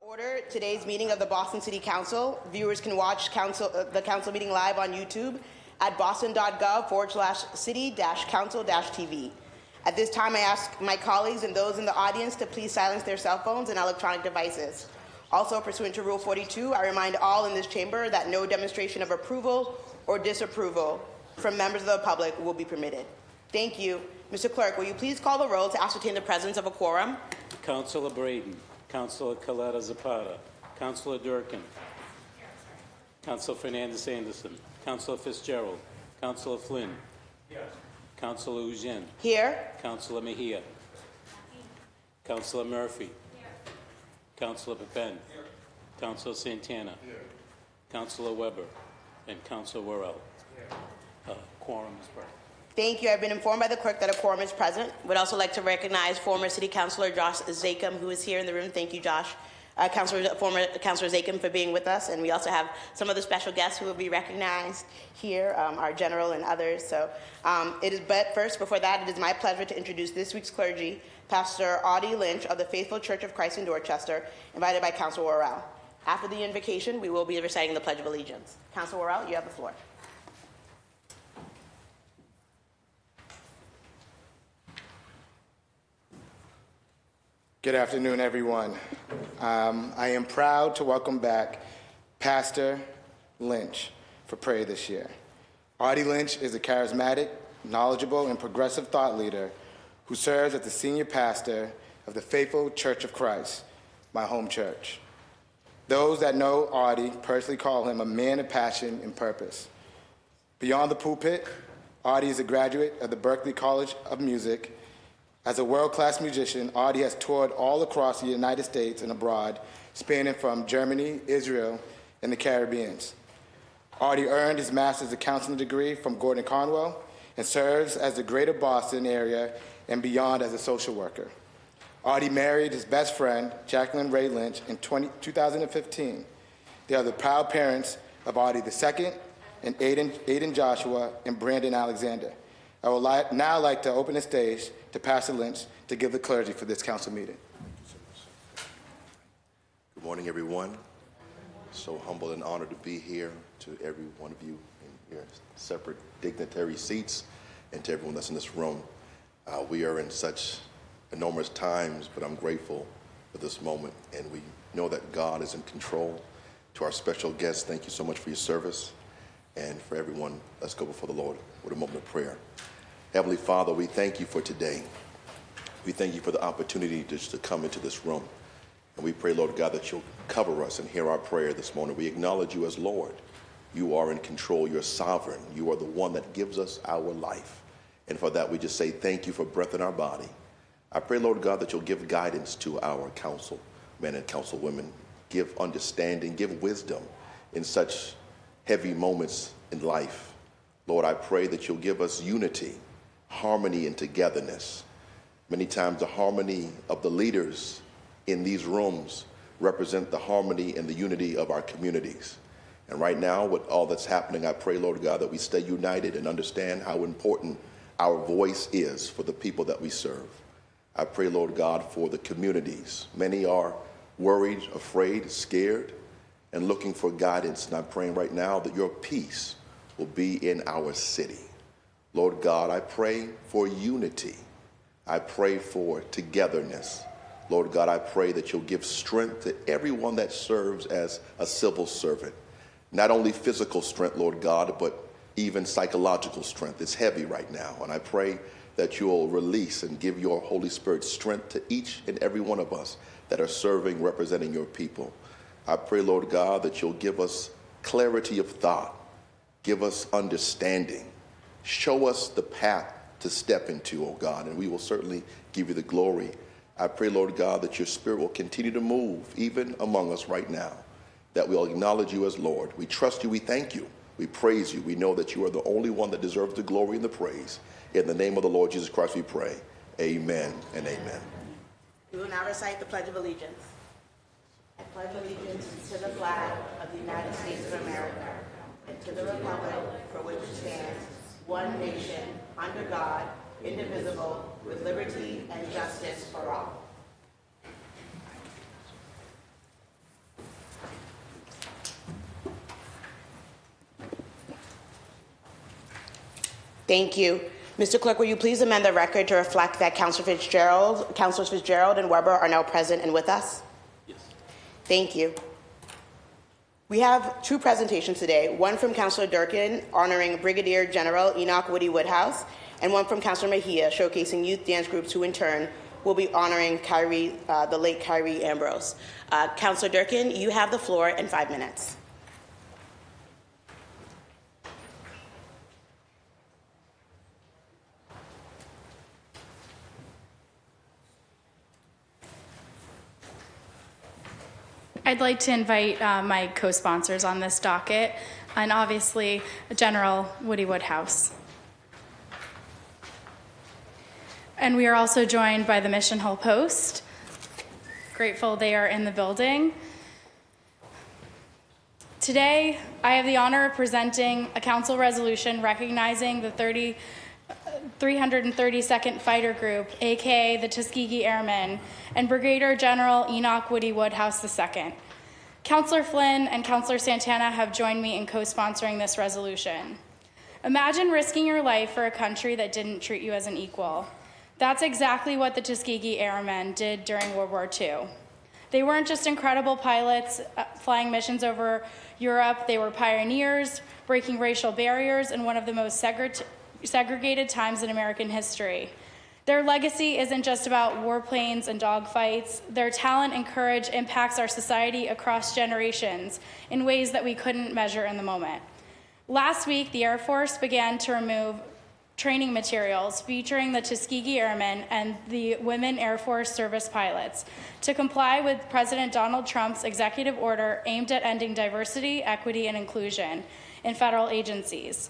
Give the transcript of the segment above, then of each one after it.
Order today's meeting of the Boston City Council. Viewers can watch the council meeting live on YouTube at boston.gov/city-council-TV. At this time, I ask my colleagues and those in the audience to please silence their cell phones and electronic devices. Also, pursuant to Rule 42, I remind all in this chamber that no demonstration of approval or disapproval from members of the public will be permitted. Thank you. Mr. Clerk, will you please call the roll to ascertain the presence of a quorum? Councilor Braden, Councilor Coletta Zapata, Councilor Durkin, Councilor Fernandez Anderson, Councilor Fitzgerald, Councilor Flynn, Councilor Ujin. Here. Councilor Mejia. Councilor Murphy. Councilor Pepen. Councilor Santana. Councilor Weber. And Councilor Worrell. Quorum is present. Thank you. I've been informed by the clerk that a quorum is present. Would also like to recognize former City Councilor Josh Zakem, who is here in the room. Thank you, Josh. Former Councilor Zakem for being with us. And we also have some other special guests who will be recognized here, our general and others. But first, before that, it is my pleasure to introduce this week's clergy, Pastor Audie Lynch of the Faithful Church of Christ in Dorchester, invited by Councilor Worrell. After the invocation, we will be reciting the Pledge of Allegiance. Councilor Worrell, you have the floor. Good afternoon, everyone. I am proud to welcome back Pastor Lynch for prayer this year. Audie Lynch is a charismatic, knowledgeable, and progressive thought leader who serves as the senior pastor of the Faithful Church of Christ, my home church. Those that know Audie personally call him a man of passion and purpose. Beyond the pulpit, Audie is a graduate of the Berklee College of Music. As a world-class musician, Audie has toured all across the United States and abroad, spanning from Germany, Israel, and the Caribbean. Audie earned his master's of counseling degree from Gordon Conwell and serves as the greater Boston area and beyond as a social worker. Audie married his best friend, Jacqueline Ray Lynch, in 2015. They are the proud parents of Audie II and Aiden Joshua and Brandon Alexander. I would now like to open the stage to Pastor Lynch to give the clergy for this council meeting. Good morning, everyone. So humbled and honored to be here, to every one of you in your separate dignitary seats, and to everyone that's in this room. We are in such enormous times, but I'm grateful for this moment, and we know that God is in control. To our special guests, thank you so much for your service. And for everyone, let's go before the Lord with a moment of prayer. Heavenly Father, we thank you for today. We thank you for the opportunity just to come into this room. And we pray, Lord God, that you'll cover us and hear our prayer this morning. We acknowledge you as Lord. You are in control. You're sovereign. You are the one that gives us our life. And for that, we just say thank you for breath in our body. I pray, Lord God, that you'll give guidance to our councilmen and councilwomen. Give understanding, give wisdom in such heavy moments in life. Lord, I pray that you'll give us unity, harmony, and togetherness. Many times the harmony of the leaders in these rooms represent the harmony and the unity of our communities. And right now, with all that's happening, I pray, Lord God, that we stay united and understand how important our voice is for the people that we serve. I pray, Lord God, for the communities. Many are worried, afraid, scared, and looking for guidance. And I'm praying right now that your peace will be in our city. Lord God, I pray for unity. I pray for togetherness. Lord God, I pray that you'll give strength to everyone that serves as a civil servant. Not only physical strength, Lord God, but even psychological strength. It's heavy right now. And I pray that you'll release and give your Holy Spirit strength to each and every one of us that are serving, representing your people. I pray, Lord God, that you'll give us clarity of thought, give us understanding, show us the path to step into, oh God, and we will certainly give you the glory. I pray, Lord God, that your Spirit will continue to move even among us right now, that we'll acknowledge you as Lord. We trust you, we thank you, we praise you. We know that you are the only one that deserves the glory and the praise. In the name of the Lord Jesus Christ we pray. Amen and amen. We will now recite the Pledge of Allegiance. I pledge allegiance to the flag of the United States of America and to the republic for which it stands, one nation, under God, indivisible, with liberty and justice for all. Thank you. Mr. Clerk, will you please amend the record to reflect that Councilors Fitzgerald and Weber are now present and with us? Yes. Thank you. We have two presentations today, one from Councilor Durkin honoring Brigadier General Enoch Woody Woodhouse, and one from Councilor Mejia showcasing youth dance groups who in turn will be honoring the late Kyrie Ambrose. Councilor Durkin, you have the floor in 5 minutes. I'd like to invite my co-sponsors on this docket, and obviously General Woody Woodhouse. And we are also joined by the Mission Hill Post. Grateful they are in the building. Today, I have the honor of presenting a council resolution recognizing the 332nd Fighter Group, aka the Tuskegee Airmen, and Brigadier General Enoch Woody Woodhouse II. Councillor Flynn and Councillor Santana have joined me in co-sponsoring this resolution. Imagine risking your life for a country that didn't treat you as an equal. That's exactly what the Tuskegee Airmen did during World War II. They weren't just incredible pilots flying missions over Europe, they were pioneers, breaking racial barriers in one of the most segregated times in American history. Their legacy isn't just about warplanes and dogfights. Their talent and courage impacts our society across generations in ways that we couldn't measure in the moment. Last week, the Air Force began to remove training materials featuring the Tuskegee Airmen and the Women Air Force Service pilots to comply with President Donald Trump's executive order aimed at ending diversity, equity, and inclusion in federal agencies.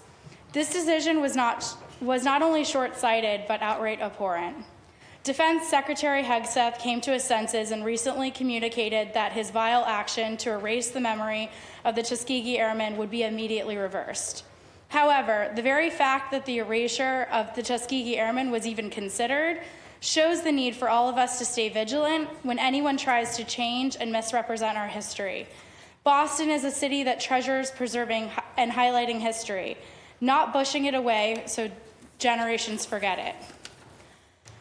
This decision was not only short-sighted, but outright abhorrent. Defense Secretary Hegseth came to his senses and recently communicated that his vile action to erase the memory of the Tuskegee Airmen would be immediately reversed. However, the very fact that the erasure of the Tuskegee Airmen was even considered shows the need for all of us to stay vigilant when anyone tries to change and misrepresent our history. Boston is a city that treasures preserving and highlighting history, not pushing it away so generations forget it.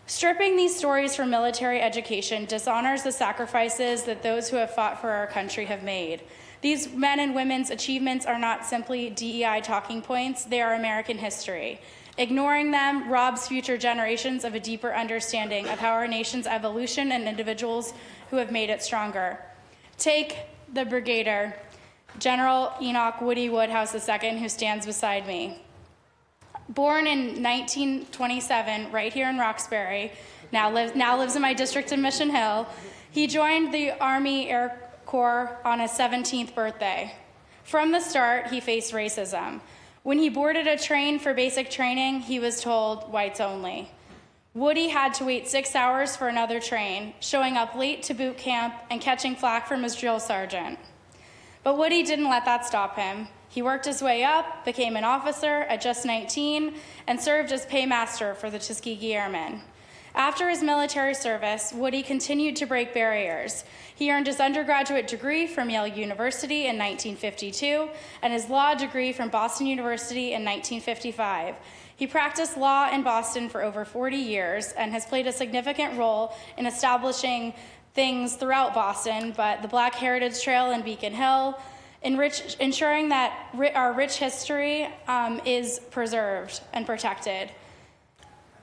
Stripping these stories from military education dishonors the sacrifices that those who have fought for our country have made. These men and women's achievements are not simply DEI talking points, they are American history. Ignoring them robs future generations of a deeper understanding of how our nation's evolution and individuals who have made it stronger. Take the Brigadier, General Enoch Woody Woodhouse II, who stands beside me. Born in 1927, right here in Roxbury, now lives in my district in Mission Hill, he joined the Army Air Corps on his 17th birthday. From the start, he faced racism. When he boarded a train for basic training, he was told whites only. Woody had to wait 6 hours for another train, showing up late to boot camp and catching flack from his drill sergeant. But Woody didn't let that stop him. He worked his way up, became an officer at just 19, and served as paymaster for the Tuskegee Airmen. After his military service, Woody continued to break barriers. He earned his undergraduate degree from Yale University in 1952 and his law degree from Boston University in 1955. He practiced law in Boston for over 40 years and has played a significant role in establishing things throughout Boston, but the Black Heritage Trail in Beacon Hill, ensuring that our rich history is preserved and protected.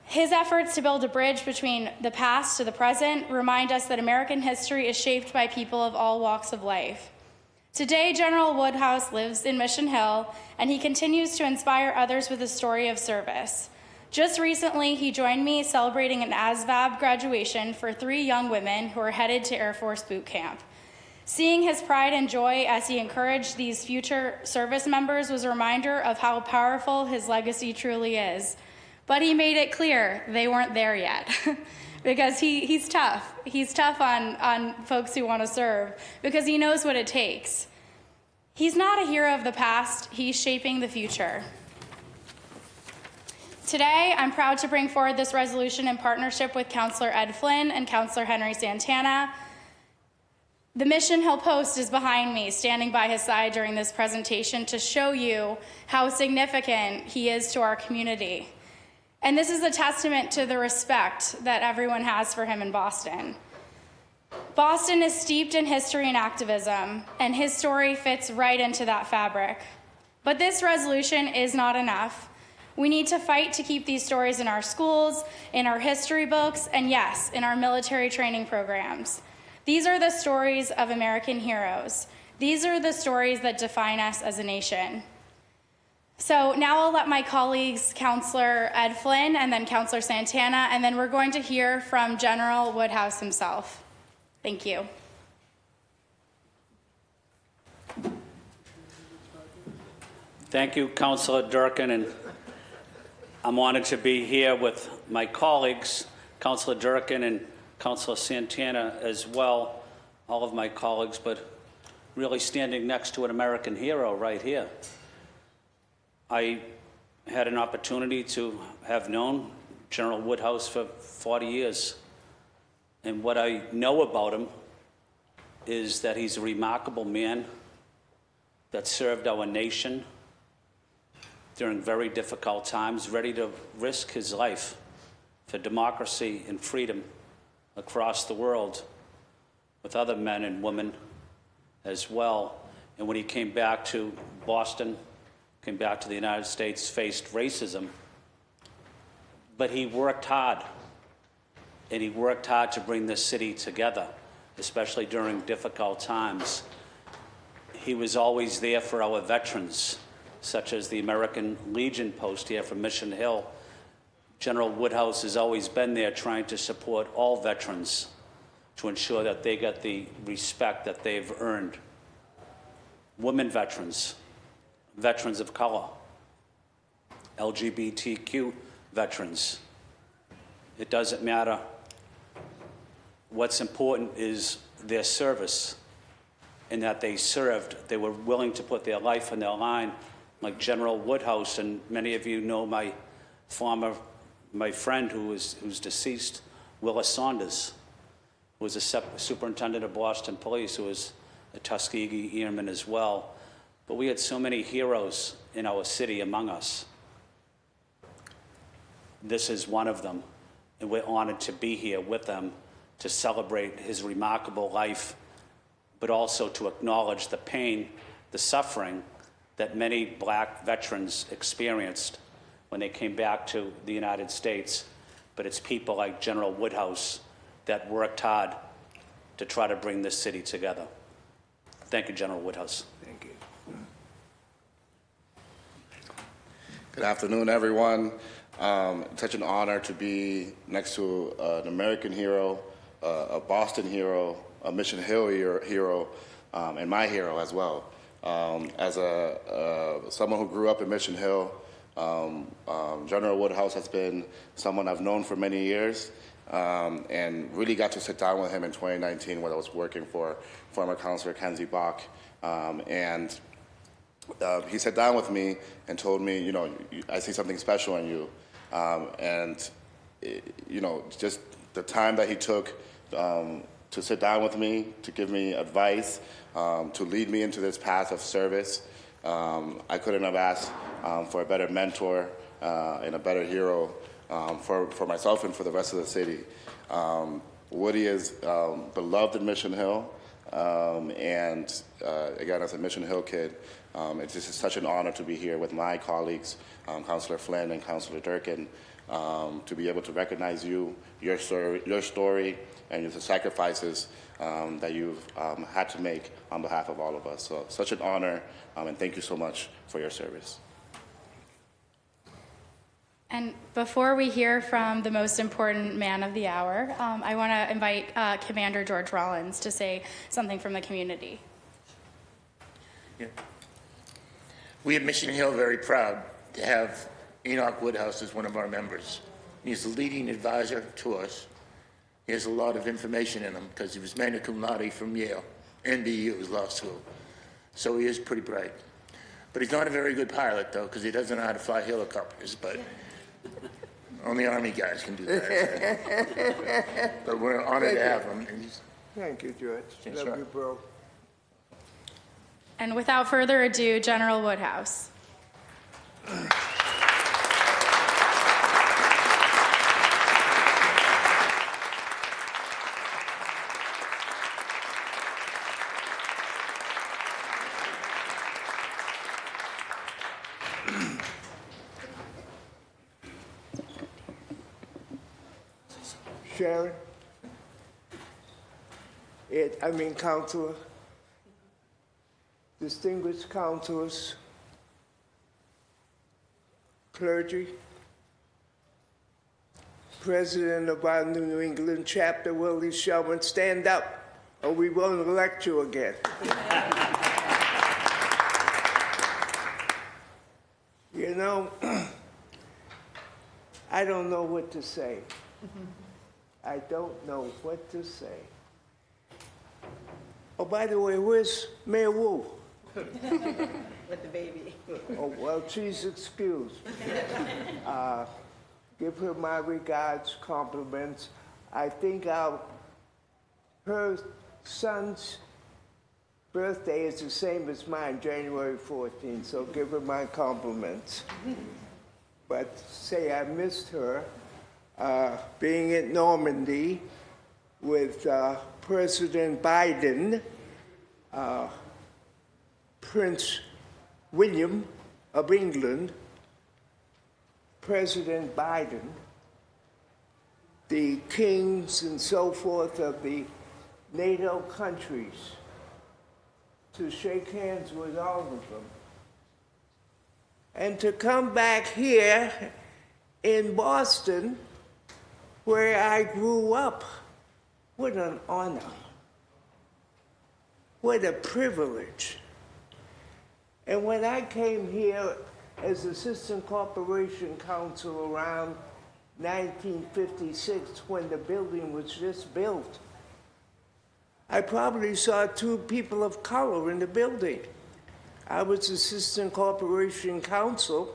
His efforts to build a bridge between the past to the present remind us that American history is shaped by people of all walks of life. Today, General Woodhouse lives in Mission Hill, and he continues to inspire others with a story of service. Just recently, he joined me celebrating an ASVAB graduation for 3 young women who are headed to Air Force boot camp. Seeing his pride and joy as he encouraged these future service members was a reminder of how powerful his legacy truly is. But he made it clear they weren't there yet because he's tough. He's tough on folks who want to serve because he knows what it takes. He's not a hero of the past, he's shaping the future. Today, I'm proud to bring forward this resolution in partnership with Councillor Ed Flynn and Councillor Henry Santana. The Mission Hill Post is behind me, standing by his side during this presentation to show you how significant he is to our community. And this is a testament to the respect that everyone has for him in Boston. Boston is steeped in history and activism, and his story fits right into that fabric. But this resolution is not enough. We need to fight to keep these stories in our schools, in our history books, and yes, in our military training programs. These are the stories of American heroes. These are the stories that define us as a nation. So now I'll let my colleagues, Councillor Ed Flynn and then Councillor Santana, and then we're going to hear from General Woodhouse himself. Thank you. Thank you, Councilor Durkin, and I'm honored to be here with my colleagues, Councilor Durkin and Councilor Santana as well, all of my colleagues, but really standing next to an American hero right here. I had an opportunity to have known General Woodhouse for 40 years, and what I know about him is that he's a remarkable man that served our nation during very difficult times, ready to risk his life for democracy and freedom across the world with other men and women as well. And when he came back to Boston, came back to the United States, faced racism, but he worked hard, and he worked hard to bring this city together, especially during difficult times. He was always there for our veterans, such as the American Legion post here from Mission Hill. General Woodhouse has always been there trying to support all veterans to ensure that they get the respect that they've earned. Women veterans, veterans of color, LGBTQ veterans. It doesn't matter. What's important is their service, and that they served. They were willing to put their life on their line, like General Woodhouse, and many of you know my friend who's deceased, Willis Saunders, who was a superintendent of Boston Police, who was a Tuskegee Airman as well. But we had so many heroes in our city among us. This is one of them, and we're honored to be here with them to celebrate his remarkable life, but also to acknowledge the pain, the suffering that many black veterans experienced when they came back to the United States. But it's people like General Woodhouse that worked hard to try to bring this city together. Thank you, General Woodhouse. Thank you. Good afternoon, everyone. Such an honor to be next to an American hero, a Boston hero, a Mission Hill hero, and my hero as well. As someone who grew up in Mission Hill, General Woodhouse has been someone I've known for many years, and really got to sit down with him in 2019 when I was working for former Councilor Kenzie Bach. He sat down with me and told me, you know, I see something special in you. Just the time that he took to sit down with me, to give me advice, to lead me into this path of service. I couldn't have asked for a better mentor and a better hero for myself and for the rest of the city. Woody is beloved in Mission Hill, and again, as a Mission Hill kid, it's just such an honor to be here with my colleagues, Councilor Flynn and Councilor Durkin, to be able to recognize you, your story, and the sacrifices that you've had to make on behalf of all of us. So such an honor, and thank you so much for your service. And before we hear from the most important man of the hour, I want to invite Commander George Rollins to say something from the community. Yeah. We at Mission Hill are very proud to have Enoch Woodhouse as one of our members. He's a leading advisor to us. He has a lot of information in him because he was magna cum laude from Yale, NBU law school. So he is pretty bright. But he's not a very good pilot, though, because he doesn't know how to fly helicopters, but only Army guys can do that. But we're honored to have him. And Thank you, George. Yes, Love sir. you, bro. And without further ado, General Woodhouse. Sharon? Counselor, distinguished counselors, clergy, President of our New England chapter, Willie Shelman, stand up or we won't elect you again. know, I don't know what to say. I don't know what to say. Oh, by the way, where's Mayor Wu? With the baby. Oh, well, she's excused. Give her my regards, compliments. I think her son's birthday is the same as mine, January 14th, so give her my compliments. But say I missed her being at Normandy with President Biden, Prince William of England, President Biden, the kings and so forth of the NATO countries, to shake hands with all of them. And to come back here in Boston, where I grew up, what an honor. What a privilege. And when I came here as Assistant Corporation Counsel around 1956, when the building was just built, I probably saw 2 people of color in the building. I was Assistant Corporation Counsel,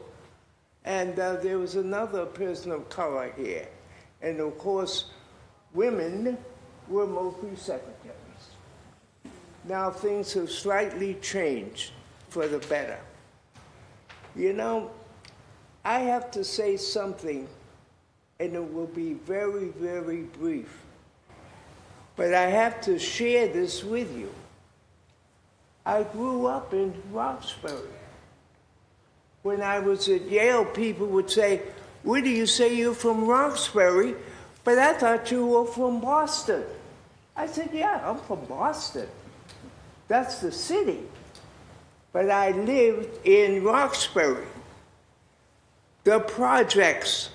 and there was another person of color here. And of course, women were mostly secretaries. Now things have slightly changed for the better. You know, I have to say something, and it will be very, very brief. But I have to share this with you. I grew up in Roxbury. When I was at Yale, people would say, "Where do you say you're from Roxbury? But I thought you were from Boston." I said, "Yeah, I'm from Boston. That's the city." But I lived in Roxbury. The projects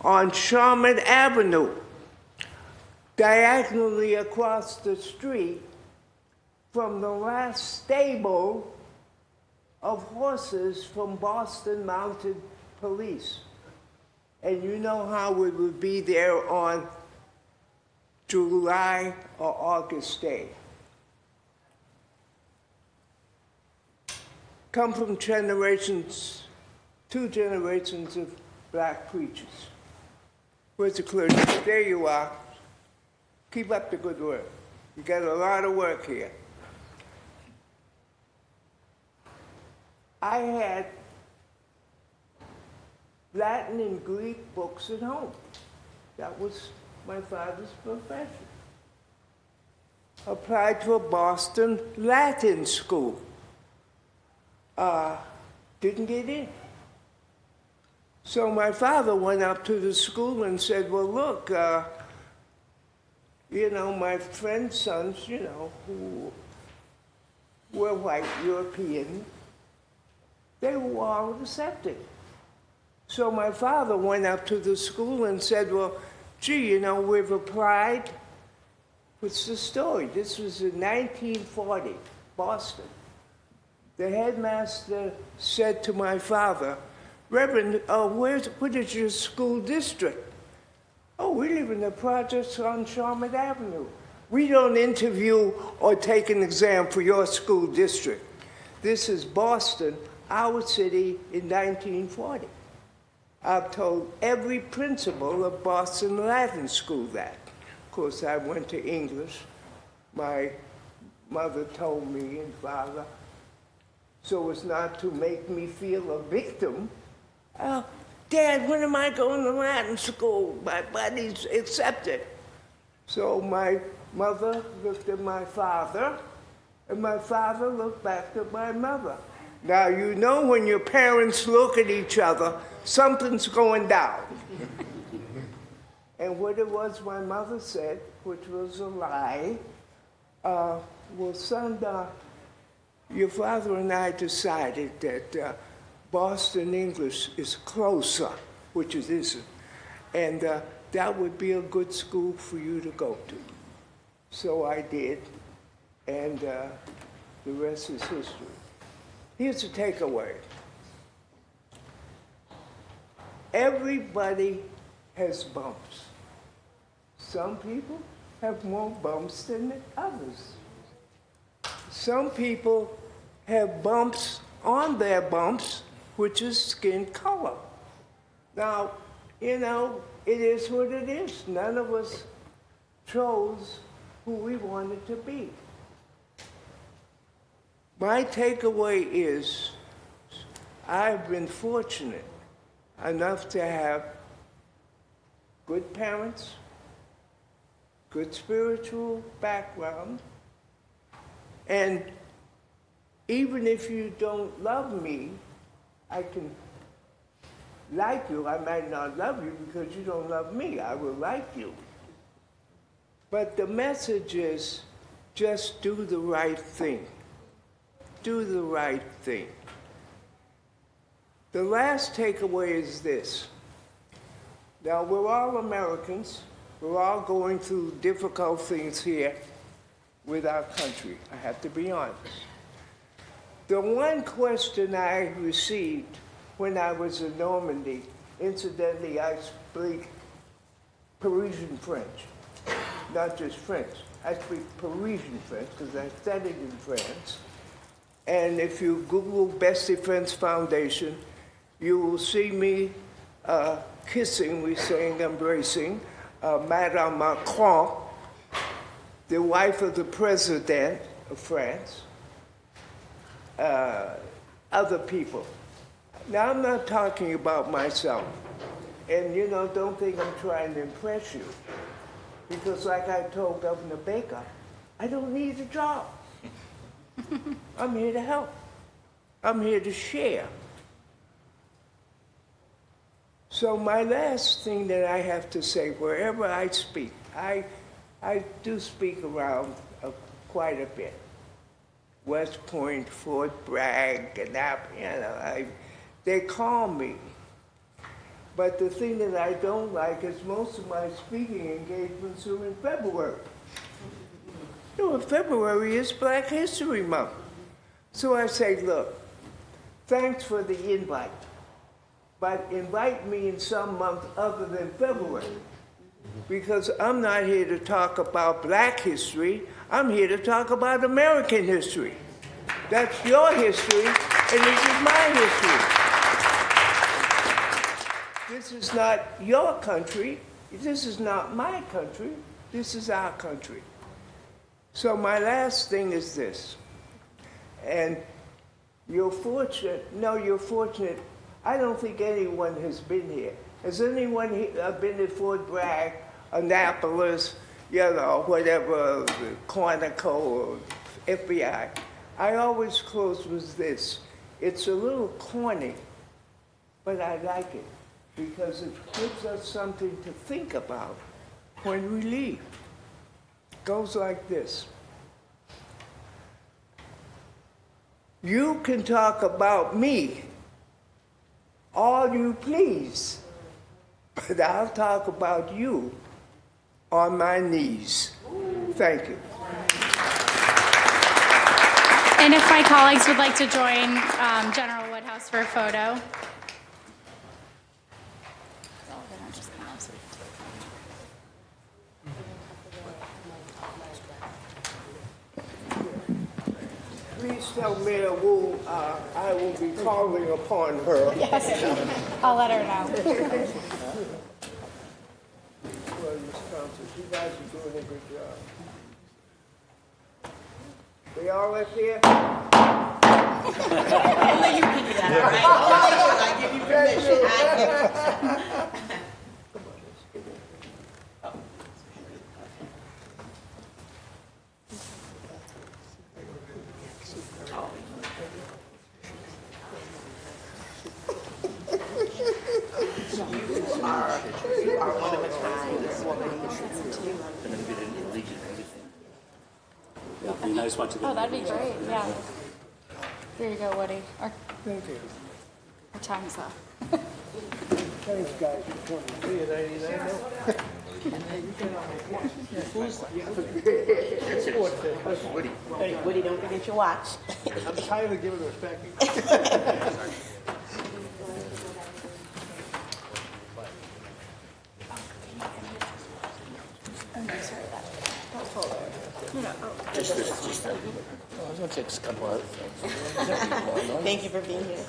on Charlotte Avenue, diagonally across the street from the last stable of horses from Boston Mounted Police. And you know how it would be there on July or August Day. Come from generations, 2 generations of black preachers. Where's the clergy? There you are. Keep up the good work. You got a lot of work here. I had Latin and Greek books at home. That was my father's profession. Applied to a Boston Latin school. Didn't get in. So my father went up to the school and said, "Well, look, you know, my friend's sons, you know, who were white European, they were all accepted." So my father went up to the school and said, "Well, gee, you know, we've applied." What's the story? This was in 1940, Boston. The headmaster said to my father, "Reverend, what is your school district?" "Oh, we live in the projects on Charlotte Avenue." "We don't interview or take an exam for your school district. This is Boston, our city in 1940. I've told every principal of Boston Latin School that. Of course, I went to English. My mother told me, and father, so as not to make me feel a victim. "Dad, when am I going to Latin school? My buddy's accepted." So my mother looked at my father, and my father looked back at my mother. Now, you know when your parents look at each other, something's going down. And what it was my mother said, which was a lie, "Well, son, your father and I decided that Boston English is closer," which it isn't, "and that would be a good school for you to go to." So I did, and the rest is history. Here's the takeaway. everybody has bumps. Some people have more bumps than others. Some people have bumps on their bumps, which is skin color. Now, you know, it is what it is. None of us chose who we wanted to be. My takeaway is I've been fortunate enough to have good parents, good spiritual background, and even if you don't love me, I can like you. I might not love you because you don't love me. I will like you. But the message is just do the right thing. Do the right thing. The last takeaway is this. Now, we're all Americans. We're all going through difficult things here with our country. I have to be honest. The one question I received when I was in Normandy, incidentally, I speak Parisian French, not just French. I speak Parisian French because I studied in France. And if you Google Best Defense Foundation, you will see me kissing, we saying embracing, Madame Macron, the wife of the president of France, other people. Now, I'm not talking about myself. And, you know, don't think I'm trying to impress you. Because like I told Governor Baker, I don't need a job. I'm here to help. I'm here to share. So my last thing that I have to say, wherever I speak, I do speak around quite a bit. West Point, Fort Bragg, and that, you know, they call me. But the thing that I don't like is most of my speaking engagements are in February. You know, February is Black History Month. So I say, look, thanks for the invite, but invite me in some month other than February, because I'm not here to talk about Black history. I'm here to talk about American history. That's your history, and this is my history. This is not your country. This is not my country. This is our country. So my last thing is this, and you're fortunate. No, you're fortunate. I don't think anyone has been here. Has anyone been at Fort Bragg, Annapolis, you know, whatever, Quantico, or FBI? I always close with this. It's a little corny, but I like it because it gives us something to think about when we leave. It goes like this. You can talk about me all you please, but I'll talk about you on my knees. Thank you. And if my colleagues would like to join General Woodhouse for a photo. Please tell Mayor Wu I will be calling upon her. Yes, I'll let her know. Well, Wisconsin, you guys are doing a good job. We all up here? Only you can do that, all right? Only you. I give you permission. You are one of a kind woman. It'd be nice once you Oh, that'd be great, yeah. Here you go, Woody. Thank you. Our time's up. Thanks, guys, for coming. See you, 99. Woody, don't forget your watch. I'm tired of giving respect. Thank you for being here.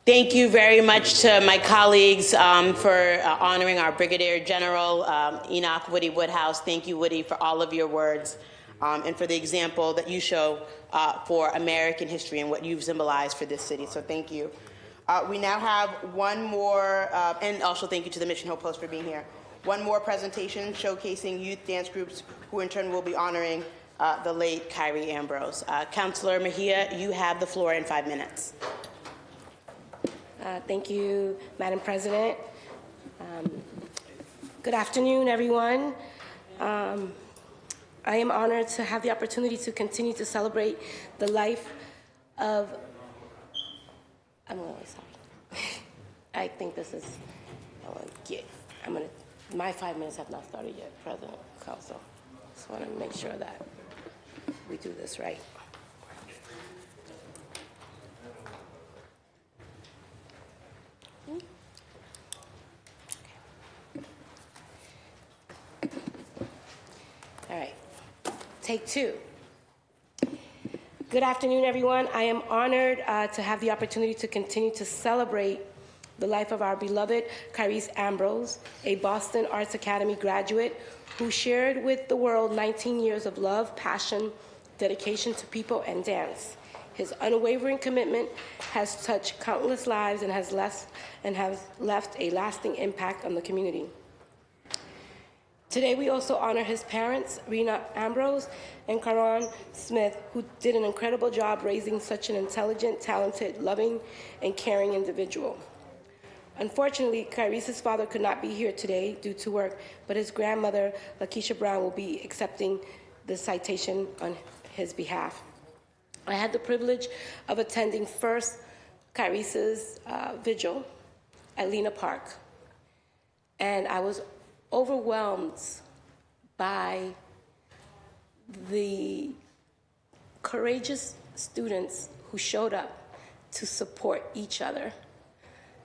Thank you very much to my colleagues for honoring our Brigadier General Enoch Woody Woodhouse. Thank you, Woody, for all of your words and for the example that you show for American history and what you've symbolized for this city. So thank you. We now have one more, and also thank you to the Mission Hill Post for being here. One more presentation showcasing youth dance groups who in turn will be honoring the late Kyrie Ambrose. Councilor Mejia, you have the floor in 5 minutes. Thank you, Madam President. Good afternoon, everyone. I am honored to have the opportunity to continue to celebrate the life of, I'm really sorry. I think this is, my 5 minutes have not started yet, President, Council. Just want to make sure that we do this right. All right, take two. Good afternoon, everyone. I am honored to have the opportunity to continue to celebrate the life of our beloved Kyrie Ambrose, a Boston Arts Academy graduate who shared with the world 19 years of love, passion, dedication to people, and dance. His unwavering commitment has touched countless lives and has left a lasting impact on the community. Today, we also honor his parents, Rena Ambrose and Karan Smith, who did an incredible job raising such an intelligent, talented, loving, and caring individual. Unfortunately, Kyrie's father could not be here today due to work, but his grandmother, Lakeisha Brown, will be accepting the citation on his behalf. I had the privilege of attending first Kyrie's vigil at Lena Park, and I was overwhelmed by the courageous students who showed up to support each other,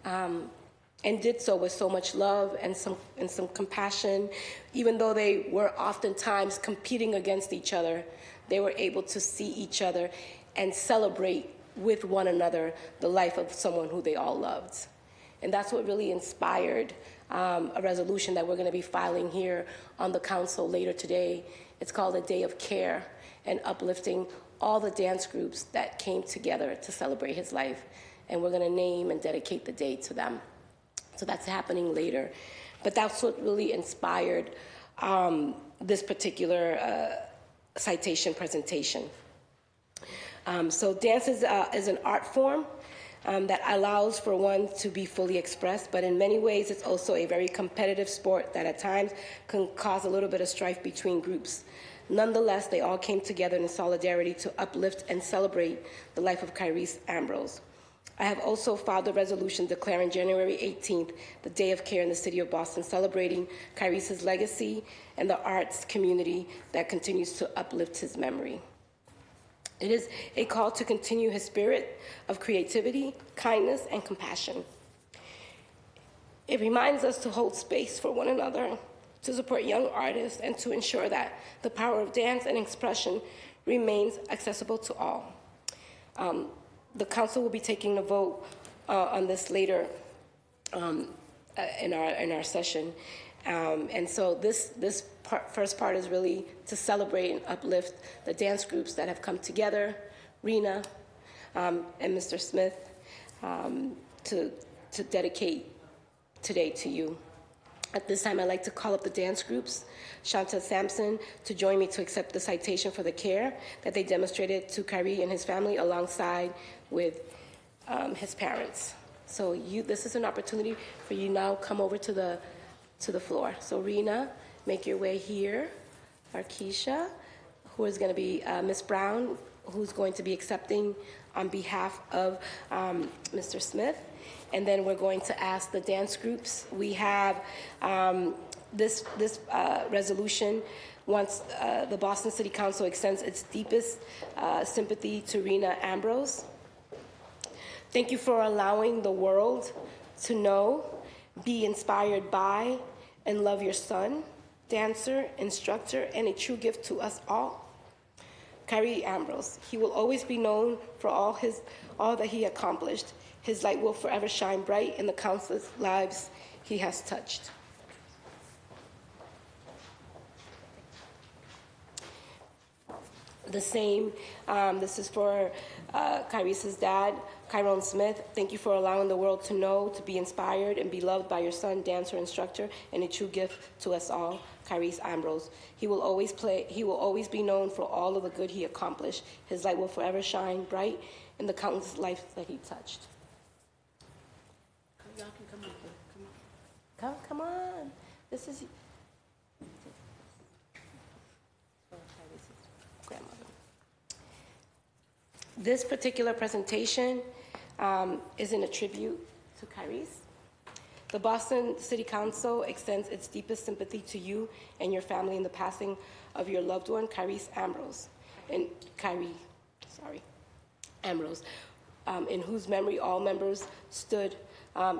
and did so with so much love and some compassion. Even though they were oftentimes competing against each other, they were able to see each other and celebrate with one another the life of someone who they all loved. And that's what really inspired a resolution that we're going to be filing here on the council later today. It's called A Day of Care, and uplifting all the dance groups that came together to celebrate his life. And we're going to name and dedicate the day to them. So that's happening later. But that's what really inspired this particular citation presentation. So dance is an art form that allows for one to be fully expressed, but in many ways it's also a very competitive sport that at times can cause a little bit of strife between groups. Nonetheless, they all came together in solidarity to uplift and celebrate the life of Kyrie Ambrose. I have also filed a resolution declaring January 18th the Day of Care in the city of Boston, celebrating Kyrie's legacy and the arts community that continues to uplift his memory. It is a call to continue his spirit of creativity, kindness, and compassion. It reminds us to hold space for one another, to support young artists, and to ensure that the power of dance and expression remains accessible to all. The council will be taking a vote on this later in our session. And so this first part is really to celebrate and uplift the dance groups that have come together, Rena and Mr. Smith, to dedicate today to you. At this time, I'd like to call up the dance groups, Shanta Sampson, to join me to accept the citation for the care that they demonstrated to Kyrie and his family alongside with his parents. So this is an opportunity for you now come over to the floor. So Rena make your way here. Arkisha, who is going to be Miss Brown, who's going to be accepting on behalf of Mr. Smith. And then we're going to ask the dance groups. We have this resolution. Once the Boston City Council extends its deepest sympathy to Rena Ambrose. Thank you for allowing the world to know, be inspired by, and love your son, dancer, instructor, and a true gift to us all, Kyrie Ambrose. He will always be known for all that he accomplished. His light will forever shine bright in the countless lives he has touched. The same, this is for Kyrie's dad, Kyron Smith. Thank you for allowing the world to know, to be inspired, and be loved by your son, dancer, instructor, and a true gift to us all, Kyrie's Ambrose. He will always be known for all of the good he accomplished. His light will forever shine bright in the countless lives that he touched. Y'all can come on. Come on. This is grandmother. This particular presentation isn't a tribute to Kyrie's. The Boston City Council extends its deepest sympathy to you and your family in the passing of your loved one, Kyrie's Ambrose, Ambrose, in whose memory all members stood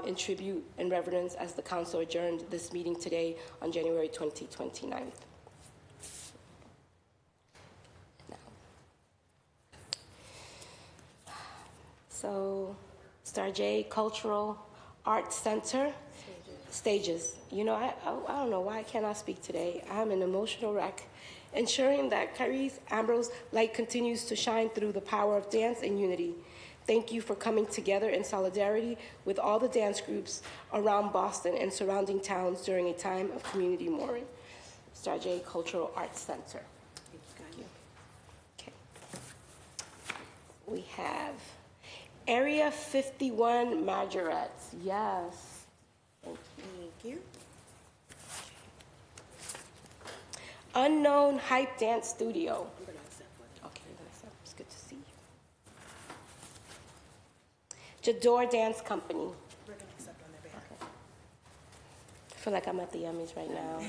in tribute and reverence as the council adjourned this meeting today on January 29th. So, Star J Cultural Arts Center. Stages. You know, I don't know why I cannot speak today. I'm an emotional wreck. Ensuring that Kyrie's Ambrose light continues to shine through the power of dance and unity. Thank you for coming together in solidarity with all the dance groups around Boston and surrounding towns during a time of community mourning. Star J Cultural Arts Center. Thank you. Okay. We have Area 51 Majorettes. Yes. Thank you. Unknown Hype Dance Studio. Okay, it's good to see you. Jador Dance Company. We're going to accept on their behalf. Okay. I feel like I'm at the Emmys right now.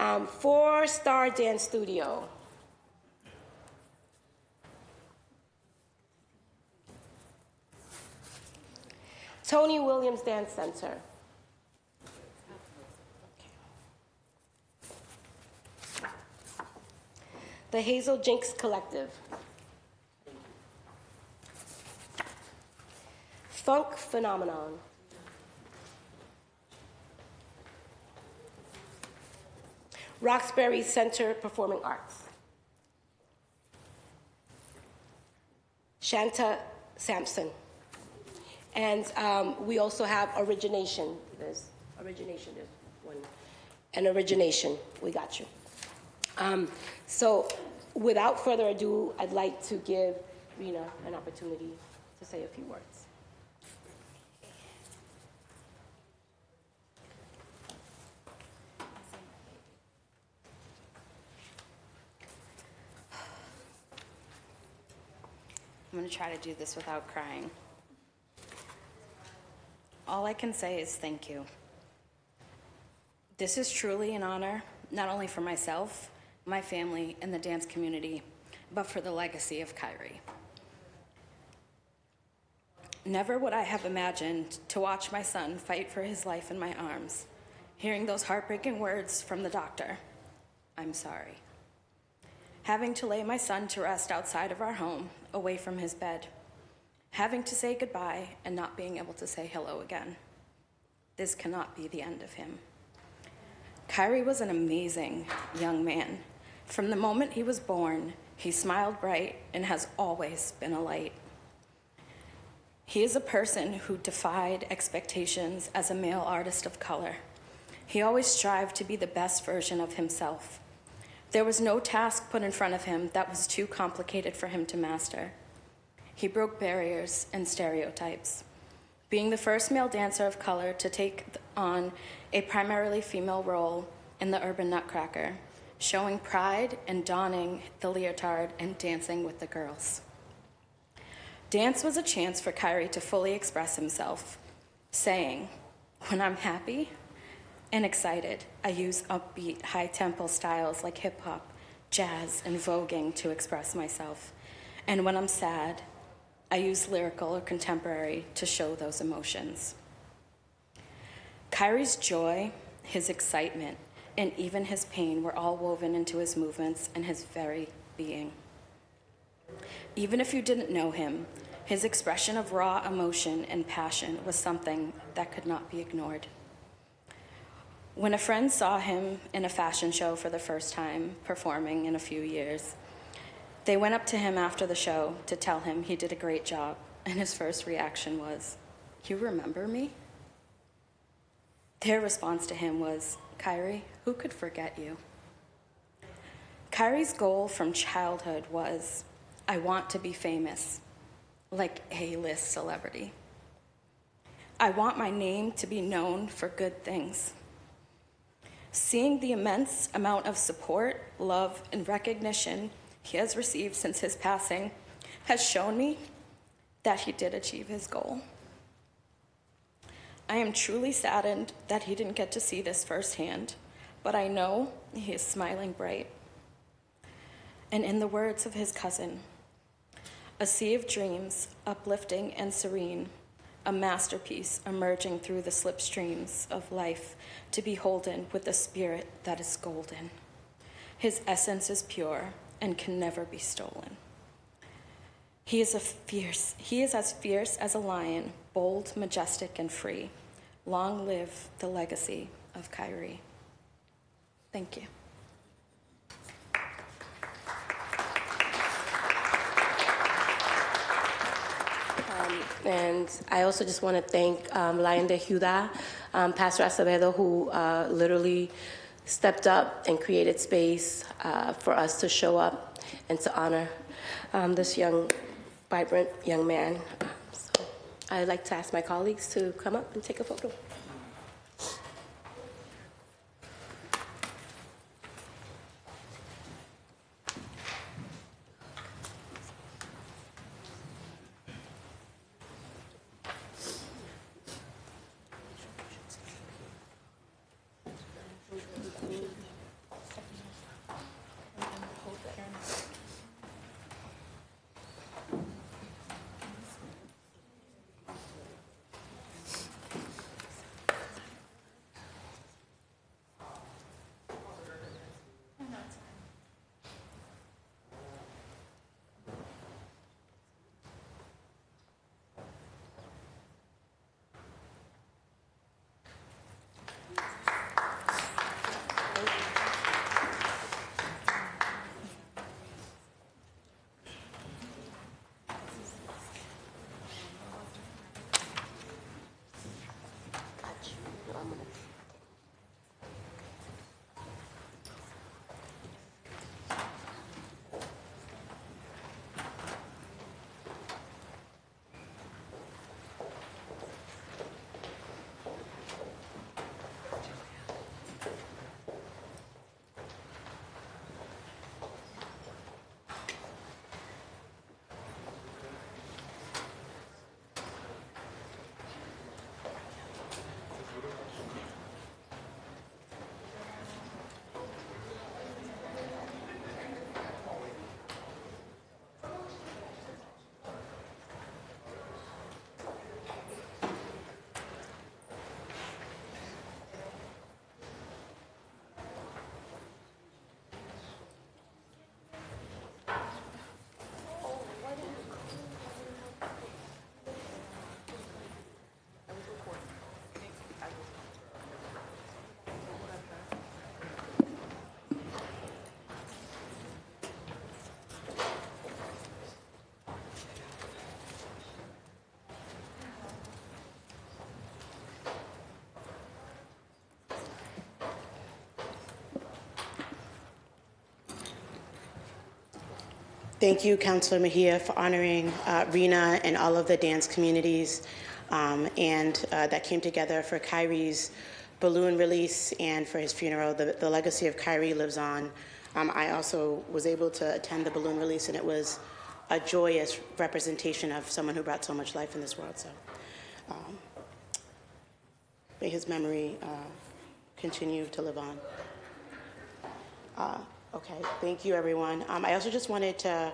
Right? 4 Star Dance Studio. Tony Williams Dance Center. Okay. The Hazel Jinx Collective. Funk Phenomenon. Roxbury Center Performing Arts. Shanta Sampson. And we also have Origination. There's Origination, there's one. And Origination, we got you. So without further ado, I'd like to give Rena an opportunity to say a few words. I'm going to try to do this without crying. All I can say is thank you. This is truly an honor, not only for myself, my family, and the dance community, but for the legacy of Kyrie. Never would I have imagined to watch my son fight for his life in my arms, hearing those heartbreaking words from the doctor, "I'm sorry." Having to lay my son to rest outside of our home, away from his bed. Having to say goodbye and not being able to say hello again. This cannot be the end of him. Kyrie was an amazing young man. From the moment he was born, he smiled bright and has always been a light. He is a person who defied expectations as a male artist of color. He always strived to be the best version of himself. There was no task put in front of him that was too complicated for him to master. He broke barriers and stereotypes. Being the first male dancer of color to take on a primarily female role in the Urban Nutcracker, showing pride and donning the leotard and dancing with the girls. Dance was a chance for Kyrie to fully express himself, saying, "When I'm happy and excited, I use upbeat, high-tempo styles like hip-hop, jazz, and voguing to express myself. And when I'm sad, I use lyrical or contemporary to show those emotions." Kyrie's joy, his excitement, and even his pain were all woven into his movements and his very being. Even if you didn't know him, his expression of raw emotion and passion was something that could not be ignored. When a friend saw him in a fashion show for the first time, performing in a few years, they went up to him after the show to tell him he did a great job, and his first reaction was, "You remember me?" Their response to him was, "Kyrie, who could forget you?" Kyrie's goal from childhood was, "I want to be famous, like A-list celebrity. I want my name to be known for good things." Seeing the immense amount of support, love, and recognition he has received since his passing has shown me that he did achieve his goal. I am truly saddened that he didn't get to see this firsthand, but I know he is smiling bright. And in the words of his cousin, "A sea of dreams, uplifting and serene, a masterpiece emerging through the slipstreams of life, to be holden with a spirit that is golden. His essence is pure and can never be stolen. He is as fierce as a lion, bold, majestic, and free. Long live the legacy of Kyrie." Thank you. And I also just want to thank Lion de Juda, Pastor Acevedo, who literally stepped up and created space for us to show up and to honor this young, vibrant young man. So I'd like to ask my colleagues to come up and take a photo. Thank you, Councilor Mejia, for honoring Rena and all of the dance communities that came together for Kyrie's balloon release and for his funeral. The legacy of Kyrie lives on. I also was able to attend the balloon release, and it was a joyous representation of someone who brought so much life in this world. So may his memory continue to live on. Okay, thank you, everyone. I also just wanted to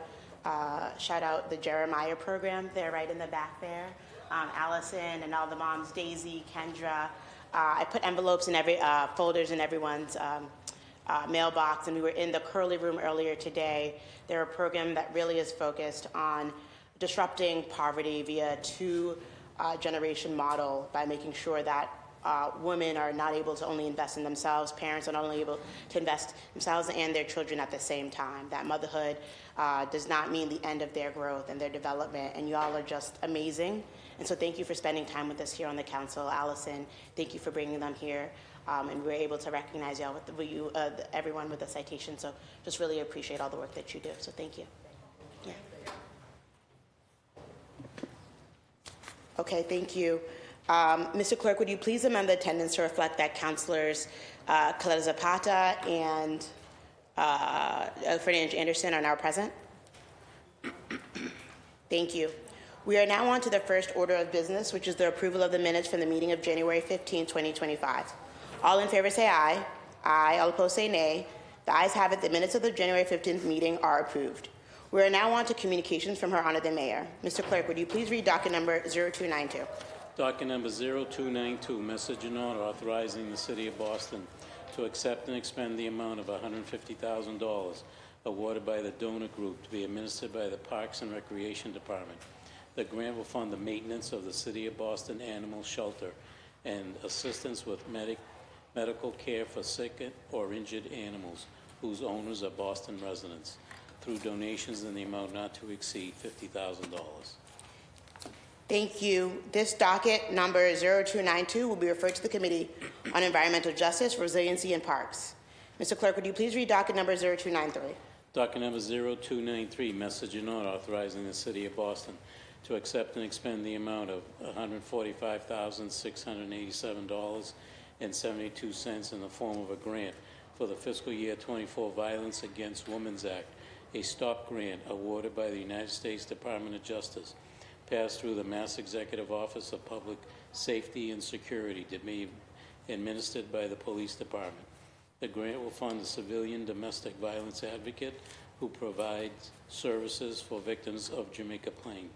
shout out the Jeremiah program. They're right in the back there. Allison and all the moms, Daisy, Kendra. I put envelopes in every folders in everyone's mailbox, and we were in the Curly Room earlier today. They're a program that really is focused on disrupting poverty via two-generation model by making sure that women are not able to only invest in themselves, parents are not only able to invest themselves and their children at the same time. That motherhood does not mean the end of their growth and their development, and you all are just amazing. And so thank you for spending time with us here on the council. Allison, thank you for bringing them here. And we were able to recognize y'all everyone with a citation. So just really appreciate all the work that you do. So thank you. Yeah. Okay, thank you. Mr. Clerk, would you please amend the attendance to reflect that Councilors Coletta Zapata and Ferdinand Anderson are now present? Thank you. We are now on to the first order of business, which is the approval of the minutes from the meeting of January 15, 2025. All in favor say aye. Aye. All opposed say nay. The ayes have it. The minutes of the January 15th meeting are approved. We are now on to communications from Her Honor the Mayor. Mr. Clerk, would you please read docket number 0292? Docket number 0292, message and order authorizing the City of Boston to accept and expend the amount of $150,000 awarded by the donor group to be administered by the Parks and Recreation Department. The grant will fund the maintenance of the City of Boston Animal Shelter and assistance with medical care for sick or injured animals whose owners are Boston residents through donations in the amount not to exceed $50,000. Thank you. This docket number 0292 will be referred to the Committee on Environmental Justice, Resiliency, and Parks. Mr. Clerk, would you please read docket number 0293? Docket number 0293, message and order authorizing the City of Boston to accept and expend the amount of $145,687.72 in the form of a grant for the fiscal year 24 Violence Against Women's Act, a stop grant awarded by the United States Department of Justice, passed through the Mass Executive Office of Public Safety and Security to be administered by the Police Department. The grant will fund a civilian domestic violence advocate who provides services for victims of Jamaica Plain,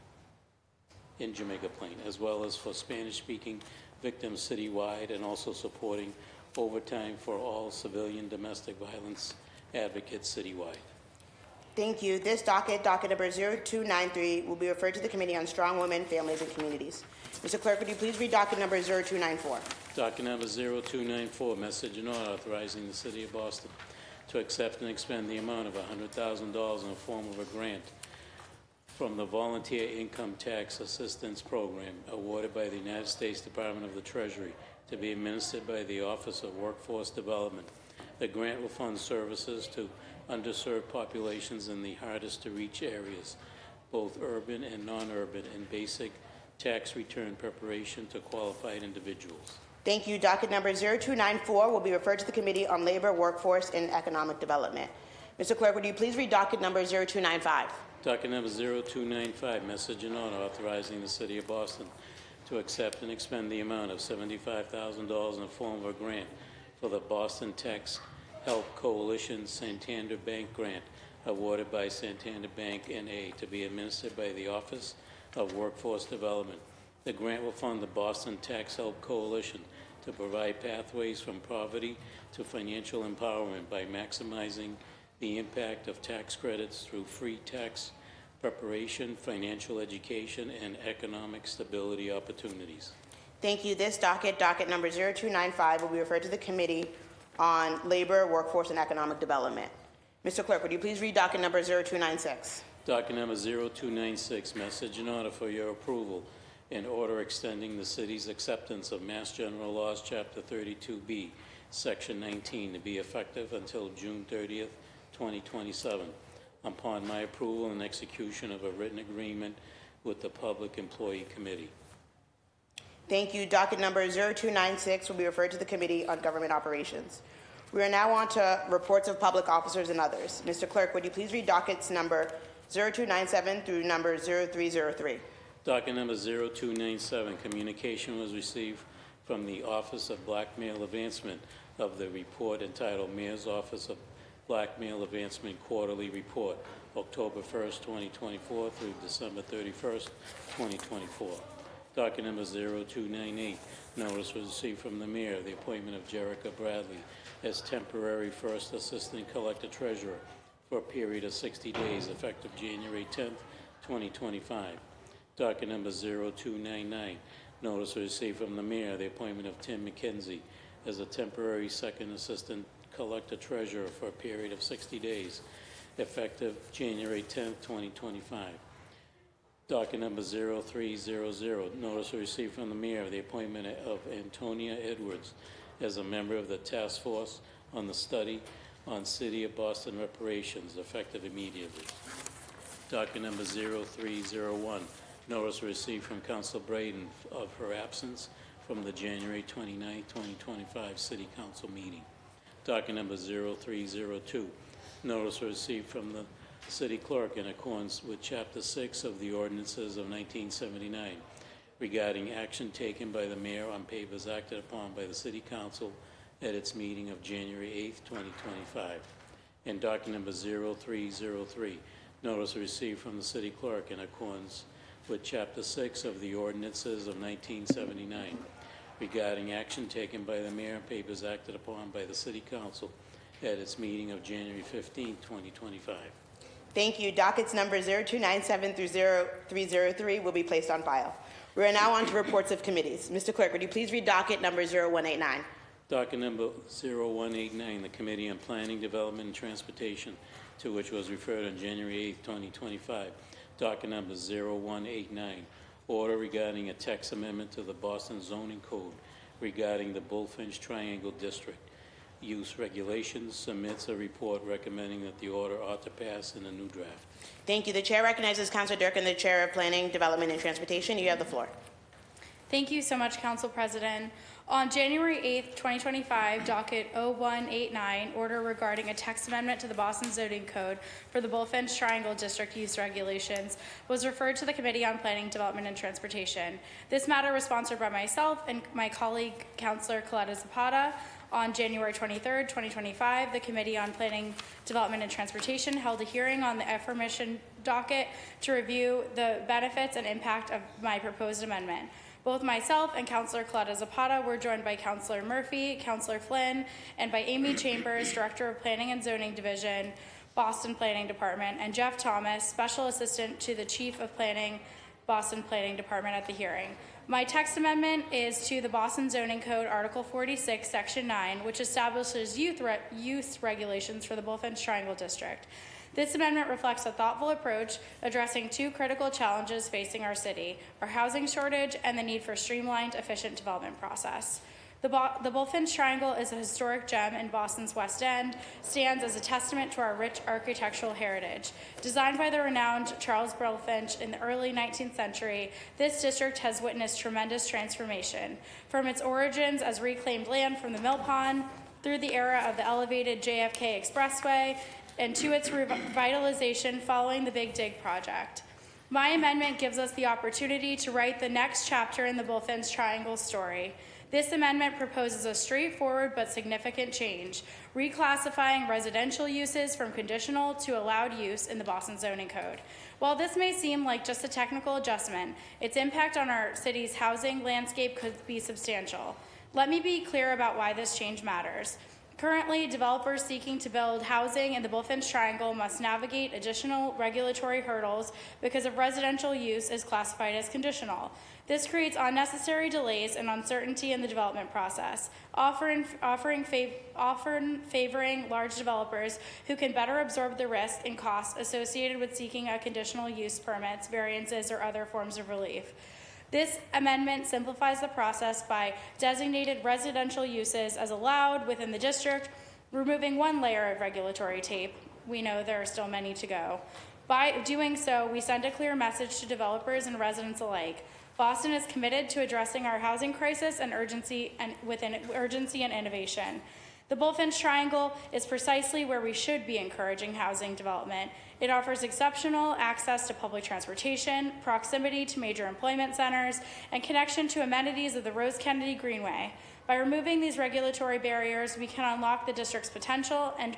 as well as for Spanish-speaking victims citywide, and also supporting overtime for all civilian domestic violence advocates citywide. Thank you. This docket number 0293, will be referred to the Committee on Strong Women, Families, and Communities. Mr. Clerk, would you please read docket number 0294? Docket number 0294, message and order authorizing the City of Boston to accept and expend the amount of $100,000 in the form of a grant from the Volunteer Income Tax Assistance Program awarded by the United States Department of the Treasury to be administered by the Office of Workforce Development. The grant will fund services to underserved populations in the hardest to reach areas, both urban and non-urban, and basic tax return preparation to qualified individuals. Thank you. Docket number 0294 will be referred to the Committee on Labor, Workforce, and Economic Development. Mr. Clerk, would you please read docket number 0295? Docket number 0295, message and order authorizing the City of Boston to accept and expend the amount of $75,000 in the form of a grant for the Boston Tax Help Coalition Santander Bank Grant awarded by Santander Bank N.A. to be administered by the Office of Workforce Development. The grant will fund the Boston Tax Help Coalition to provide pathways from poverty to financial empowerment by maximizing the impact of tax credits through free tax preparation, financial education, and economic stability opportunities. Thank you. This docket number 0295, will be referred to the Committee on Labor, Workforce, and Economic Development. Mr. Clerk, would you please read docket number 0296? Docket number 0296, message and order for your approval, in order extending the city's acceptance of Mass General Laws, Chapter 32B, Section 19, to be effective until June 30th, 2027, upon my approval and execution of a written agreement with the Public Employee Committee. Thank you. Docket number 0296 will be referred to the Committee on Government Operations. We are now on to reports of public officers and others. Mr. Clerk, would you please read dockets number 0297 through number 0303? Docket number 0297, communication was received from the Office of Black Male Advancement of the report entitled Mayor's Office of Black Male Advancement Quarterly Report, October 1st, 2024 through December 31st, 2024. Docket number 0298, notice was received from the Mayor, the appointment of Jerica Bradley as temporary First Assistant Collector Treasurer for a period of 60 days, effective January 10th, 2025. Docket number 0299, notice was received from the Mayor, the appointment of Tim McKenzie as a temporary Second Assistant Collector Treasurer for a period of 60 days, effective January 10th, 2025. Docket number 0300, notice was received from the Mayor, the appointment of Antonia Edwards as a member of the Task Force on the Study on City of Boston Reparations, effective immediately. Docket number 0301, notice received from Council Braden of her absence from the January 29, 2025 City Council meeting. Docket number 0302, notice received from the City Clerk in accordance with Chapter 6 of the Ordinances of 1979 regarding action taken by the Mayor on papers acted upon by the City Council at its meeting of January 8, 2025. And docket number 0303, notice received from the City Clerk in accordance with Chapter 6 of the Ordinances of 1979 regarding action taken by the Mayor on papers acted upon by the City Council at its meeting of January 15, 2025. Thank you. Dockets number 0297 through 0303 will be placed on file. We are now on to reports of committees. Mr. Clerk, would you please read docket number 0189? Docket number 0189, the Committee on Planning, Development, and Transportation, to which was referred on January 8, 2025. Docket number 0189, order regarding a text amendment to the Boston Zoning Code regarding the Bullfinch Triangle District use regulations, submits a report recommending that the order ought to pass in a new draft. Thank you. The chair recognizes Councilor Durkin, the Chair of Planning, Development, and Transportation. You have the floor. Thank you so much, Council President. On January 8th, 2025, docket 0189, order regarding a text amendment to the Boston Zoning Code for the Bullfinch Triangle District use regulations was referred to the Committee on Planning, Development, and Transportation. This matter was sponsored by myself and my colleague, Councilor Coletta Zapata. On January 23rd, 2025, the Committee on Planning, Development, and Transportation held a hearing on the aforementioned docket to review the benefits and impact of my proposed amendment. Both myself and Councilor Coletta Zapata were joined by Councilor Murphy, Councilor Flynn, and by Amy Chambers, Director of Planning and Zoning Division, Boston Planning Department, and Jeff Thomas, Special Assistant to the Chief of Planning, Boston Planning Department at the hearing. My text amendment is to the Boston Zoning Code, Article 46, Section 9, which establishes use regulations for the Bullfinch Triangle District. This amendment reflects a thoughtful approach addressing two critical challenges facing our city, our housing shortage and the need for a streamlined, efficient development process. The Bullfinch Triangle is a historic gem in Boston's West End, stands as a testament to our rich architectural heritage. Designed by the renowned Charles Bullfinch in the early 19th century, this district has witnessed tremendous transformation. From its origins as reclaimed land from the mill pond, through the era of the elevated JFK Expressway, and to its revitalization following the Big Dig project. My amendment gives us the opportunity to write the next chapter in the Bullfinch Triangle story. This amendment proposes a straightforward but significant change, reclassifying residential uses from conditional to allowed use in the Boston Zoning Code. While this may seem like just a technical adjustment, its impact on our city's housing landscape could be substantial. Let me be clear about why this change matters. Currently, developers seeking to build housing in the Bullfinch Triangle must navigate additional regulatory hurdles because of residential use is classified as conditional. This creates unnecessary delays and uncertainty in the development process, often favoring large developers who can better absorb the risk and costs associated with seeking a conditional use permits, variances, or other forms of relief. This amendment simplifies the process by designated residential uses as allowed within the district, removing one layer of regulatory tape. We know there are still many to go. By doing so, we send a clear message to developers and residents alike. Boston is committed to addressing our housing crisis and urgency and innovation. The Bullfinch Triangle is precisely where we should be encouraging housing development. It offers exceptional access to public transportation, proximity to major employment centers, and connection to amenities of the Rose Kennedy Greenway. By removing these regulatory barriers, we can unlock the district's potential and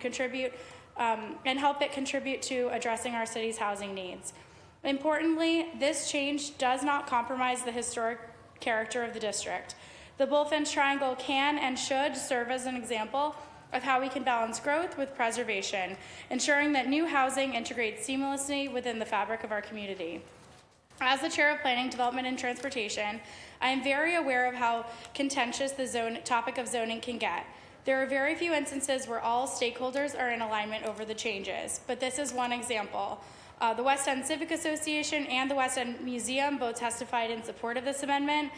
help it contribute to addressing our city's housing needs. Importantly, this change does not compromise the historic character of the district. The Bullfinch Triangle can and should serve as an example of how we can balance growth with preservation, ensuring that new housing integrates seamlessly within the fabric of our community. As the Chair of Planning, Development, and Transportation, I am very aware of how contentious the topic of zoning can get. There are very few instances where all stakeholders are in alignment over the changes, but this is one example. The West End Civic Association and the West End Museum both testified in support of this amendment.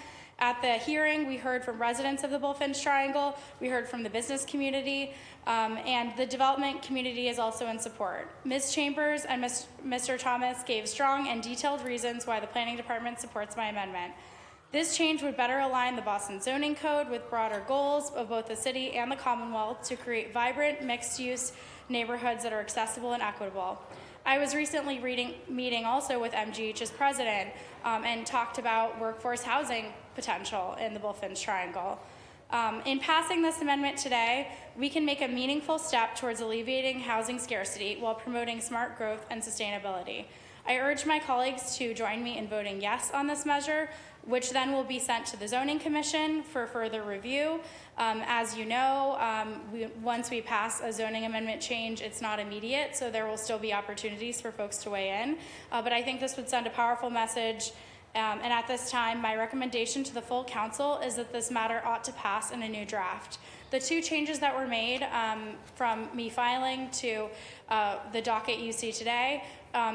At the hearing, we heard from residents of the Bullfinch Triangle, we heard from the business community, and the development community is also in support. Ms. Chambers and Mr. Thomas gave strong and detailed reasons why the Planning Department supports my amendment. This change would better align the Boston zoning code with broader goals of both the city and the Commonwealth to create vibrant, mixed-use neighborhoods that are accessible and equitable. I was recently meeting also with MGH's president and talked about workforce housing potential in the Bullfinch Triangle. In passing this amendment today, we can make a meaningful step towards alleviating housing scarcity while promoting smart growth and sustainability. I urge my colleagues to join me in voting yes on this measure, which then will be sent to the Zoning Commission for further review. As you know, once we pass a zoning amendment change, it's not immediate, so there will still be opportunities for folks to weigh in. But I think this would send a powerful message. And at this time, my recommendation to the full council is that this matter ought to pass in a new draft. The two changes that were made from me filing to the docket you see today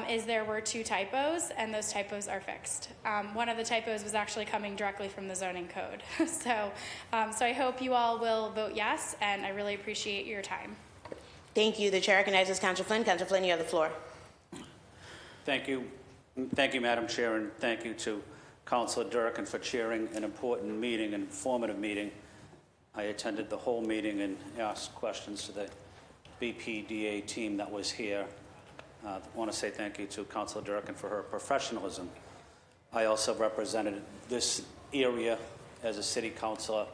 is there were two typos, and those typos are fixed. One of the typos was actually coming directly from the zoning code. So I hope you all will vote yes, and I really appreciate your time. Thank you. The chair recognizes Councilor Flynn. Councilor Flynn, you have the floor. Thank you. Thank you, Madam Chair, and thank you to Councilor Durkin for chairing an important meeting, an informative meeting. I attended the whole meeting and asked questions to the BPDA team that was here. I want to say thank you to Councilor Durkin for her professionalism. I also represented this area as a city councilor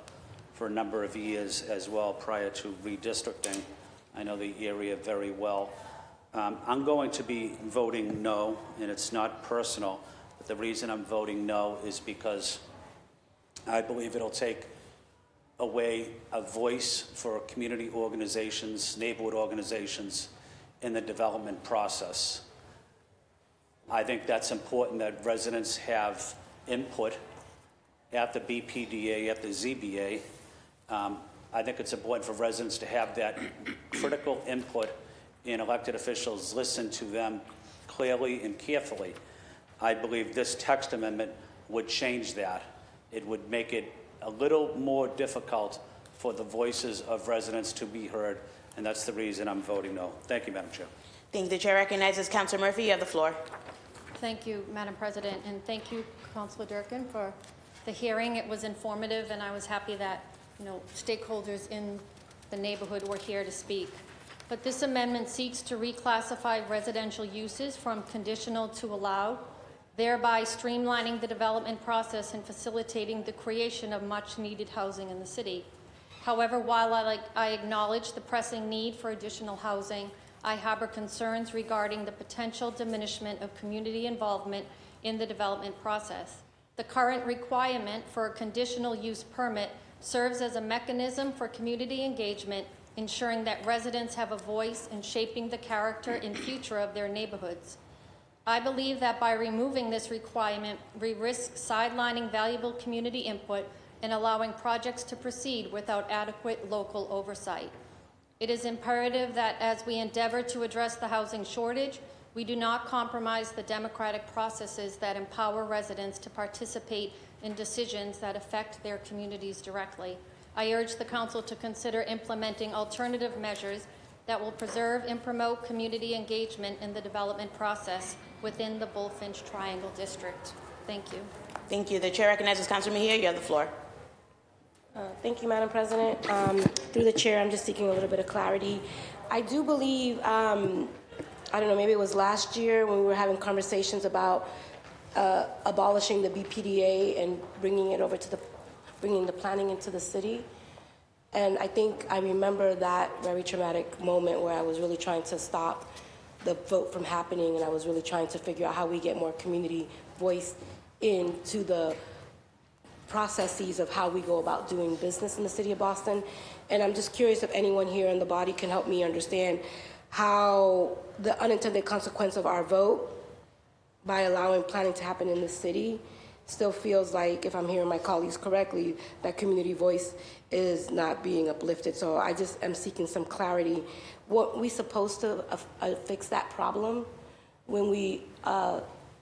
for a number of years as well prior to redistricting. I know the area very well. I'm going to be voting no, and it's not personal, but the reason I'm voting no is because I believe it'll take away a voice for community organizations, neighborhood organizations in the development process. I think that's important that residents have input at the BPDA, at the ZBA. I think it's important for residents to have that critical input and elected officials listen to them clearly and carefully. I believe this text amendment would change that. It would make it a little more difficult for the voices of residents to be heard, and that's the reason I'm voting no. Thank you, Madam Chair. Thank you. The chair recognizes Councilor Murphy. You have the floor. Thank you, Madam President, and thank you, Councilor Durkin, for the hearing. It was informative, and I was happy that stakeholders in the neighborhood were here to speak. But this amendment seeks to reclassify residential uses from conditional to allowed, thereby streamlining the development process and facilitating the creation of much-needed housing in the city. However, while I acknowledge the pressing need for additional housing, I harbor concerns regarding the potential diminishment of community involvement in the development process. The current requirement for a conditional use permit serves as a mechanism for community engagement, ensuring that residents have a voice in shaping the character and future of their neighborhoods. I believe that by removing this requirement, we risk sidelining valuable community input and allowing projects to proceed without adequate local oversight. It is imperative that as we endeavor to address the housing shortage, we do not compromise the democratic processes that empower residents to participate in decisions that affect their communities directly. I urge the Council to consider implementing alternative measures that will preserve and promote community engagement in the development process within the Bullfinch Triangle District. Thank you. Thank you. The chair recognizes Councilor Mejia. You have the floor. Thank you, Madam President. Through the chair, I'm just seeking a little bit of clarity. I do believe, I don't know, maybe it was last year when we were having conversations about abolishing the BPDA and bringing it over to bringing the planning into the city. And I think I remember that very traumatic moment where I was really trying to stop the vote from happening, and I was really trying to figure out how we get more community voice into the processes of how we go about doing business in the city of Boston. And I'm just curious if anyone here in the body can help me understand how the unintended consequence of our vote by allowing planning to happen in the city still feels like, if I'm hearing my colleagues correctly, that community voice is not being uplifted. So I just am seeking some clarity. Were we supposed to fix that problem when we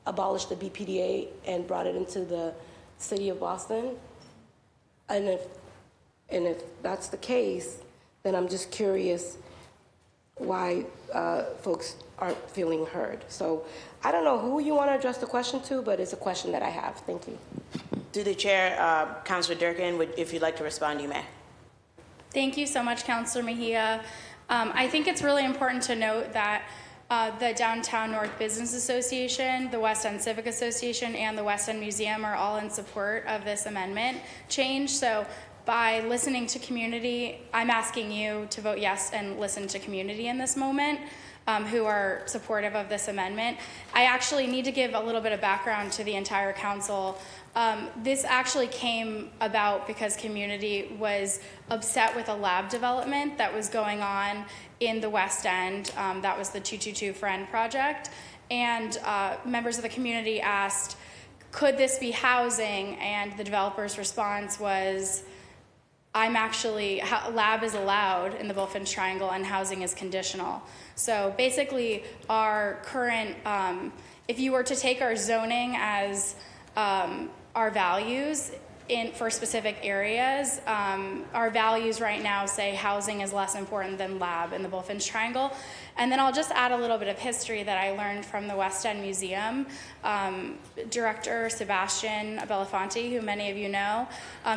abolished the BPDA and brought it into the city of Boston? And if that's the case, then I'm just curious why folks aren't feeling heard. So I don't know who you want to address the question to, but it's a question that I have. Thank you. Through the chair, Councilor Durkin, if you'd like to respond, you may. Thank you so much, Councilor Mejia. I think it's really important to note that the Downtown North Business Association, the West End Civic Association, and the West End Museum are all in support of this amendment change. So by listening to community, I'm asking you to vote yes and listen to community in this moment, who are supportive of this amendment. I actually need to give a little bit of background to the entire council. This actually came about because community was upset with a lab development that was going on in the West End. That was the 222 Friend project. And members of the community asked, could this be housing? And the developer's response was, lab is allowed in the Bulfinch Triangle and housing is conditional. So basically our current, if you were to take our zoning as our values for specific areas, our values right now say housing is less important than lab in the Bulfinch Triangle. And then I'll just add a little bit of history that I learned from the West End Museum. Director Sebastian Belafonte, who many of you know,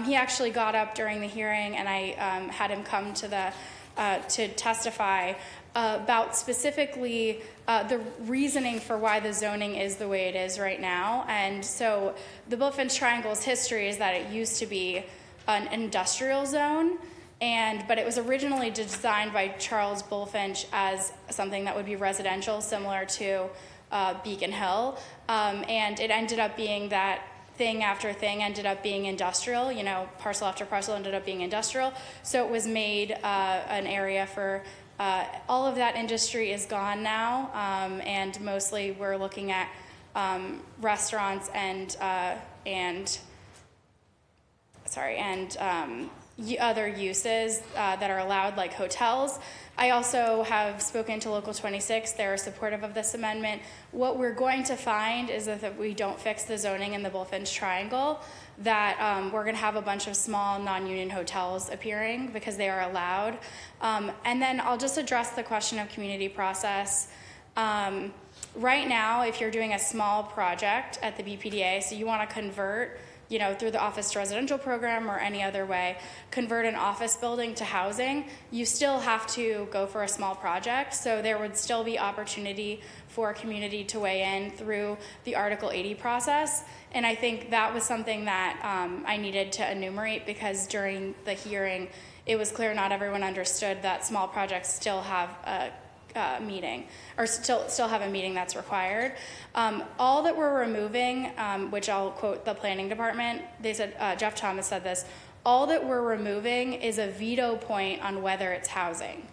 he actually got up during the hearing, and I had him come to testify about specifically the reasoning for why the zoning is the way it is right now. And so the Bulfinch Triangle's history is that it used to be an industrial zone, but it was originally designed by Charles Bulfinch as something that would be residential, similar to Beacon Hill. And it ended up being that thing after thing ended up being industrial, parcel after parcel ended up being industrial. So it was made an area for all of that industry is gone now, and mostly we're looking at restaurants and other uses that are allowed, like hotels. I also have spoken to Local 26. They're supportive of this amendment. What we're going to find is that if we don't fix the zoning in the Bulfinch Triangle, that we're going to have a bunch of small non-union hotels appearing because they are allowed. And then I'll just address the question of community process. Right now, if you're doing a small project at the BPDA, so you want to convert, through the office to residential program or any other way, convert an office building to housing, you still have to go for a small project. So there would still be opportunity for a community to weigh in through the Article 80 process. And I think that was something that I needed to enumerate, because during the hearing, it was clear not everyone understood that small projects still have a meeting, or still have a meeting that's required. All that we're removing, which I'll quote the planning department, they said, Jeff Thomas said this, all that we're removing is a veto point on whether it's housing.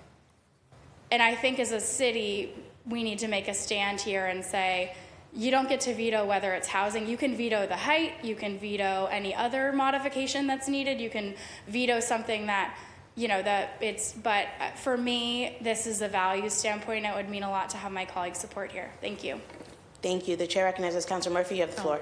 And I think as a city, we need to make a stand here and say, you don't get to veto whether it's housing. You can veto the height, you can veto any other modification that's needed, you can veto something that but for me, this is a value standpoint. It would mean a lot to have my colleagues' support here. Thank you. Thank you. The chair recognizes Councilor Murphy. You have the floor.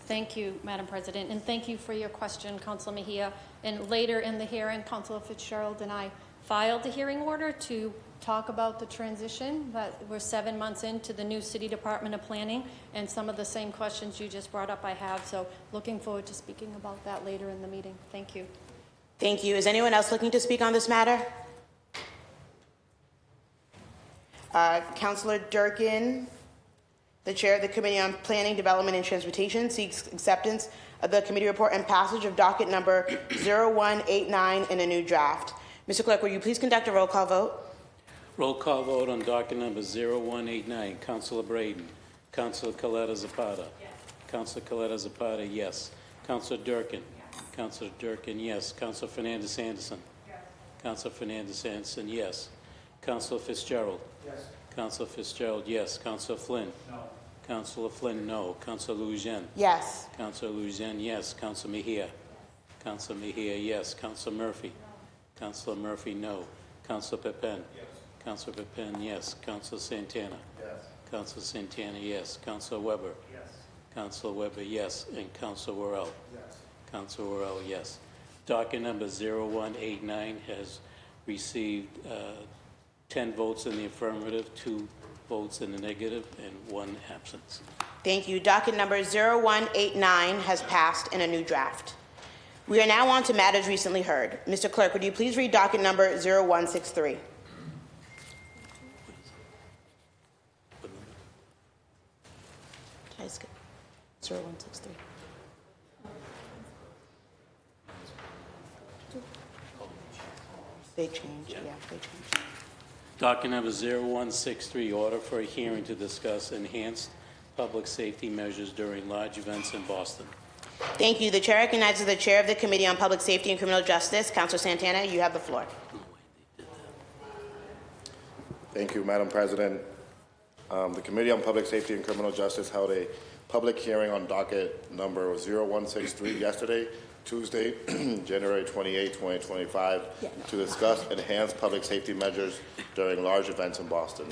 Thank you, Madam President, and thank you for your question, Councilor Mejia. And later in the hearing, Councilor Fitzgerald and I filed the hearing order to talk about the transition, that we're 7 months into the new City Department of Planning, and some of the same questions you just brought up I have, so looking forward to speaking about that later in the meeting. Thank you. Thank you. Is anyone else looking to speak on this matter? Councilor Durkin, the chair of the Committee on Planning, Development, and Transportation, seeks acceptance of the committee report and passage of docket number 0189 in a new draft. Mr. Clerk, will you please conduct a roll call vote? Roll call vote on docket number 0189. Councilor Braden. Councilor Coletta Zapata. Yes. Councilor Coletta Zapata, yes. Councilor Durkin. Yes. Councilor Durkin, yes. Councilor Fernandez Anderson. Yes. Councilor Fernandez Anderson, yes. Councilor Fitzgerald. Yes. Councilor Fitzgerald, yes. Councilor Flynn. No. Councilor Flynn, no. Councilor Louisiane. Yes. Councilor Louisiane, yes. Councilor Mejia. Councilor Mejia, yes. Councilor Murphy. No. Councilor Murphy, no. Councilor Pepin. Yes. Councilor Pepin, yes. Councilor Santana. Yes. Councilor Santana, yes. Councilor Weber. Yes. Councilor Weber, yes. And Councilor Worrell. Yes. Councilor Worrell, yes. Docket number 0189 has received 10 votes in the affirmative, 2 votes in the negative, and 1 absence. Thank you. Docket number 0189 has passed in a new draft. We are now on to matters recently heard. Mr. Clerk, would you please read docket number 0163? Did I skip? 0163. They changed, yeah, they changed. Docket number 0163, order for a hearing to discuss enhanced public safety measures during large events in Boston. Thank you. The chair recognizes the chair of the Committee on Public Safety and Criminal Justice, Councilor Santana. You have the floor. Thank you, Madam President. The Committee on Public Safety and Criminal Justice held a public hearing on docket number 0163 yesterday, Tuesday, January 28, 2025, to discuss enhanced public safety measures during large events in Boston.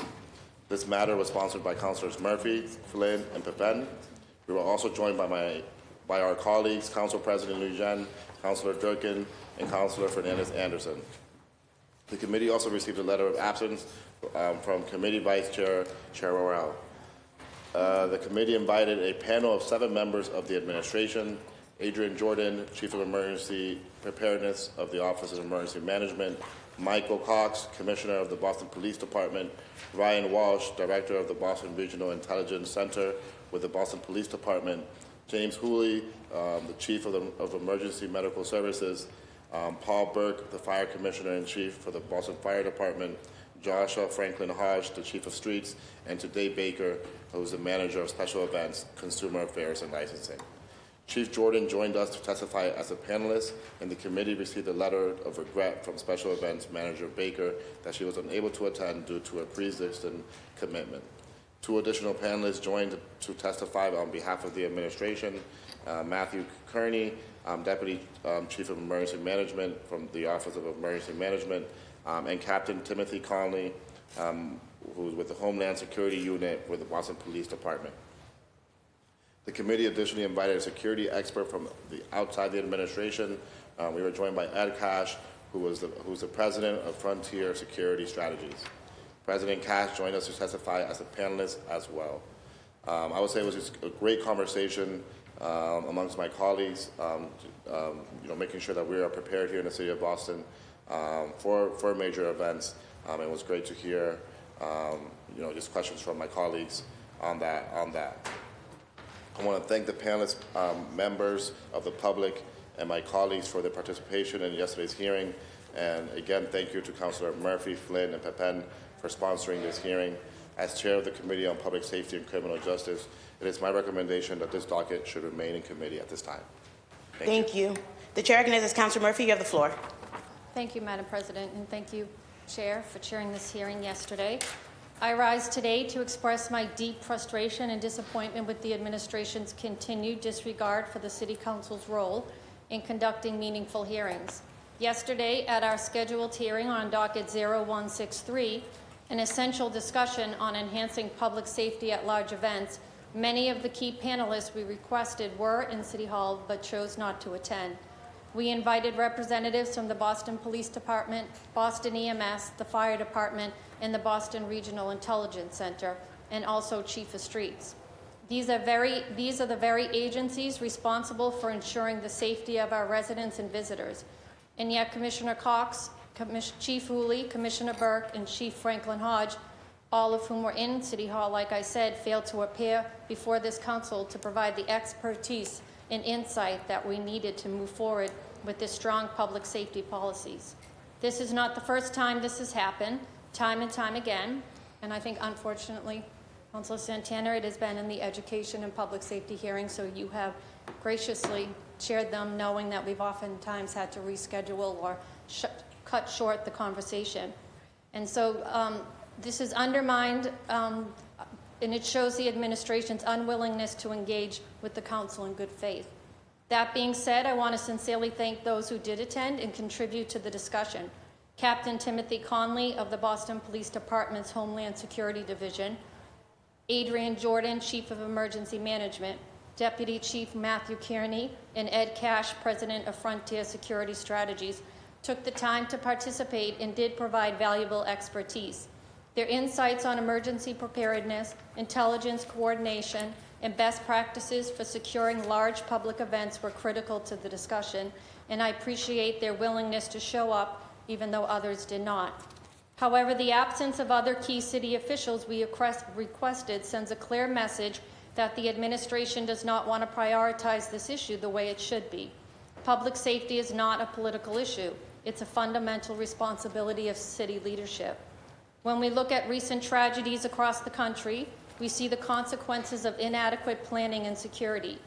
This matter was sponsored by Councilors Murphy, Flynn, and Pepin. We were also joined by our colleagues, Council President Louisiane, Councilor Durkin, and Councilor Fernandez Anderson. The committee also received a letter of absence from Committee Vice Chair, Chair Worrell. The committee invited a panel of 7 members of the administration: Adrian Jordan, Chief of Emergency Preparedness of the Office of Emergency Management; Michael Cox, Commissioner of the Boston Police Department; Ryan Walsh, Director of the Boston Regional Intelligence Center with the Boston Police Department; James Hooley, the Chief of Emergency Medical Services; Paul Burke, the Fire Commissioner-in-Chief for the Boston Fire Department; Joshua Franklin Hodge, the Chief of Streets; and Today Baker, who is the Manager of Special Events, Consumer Affairs, and Licensing. Chief Jordan joined us to testify as a panelist, and the committee received a letter of regret from Special Events Manager Baker that she was unable to attend due to a pre-existing commitment. 2 additional panelists joined to testify on behalf of the administration: Matthew Kearney, Deputy Chief of Emergency Management from the Office of Emergency Management, and Captain Timothy Conley, who is with the Homeland Security Unit with the Boston Police Department. The committee additionally invited a security expert from outside the administration. We were joined by Ed Cash, who's the president of Frontier Security Strategies. President Cash joined us to testify as a panelist as well. I would say it was just a great conversation amongst my colleagues, making sure that we are prepared here in the city of Boston for major events. It was great to hear, just questions from my colleagues on that. I want to thank the panelist members of the public and my colleagues for their participation in yesterday's hearing. And again, thank you to Councilor Murphy, Flynn, and Pepin for sponsoring this hearing. As chair of the Committee on Public Safety and Criminal Justice, it is my recommendation that this docket should remain in committee at this time. Thank you. The chair recognizes Councilor Murphy. You have the floor. Thank you, Madam President, and thank you, Chair, for chairing this hearing yesterday. I rise today to express my deep frustration and disappointment with the administration's continued disregard for the City Council's role in conducting meaningful hearings. Yesterday, at our scheduled hearing on docket 0163, an essential discussion on enhancing public safety at large events, many of the key panelists we requested were in City Hall but chose not to attend. We invited representatives from the Boston Police Department, Boston EMS, the Fire Department, and the Boston Regional Intelligence Center, and also Chief of Streets. These are the very agencies responsible for ensuring the safety of our residents and visitors. And yet Commissioner Cox, Chief Hooley, Commissioner Burke, and Chief Franklin Hodge, all of whom were in City Hall, like I said, failed to appear before this council to provide the expertise and insight that we needed to move forward with this strong public safety policies. This is not the first time this has happened, time and time again, and I think unfortunately, Councilor Santana, it has been in the education and public safety hearings, so you have graciously chaired them, knowing that we've oftentimes had to reschedule or cut short the conversation. And so this is undermined, and it shows the administration's unwillingness to engage with the council in good faith. That being said, I want to sincerely thank those who did attend and contribute to the discussion. Captain Timothy Conley of the Boston Police Department's Homeland Security Division, Adrian Jordan, Chief of Emergency Management, Deputy Chief Matthew Kearney, and Ed Cash, President of Frontier Security Strategies, took the time to participate and did provide valuable expertise. Their insights on emergency preparedness, intelligence coordination, and best practices for securing large public events were critical to the discussion, and I appreciate their willingness to show up even though others did not. However, the absence of other key city officials we requested sends a clear message that the administration does not want to prioritize this issue the way it should be. Public safety is not a political issue. It's a fundamental responsibility of city leadership. When we look at recent tragedies across the country, we see the consequences of inadequate planning and security.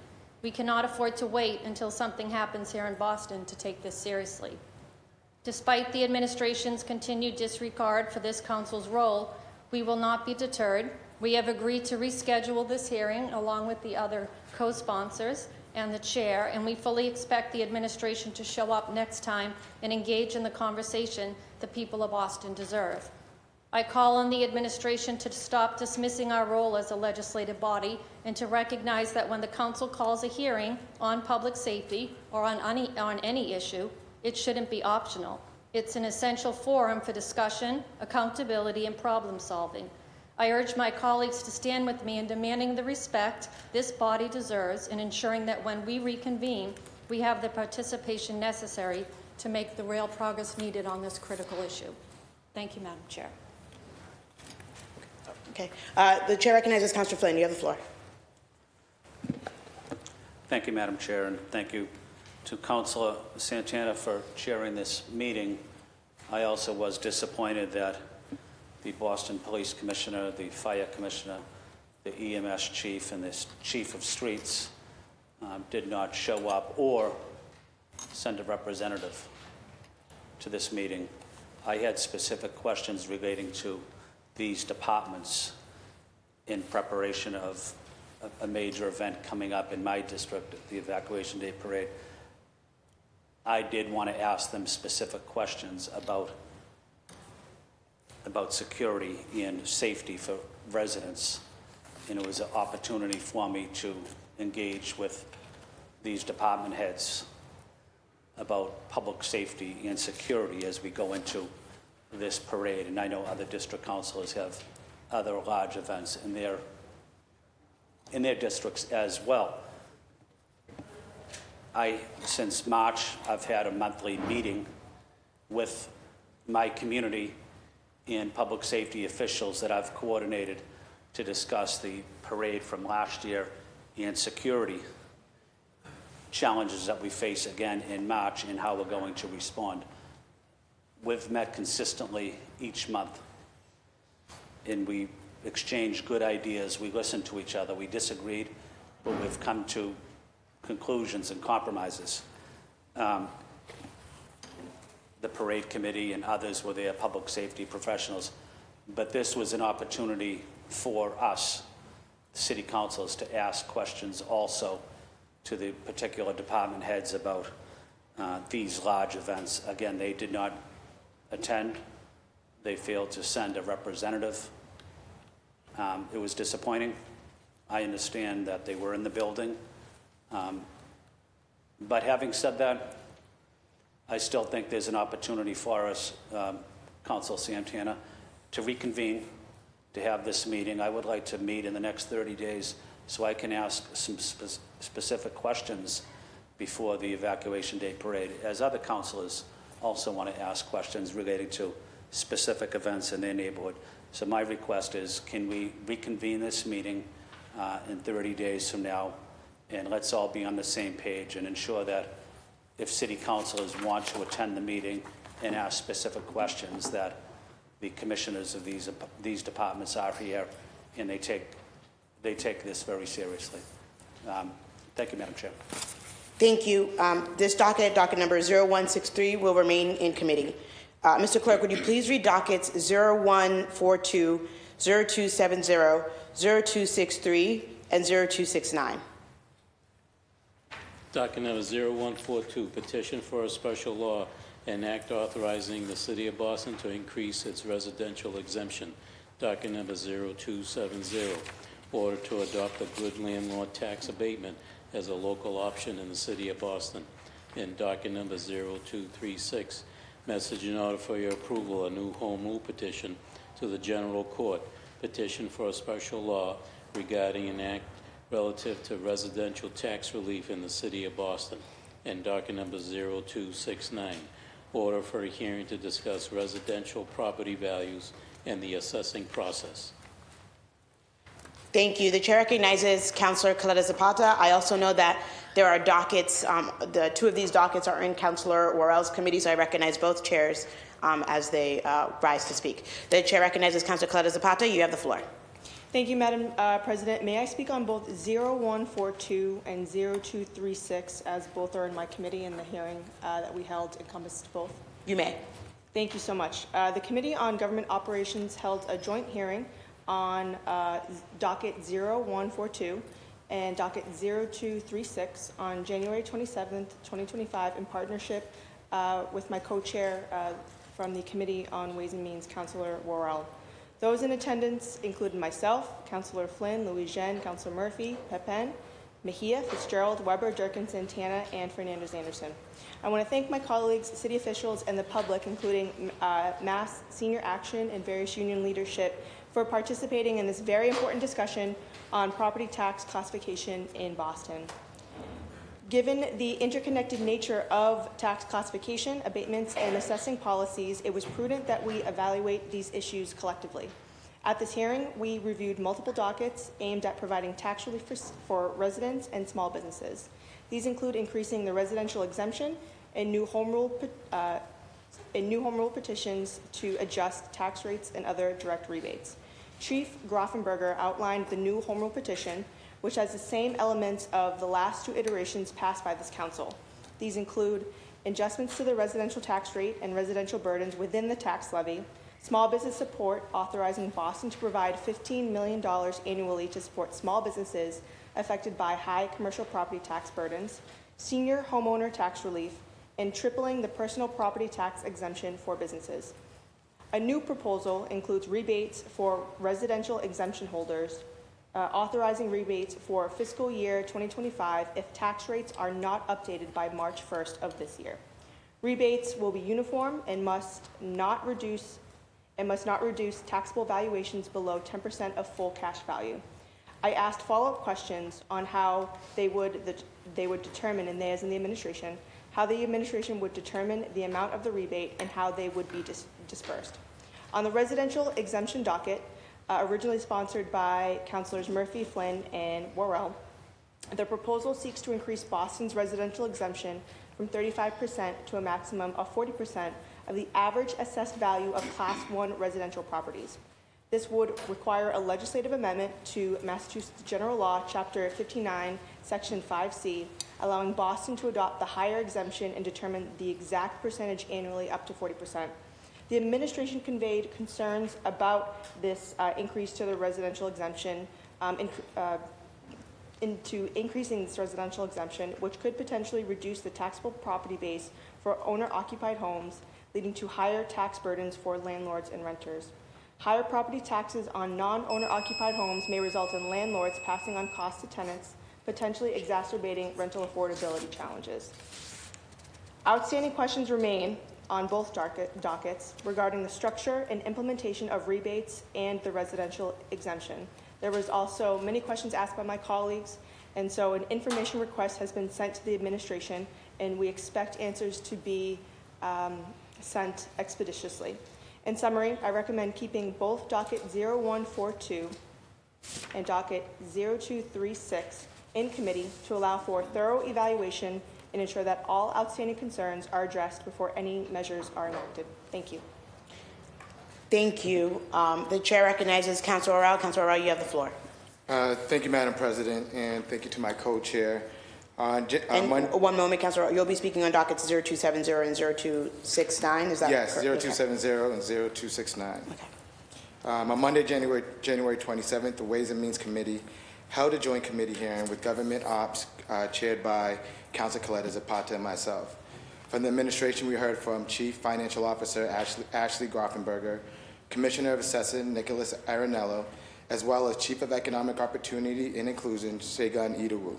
We cannot afford to wait until something happens here in Boston to take this seriously. Despite the administration's continued disregard for this council's role, we will not be deterred. We have agreed to reschedule this hearing along with the other co-sponsors and the chair, and we fully expect the administration to show up next time and engage in the conversation the people of Boston deserve. I call on the administration to stop dismissing our role as a legislative body and to recognize that when the council calls a hearing on public safety or on any issue, it shouldn't be optional. It's an essential forum for discussion, accountability, and problem solving. I urge my colleagues to stand with me in demanding the respect this body deserves and ensuring that when we reconvene, we have the participation necessary to make the real progress needed on this critical issue. Thank you, Madam Chair. Okay. The chair recognizes Councilor Flynn. You have the floor. Thank you, Madam Chair, and thank you to Councilor Santana for chairing this meeting. I also was disappointed that the Boston Police Commissioner, the Fire Commissioner, the EMS Chief, and this Chief of Streets did not show up or send a representative to this meeting. I had specific questions relating to these departments in preparation of a major event coming up in my district, the Evacuation Day Parade. I did want to ask them specific questions about security and safety for residents, and it was an opportunity for me to engage with these department heads about public safety and security as we go into this parade. And I know other district councilors have other large events in their districts as well. Since March, I've had a monthly meeting with my community and public safety officials that I've coordinated to discuss the parade from last year and security challenges that we face again in March and how we're going to respond. We've met consistently each month, and we exchanged good ideas. We listened to each other. We disagreed, but we've come to conclusions and compromises. The parade committee and others were there, public safety professionals, but this was an opportunity for us, the city councilors, to ask questions also to the particular department heads about these large events. Again, they did not attend. They failed to send a representative. It was disappointing. I understand that they were in the building. But having said that, I still think there's an opportunity for us, Council Santana, to reconvene, to have this meeting. I would like to meet in the next 30 days so I can ask some specific questions before the evacuation day parade, as other councilors also want to ask questions relating to specific events in their neighborhood. So my request is, can we reconvene this meeting in 30 days from now, and let's all be on the same page and ensure that if city councilors want to attend the meeting and ask specific questions, that the commissioners of these departments are here and they take this very seriously. Thank you, Madam Chair. Thank you. This docket number 0163, will remain in committee. Mr. Clerk, would you please read dockets 0142, 0270, 0263, and 0269? Docket number 0142, petition for a special law, an act authorizing the City of Boston to increase its residential exemption. Docket number 0270, order to adopt a good landlord tax abatement as a local option in the City of Boston. And docket number 0236, message in order for your approval, a new home rule petition to the General Court, petition for a special law regarding an act relative to residential tax relief in the City of Boston. And docket number 0269, order for a hearing to discuss residential property values and the assessing process. Thank you. The chair recognizes Councilor Coletta Zapata. I also know that there are dockets, the two of these dockets are in Councilor Worrell's committee, so I recognize both chairs as they rise to speak. The chair recognizes Councilor Coletta Zapata. You have the floor. Thank you, Madam President. May I speak on both 0142 and 0236, as both are in my committee and the hearing that we held encompassed both? You may. Thank you so much. The Committee on Government Operations held a joint hearing on docket 0142 and docket 0236 on January 27th, 2025, in partnership with my co-chair from the Committee on Ways and Means, Councilor Worrell. Those in attendance included myself, Councilor Flynn, Louis Jean, Councilor Murphy, Pepin, Mejia, Fitzgerald, Weber, Durkin, Santana, and Fernandez-Anderson. I want to thank my colleagues, city officials, and the public, including Mass Senior Action and various union leadership, for participating in this very important discussion on property tax classification in Boston. Given the interconnected nature of tax classification, abatements, and assessing policies, it was prudent that we evaluate these issues collectively. At this hearing, we reviewed multiple dockets aimed at providing tax relief for residents and small businesses. These include increasing the residential exemption and new home rule petitions to adjust tax rates and other direct rebates. Chief Grafenberger outlined the new home rule petition, which has the same elements of the last two iterations passed by this council. These include adjustments to the residential tax rate and residential burdens within the tax levy, small business support authorizing Boston to provide $15 million annually to support small businesses affected by high commercial property tax burdens, senior homeowner tax relief, and tripling the personal property tax exemption for businesses. A new proposal includes rebates for residential exemption holders, authorizing rebates for fiscal year 2025 if tax rates are not updated by March 1st of this year. Rebates will be uniform and must not reduce taxable valuations below 10% of full cash value. I asked follow-up questions on how they would determine, and they as in the administration, how the administration would determine the amount of the rebate and how they would be dispersed. On the residential exemption docket, originally sponsored by Councilors Murphy, Flynn, and Worrell, the proposal seeks to increase Boston's residential exemption from 35% to a maximum of 40% of the average assessed value of Class 1 residential properties. This would require a legislative amendment to Massachusetts General Law, Chapter 59, Section 5C, allowing Boston to adopt the higher exemption and determine the exact percentage annually up to 40%. The administration conveyed concerns about this increase to the residential exemption, into increasing this residential exemption, which could potentially reduce the taxable property base for owner-occupied homes, leading to higher tax burdens for landlords and renters. Higher property taxes on non-owner-occupied homes may result in landlords passing on costs to tenants, potentially exacerbating rental affordability challenges. Outstanding questions remain on both dockets regarding the structure and implementation of rebates and the residential exemption. There was also many questions asked by my colleagues, and so an information request has been sent to the administration, and we expect answers to be sent expeditiously. In summary, I recommend keeping both docket 0142 and docket 0236 in committee to allow for thorough evaluation and ensure that all outstanding concerns are addressed before any measures are enacted. Thank you. Thank you. The chair recognizes Councilor Orell. Councilor Orell, you have the floor. Thank you, Madam President, and thank you to my co-chair. One moment, Councilor Orell. You'll be speaking on dockets 0270 and 0269, is that Yes, correct? 0270 and 0269. Okay. On Monday, January 27th, the Ways and Means Committee held a joint committee hearing with Government Ops chaired by Councilor Coletta Zapata and myself. From the administration, we heard from Chief Financial Officer Ashley Grafenberger, Commissioner of Assessment Nicholas Arenello, as well as Chief of Economic Opportunity and Inclusion Segun Idowu.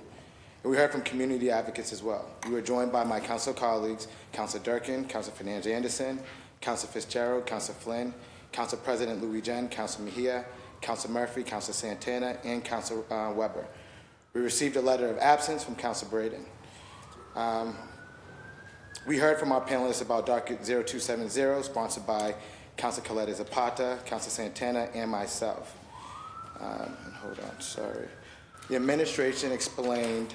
And we heard from community advocates as well. We were joined by my council colleagues, Councilor Durkin, Councilor Fernandez-Anderson, Councilor Fitzgerald, Councilor Flynn, Council President Louis Jen, Councilor Mejia, Councilor Murphy, Councilor Santana, and Councilor Weber. We received a letter of absence from Councilor Braden. We heard from our panelists about docket 0270, sponsored by Councilor Coletta Zapata, Councilor Santana, and myself. Hold on, sorry. The administration explained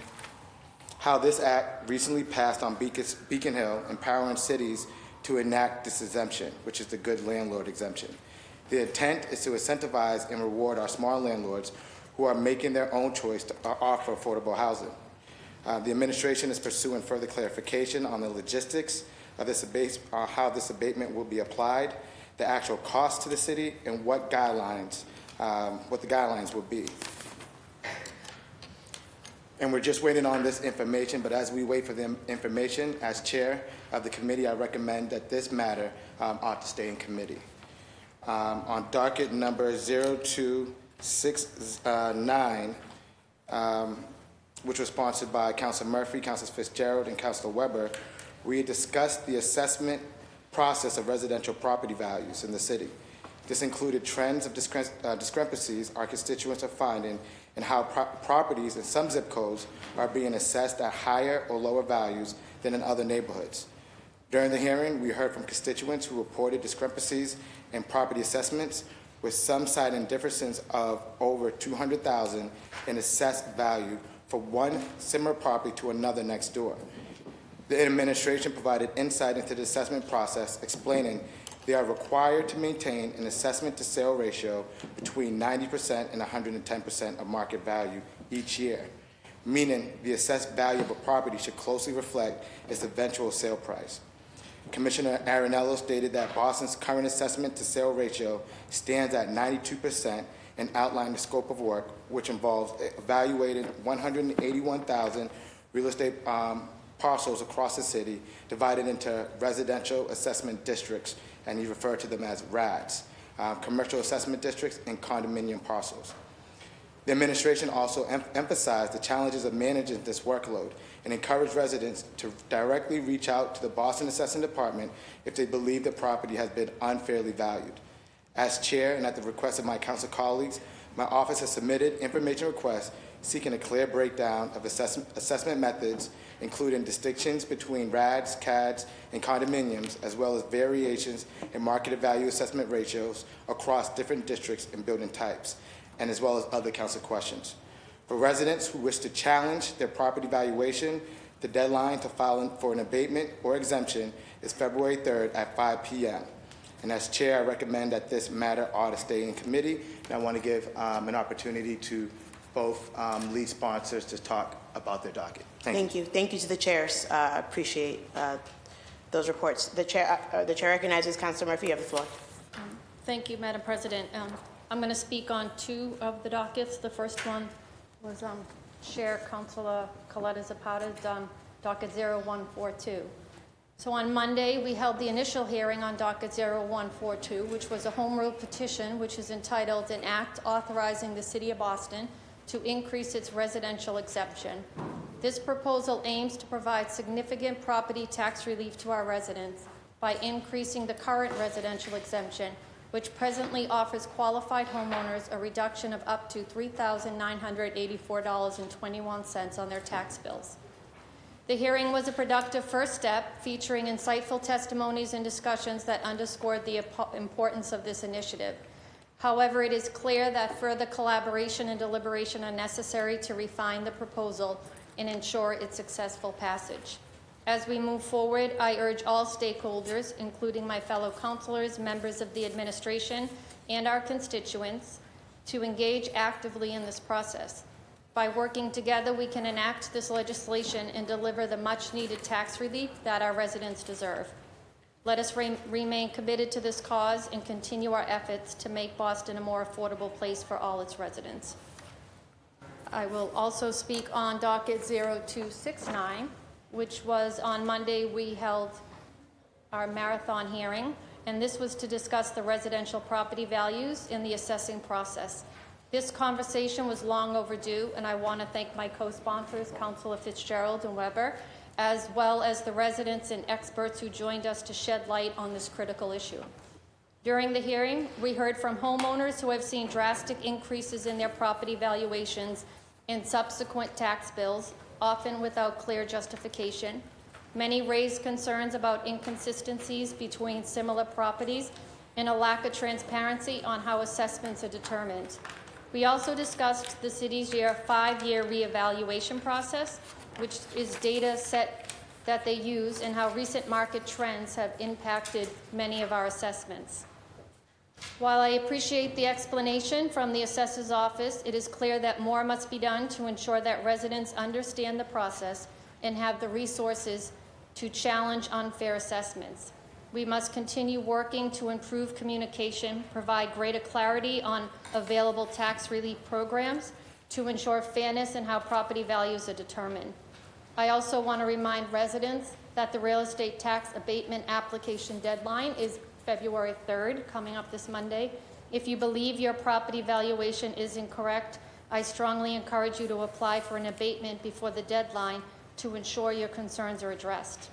how this act recently passed on Beacon Hill, empowering cities to enact this exemption, which is the good landlord exemption. The intent is to incentivize and reward our small landlords who are making their own choice to offer affordable housing. The administration is pursuing further clarification on the logistics of this how this abatement will be applied, the actual cost to the city, and what the guidelines will be. And we're just waiting on this information, but as we wait for the information, as chair of the committee, I recommend that this matter ought to stay in committee. On docket number 0269, which was sponsored by Councilor Murphy, Councilor Fitzgerald, and Councilor Weber, we discussed the assessment process of residential property values in the city. This included trends of discrepancies our constituents are finding and how properties in some zip codes are being assessed at higher or lower values than in other neighborhoods. During the hearing, we heard from constituents who reported discrepancies in property assessments, with some citing differences of over $200,000 in assessed value for one similar property to another next door. The administration provided insight into the assessment process, explaining they are required to maintain an assessment-to-sale ratio between 90% and 110% of market value each year, meaning the assessed value of a property should closely reflect its eventual sale price. Commissioner Arenello stated that Boston's current assessment-to-sale ratio stands at 92% and outlined the scope of work, which involves evaluating 181,000 real estate parcels across the city, divided into residential assessment districts, and he referred to them as RADs, commercial assessment districts, and condominium parcels. The administration also emphasized the challenges of managing this workload and encouraged residents to directly reach out to the Boston Assessing Department if they believe the property has been unfairly valued. As chair and at the request of my council colleagues, my office has submitted information requests seeking a clear breakdown of assessment methods, including distinctions between RADs, CADs, and condominiums, as well as variations in market value assessment ratios across different districts and building types, and as well as other council questions. For residents who wish to challenge their property valuation, the deadline to file for an abatement or exemption is February 3rd at 5 p.m. And as chair, I recommend that this matter ought to stay in committee. And I want to give an opportunity to both lead sponsors to talk about their docket. Thank you. Thank you to the chairs. I appreciate those reports. The chair recognizes Councilor Murphy. You have the floor. Thank you, Madam President. I'm going to speak on two of the dockets. The first one was Chair Councilor Coletta Zapata's docket 0142. So on Monday, we held the initial hearing on docket 0142, which was a home rule petition, which is entitled "An Act Authorizing the City of Boston to Increase Its Residential Exemption." This proposal aims to provide significant property tax relief to our residents by increasing the current residential exemption, which presently offers qualified homeowners a reduction of up to $3,984.21 on their tax bills. The hearing was a productive first step, featuring insightful testimonies and discussions that underscored the importance of this initiative. However, it is clear that further collaboration and deliberation are necessary to refine the proposal and ensure its successful passage. As we move forward, I urge all stakeholders, including my fellow councilors, members of the administration, and our constituents, to engage actively in this process. By working together, we can enact this legislation and deliver the much-needed tax relief that our residents deserve. Let us remain committed to this cause and continue our efforts to make Boston a more affordable place for all its residents. I will also speak on docket 0269, which was on Monday. We held our marathon hearing, and this was to discuss the residential property values in the assessing process. This conversation was long overdue, and I want to thank my co-sponsors, Councilor Fitzgerald and Weber, as well as the residents and experts who joined us to shed light on this critical issue. During the hearing, we heard from homeowners who have seen drastic increases in their property valuations and subsequent tax bills, often without clear justification. Many raised concerns about inconsistencies between similar properties and a lack of transparency on how assessments are determined. We also discussed the city's 5-year reevaluation process, which is data set that they use, and how recent market trends have impacted many of our assessments. While I appreciate the explanation from the assessor's office, it is clear that more must be done to ensure that residents understand the process and have the resources to challenge unfair assessments. We must continue working to improve communication, provide greater clarity on available tax relief programs to ensure fairness in how property values are determined. I also want to remind residents that the real estate tax abatement application deadline is February 3rd, coming up this Monday. If you believe your property valuation is incorrect, I strongly encourage you to apply for an abatement before the deadline to ensure your concerns are addressed.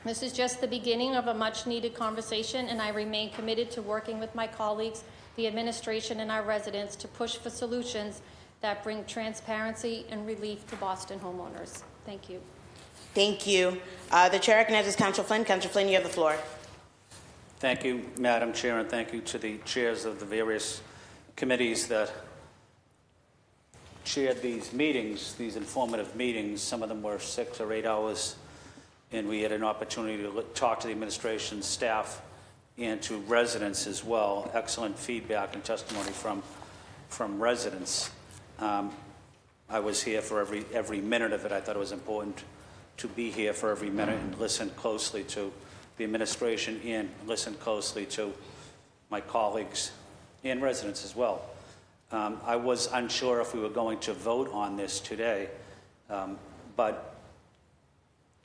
This is just the beginning of a much-needed conversation, and I remain committed to working with my colleagues, the administration, and our residents to push for solutions that bring transparency and relief to Boston homeowners. Thank you. Thank you. The chair recognizes Councilor Flynn. Councilor Flynn, you have the floor. Thank you, Madam Chair, and thank you to the chairs of the various committees that chaired these meetings, these informative meetings. Some of them were 6 or 8 hours, and we had an opportunity to talk to the administration staff and to residents as well. Excellent feedback and testimony from residents. I was here for every minute of it. I thought it was important to be here for every minute and listen closely to the administration and listen closely to my colleagues and residents as well. I was unsure if we were going to vote on this today, but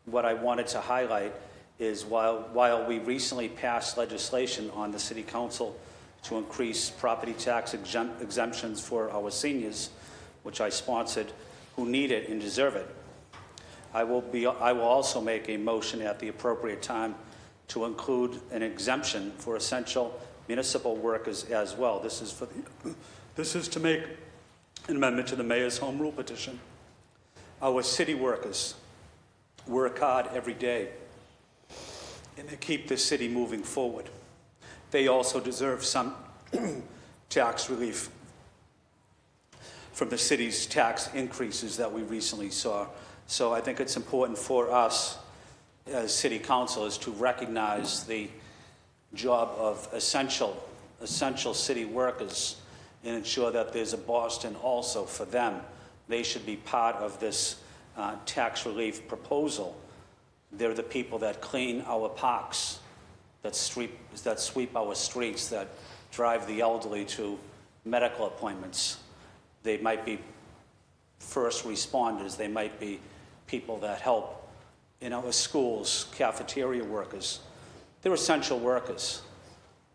what I wanted to highlight is while we recently passed legislation on the City Council to increase property tax exemptions for our seniors, which I sponsored, who need it and deserve it, I will also make a motion at the appropriate time to include an exemption for essential municipal workers as well. This is to make an amendment to the mayor's home rule petition. Our city workers work hard every day, and they keep the city moving forward. They also deserve some tax relief from the city's tax increases that we recently saw. So I think it's important for us as city councilors to recognize the job of essential city workers and ensure that there's a Boston also for them. They should be part of this tax relief proposal. They're the people that clean our parks, that sweep our streets, that drive the elderly to medical appointments. They might be first responders. They might be people that help in our schools, cafeteria workers. They're essential workers.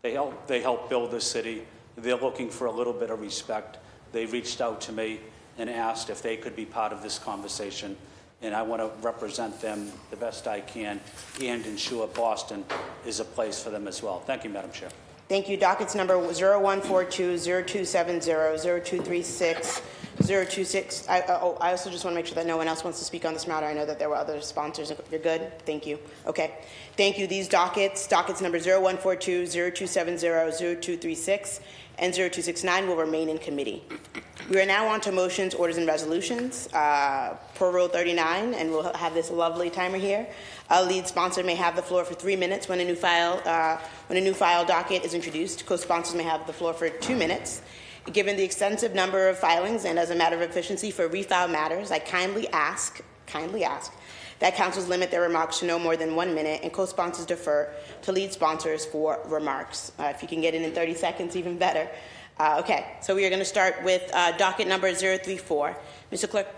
They help build the city. They're looking for a little bit of respect. They reached out to me and asked if they could be part of this conversation, and I want to represent them the best I can and ensure Boston is a place for them as well. Thank you, Madam Chair. Thank you. Dockets number 0142, 0270, 0236, 026. I also just want to make sure that no one else wants to speak on this matter. I know that there were other sponsors. You're good? Thank you. Okay. Thank you. These dockets number 0142, 0270, 0236, and 0269 will remain in committee. We are now on to motions, orders, and resolutions. Per Rule 39, and we'll have this lovely timer here. A lead sponsor may have the floor for 3 minutes when a new file docket is introduced. Co-sponsors may have the floor for 2 minutes. Given the extensive number of filings and as a matter of efficiency for refile matters, I kindly ask that councils limit their remarks to no more than 1 minute and co-sponsors defer to lead sponsors for remarks. If you can get in 30 seconds, even better. Okay, so we are going to start with docket number 034. Mr. Clerk,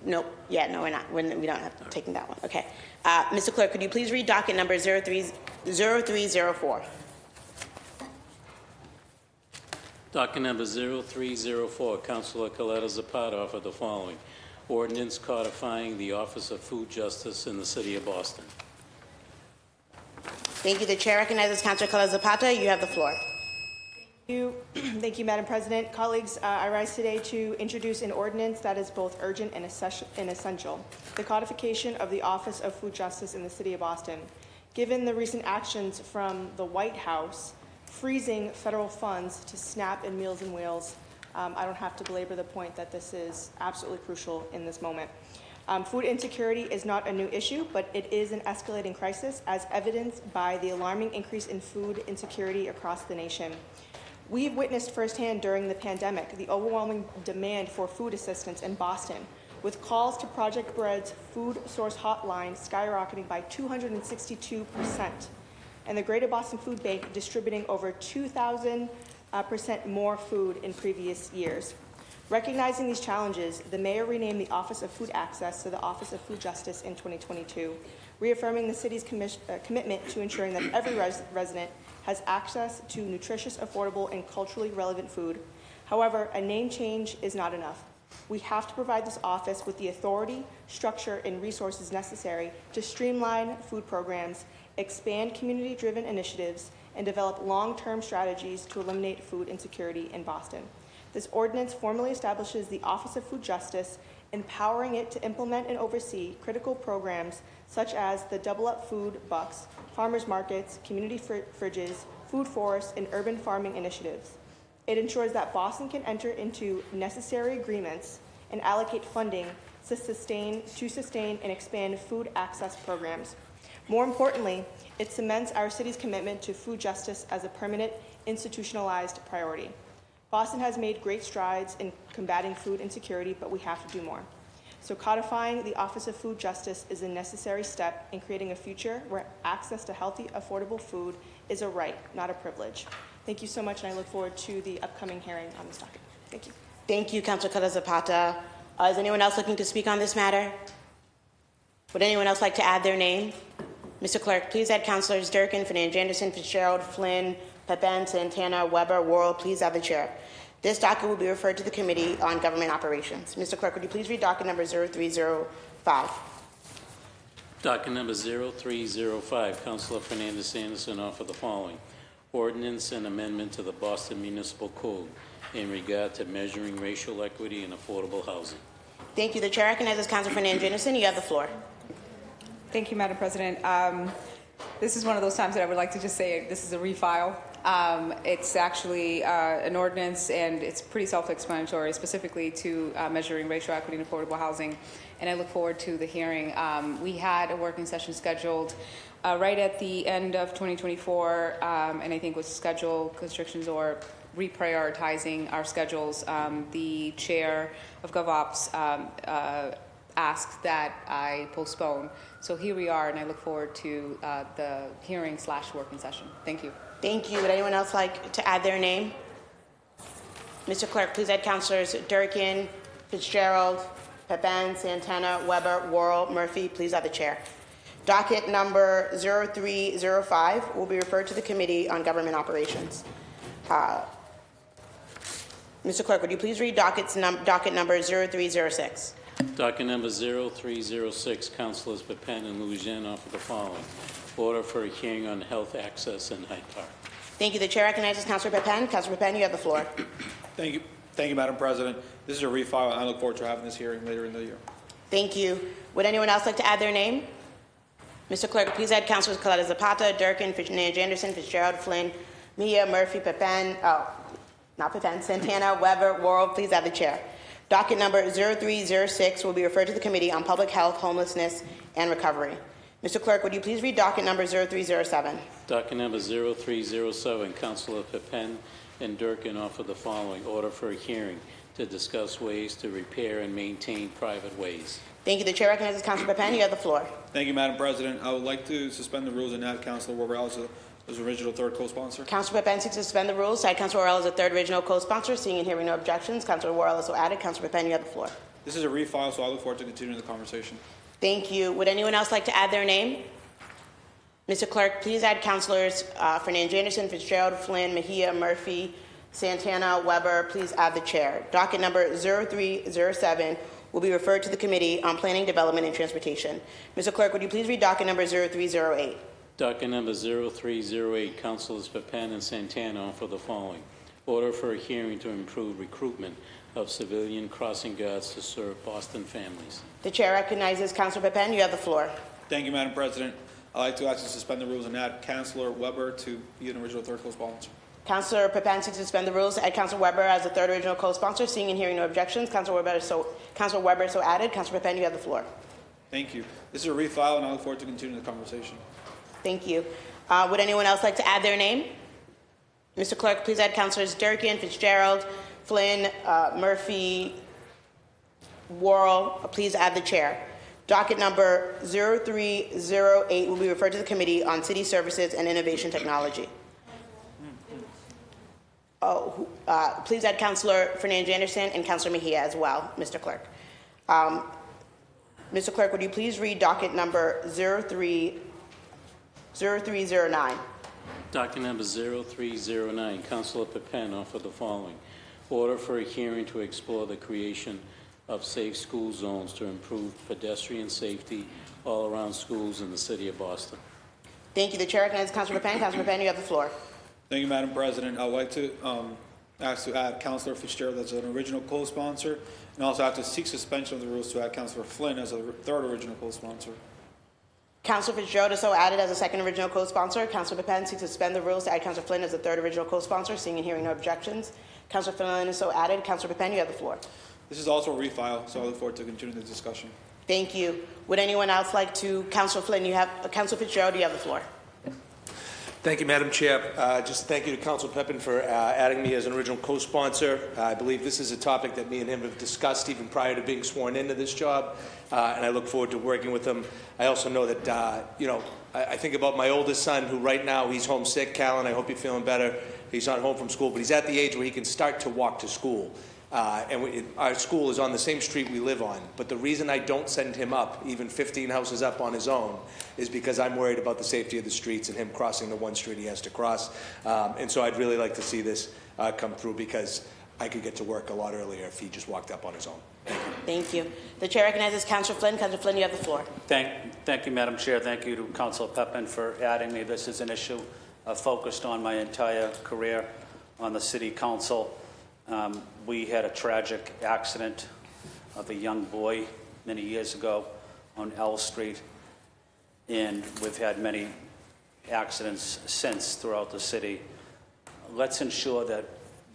no, we're not. We don't have taking that one. Okay. Mr. Clerk, could you please read docket number 0304? Docket number 0304, Councilor Coletta Zapata offered the following. Ordinance codifying the Office of Food Justice in the City of Boston. Thank you. The chair recognizes Councilor Coletta Zapata. You have the floor. Thank you, Madam President. Colleagues, I rise today to introduce an ordinance that is both urgent and essential, the codification of the Office of Food Justice in the City of Boston. Given the recent actions from the White House freezing federal funds to SNAP and Meals on Wheels, I don't have to belabor the point that this is absolutely crucial in this moment. Food insecurity is not a new issue, but it is an escalating crisis, as evidenced by the alarming increase in food insecurity across the nation. We've witnessed firsthand during the pandemic the overwhelming demand for food assistance in Boston, with calls to Project Bread's food source hotline skyrocketing by 262%, and the Greater Boston Food Bank distributing over 2,000% more food in previous years. Recognizing these challenges, the mayor renamed the Office of Food Access to the Office of Food Justice in 2022, reaffirming the city's commitment to ensuring that every resident has access to nutritious, affordable, and culturally relevant food. However, a name change is not enough. We have to provide this office with the authority, structure, and resources necessary to streamline food programs, expand community-driven initiatives, and develop long-term strategies to eliminate food insecurity in Boston. This ordinance formally establishes the Office of Food Justice, empowering it to implement and oversee critical programs such as the Double Up Food Bucks, farmers markets, community fridges, food forests, and urban farming initiatives. It ensures that Boston can enter into necessary agreements and allocate funding to sustain and expand food access programs. More importantly, it cements our city's commitment to food justice as a permanent, institutionalized priority. Boston has made great strides in combating food insecurity, but we have to do more. So codifying the Office of Food Justice is a necessary step in creating a future where access to healthy, affordable food is a right, not a privilege. Thank you so much, and I look forward to the upcoming hearing on this docket. Thank you. Thank you, Councilor Coletta Zapata. Is anyone else looking to speak on this matter? Would anyone else like to add their name? Mr. Clerk, please add Councilors Durkin, Fernandez Anderson, Fitzgerald, Flynn, Pepin, Santana, Weber, Worrell. Please add the chair. This docket will be referred to the Committee on Government Operations. Mr. Clerk, would you please read docket number 0305? Docket number 0305, Councilor Fernandez Anderson offered the following. Ordinance and amendment to the Boston Municipal Code in regard to measuring racial equity in affordable housing. Thank you. The chair recognizes Councilor Fernandez Anderson. You have the floor. Thank you, Madam President. This is one of those times that I would like to just say this is a refile. It's actually an ordinance, and it's pretty self-explanatory, specifically to measuring racial equity in affordable housing, and I look forward to the hearing. We had a working session scheduled right at the end of 2024, and I think with schedule constrictions or reprioritizing our schedules, the chair of GovOps asked that I postpone. So here we are, and I look forward to the hearing/working session. Thank you. Thank you. Would anyone else like to add their name? Mr. Clerk, please add Councilors Durkin, Fitzgerald, Pepin, Santana, Weber, Worrell, Murphy. Please add the chair. Docket number 0305 will be referred to the Committee on Government Operations. Mr. Clerk, would you please read docket number 0306? Docket number 0306, Councilors Pepen and Louisiana offer the following. Order for a hearing on health access in Hyde Park. Thank you. The chair recognizes Councilor Pepen. Councilor Pepen, you have the floor. Thank you. Thank you, Madam President. This is a refile, and I look forward to having this hearing later in the year. Thank you. Would anyone else like to add their name? Mr. Clerk, please add Councilors Coletta Zapata, Durkin, Fernandez Anderson, Fitzgerald, Flynn, Mejia, Murphy, Pepen, not Pepen, Santana, Weber, Worrell. Please add the chair. Docket number 0306 will be referred to the Committee on Public Health, Homelessness, and Recovery. Mr. Clerk, would you please read docket number 0307? Docket number 0307, Councilor Pepen and Durkin offer the following. Order for a hearing to discuss ways to repair and maintain private ways. Thank you. The chair recognizes Councilor Pepen. You have the floor. Thank you, Madam President. I would like to suspend the rules and add Councilor Worrell as original third co-sponsor. Councilor Pepen seeks to suspend the rules. To add Councilor Worrell as a third original co-sponsor. Seeing and hearing no objections, Councilor Worrell is so added. Councilor Pepen, you have the floor. This is a refile, so I look forward to continuing the conversation. Thank you. Would anyone else like to add their name? Mr. Clerk, please add Councilors Fernandez Anderson, Fitzgerald, Flynn, Mejia, Murphy, Santana, Weber. Please add the chair. Docket number 0307 will be referred to the Committee on Planning, Development, and Transportation. Mr. Clerk, would you please read docket number 0308? Docket number 0308, Councilors Pepen and Santana offer the following. Order for a hearing to improve recruitment of civilian crossing guards to serve Boston families. The chair recognizes Councilor Pepen. You have the floor. Thank you, Madam President. I'd like to ask to suspend the rules and add Councilor Weber to be an original third co-sponsor. Councilor Pepen seeks to suspend the rules to add Councilor Weber as the third original co-sponsor. Seeing and hearing no objections, Councilor Weber is so added. Councilor Pepen, you have the floor. Thank you. This is a refile, and I look forward to continuing the conversation. Thank you. Would anyone else like to add their name? Mr. Clerk, please add Councilors Durkin, Fitzgerald, Flynn, Murphy, Worrell. Please add the chair. Docket number 0308 will be referred to the Committee on City Services and Innovation Technology. Please add Councilor Fernandez Anderson and Councilor Mejia as well, Mr. Clerk. Mr. Clerk, would you please read docket number 0309? Docket number 0309, Councilor Pepen offer the following. Order for a hearing to explore the creation of safe school zones to improve pedestrian safety all around schools in the city of Boston. Thank you. The chair recognizes Councilor Pepen. Councilor Pepen, you have the floor. Thank you, Madam President. I'd like to ask to add Councilor Fitzgerald as an original co-sponsor, and also have to seek suspension of the rules to add Councilor Flynn as a third original co-sponsor. Councilor Fitzgerald is so added as a second original co-sponsor. Councilor Pepen seeks to suspend the rules to add Councilor Flynn as a third original co-sponsor. Seeing and hearing no objections, Councilor Flynn is so added. Councilor Pepen, you have the floor. This is also a refile, so I look forward to continuing the discussion. Thank you. Would anyone else like to? Councilor Flynn, Councilor Fitzgerald, you have the floor. Thank you, Madam Chair. Just thank you to Council Pepen for adding me as an original co-sponsor. I believe this is a topic that me and him have discussed even prior to being sworn into this job, and I look forward to working with him. I also know that, I think about my oldest son, who right now he's homesick. Callan, I hope you're feeling better. He's not home from school, but he's at the age where he can start to walk to school. Our school is on the same street we live on, but the reason I don't send him up, even 15 houses up on his own, is because I'm worried about the safety of the streets and him crossing the one street he has to cross. And so I'd really like to see this come through, because I could get to work a lot earlier if he just walked up on his own. Thank you. Thank you. The chair recognizes Councilor Flynn. Councilor Flynn, you have the floor. Thank you, Madam Chair. Thank you to Councilor Pepen for adding me. This is an issue I've focused on my entire career on the City Council. We had a tragic accident of a young boy many years ago on L Street, and we've had many accidents since throughout the city. Let's ensure that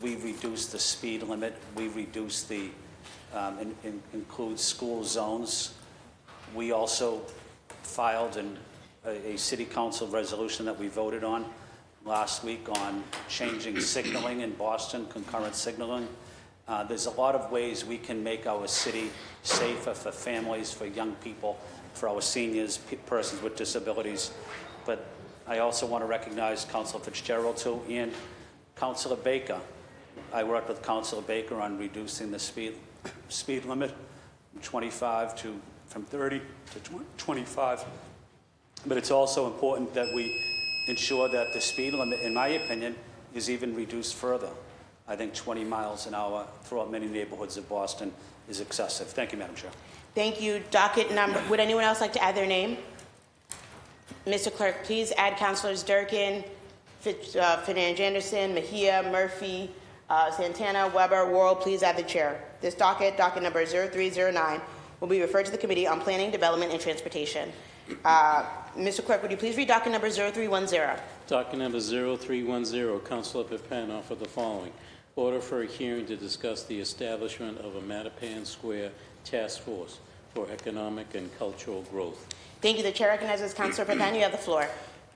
we reduce the speed limit, we reduce the, include school zones. We also filed a City Council resolution that we voted on last week on changing signaling in Boston, concurrent signaling. There's a lot of ways we can make our city safer for families, for young people, for our seniors, persons with disabilities. But I also want to recognize Councilor Fitzgerald too, and Councilor Baker. I worked with Councilor Baker on reducing the speed limit from 30 to 25. But it's also important that we ensure that the speed limit, in my opinion, is even reduced further. I think 20 miles an hour throughout many neighborhoods of Boston is excessive. Thank you, Madam Chair. Thank you. Docket number, would anyone else like to add their name? Mr. Clerk, please add Councilors Durkin, Fernand Anderson, Mejia, Murphy, Santana, Weber, Worrell. Please add the chair. This docket, docket number 0309, will be referred to the Committee on Planning, Development, and Transportation. Mr. Clerk, would you please read docket number 0310? Docket number 0310, Councilor Pepin offered the following. Order for a hearing to discuss the establishment of a Mattapan Square Task Force for Economic and Cultural Growth. Thank you. The chair recognizes Councilor Pepin. You have the floor.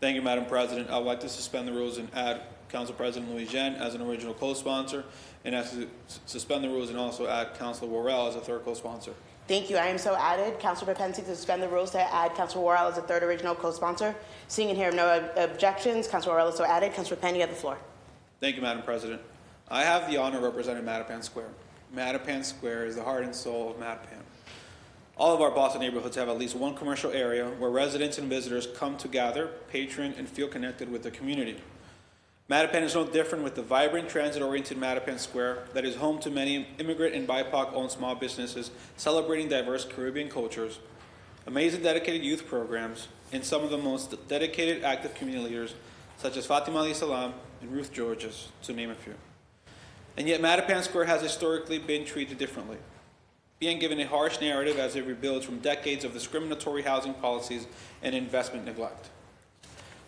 Thank you, Madam President. I would like to suspend the rules and add Council President Louis Jean as an original co-sponsor, and ask to suspend the rules and also add Councilor Worrell as a third co-sponsor. Thank you. I am so added. Councilor Pepin seeks to suspend the rules to add Councilor Worrell as a third original co-sponsor. Seeing and hearing no objections, Councilor Worrell is so added. Councilor Pepin, you have the floor. Thank you, Madam President. I have the honor of representing Mattapan Square. Mattapan Square is the heart and soul of Mattapan. All of our Boston neighborhoods have at least one commercial area where residents and visitors come to gather, patron, and feel connected with the community. Mattapan is no different, with the vibrant, transit-oriented Mattapan Square that is home to many immigrant and BIPOC-owned small businesses celebrating diverse Caribbean cultures, amazing dedicated youth programs, and some of the most dedicated active community leaders, such as Fatima Ali Salam and Ruth Georges, to name a few. And yet Mattapan Square has historically been treated differently, being given a harsh narrative as it rebuilds from decades of discriminatory housing policies and investment neglect.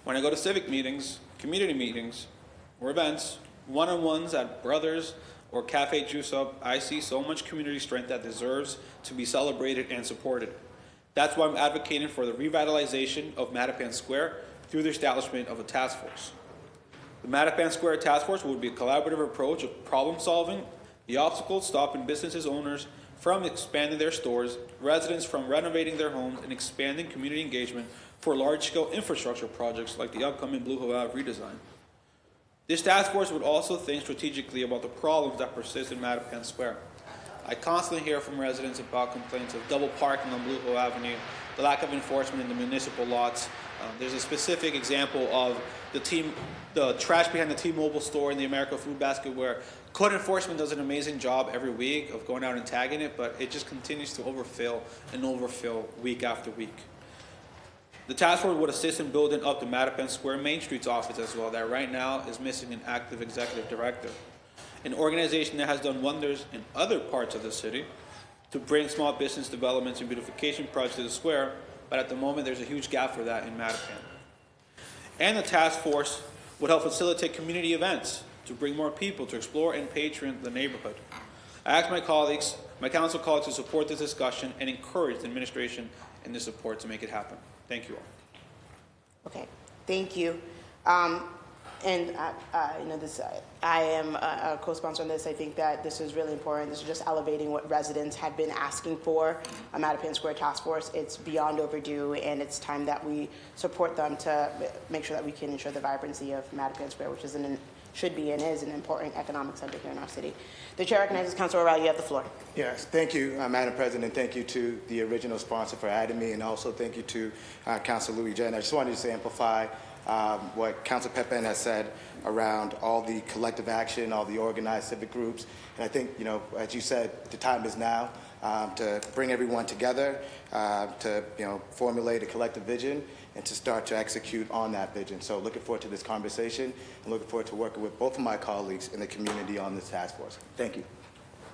When I go to civic meetings, community meetings, or events, one-on-ones at Brothers or Cafe Juice Up, I see so much community strength that deserves to be celebrated and supported. That's why I'm advocating for the revitalization of Mattapan Square through the establishment of a task force. The Mattapan Square Task Force would be a collaborative approach of problem solving, the obstacles stopping businesses owners from expanding their stores, residents from renovating their homes, and expanding community engagement for large-scale infrastructure projects like the upcoming Blue Hill Ave redesign. This task force would also think strategically about the problems that persist in Mattapan Square. I constantly hear from residents about complaints of double parking on Blue Hill Avenue, the lack of enforcement in the municipal lots. There's a specific example of the trash behind the T-Mobile store in the America Food Basket, where code enforcement does an amazing job every week of going out and tagging it, but it just continues to overfill week after week. The task force would assist in building up the Mattapan Square Main Street's office as well, that right now is missing an active executive director. An organization that has done wonders in other parts of the city to bring small business developments and beautification projects to the square, but at the moment there's a huge gap for that in Mattapan. And the task force would help facilitate community events to bring more people to explore and patron the neighborhood. I ask my council colleagues to support this discussion and encourage the administration and the support to make it happen. Thank you all. Okay, thank you. I am a co-sponsor on this. I think that this is really important. This is just elevating what residents have been asking for. A Mattapan Square Task Force, it's beyond overdue, and it's time that we support them to make sure that we can ensure the vibrancy of Mattapan Square, which should be and is an important economic center here in our city. The chair recognizes Councilor Worrell. You have the floor. Yes, thank you, Madam President. Thank you to the original sponsor for adding me, and also thank you to Councilor Louis Jen. I just wanted to amplify what Councilor Pepin has said around all the collective action, all the organized civic groups. And I think, as you said, the time is now to bring everyone together, to formulate a collective vision, and to start to execute on that vision. So looking forward to this conversation, and looking forward to working with both of my colleagues in the community on this task force. Thank you.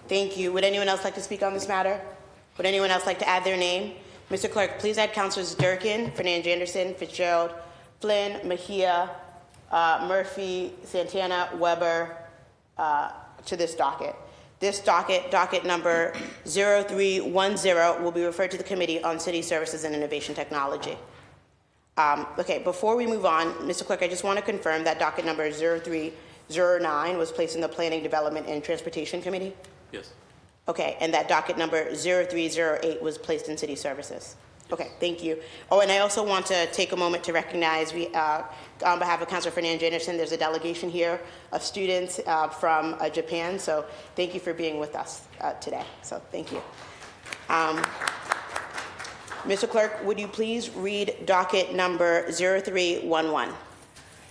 Thank you. Would anyone else like to speak on this matter? Would anyone else like to add their name? Mr. Clerk, please add Councilors Durkin, Fernand Anderson, Fitzgerald, Flynn, Mejia, Murphy, Santana, Weber to this docket. This docket number 0310, will be referred to the Committee on City Services and Innovation Technology. Okay, before we move on, Mr. Clerk, I just want to confirm that docket number 0309 was placed in the Planning, Development, and Transportation Committee? Yes. Okay, and that docket number 0308 was placed in City Services? Okay, thank you. Oh, and I also want to take a moment to recognize, on behalf of Councilor Fernand Anderson, there's a delegation here of students from Japan, so thank you for being with us today. So thank you. Mr. Clerk, would you please read docket number 0311?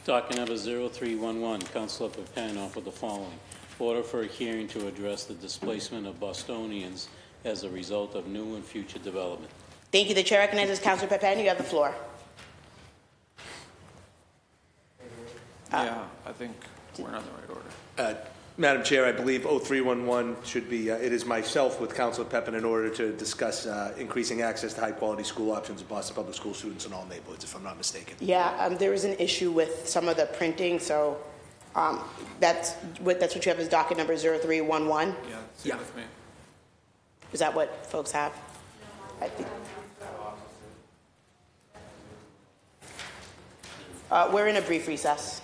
Docket number 0311, Councilor Pepin offered the following. order for a hearing to address the displacement of Bostonians as a result of new and future development. Thank you. The chair recognizes Councilor Pepen. You have the floor. Yeah, I think we're not in the right order. Madam Chair, I believe 0311 should be, it is myself with Councilor Peppin in order to discuss increasing access to high-quality school options of Boston Public School students in all neighborhoods, if I'm not mistaken. Yeah, there is an issue with some of the printing, so that's what you have as docket number 0311. Yeah, same with me. Is that what folks have? I think. We're in a brief recess.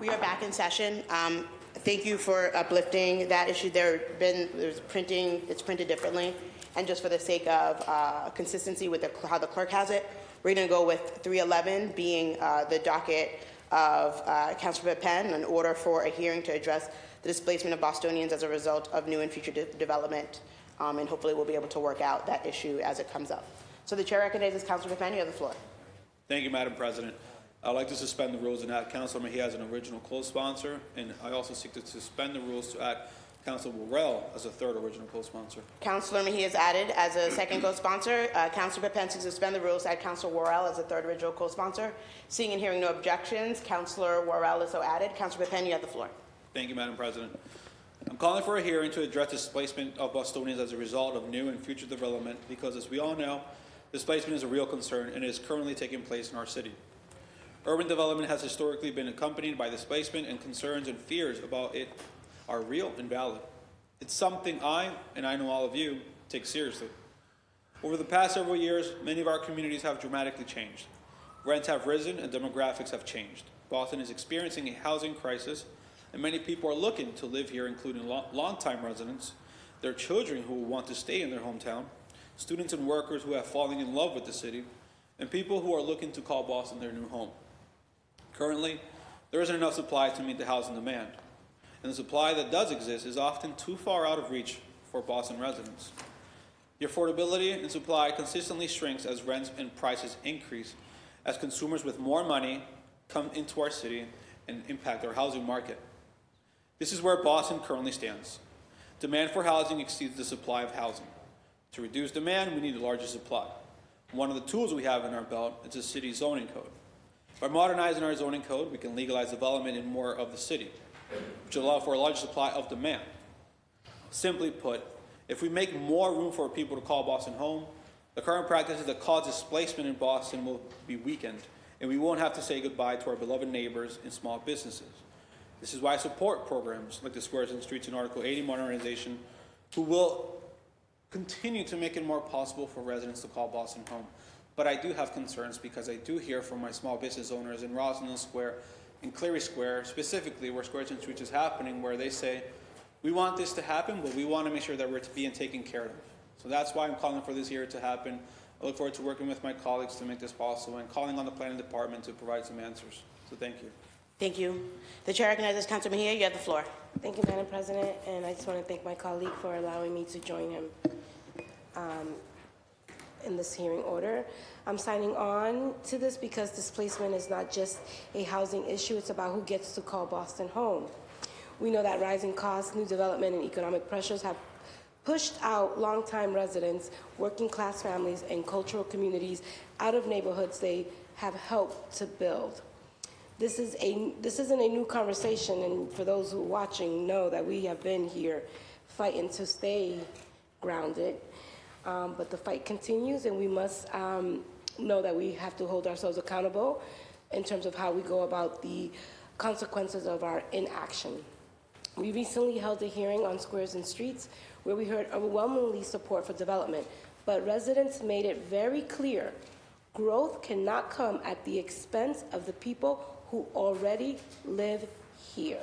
We are back in session. Thank you for uplifting that issue. Thank you for uplifting that issue. There's printing, it's printed differently. And just for the sake of consistency with how the clerk has it, we're going to go with 311 being the docket of Councilor Pepen, an order for a hearing to address the displacement of Bostonians as a result of new and future development. And hopefully we'll be able to work out that issue as it comes up. So the chair recognizes Councilor Pepen. You have the floor. Thank you, Madam President. I'd like to suspend the rules and add Councilor Mejia as an original co-sponsor, and I also seek to suspend the rules to add Councilor Worrell as a third original co-sponsor. Councilor Mejia is added as a second co-sponsor. Councilor Pepen seeks to suspend the rules to add Councilor Worrell as a third original co-sponsor. Seeing and hearing no objections, Councilor Worrell is so added. Councilor Pepen, you have the floor. Thank you, Madam President. I'm calling for a hearing to address displacement of Bostonians as a result of new and future development because, as we all know, displacement is a real concern and it is currently taking place in our city. Urban development has historically been accompanied by displacement, and concerns and fears about it are real and valid. It's something I know all of you, take seriously. Over the past several years, many of our communities have dramatically changed. Rents have risen and demographics have changed. Boston is experiencing a housing crisis, and many people are looking to live here, including longtime residents, their children who will want to stay in their hometown, students and workers who have fallen in love with the city, and people who are looking to call Boston their new home. Currently, there isn't enough supply to meet the housing demand, and the supply that does exist is often too far out of reach for Boston residents. The affordability and supply consistently shrinks as rents and prices increase, as consumers with more money come into our city and impact our housing market. This is where Boston currently stands. Demand for housing exceeds the supply of housing. To reduce demand, we need a larger supply. One of the tools we have in our belt is the city zoning code. By modernizing our zoning code, we can legalize development in more of the city, which will allow for a larger supply of demand. Simply put, if we make more room for people to call Boston home, the current practices that cause displacement in Boston will be weakened, and we won't have to say goodbye to our beloved neighbors and small businesses. This is why I support programs like the Squares and Streets and Article 80 modernization, who will continue to make it more possible for residents to call Boston home. But I do have concerns because I do hear from my small business owners in Rosendale Square and Cleary Square, specifically where Squares and Streets is happening, where they say, we want this to happen, but we want to make sure that we're being taken care of. So that's why I'm calling for this hearing to happen. I look forward to working with my colleagues to make this possible and calling on the planning department to provide some answers. So thank you. Thank you. The chair recognizes Councilor Mejia. You have the floor. Thank you, Madam President, and I just want to thank my colleague for allowing me to join him in this hearing order. I'm signing on to this because displacement is not just a housing issue, it's about who gets to call Boston home. We know that rising costs, new development, and economic pressures have pushed out longtime residents, working class families, and cultural communities out of neighborhoods they have helped to build. This isn't a new conversation, and for those who are watching know that we have been here fighting to stay grounded, but the fight continues, and we must know that we have to hold ourselves accountable in terms of how we go about the consequences of our inaction. We recently held a hearing on Squares and Streets where we heard overwhelmingly support for development, but residents made it very clear growth cannot come at the expense of the people who already live here.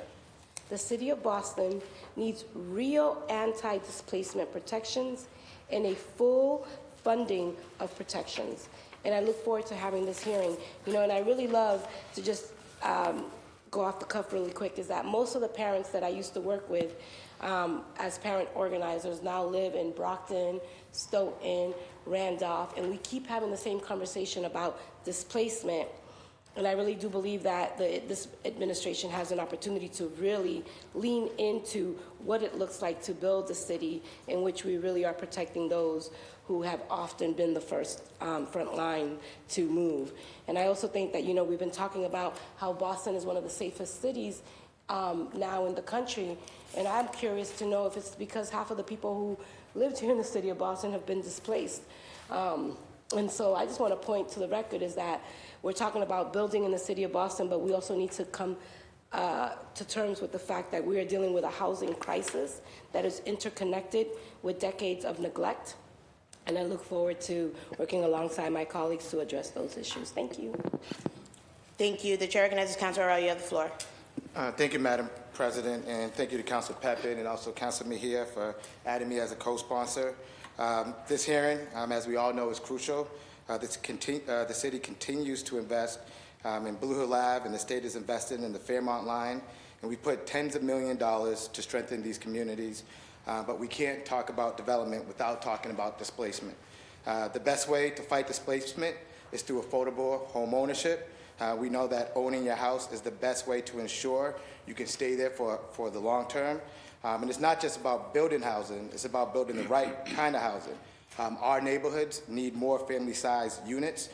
The City of Boston needs real anti-displacement protections and a full funding of protections. And I look forward to having this hearing. And I really love to just go off the cuff really quick, is that most of the parents that I used to work with as parent organizers now live in Brockton, Stoughton, Randolph, and we keep having the same conversation about displacement. And I really do believe that this administration has an opportunity to really lean into what it looks like to build a city in which we really are protecting those who have often been the first front line to move. And I also think that, we've been talking about how Boston is one of the safest cities now in the country. And I'm curious to know if it's because half of the people who lived here in the city of Boston have been displaced. And so I just want to point to the record is that we're talking about building in the city of Boston, but we also need to come to terms with the fact that we are dealing with a housing crisis that is interconnected with decades of neglect. And I look forward to working alongside my colleagues to address those issues. Thank you. Thank you. The chair recognizes Councilor Arroyo. You have the floor. Thank you, Madam President, and thank you to Council Pepin and also Council Mejia for adding me as a co-sponsor. This hearing, as we all know, is crucial. The city continues to invest in Blue Hill Ave, and the state is investing in the Fairmont line, and we put tens of millions of dollars to strengthen these communities. But we can't talk about development without talking about displacement. The best way to fight displacement is through affordable home ownership. We know that owning your house is the best way to ensure you can stay there for the long term. And it's not just about building housing, it's about building the right kind of housing. Our neighborhoods need more family-sized units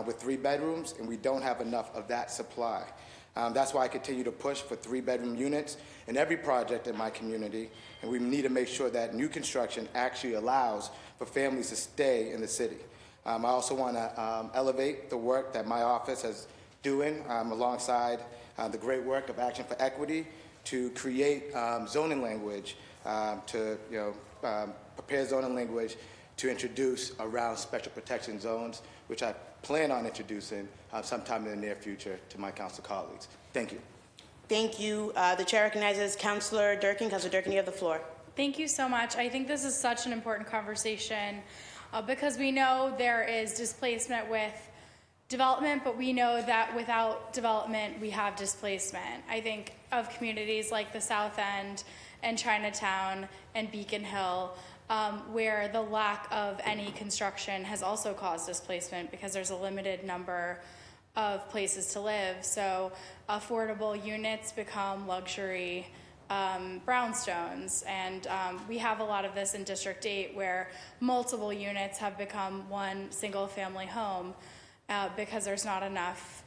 with 3 bedrooms, and we don't have enough of that supply. That's why I continue to push for 3-bedroom units in every project in my community, and we need to make sure that new construction actually allows for families to stay in the city. I also want to elevate the work that my office is doing alongside the great work of Action for Equity to create zoning language, to prepare zoning language to introduce around special protection zones, which I plan on introducing sometime in the near future to my council colleagues. Thank you. Thank you. The chair recognizes Councilor Durkin. Councilor Durkin, you have the floor. Thank you so much. I think this is such an important conversation because we know there is displacement with development, but we know that without development, we have displacement. I think of communities like the South End and Chinatown and Beacon Hill, where the lack of any construction has also caused displacement because there's a limited number of places to live. So affordable units become luxury brownstones. And we have a lot of this in District 8 where multiple units have become one single family home because there's not enough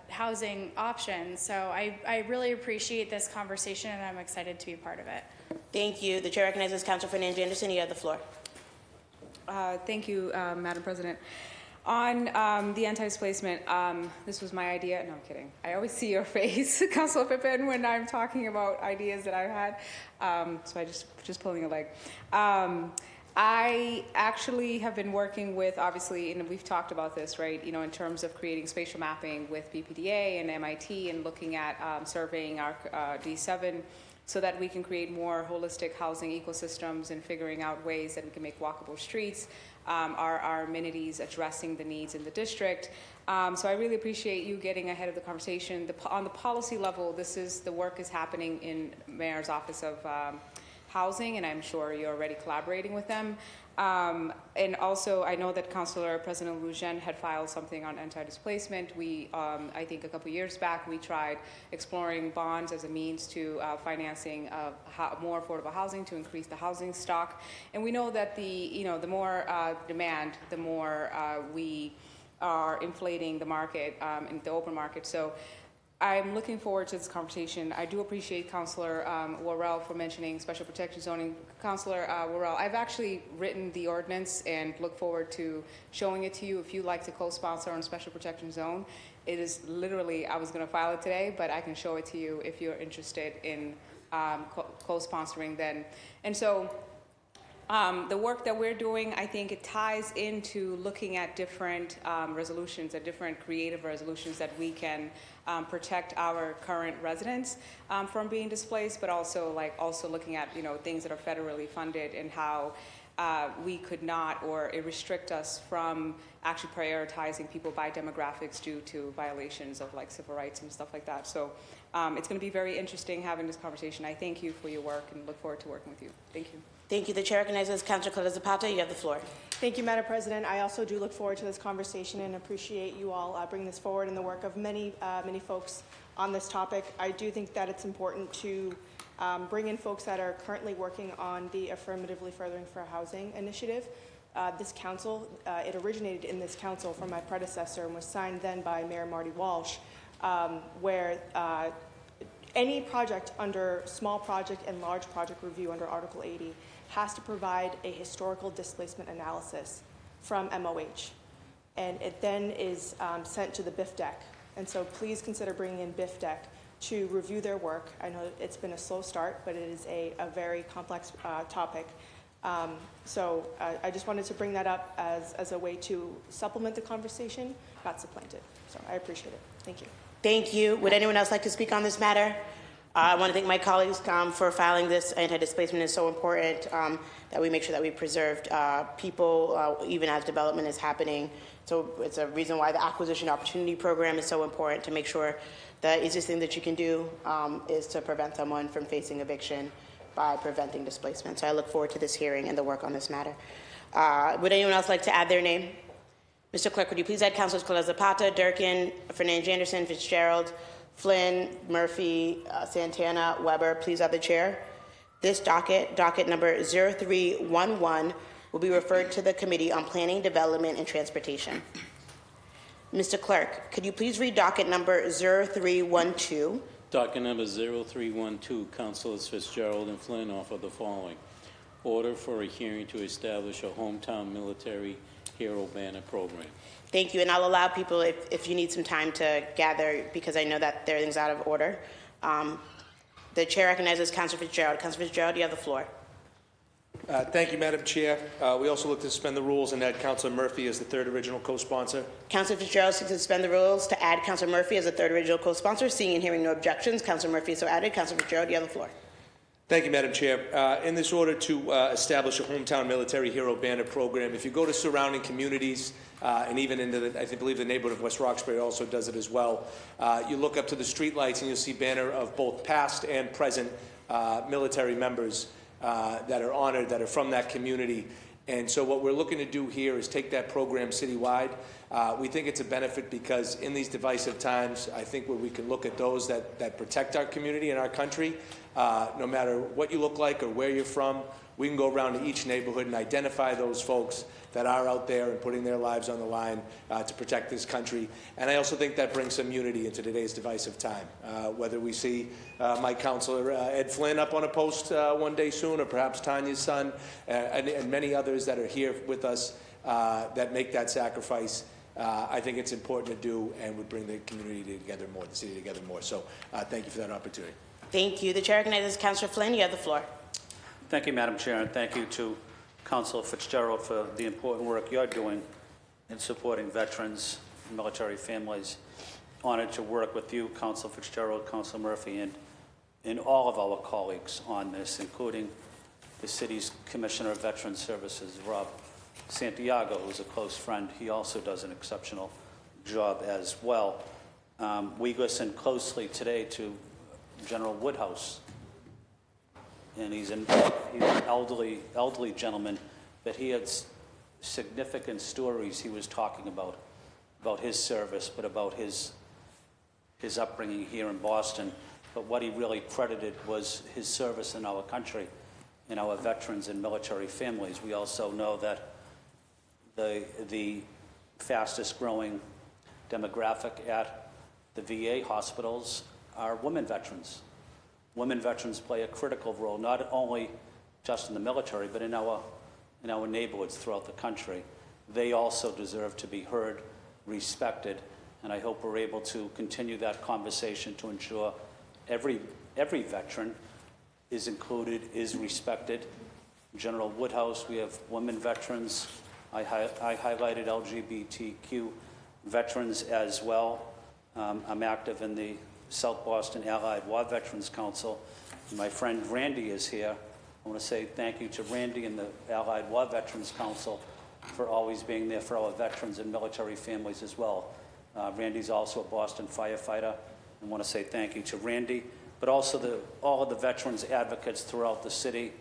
housing options. So I really appreciate this conversation and I'm excited to be part of it. Thank you. The chair recognizes Councilor Fernandez Anderson. You have the floor. Thank you, Madam President. On the anti-displacement, this was my idea. No, I'm kidding. I always see your face, Councilor Pippin, when I'm talking about ideas that I've had. So I just pulling a leg. I actually have been working with, obviously, and we've talked about this, right, in terms of creating spatial mapping with BPDA and MIT and looking at surveying our D7 so that we can create more holistic housing ecosystems and figuring out ways that we can make walkable streets, our amenities addressing the needs in the district. So I really appreciate you getting ahead of the conversation. On the policy level, the work is happening in Mayor's Office of Housing, and I'm sure you're already collaborating with them. And also, I know that Councilor President Lujan had filed something on anti-displacement. We, I think a couple years back, we tried exploring bonds as a means to financing more affordable housing to increase the housing stock. And we know that the more demand, the more we are inflating the market in the open market. So I'm looking forward to this conversation. I do appreciate Councilor Worrell for mentioning special protection zoning. Councilor Worrell, I've actually written the ordinance and look forward to showing it to you if you'd like to co-sponsor on special protection zone. It is literally, I was going to file it today, but I can show it to you if you're interested in co-sponsoring then. And so the work that we're doing, I think it ties into looking at different resolutions, at different creative resolutions that we can protect our current residents from being displaced, but also looking at things that are federally funded and how we could not, or it restrict us from actually prioritizing people by demographics due to violations of civil rights and stuff like that. So it's going to be very interesting having this conversation. I thank you for your work and look forward to working with you. Thank you. Thank you. The chair recognizes Councilor Claudia Zapata. You have the floor. Thank you, Madam President. I also do look forward to this conversation and appreciate you all bringing this forward and the work of many folks on this topic. I do think that it's important to bring in folks that are currently working on the Affirmatively Furthering Fair Housing initiative. This council, it originated in this council from my predecessor and was signed then by Mayor Marty Walsh, where any project under small project and large project review under Article 80 has to provide a historical displacement analysis from MOH. And it then is sent to the BIFDEC. And so please consider bringing in BIFDEC to review their work. I know it's been a slow start, but it is a very complex topic. So I just wanted to bring that up as a way to supplement the conversation, not supplant it. So I appreciate it. Thank you. Thank you. Would anyone else like to speak on this matter? I want to thank my colleagues for filing this. Anti-displacement is so important that we make sure that we preserved people even as development is happening. So it's a reason why the Acquisition Opportunity Program is so important, to make sure the easiest thing that you can do is to prevent someone from facing eviction by preventing displacement. So I look forward to this hearing and the work on this matter. Would anyone else like to add their name? Mr. Clerk, would you please add Councilors Claudia Zapata, Durkin, Fernandez Anderson, Fitzgerald, Flynn, Murphy, Santana, Weber. Please add the chair. This docket number 0311, will be referred to the Committee on Planning, Development, and Transportation. Mr. Clerk, could you please read docket number 0312? Docket number 0312, Councilors Fitzgerald and Flynn offer the following. Order for a hearing to establish a hometown military hero banner program. Thank you, and I'll allow people, if you need some time to gather, because I know that everything's out of order. The chair recognizes Councilor Fitzgerald. Councilor Fitzgerald, you have the floor. Thank you, Madam Chair. We also look to suspend the rules and add Councilor Murphy as the third original co-sponsor. Councilor Fitzgerald seeks to suspend the rules to add Councilor Murphy as the third original co-sponsor. Seeing and hearing no objections, Councilor Murphy is so added. Councilor Fitzgerald, you have the floor. Thank you, Madam Chair. In this order to establish a hometown military hero banner program, if you go to surrounding communities and even into I believe the neighborhood of West Roxbury also does it as well, you look up to the streetlights and you'll see banner of both past and present military members that are honored, that are from that community. And so what we're looking to do here is take that program citywide. We think it's a benefit because in these divisive times, I think where we can look at those that protect our community and our country, no matter what you look like or where you're from, we can go around to each neighborhood and identify those folks that are out there and putting their lives on the line to protect this country. And I also think that brings some unity into today's divisive time. Whether we see my counselor Ed Flynn up on a post one day soon, or perhaps Tanya's son, and many others that are here with us that make that sacrifice, I think it's important to do and would bring the community together more, the city together more. So thank you for that opportunity. Thank you. The chair recognizes Councilor Flynn. You have the floor. Thank you, Madam Chair, and thank you to Councilor Fitzgerald for the important work you're doing in supporting veterans and military families. Honored to work with you, Councilor Fitzgerald, Councilor Murphy, and all of our colleagues on this, including the city's Commissioner of Veterans Services, Rob Santiago, who's a close friend. He also does an exceptional job as well. We listened closely today to General Woodhouse, and he's an elderly gentleman but he had significant stories he was talking about his service, but about his upbringing here in Boston. But what he really credited was his service in our country, in our veterans and military families. We also know that the fastest growing demographic at the VA hospitals are women veterans. Women veterans play a critical role, not only just in the military, but in our neighborhoods throughout the country. They also deserve to be heard, respected, and I hope we're able to continue that conversation to ensure every veteran is included, is respected. General Woodhouse, we have women veterans. I highlighted LGBTQ veterans as well. I'm active in the South Boston Allied War Veterans Council. My friend Randy is here. I want to say thank you to Randy and the Allied War Veterans Council for always being there for our veterans and military families as well. Randy's also a Boston firefighter. I want to say thank you to Randy, but also all of the veterans advocates throughout the city.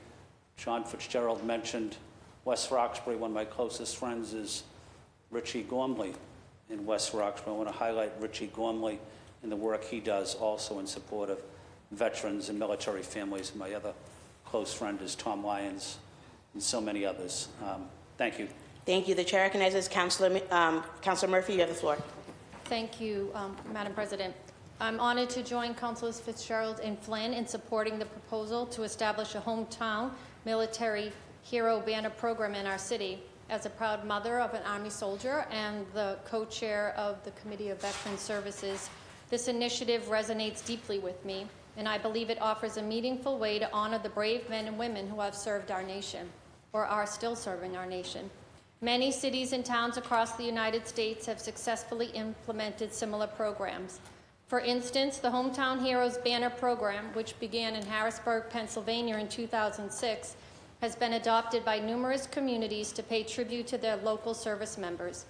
John Fitzgerald mentioned West Roxbury. One of my closest friends is Richie Gormley in West Roxbury. I want to highlight Richie Gormley and the work he does also in support of veterans and military families. And my other close friend is Tom Lyons and so many others. Thank you. Thank you. The chair recognizes Councilor Murphy. You have the floor. Thank you, Madam President. I'm honored to join Councilors Fitzgerald and Flynn in supporting the proposal to establish a hometown military hero banner program in our city. As a proud mother of an Army soldier and the co-chair of the Committee of Veteran Services, this initiative resonates deeply with me, and I believe it offers a meaningful way to honor the brave men and women who have served our nation, or are still serving our nation. Many cities and towns across the United States have successfully implemented similar programs. For instance, the Hometown Heroes Banner program, which began in Harrisburg, Pennsylvania in 2006, has been adopted by numerous communities to pay tribute to their local service members.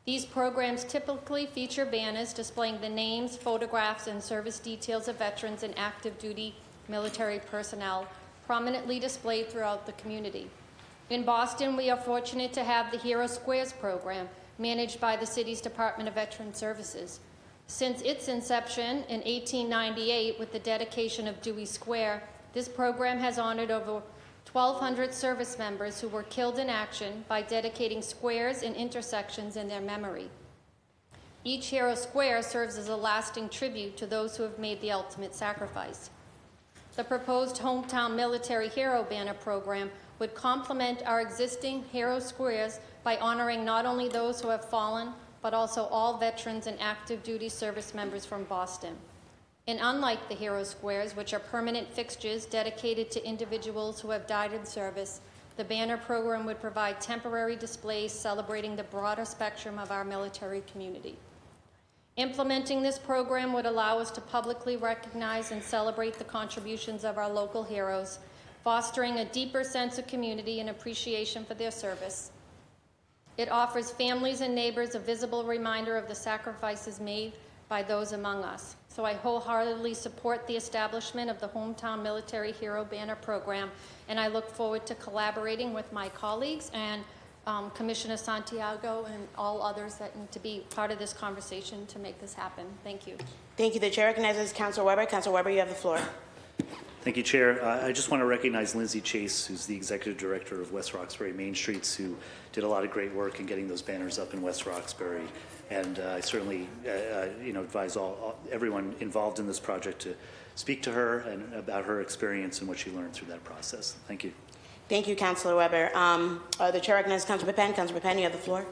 These programs typically feature banners displaying the names, photographs, and service details of veterans and active duty military personnel prominently displayed throughout the community. In Boston, we are fortunate to have the Hero Squares program, managed by the city's Department of Veteran Services. Since its inception in 1898 with the dedication of Dewey Square, this program has honored over 1,200 service members who were killed in action by dedicating squares and intersections in their memory. Each Hero Square serves as a lasting tribute to those who have made the ultimate sacrifice. The proposed Hometown Military Hero Banner program would complement our existing Hero Squares by honoring not only those who have fallen, but also all veterans and active duty service members from Boston. And unlike the Hero Squares, which are permanent fixtures dedicated to individuals who have died in service, the banner program would provide temporary displays celebrating the broader spectrum of our military community. Implementing this program would allow us to publicly recognize and celebrate the contributions of our local heroes, fostering a deeper sense of community and appreciation for their service. It offers families and neighbors a visible reminder of the sacrifices made by those among us. So I wholeheartedly support the establishment of the Hometown Military Hero Banner program, and I look forward to collaborating with my colleagues and Commissioner Santiago and all others that need to be part of this conversation to make this happen. Thank you. Thank you. The chair recognizes Councilor Weber. Councilor Weber, you have the floor. Thank you, Chair. I just want to recognize Lindsay Chase, who's the Executive Director of West Roxbury Main Streets, who did a lot of great work in getting those banners up in West Roxbury. And I certainly, advise everyone involved in this project to speak to her and about her experience and what she learned through that process. Thank you. Thank you, Councilor Weber. The chair recognizes Councilor Pepen. Councilor Pepen, you have the floor.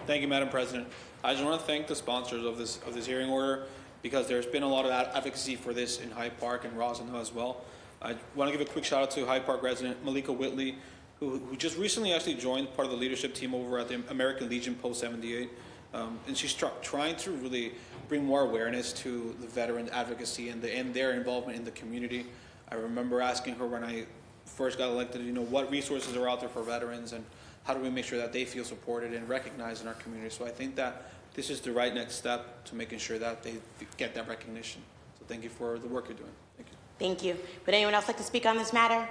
Thank you, Madam President. I just want to thank the sponsors of this hearing order, because there's been a lot of advocacy for this in Hyde Park and Roslyn as well. I want to give a quick shout out to Hyde Park resident Malika Whitley, who just recently actually joined part of the leadership team over at the American Legion Post 78. And she's trying to really bring more awareness to the veteran advocacy and their involvement in the community. I remember asking her when I first got elected, what resources are out there for veterans and how do we make sure that they feel supported and recognized in our community. So I think that this is the right next step to making sure that they get that recognition. So thank you for the work you're doing. Thank you. Thank you. Would anyone else like to speak on this matter?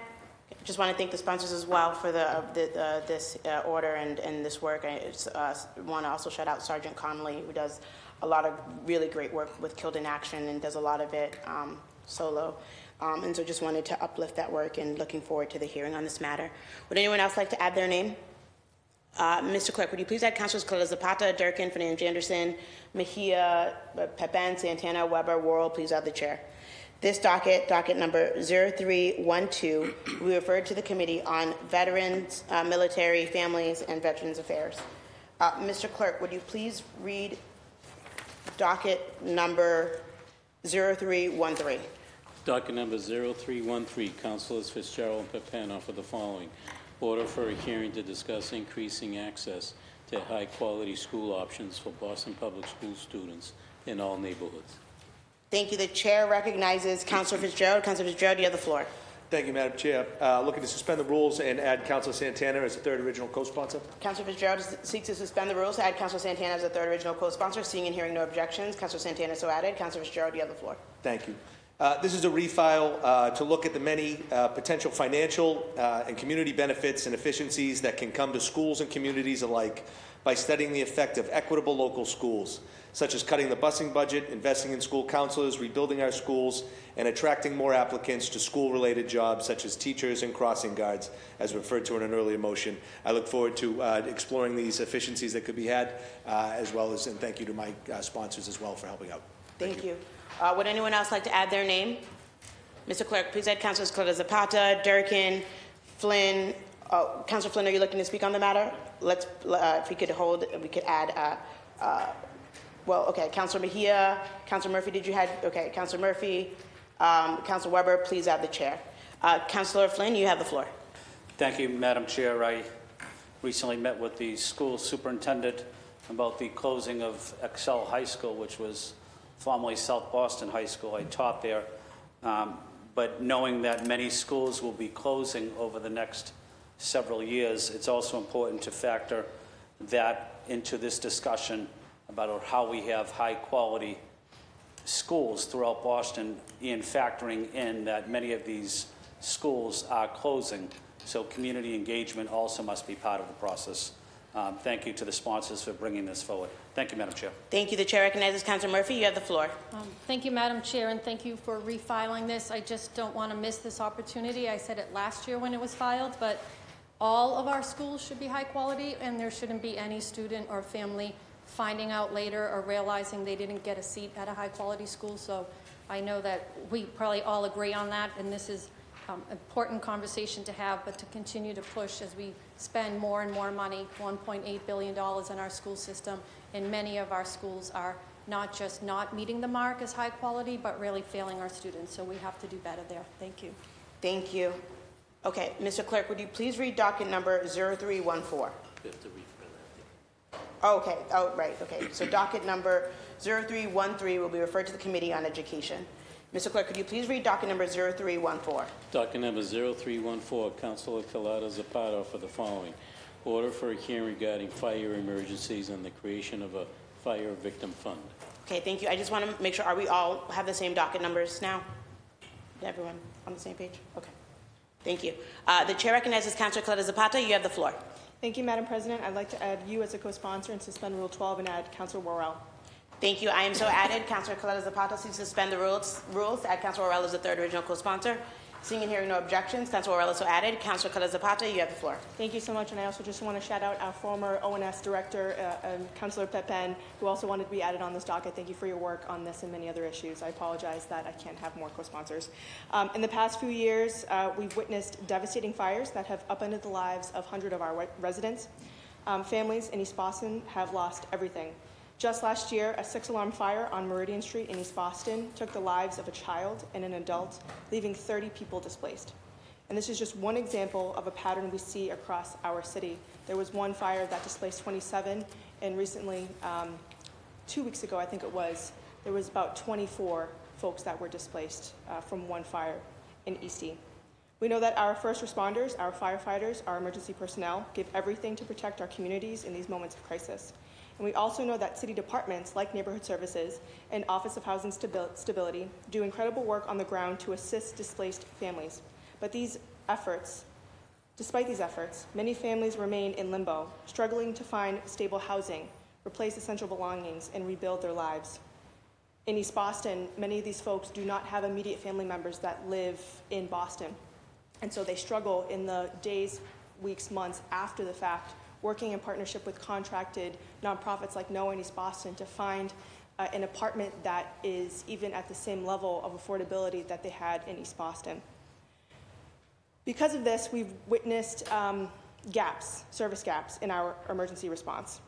Okay. Just want to thank the sponsors as well for this order and this work. I want to also shout out Sergeant Connolly, who does a lot of really great work with Killed in Action and does a lot of it solo. And so just wanted to uplift that work and looking forward to the hearing on this matter. Would anyone else like to add their name? Mr. Clerk, would you please add Councilors Coletta Zapata, Durkin, Fernandez Anderson, Mejia, Pepin, Santana, Weber, Worrell, please add the chair. This docket number 0312, will be referred to the Committee on Veterans, Military, Families, and Veterans Affairs. Mr. Clerk, would you please read docket number 0313? Docket number 0313, Councilors Fitzgerald and Pepin offer the following. Order for a hearing to discuss increasing access to high-quality school options for Boston Public School students in all neighborhoods. Thank you. The chair recognizes Councilor Fitzgerald. Councilor Fitzgerald, you have the floor. Thank you, Madam Chair. Looking to suspend the rules and add Councilor Santana as the third original co-sponsor. Councilor Fitzgerald seeks to suspend the rules to add Councilor Santana as the third original co-sponsor. Seeing and hearing no objections, Councilor Santana so added. Councilor Fitzgerald, you have the floor. Thank you. This is a refile to look at the many potential financial and community benefits and efficiencies that can come to schools and communities alike by studying the effect of equitable local schools, such as cutting the busing budget, investing in school counselors, rebuilding our schools, and attracting more applicants to school-related jobs such as teachers and crossing guards, as referred to in an earlier motion. I look forward to exploring these efficiencies that could be had, as well as, and thank you to my sponsors as well for helping out. Thank you. Would anyone else like to add their name? Mr. Clerk, please add Councilors Coletta Zapata, Durkin, Flynn. Councilor Flynn, are you looking to speak on the matter? Let's, if we could hold, we could add, well, okay, Councilor Mejia, Councilor Murphy, did you have, okay, Councilor Murphy, Councilor Weber, please add the chair. Councilor Flynn, you have the floor. Thank you, Madam Chair. I recently met with the school superintendent about the closing of Excel High School, which was formerly South Boston High School. I taught there, but knowing that many schools will be closing over the next several years, it's also important to factor that into this discussion about how we have high-quality schools throughout Boston, and factoring in that many of these schools are closing. So community engagement also must be part of the process. Thank you to the sponsors for bringing this forward. Thank you, Madam Chair. Thank you. The chair recognizes Councilor Murphy. You have the floor. Thank you, Madam Chair, and thank you for refiling this. I just don't want to miss this opportunity. I said it last year when it was filed, but all of our schools should be high quality, and there shouldn't be any student or family finding out later or realizing they didn't get a seat at a high quality school. So I know that we probably all agree on that, and this is important conversation to have, but to continue to push as we spend more and more money, $1.8 billion in our school system, and many of our schools are not just not meeting the mark as high quality, but really failing our students. So we have to do better there. Thank you. Thank you. Okay, Mr. Clerk, would you please read docket number 0314? Oh, okay. Oh, right. Okay. So docket number 0313 will be referred to the Committee on Education. Mr. Clerk, could you please read docket number 0314? Docket number 0314, Councilor Coletta Zapata for the following. Order for a hearing regarding fire emergencies and the creation of a fire victim fund. Okay, thank you. I just want to make sure, are we all have the same docket numbers now? Is everyone on the same page? Okay. Thank you. The chair recognizes Councilor Coletta Zapata. You have the floor. Thank you, Madam President. I'd like to add you as a co-sponsor and suspend Rule 12 and add Councilor Worrell. Thank you. I am so added. Councilor Coletta Zapata seeks to suspend the rules to add Councilor Worrell as the third original co-sponsor. Seeing and hearing no objections, Councilor Worrell is so added. Councilor Coletta Zapata, you have the floor. Thank you so much, and I also just want to shout out our former ONS director, Councilor Pepin, who also wanted to be added on this docket. Thank you for your work on this and many other issues. I apologize that I can't have more co-sponsors. In the past few years, we've witnessed devastating fires that have upended the lives of hundreds of our residents. Families in East Boston have lost everything. Just last year, a 6-alarm fire on Meridian Street in East Boston took the lives of a child and an adult, leaving 30 people displaced. And this is just one example of a pattern we see across our city. There was one fire that displaced 27, and recently, 2 weeks ago, I think it was, there was about 24 folks that were displaced from one fire in Eastie. We know that our first responders, our firefighters, our emergency personnel give everything to protect our communities in these moments of crisis. And we also know that city departments like Neighborhood Services and Office of Housing Stability do incredible work on the ground to assist displaced families. But these efforts Despite these efforts, many families remain in limbo, struggling to find stable housing, replace essential belongings, and rebuild their lives. In East Boston, many of these folks do not have immediate family members that live in Boston, and so they struggle in the days, weeks, months after the fact, working in partnership with contracted nonprofits like NOAA in East Boston to find an apartment that is even at the same level of affordability that they had in East Boston. Because of this, we've witnessed service gaps in our emergency response.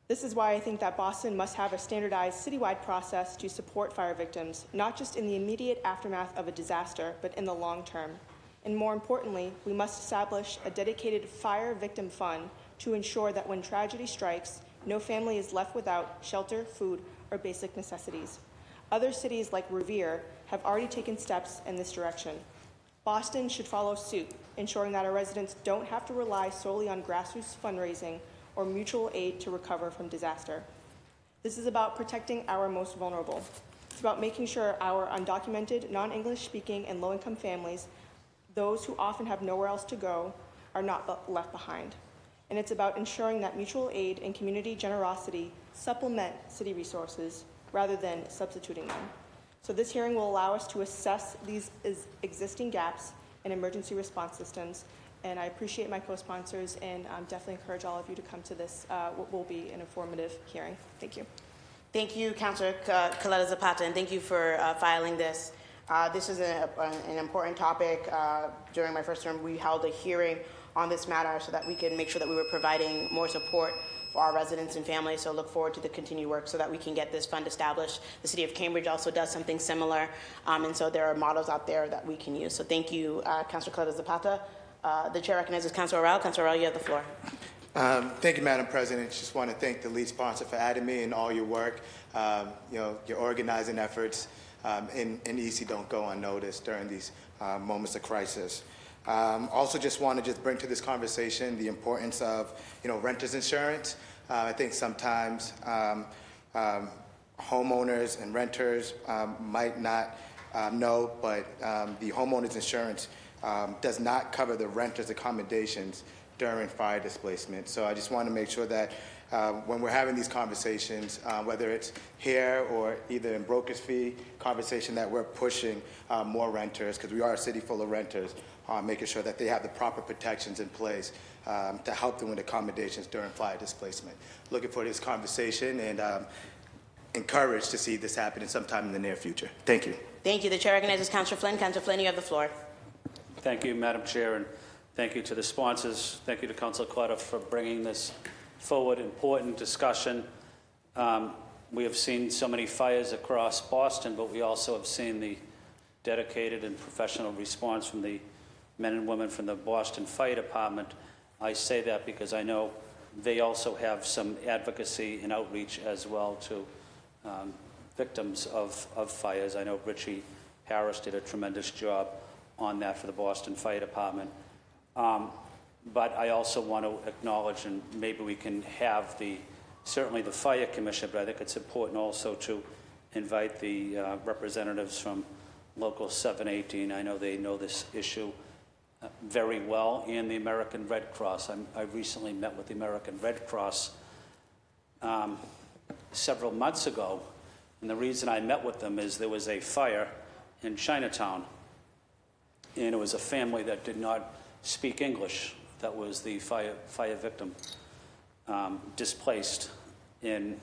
This is why I think that Boston must have a standardized citywide process to support fire victims, not just in the immediate aftermath of a disaster, but in the long term. And more importantly, we must establish a dedicated fire victim fund to ensure that when tragedy strikes, no family is left without shelter, food, or basic necessities. Other cities like Revere have already taken steps in this direction. Boston should follow suit, ensuring that our residents don't have to rely solely on grassroots fundraising or mutual aid to recover from disaster. This is about protecting our most vulnerable. It's about making sure our undocumented, non-English speaking, and low-income families, those who often have nowhere else to go, are not left behind. And it's about ensuring that mutual aid and community generosity supplement city resources rather than substituting them. So this hearing will allow us to assess these existing gaps in emergency response systems, and I appreciate my co-sponsors and definitely encourage all of you to come to this, what will be an informative hearing. Thank you. Thank you, Councilor Coletta Zapata, and thank you for filing this. This is an important topic. During my first term, we held a hearing on this matter so that we can make sure that we were providing more support for our residents and families. So look forward to the continued work so that we can get this fund established. The City of Cambridge also does something similar, and so there are models out there that we can use. So thank you, Councilor Coletta Zapata. The chair recognizes Councilor Rowell. Councilor Rowell, you have the floor. Thank you, Madam President. Just want to thank the lead sponsor for adding me and all your work. Your organizing efforts in EC don't go unnoticed during these moments of crisis. Also just want to bring to this conversation the importance of, renters insurance. I think sometimes homeowners and renters might not know, but the homeowners insurance does not cover the renters' accommodations during fire displacement. So I just want to make sure that when we're having these conversations, whether it's here or either in broker's fee conversation, that we're pushing more renters, because we are a city full of renters, making sure that they have the proper protections in place to help them with accommodations during fire displacement. Looking for this conversation and encouraged to see this happening sometime in the near future. Thank you. Thank you. The chair recognizes Councilor Flynn. Councilor Flynn, you have the floor. Thank you, Madam Chair, and thank you to the sponsors. Thank you to Councilor Coletta for bringing this forward. Important discussion. We have seen so many fires across Boston, but we also have seen the dedicated and professional response from the men and women from the Boston Fire Department. I say that because I know they also have some advocacy and outreach as well to victims of fires. I know Richie Harris did a tremendous job on that for the Boston Fire Department. But I also want to acknowledge, and maybe we can have certainly the Fire Commission, but I think it's important also to invite the representatives from Local 718. I know they know this issue very well, and the American Red Cross. I recently met with the American Red Cross several months ago, and the reason I met with them is there was a fire in Chinatown, and it was a family that did not speak English. That was the fire victim displaced. And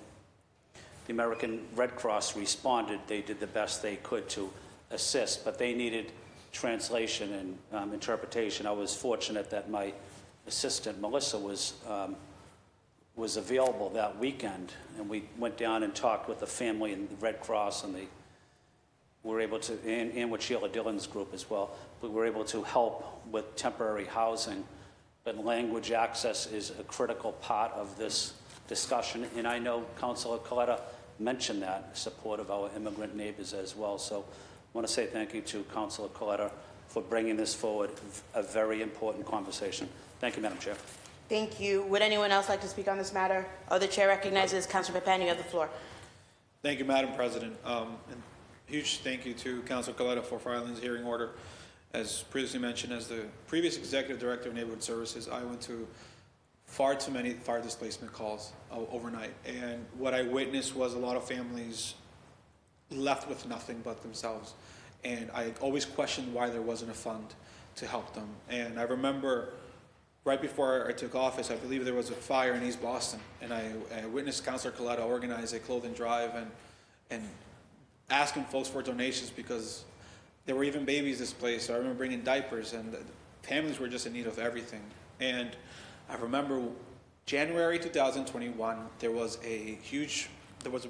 the American Red Cross responded. They did the best they could to assist, but they needed translation and interpretation. I was fortunate that my assistant, Melissa, was available that weekend, and we went down and talked with the family and the Red Cross, and they were able to, and with Sheila Dillon's group as well, we were able to help with temporary housing. But language access is a critical part of this discussion, and I know Councilor Coletta mentioned that, support of our immigrant neighbors as well. So I want to say thank you to Councilor Coletta for bringing this forward, a very important conversation. Thank you, Madam Chair. Thank you. Would anyone else like to speak on this matter? Oh, the chair recognizes Councilor Pepin. You have the floor. Thank you, Madam President. And huge thank you to Councilor Coletta for filing this hearing order. As previously mentioned, as the previous executive director of neighborhood services, I went to far too many fire displacement calls overnight. And what I witnessed was a lot of families left with nothing but themselves. And I always questioned why there wasn't a fund to help them. And I remember right before I took office, I believe there was a fire in East Boston. And I witnessed Councilor Coletta organize a clothing drive and asking folks for donations because there were even babies displaced. So I remember bringing diapers, and the families were just in need of everything. And I remember January 2021, there was a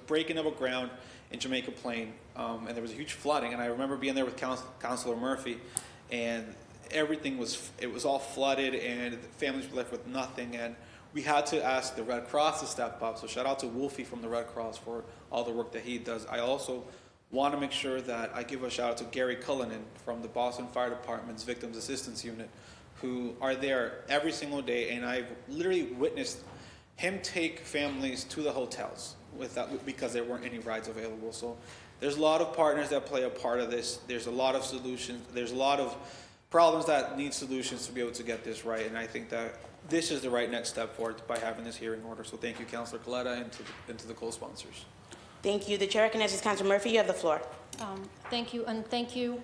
breaking of a ground in Jamaica Plain, and there was a huge flooding. And I remember being there with Councilor Murphy, and everything was all flooded, and the families were left with nothing. And we had to ask the Red Cross to step up. So shout out to Wolfie from the Red Cross for all the work that he does. I also want to make sure that I give a shout out to Gary Cullinan from the Boston Fire Department's Victims Assistance Unit, who are there every single day, and I've literally witnessed him take families to the hotels because there weren't any rides available. So there's a lot of partners that play a part of this. There's a lot of solutions. There's a lot of problems that need solutions to be able to get this right, and I think that this is the right next step forward by having this hearing order. So thank you, Councilor Coletta, and to the co-sponsors. Thank you. The chair recognizes Councilor Murphy. You have the floor. Thank you, and thank you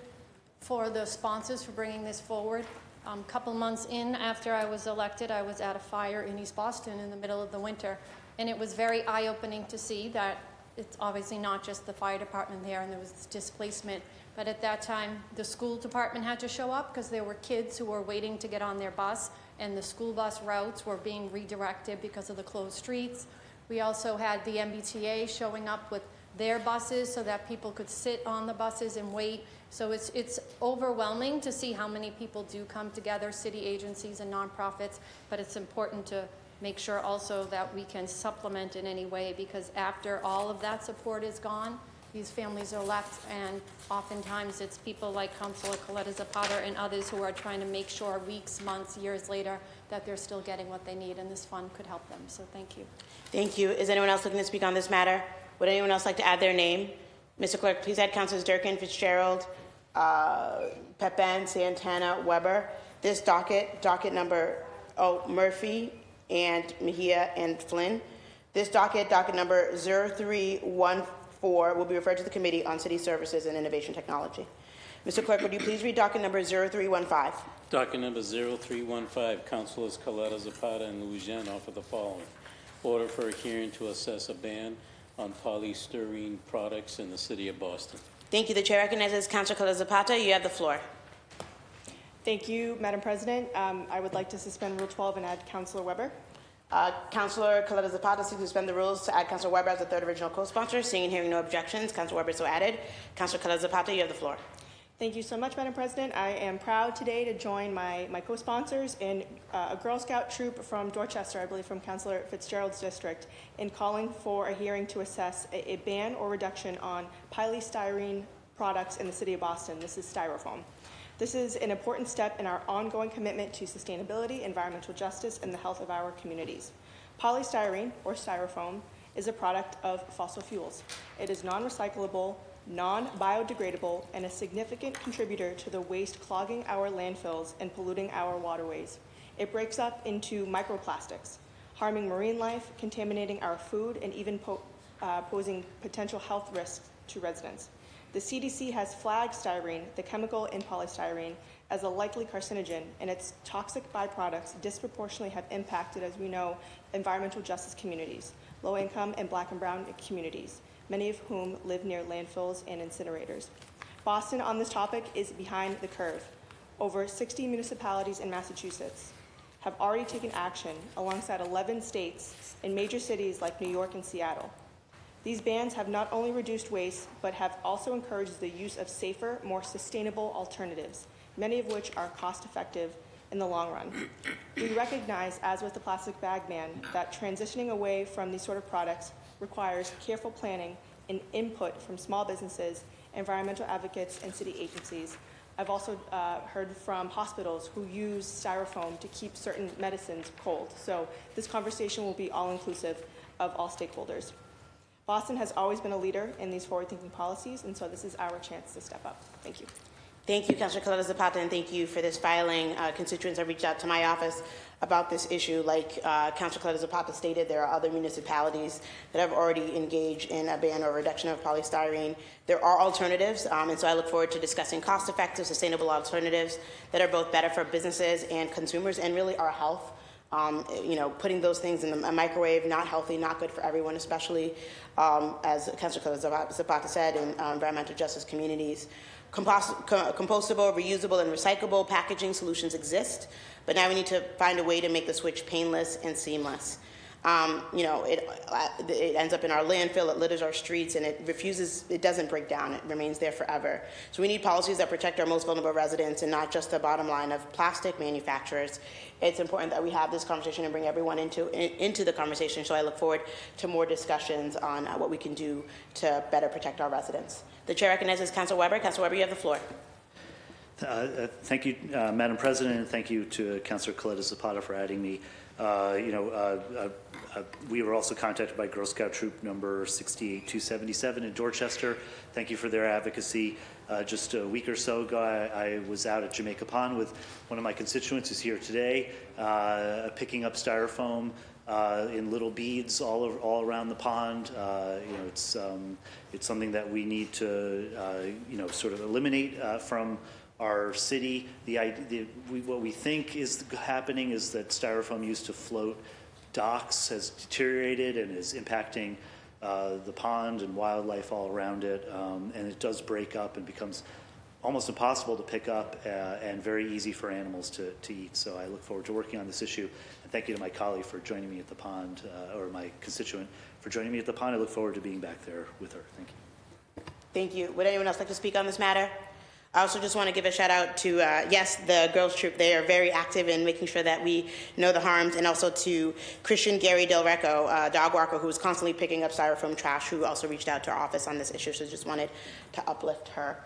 for the sponsors for bringing this forward. A couple months in after I was elected, I was at a fire in East Boston in the middle of the winter, and it was very eye-opening to see that it's obviously not just the fire department there, and there was displacement, but at that time, the school department had to show up because there were kids who were waiting to get on their bus, and the school bus routes were being redirected because of the closed streets. We also had the MBTA showing up with their buses so that people could sit on the buses and wait. So it's overwhelming to see how many people do come together, city agencies and nonprofits, but it's important to make sure also that we can supplement in any way, because after all of that support is gone, these families are left, and oftentimes it's people like Councilor Coletta Zapata and others who are trying to make sure weeks, months, years later that they're still getting what they need, and this fund could help them. So thank you. Thank you. Is anyone else looking to speak on this matter? Would anyone else like to add their name? Mr. Clerk, please add Councilors Durkin, Fitzgerald, Pepin, Santana, Weber. This docket number, Murphy and Mejia and Flynn. This docket number 0314, will be referred to the Committee on City Services and Innovation Technology. Mr. Clerk, would you please read docket number 0315? Docket number 0315, Councilors Coletta Zapata and Louisiana offer the following. Order for a hearing to assess a ban on polystyrene products in the city of Boston. Thank you. The chair recognizes Councilor Coletta Zapata. You have the floor. Thank you, Madam President. I would like to suspend Rule 12 and add Councilor Weber. Councilor Coletta Zapata seeks to suspend the rules to add Councilor Weber as the third original co-sponsor. Seeing and hearing no objections, Councilor Weber so added. Councilor Coletta Zapata, you have the floor. Thank you so much, Madam President. I am proud today to join my co-sponsors in a Girl Scout troop from Dorchester, I believe from Councilor Fitzgerald's district, in calling for a hearing to assess a ban or reduction on polystyrene products in the city of Boston. This is styrofoam. This is an important step in our ongoing commitment to sustainability, environmental justice, and the health of our communities. Polystyrene, or styrofoam, is a product of fossil fuels. It is non-recyclable, non-biodegradable, and a significant contributor to the waste clogging our landfills and polluting our waterways. It breaks up into microplastics, harming marine life, contaminating our food, and even posing potential health risks to residents. The CDC has flagged styrene, the chemical in polystyrene, as a likely carcinogen, and its toxic byproducts disproportionately have impacted, as we know, environmental justice communities, low-income and Black and brown communities, many of whom live near landfills and incinerators. Boston on this topic is behind the curve. Over 60 municipalities in Massachusetts have already taken action alongside 11 states in major cities like New York and Seattle. These bans have not only reduced waste, but have also encouraged the use of safer, more sustainable alternatives, many of which are cost-effective in the long run. We recognize, as with the plastic bag ban, that transitioning away from these sort of products requires careful planning and input from small businesses, environmental advocates, and city agencies. I've also heard from hospitals who use styrofoam to keep certain medicines cold. So this conversation will be all-inclusive of all stakeholders. Boston has always been a leader in these forward-thinking policies, and so this is our chance to step up. Thank you. Thank you, Councilor Coletta Zapata, and thank you for this filing. Constituents have reached out to my office about this issue. Like Councilor Coletta Zapata stated, there are other municipalities that have already engaged in a ban or reduction of polystyrene. There are alternatives, and so I look forward to discussing cost-effective, sustainable alternatives that are both better for businesses and consumers and really our health. Putting those things in a microwave, not healthy, not good for everyone, especially, as Councilor Coletta Zapata said, in environmental justice communities. Compostable, reusable, and recyclable packaging solutions exist, but now we need to find a way to make the switch painless and seamless. It ends up in our landfill, it litters our streets, and it doesn't break down, it remains there forever. So we need policies that protect our most vulnerable residents and not just the bottom line of plastic manufacturers. It's important that we have this conversation and bring everyone into the conversation, so I look forward to more discussions on what we can do to better protect our residents. The chair recognizes Councilor Weber. Councilor Weber, you have the floor. Thank you, Madam President, and thank you to Councilor Coletta Zapata for adding me. We were also contacted by Girl Scout Troop number 68277 in Dorchester. Thank you for their advocacy. Just a week or so ago, I was out at Jamaica Pond with one of my constituents who's here today, picking up styrofoam in little beads all around the pond. It's something that we need to sort of eliminate from our city. What we think is happening is that styrofoam used to float docks has deteriorated and is impacting the pond and wildlife all around it, and it does break up and becomes almost impossible to pick up and very easy for animals to eat. So I look forward to working on this issue, and thank you to my colleague for joining me at the pond, or my constituent for joining me at the pond. I look forward to being back there with her. Thank you. Thank you. Would anyone else like to speak on this matter? I also just want to give a shout out to, yes, the girls troop. They are very active in making sure that we know the harms, and also to Christian Gary Del Recco, dog walker, who is constantly picking up styrofoam trash, who also reached out to our office on this issue, so just wanted to uplift her.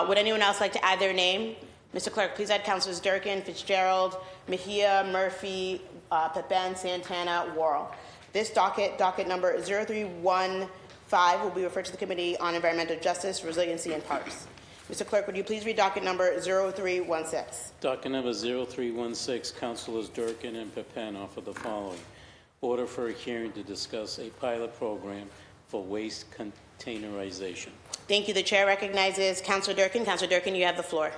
Would anyone else like to add their name? Mr. Clerk, please add Councilors Durkin, Fitzgerald, Mejia, Murphy, Pepin, Santana, Worrell. This docket number 0315, will be referred to the Committee on Environmental Justice, Resiliency, and Parks. Mr. Clerk, would you please read docket number 0316? Docket number 0316, Councilors Durkin and Pepin offer the following. Order for a hearing to discuss a pilot program for waste containerization. Thank you. The chair recognizes Councilor Durkin. Councilor Durkin, you have the floor.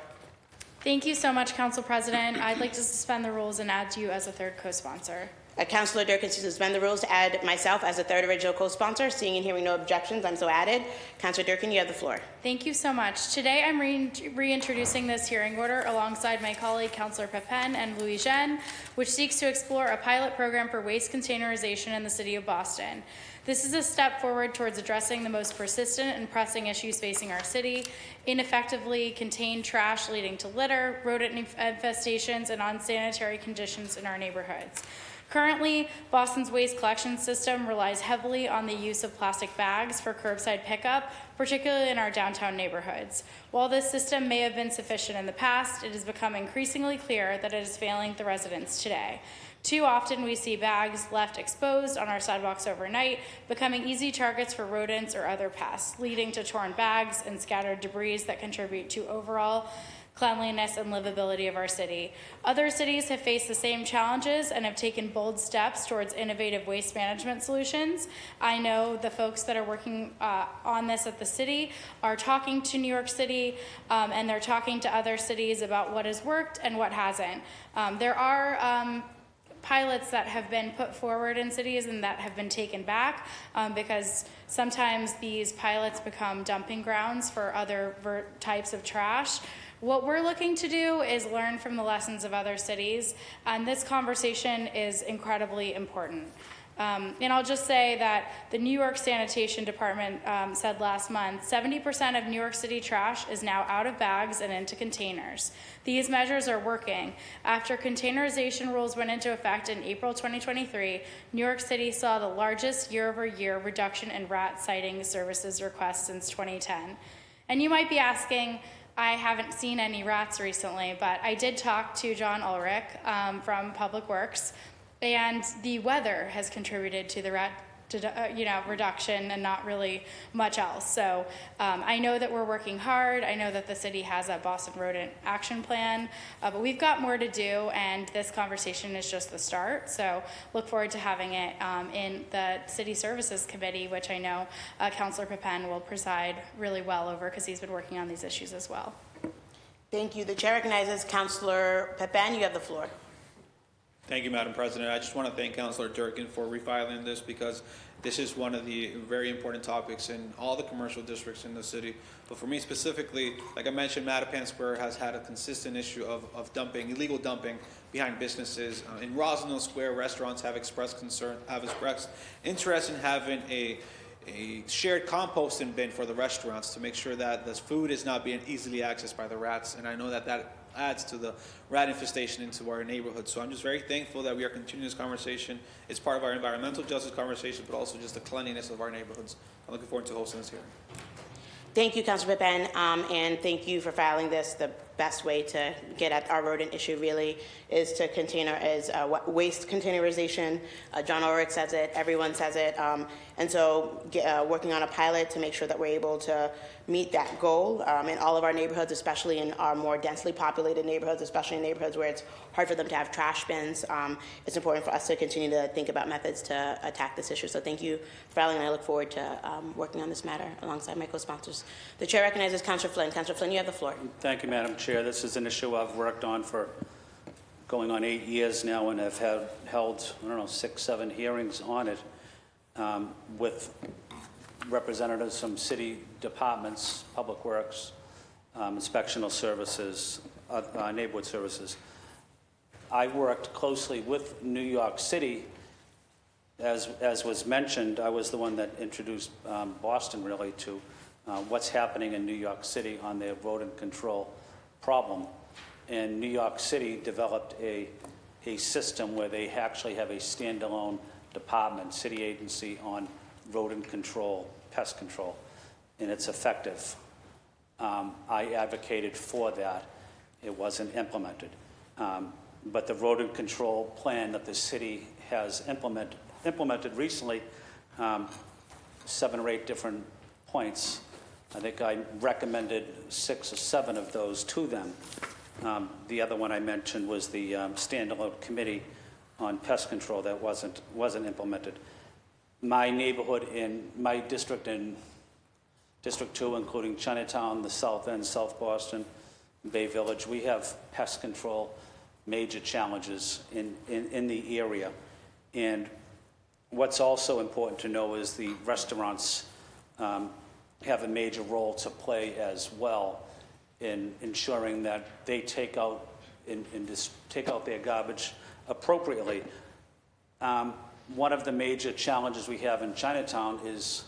Thank you so much, Council President. I'd like to suspend the rules and add you as a third co-sponsor. Councilor Durkin to suspend the rules to add myself as a third original co-sponsor. Seeing and hearing no objections, I'm so added. Councilor Durkin, you have the floor. Thank you so much. Today I'm reintroducing this hearing order alongside my colleague Councilor Pepin and Louis Jean, which seeks to explore a pilot program for waste containerization in the city of Boston. This is a step forward towards addressing the most persistent and pressing issues facing our city: ineffectively contained trash leading to litter, rodent infestations, and unsanitary conditions in our neighborhoods. Currently, Boston's waste collection system relies heavily on the use of plastic bags for curbside pickup, particularly in our downtown neighborhoods. While this system may have been sufficient in the past, it has become increasingly clear that it is failing the residents today. Too often we see bags left exposed on our sidewalks overnight, becoming easy targets for rodents or other pests, leading to torn bags and scattered debris that contribute to overall cleanliness and livability of our city. Other cities have faced the same challenges and have taken bold steps towards innovative waste management solutions. I know the folks that are working on this at the city are talking to New York City, and they're talking to other cities about what has worked and what hasn't. There are pilots that have been put forward in cities and that have been taken back because sometimes these pilots become dumping grounds for other types of trash. What we're looking to do is learn from the lessons of other cities, and this conversation is incredibly important. And I'll just say that the New York Sanitation Department said last month, 70% of New York City trash is now out of bags and into containers. These measures are working. After containerization rules went into effect in April 2023, New York City saw the largest year-over-year reduction in rat sighting services requests since 2010. And you might be asking, I haven't seen any rats recently, but I did talk to John Ulrich from Public Works, and the weather has contributed to the rat reduction and not really much else. So I know that we're working hard. I know that the city has a Boston Rodent Action Plan, but we've got more to do, and this conversation is just the start. So look forward to having it in the City Services Committee, which I know Councilor Pepin will preside really well over because he's been working on these issues as well. Thank you. The chair recognizes Councilor Pepin. You have the floor. Thank you, Madam President. I just want to thank Councilor Durkin for refiling this because this is one of the very important topics in all the commercial districts in the city. But for me specifically, like I mentioned, Mattapan Square has had a consistent issue of dumping, illegal dumping behind businesses. In Rosendale Square, restaurants have expressed interest in having a shared composting bin for the restaurants to make sure that the food is not being easily accessed by the rats. And I know that that adds to the rat infestation into our neighborhood. So I'm just very thankful that we are continuing this conversation. It's part of our environmental justice conversation, but also just the cleanliness of our neighborhoods. I'm looking forward to hosting this hearing. Thank you, Councilor Pepin, and thank you for filing this. The best way to get at our rodent issue really is to waste containerization. John Ulrich says it, everyone says it, and so working on a pilot to make sure that we're able to meet that goal in all of our neighborhoods, especially in our more densely populated neighborhoods, especially in neighborhoods where it's hard for them to have trash bins. It's important for us to continue to think about methods to attack this issue. So thank you for filing, and I look forward to working on this matter alongside my co-sponsors. The chair recognizes Councilor Flynn. Councilor Flynn, you have the floor. Thank you, Madam Chair. This is an issue I've worked on for going on 8 years now, and I've held, 6, 7 hearings on it with representatives from city departments, public works, inspectional services, neighborhood services. I worked closely with New York City. As was mentioned, I was the one that introduced Boston really to what's happening in New York City on their rodent control problem. And New York City developed a system where they actually have a standalone department, city agency on rodent control, pest control, and it's effective. I advocated for that. It wasn't implemented. But the rodent control plan that the city has implemented recently, 7 or 8 different points. I think I recommended 6 or 7 of those to them. The other one I mentioned was the standalone committee on pest control that wasn't implemented. My neighborhood in my district in District 2, including Chinatown, the South End, South Boston, Bay Village, we have pest control major challenges in the area. And what's also important to know is the restaurants have a major role to play as well in ensuring that they take out their garbage appropriately. One of the major challenges we have in Chinatown is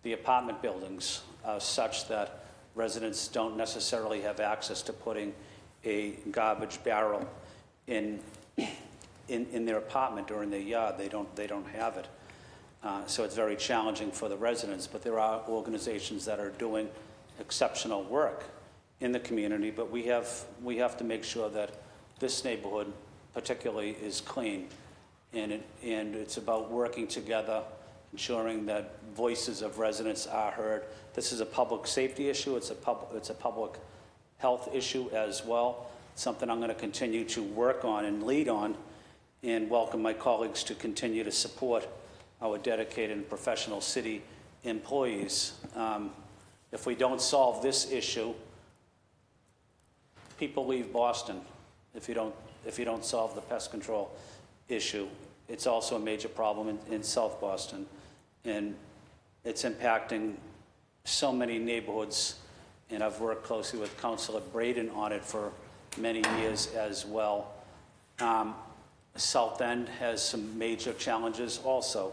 the apartment buildings such that residents don't necessarily have access to putting a garbage barrel in their apartment or in their yard. They don't have it. So it's very challenging for the residents, but there are organizations that are doing exceptional work in the community, but we have to make sure that this neighborhood particularly is clean. And it's about working together, ensuring that voices of residents are heard. This is a public safety issue. It's a public health issue as well. It's something I'm going to continue to work on and lead on, and welcome my colleagues to continue to support our dedicated and professional city employees. If we don't solve this issue, people leave Boston. If you don't solve the pest control issue, it's also a major problem in South Boston, and it's impacting so many neighborhoods. And I've worked closely with Councilor Braden on it for many years as well. South End has some major challenges also.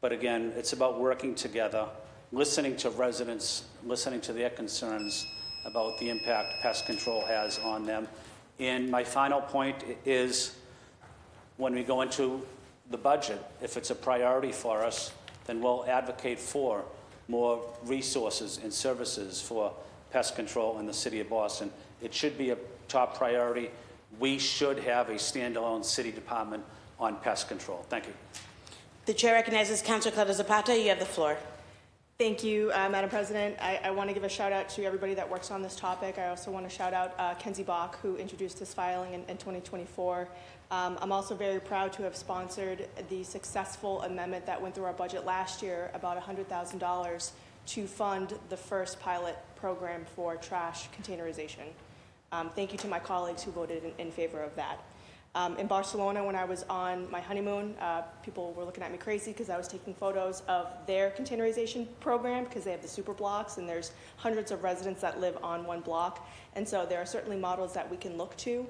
But again, it's about working together, listening to residents, listening to their concerns about the impact pest control has on them. And my final point is, when we go into the budget, if it's a priority for us, then we'll advocate for more resources and services for pest control in the city of Boston. It should be a top priority. We should have a standalone city department on pest control. Thank you. The chair recognizes Councilor Clara Zapata. You have the floor. Thank you, Madam President. I want to give a shout out to everybody that works on this topic. I also want to shout out Kenzie Bach, who introduced this filing in 2024. I'm also very proud to have sponsored the successful amendment that went through our budget last year, about $100,000 to fund the first pilot program for trash containerization. Thank you to my colleagues who voted in favor of that. In Barcelona, when I was on my honeymoon, people were looking at me crazy because I was taking photos of their containerization program because they have the super blocks and there's hundreds of residents that live on one block. And so there are certainly models that we can look to.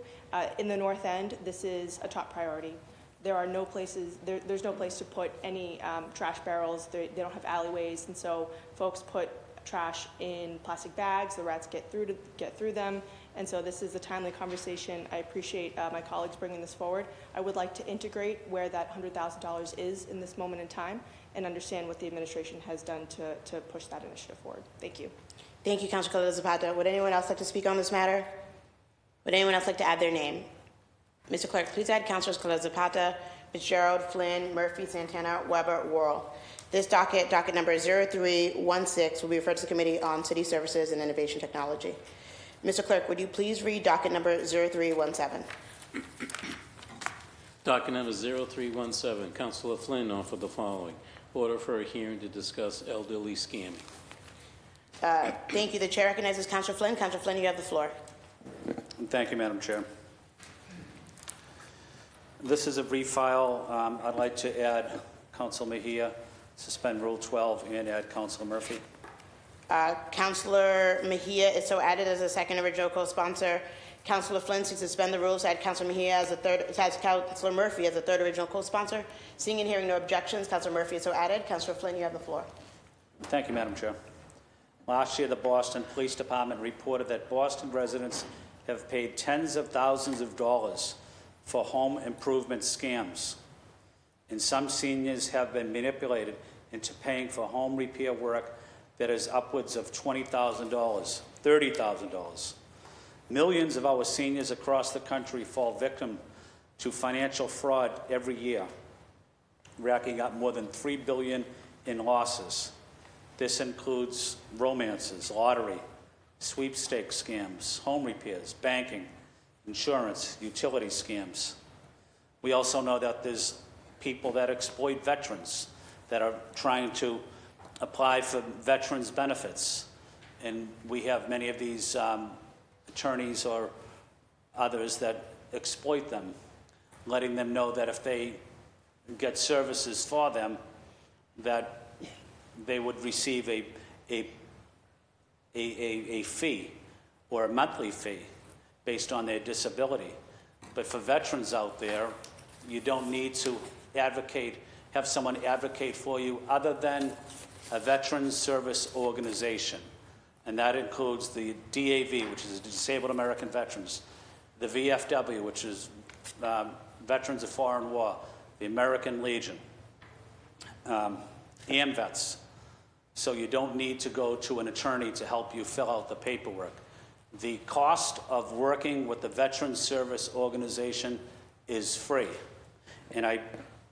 In the North End, this is a top priority. There are no places, there's no place to put any trash barrels. They don't have alleyways, and so folks put trash in plastic bags. The rats get through them. And so this is a timely conversation. I appreciate my colleagues bringing this forward. I would like to integrate where that $100,000 is in this moment in time and understand what the administration has done to push that initiative forward. Thank you. Thank you, Councilor Clara Zapata. Would anyone else like to speak on this matter? Would anyone else like to add their name? Mr. Clerk, please add Councilors Clara Zapata, Fitzgerald, Flynn, Murphy, Santana, Weber, Worrell. This docket number 0316, will be referred to the Committee on City Services and Innovation Technology. Mr. Clerk, would you please read docket number 0317? Docket number 0317, Councilor Flynn offered the following. Order for a hearing to discuss elderly scamming. Thank you. The chair recognizes Councilor Flynn. Councilor Flynn, you have the floor. Thank you, Madam Chair. This is a refile. I'd like to add Councilor Mejia, suspend Rule 12, and add Councilor Murphy. Councilor Mejia is so added as a second original co-sponsor. Councilor Flynn seeks to suspend the rules, add Councilor Mejia as a third, has Councilor Murphy as a third original co-sponsor. Seeing and hearing no objections, Councilor Murphy is so added. Councilor Flynn, you have the floor. Thank you, Madam Chair. Last year, the Boston Police Department reported that Boston residents have paid tens of thousands of dollars for home improvement scams. And some seniors have been manipulated into paying for home repair work that is upwards of $20,000, $30,000. Millions of our seniors across the country fall victim to financial fraud every year, racking up more than $3 billion in losses. This includes romances, lottery, sweepstakes scams, home repairs, banking, insurance, utility scams. We also know that there's people that exploit veterans that are trying to apply for veterans benefits. And we have many of these attorneys or others that exploit them, letting them know that if they get services for them, that they would receive a fee or a monthly fee based on their disability. But for veterans out there, you don't need to have someone advocate for you other than a veterans service organization. And that includes the DAV, which is the Disabled American Veterans, the VFW, which is Veterans of Foreign War, the American Legion, AMVETS. So you don't need to go to an attorney to help you fill out the paperwork. The cost of working with the Veterans Service Organization is free. And I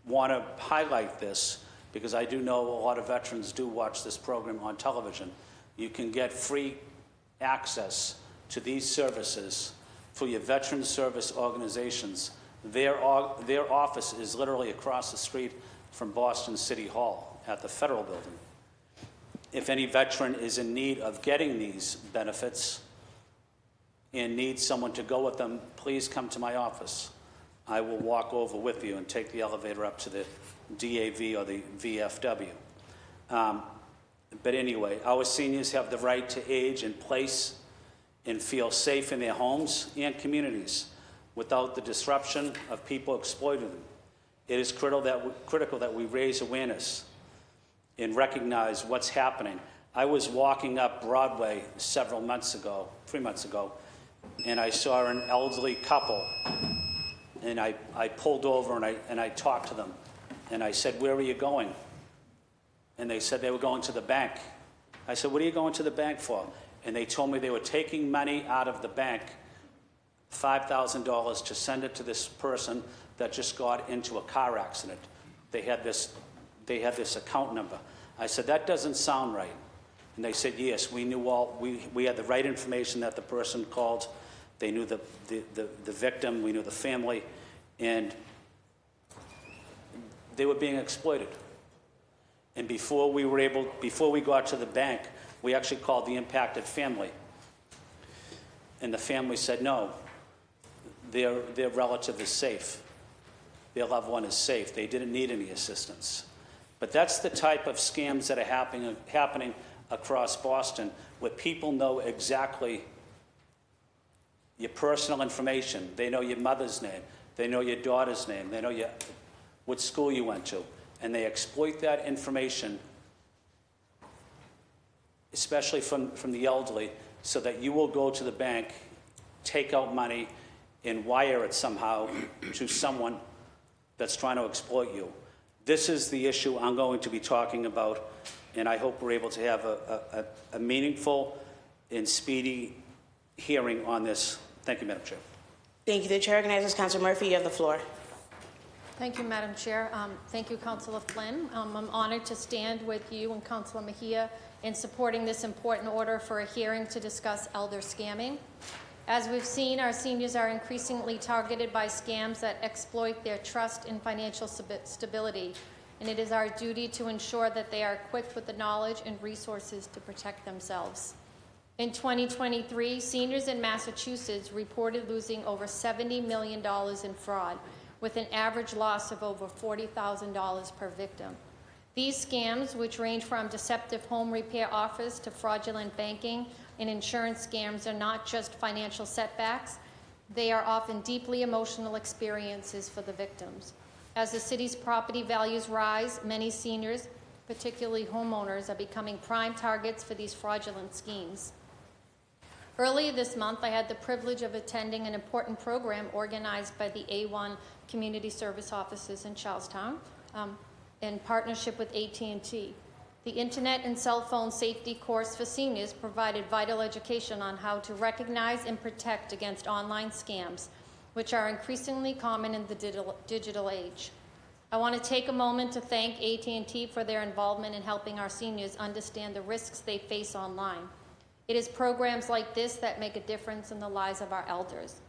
want to highlight this because I do know a lot of veterans do watch this program on television. You can get free access to these services for your Veterans Service organizations. Their office is literally across the street from Boston City Hall at the Federal Building. If any veteran is in need of getting these benefits and needs someone to go with them, please come to my office. I will walk over with you and take the elevator up to the DAV or the VFW. But anyway, our seniors have the right to age in place and feel safe in their homes and communities without the disruption of people exploiting them. It is critical that we raise awareness and recognize what's happening. I was walking up Broadway 3 months ago, and I saw an elderly couple, and I pulled over and I talked to them, and I said, "Where are you going?" And they said they were going to the bank. I said, "What are you going to the bank for?" And they told me they were taking money out of the bank, $5,000, to send it to this person that just got into a car accident. They had this they had this account number. I said, that doesn't sound right. And they said, yes, we knew we had the right information that the person called. They knew the victim, we knew the family, and they were being exploited. And before we got to the bank, we actually called the impacted family. And the family said, no, their relative is safe. Their loved one is safe. They didn't need any assistance. But that's the type of scams that are happening across Boston, where people know exactly your personal information. They know your mother's name. They know your daughter's name. They know what school you went to. And they exploit that information, especially from the elderly, so that you will go to the bank, take out money, and wire it somehow to someone that's trying to exploit you. This is the issue I'm going to be talking about, and I hope we're able to have a meaningful and speedy hearing on this. Thank you, Madam Chair. Thank you. The chair recognizes Councilor Murphy. You have the floor. Thank you, Madam Chair. Thank you, Councilor Flynn. I'm honored to stand with you and Councilor Mejia in supporting this important order for a hearing to discuss elder scamming. As we've seen, our seniors are increasingly targeted by scams that exploit their trust in financial stability, and it is our duty to ensure that they are equipped with the knowledge and resources to protect themselves. In 2023, seniors in Massachusetts reported losing over $70 million in fraud, with an average loss of over $40,000 per victim. These scams, which range from deceptive home repair offers to fraudulent banking and insurance scams, are not just financial setbacks. They are often deeply emotional experiences for the victims. As the city's property values rise, many seniors, particularly homeowners, are becoming prime targets for these fraudulent schemes. Earlier this month, I had the privilege of attending an important program organized by the A1 Community Service Offices in Charlestown in partnership with AT&T. The Internet and Cell Phone Safety course for seniors provided vital education on how to recognize and protect against online scams, which are increasingly common in the digital age. I want to take a moment to thank AT&T for their involvement in helping our seniors understand the risks they face online. It is programs like this that make a difference in the lives of our elders.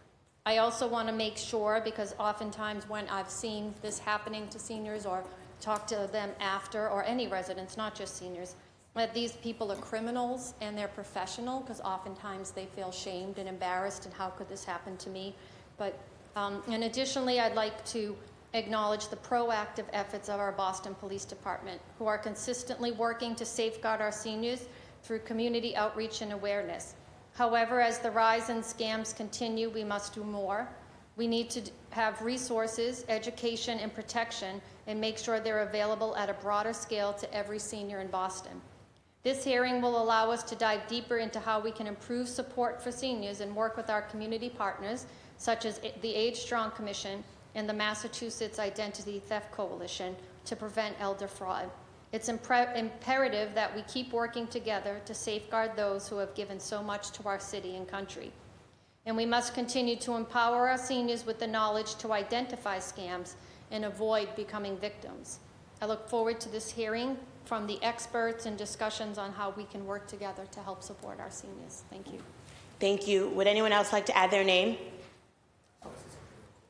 I also want to make sure, because oftentimes when I've seen this happening to seniors or talked to them after, or any residents, not just seniors, that these people are criminals and they're professional, because oftentimes they feel shamed and embarrassed, and how could this happen to me? But, and additionally, I'd like to acknowledge the proactive efforts of our Boston Police Department, who are consistently working to safeguard our seniors through community outreach and awareness. However, as the rise in scams continue, we must do more. We need to have resources, education, and protection, and make sure they're available at a broader scale to every senior in Boston. This hearing will allow us to dive deeper into how we can improve support for seniors and work with our community partners, such as the Age Strong Commission and the Massachusetts Identity Theft Coalition, to prevent elder fraud. It's imperative that we keep working together to safeguard those who have given so much to our city and country. And we must continue to empower our seniors with the knowledge to identify scams and avoid becoming victims. I look forward to this hearing from the experts and discussions on how we can work together to help support our seniors. Thank you. Thank you. Would anyone else like to add their name?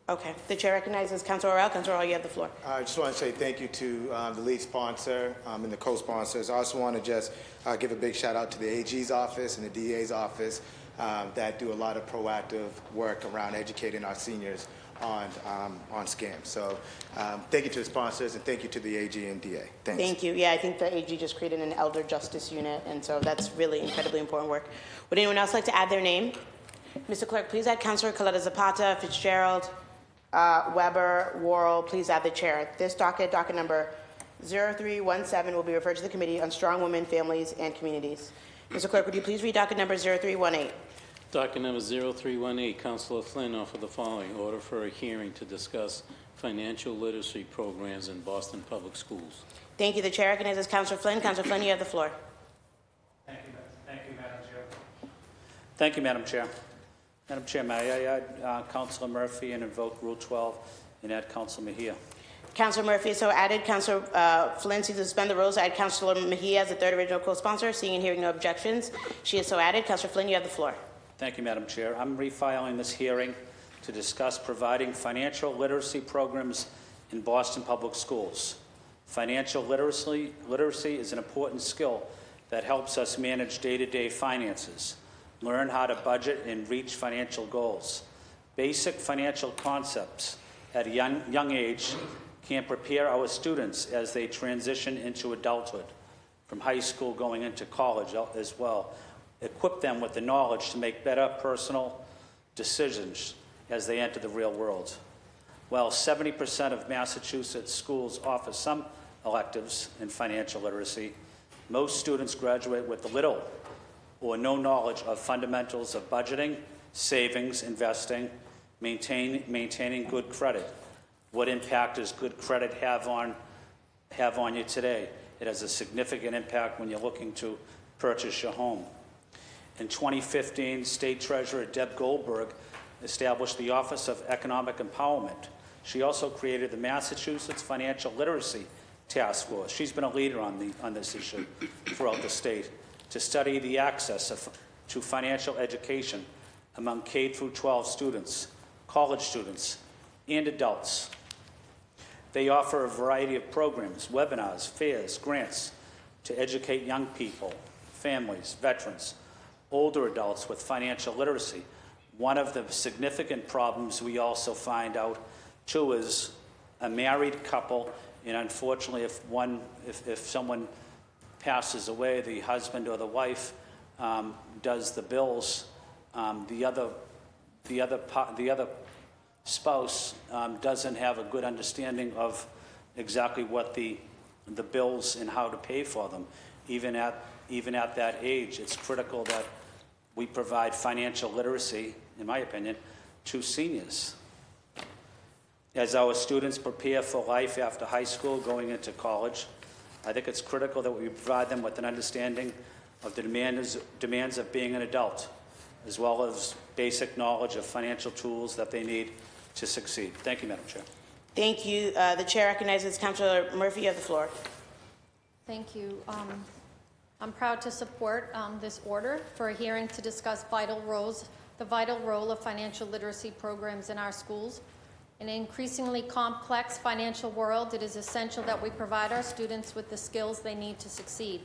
Okay. The chair recognizes Councilor Orell. Councilor Orell, you have the floor. I just want to say thank you to the lead sponsor and the co-sponsors. I also want to just give a big shout out to the AG's office and the DA's office that do a lot of proactive work around educating our seniors on scams. So thank you to the sponsors, and thank you to the AG and DA. Thanks. Thank you. Yeah, I think the AG just created an elder justice unit, and so that's really incredibly important work. Would anyone else like to add their name? Mr. Clerk, please add Councilor Coletta Zapata, Fitzgerald, Weber, Worrell. Please add the chair. This docket number 0317, will be referred to the Committee on Strong Women, Families, and Communities. Mr. Clerk, would you please read docket number 0318? Docket number 0318, Councilor Flynn offered the following order for a hearing to discuss financial literacy programs in Boston Public Schools. Thank you. The chair recognizes Councilor Flynn. Councilor Flynn, you have the floor. Thank you, Madam Chair. Thank you, Madam Chair. Madam Chair, may I add Councilor Murphy and invoke Rule 12 and add Councilor Mejia? Councilor Murphy is so added. Councilor Flynn seeks to suspend the rules. Add Councilor Mejia as the third original co-sponsor. Seeing and hearing no objections, she is so added. Councilor Flynn, you have the floor. Thank you, Madam Chair. I'm refiling this hearing to discuss providing financial literacy programs in Boston Public Schools. Financial literacy is an important skill that helps us manage day-to-day finances, learn how to budget and reach financial goals. Basic financial concepts at a young age can prepare our students as they transition into adulthood, from high school going into college as well. Equip them with the knowledge to make better personal decisions as they enter the real world. While 70% of Massachusetts schools offer some electives in financial literacy, most students graduate with little or no knowledge of fundamentals of budgeting, savings, investing, maintaining good credit. What impact does good credit have on you today? It has a significant impact when you're looking to purchase your home. In 2015, State Treasurer Deb Goldberg established the Office of Economic Empowerment. She also created the Massachusetts Financial Literacy Task Force. She's been a leader on this issue throughout the state to study the access to financial education among K through 12 students, college students, and adults. They offer a variety of programs, webinars, fairs, grants to educate young people, families, veterans, older adults with financial literacy. One of the significant problems we also find out too is a married couple, and unfortunately if someone passes away, the husband or the wife does the bills, the other spouse doesn't have a good understanding of exactly what the bills and how to pay for them. Even at that age, it's critical that we provide financial literacy, in my opinion, to seniors. As our students prepare for life after high school, going into college, I think it's critical that we provide them with an understanding of the demands of being an adult, as well as basic knowledge of financial tools that they need to succeed. Thank you, Madam Chair. Thank you. The chair recognizes Councilor Murphy. You have the floor. Thank you. I'm proud to support this order for a hearing to discuss the vital role of financial literacy programs in our schools. In an increasingly complex financial world, it is essential that we provide our students with the skills they need to succeed.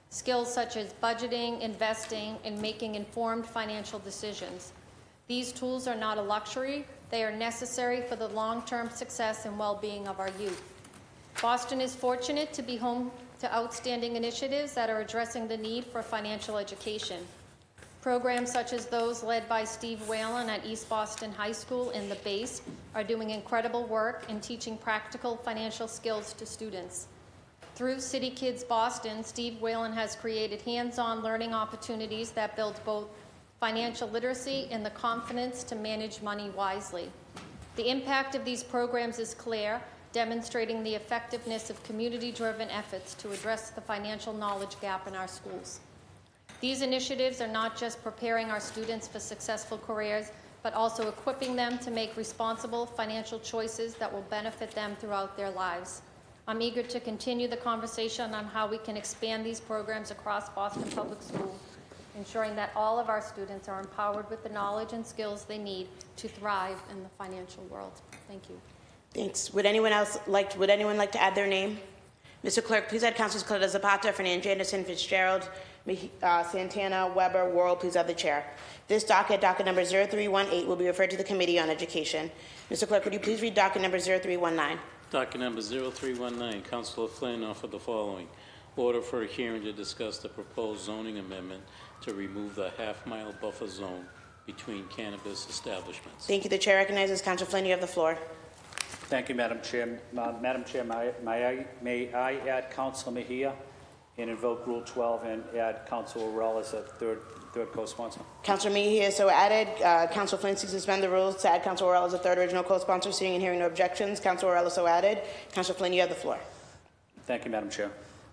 Skills such as budgeting, investing, and making informed financial decisions. These tools are not a luxury. They are necessary for the long-term success and well-being of our youth. Boston is fortunate to be home to outstanding initiatives that are addressing the need for financial education. Programs such as those led by Steve Whalen at East Boston High School in the Base are doing incredible work in teaching practical financial skills to students. Through City Kids Boston, Steve Whalen has created hands-on learning opportunities that build both financial literacy and the confidence to manage money wisely. The impact of these programs is clear, demonstrating the effectiveness of community-driven efforts to address the financial knowledge gap in our schools. These initiatives are not just preparing our students for successful careers, but also equipping them to make responsible financial choices that will benefit them throughout their lives. I'm eager to continue the conversation on how we can expand these programs across Boston Public Schools, ensuring that all of our students are empowered with the knowledge and skills they need to thrive in the financial world. Thank you. Thanks. Would anyone like to add their name? Mr. Clerk, please add Councilors Clarita Zapata, Fernandez Anderson, Fitzgerald, Santana, Weber, Worrell. Please add the chair. This docket number 0318, will be referred to the Committee on Education. Mr. Clerk, would you please read docket number 0319? Docket number 0319, Councilor Flynn offered the following. Order for a hearing to discuss the proposed zoning amendment to remove the half-mile buffer zone between cannabis establishments. Thank you. The chair recognizes Councilor Flynn. You have the floor. Thank you, Madam Chair. Madam Chair, may I add Councilor Mejia and invoke Rule 12 and add Councilor Worrell as a third co-sponsor? Councilor Mejia is so added. Councilor Flynn seeks to suspend the rules to add Councilor Worrell as a third original co-sponsor. Seeing and hearing no objections, Councilor Worrell is so added. Councilor Flynn, you have the floor. Thank you, Madam Chair.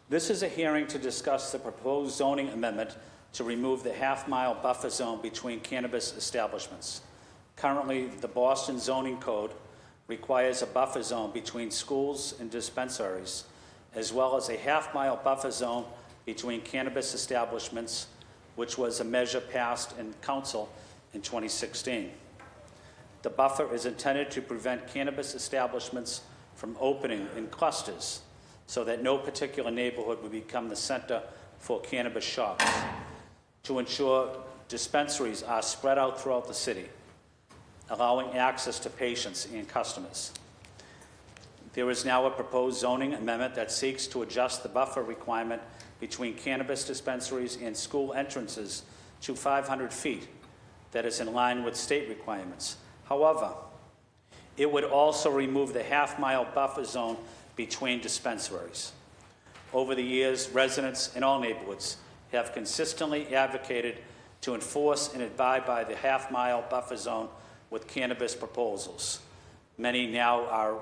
This is a hearing to discuss the proposed zoning amendment to remove the half-mile buffer zone between cannabis establishments. Currently, the Boston Zoning Code requires a buffer zone between schools and dispensaries, as well as a half-mile buffer zone between cannabis establishments, which was a measure passed in council in 2016. The buffer is intended to prevent cannabis establishments from opening in clusters so that no particular neighborhood would become the center for cannabis shops, to ensure dispensaries are spread out throughout the city, allowing access to patients and customers. There is now a proposed zoning amendment that seeks to adjust the buffer requirement between cannabis dispensaries and school entrances to 500 feet that is in line with state requirements. However, it would also remove the half-mile buffer zone between dispensaries. Over the years, residents in all neighborhoods have consistently advocated to enforce and abide by the half-mile buffer zone with cannabis proposals. Many now are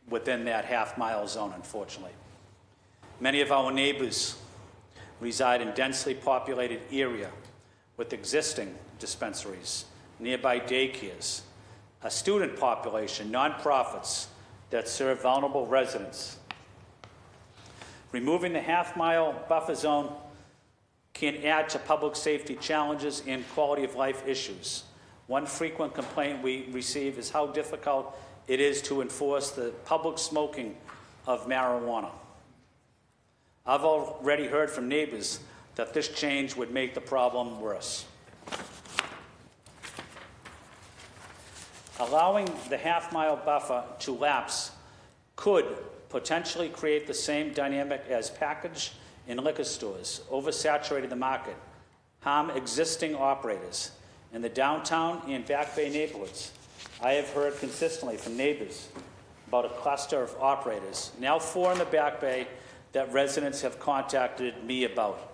within that half-mile zone, unfortunately. Many of our neighbors reside in densely populated area with existing dispensaries, nearby daycares, a student population, nonprofits that serve vulnerable residents. Removing the half-mile buffer zone can add to public safety challenges and quality of life issues. One frequent complaint we receive is how difficult it is to enforce the public smoking of marijuana. I've already heard from neighbors that this change would make the problem worse. Allowing the half-mile buffer to lapse could potentially create the same dynamic as package and liquor stores, oversaturating the market, harm existing operators in the downtown and Back Bay neighborhoods. I have heard consistently from neighbors about a cluster of operators, now 4 in the Back Bay, that residents have contacted me about.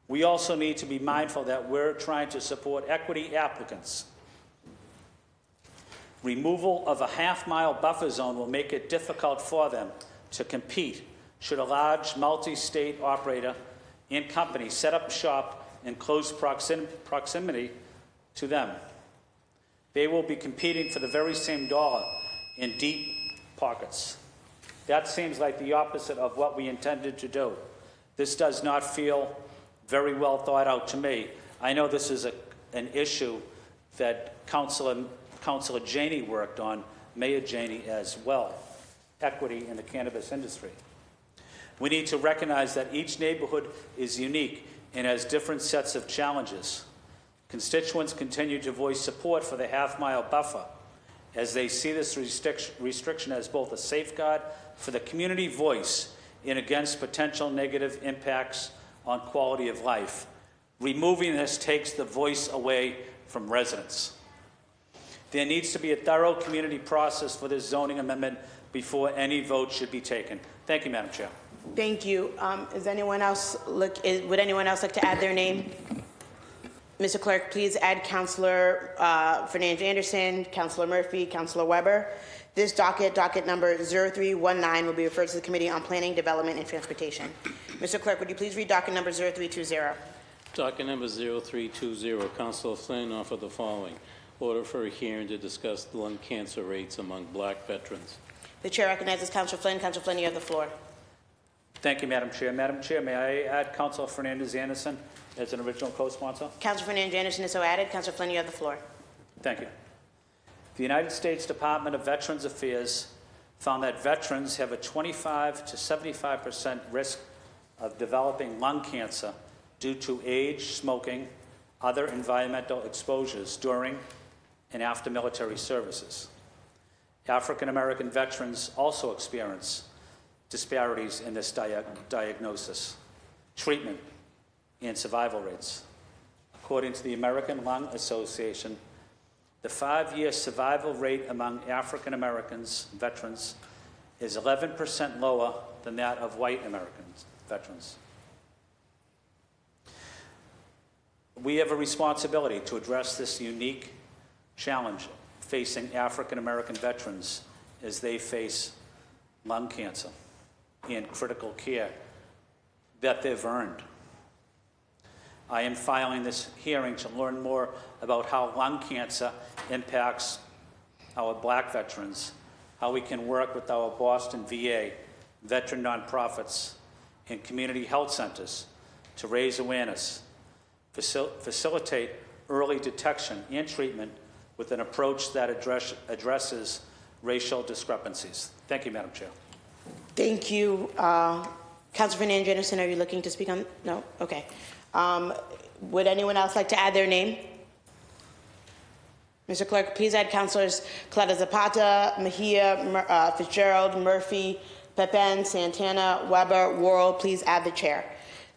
We also need to be mindful that we're trying to support equity applicants. Removal of a half-mile buffer zone will make it difficult for them to compete should a large multi-state operator and company set up shop in close proximity to them. They will be competing for the very same dollar in deep pockets. That seems like the opposite of what we intended to do. This does not feel very well thought out to me. I know this is an issue that Councilor Janey worked on, Mayor Janey as well, equity in the cannabis industry. We need to recognize that each neighborhood is unique and has different sets of challenges. Constituents continue to voice support for the half-mile buffer as they see this restriction as both a safeguard for the community voice and against potential negative impacts on quality of life. Removing this takes the voice away from residents. There needs to be a thorough community process for this zoning amendment before any vote should be taken. Thank you, Madam Chair. Thank you. Would anyone else like to add their name? Mr. Clerk, please add Councilor Fernandez Anderson, Councilor Murphy, Councilor Weber. This docket number 0319, will be referred to the Committee on Planning, Development, and Transportation. Mr. Clerk, would you please read docket number 0320? Docket number 0320, Councilor Flynn offered the following. Order for a hearing to discuss lung cancer rates among black veterans. The Chair recognizes Councilor Flynn. Councilor Flynn, you have the floor. Thank you, Madam Chair. Madam Chair, may I add Councilor Fernandez Anderson as an original co-sponsor? Councilor Fernandez Anderson is so added. Councilor Flynn, you have the floor. Thank you. The United States Department of Veterans Affairs found that veterans have a 25 to 75% risk of developing lung cancer due to age, smoking, other environmental exposures during and after military services. African American veterans also experience disparities in this diagnosis, treatment, and survival rates. According to the American Lung Association, the 5-year survival rate among African Americans veterans is 11% lower than that of white American veterans. We have a responsibility to address this unique challenge facing African American veterans as they face lung cancer and critical care that they've earned. I am filing this hearing to learn more about how lung cancer impacts our Black veterans, how we can work with our Boston VA, veteran nonprofits, and community health centers to raise awareness, facilitate early detection and treatment with an approach that addresses racial discrepancies. Thank you, Madam Chair. Thank you. Councilor Fernandez Anderson, are you looking to speak on? No? Okay. Would anyone else like to add their name? Mr. Clerk, please add Councilors Coletta Zapata, Mejia, Fitzgerald, Murphy, Pepin, Santana, Weber, Worrell. Please add the chair.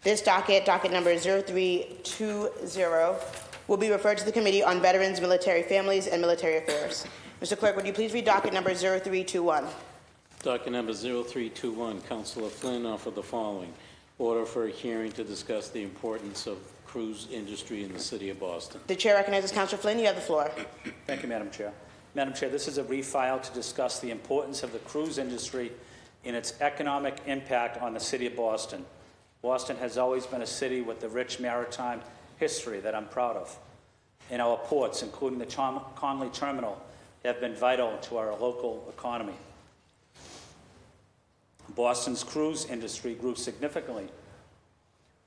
This docket number 0320, will be referred to the Committee on Veterans, Military Families, and Military Affairs. Mr. Clerk, would you please read docket number 0321? Docket number 0321, Councilor Flynn offered the following. Order for a hearing to discuss the importance of cruise industry in the city of Boston. The chair recognizes Councilor Flynn. You have the floor. Thank you, Madam Chair. Madam Chair, this is a refile to discuss the importance of the cruise industry and its economic impact on the city of Boston. Boston has always been a city with a rich maritime history that I'm proud of. And our ports, including the Conley Terminal, have been vital to our local economy. Boston's cruise industry grew significantly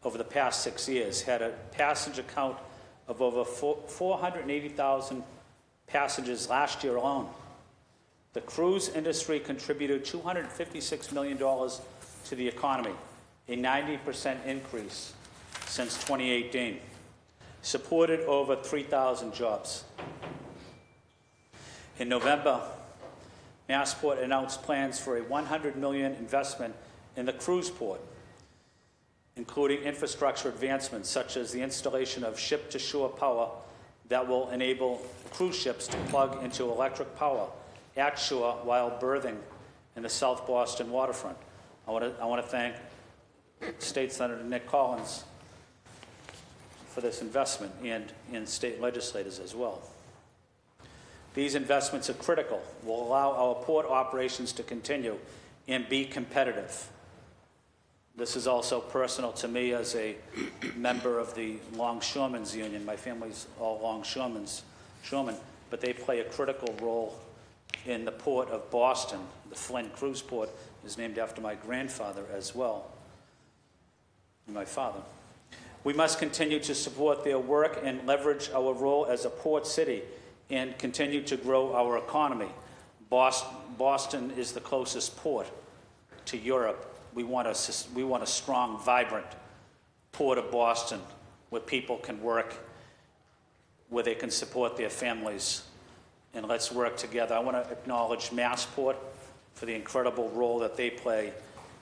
over the past 6 years, had a passenger count of over 480,000 passengers last year alone. The cruise industry contributed $256 million to the economy, a 90% increase since 2018, supported over 3,000 jobs. In November, Massport announced plans for a $100 million investment in the cruise port, including infrastructure advancements such as the installation of ship-to-shore power that will enable cruise ships to plug into electric power at shore while berthing in the South Boston waterfront. I want to thank State Senator Nick Collins for this investment and state legislators as well. These investments are critical, will allow our port operations to continue and be competitive. This is also personal to me as a member of the Longshoremen's Union. My family's all longshoremen, but they play a critical role in the port of Boston. The Flynn Cruise Port is named after my grandfather as well, and my father. We must continue to support their work and leverage our role as a port city and continue to grow our economy. Boston is the closest port to Europe. We want a strong, vibrant port of Boston where people can work, where they can support their families, and let's work together. I want to acknowledge Massport for the incredible role that they play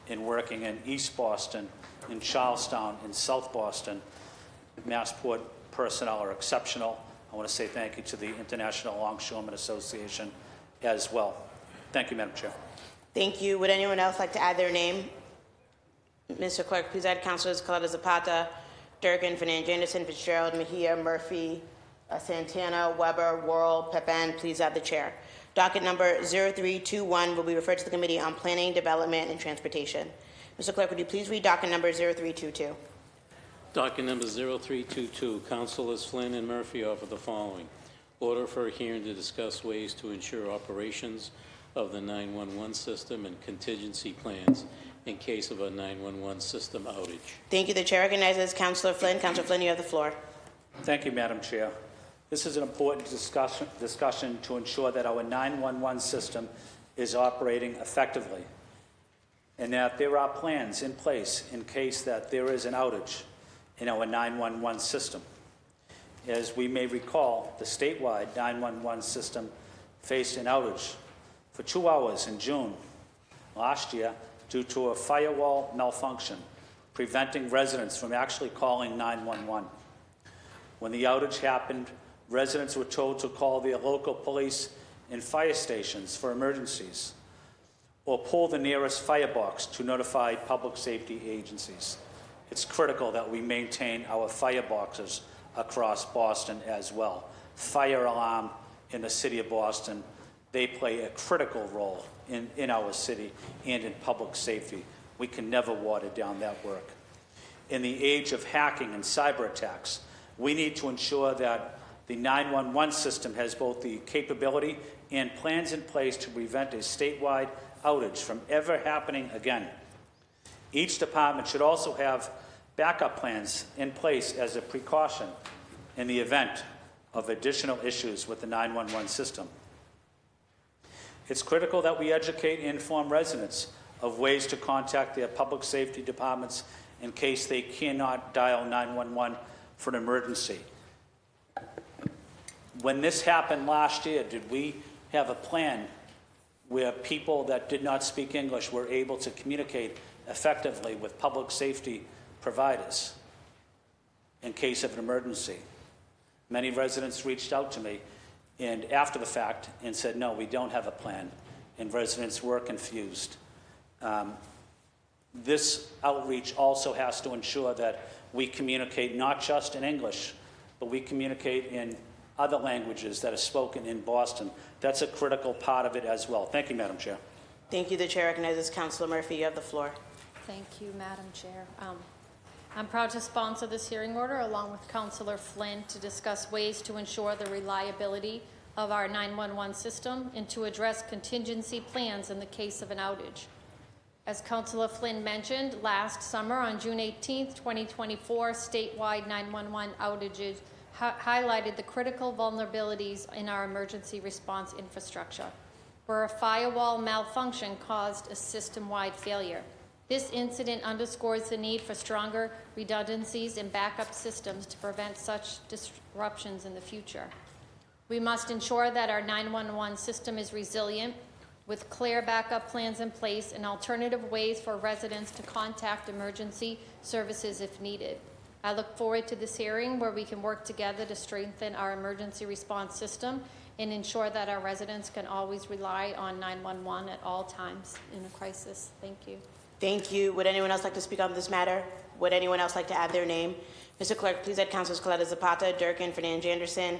in working in East Boston, in Charlestown, in South Boston. Massport personnel are exceptional. I want to say thank you to the International Longshoremen Association as well. Thank you, Madam Chair. Thank you. Would anyone else like to add their name? Mr. Clerk, please add Councilors Coletta Zapata, Durkin, Fernandez Anderson, Fitzgerald, Mejia, Murphy, Santana, Weber, Worrell, Pepin. Please add the chair. Docket number 0321 will be referred to the Committee on Planning, Development, and Transportation. Mr. Clerk, would you please read docket number 0322? Docket number 0322, Councilors Flynn and Murphy offer the following. Order for a hearing to discuss ways to ensure operations of the 911 system and contingency plans in case of a 911 system outage. Thank you. The chair recognizes Councilor Flynn. Councilor Flynn, you have the floor. Thank you, Madam Chair. This is an important discussion to ensure that our 911 system is operating effectively and that there are plans in place in case that there is an outage in our 911 system. As we may recall, the statewide 911 system faced an outage for 2 hours in June last year due to a firewall malfunction, preventing residents from actually calling 911. When the outage happened, residents were told to call their local police and fire stations for emergencies, or pull the nearest firebox to notify public safety agencies. It's critical that we maintain our fireboxes across Boston as well. Fire alarm in the city of Boston, they play a critical role in our city and in public safety. We can never water down that work. In the age of hacking and cyber attacks, we need to ensure that The 911 system has both the capability and plans in place to prevent a statewide outage from ever happening again. Each department should also have backup plans in place as a precaution in the event of additional issues with the 911 system. It's critical that we educate and inform residents of ways to contact their public safety departments in case they cannot dial 911 for an emergency. When this happened last year, did we have a plan where people that did not speak English were able to communicate effectively with public safety providers in case of an emergency? Many residents reached out to me and after the fact and said, no, we don't have a plan, and residents were confused. This outreach also has to ensure that we communicate not just in English, but we communicate in other languages that are spoken in Boston. That's a critical part of it as well. Thank you, Madam Chair. Thank you. The chair recognizes Councilor Murphy. You have the floor. Thank you, Madam Chair. I'm proud to sponsor this hearing order along with Councilor Flynn to discuss ways to ensure the reliability of our 911 system and to address contingency plans in the case of an outage. As Councilor Flynn mentioned, last summer on June 18, 2024, statewide 911 outages highlighted the critical vulnerabilities in our emergency response infrastructure, where a firewall malfunction caused a system-wide failure. This incident underscores the need for stronger redundancies and backup systems to prevent such disruptions in the future. We must ensure that our 911 system is resilient, with clear backup plans in place and alternative ways for residents to contact emergency services if needed. I look forward to this hearing where we can work together to strengthen our emergency response system and ensure that our residents can always rely on 911 at all times in a crisis. Thank you. Thank you. Would anyone else like to speak on this matter? Would anyone else like to add their name? Mr. Clerk, please add Councilors Coletta Zapata, Durkin, Fernandez Anderson,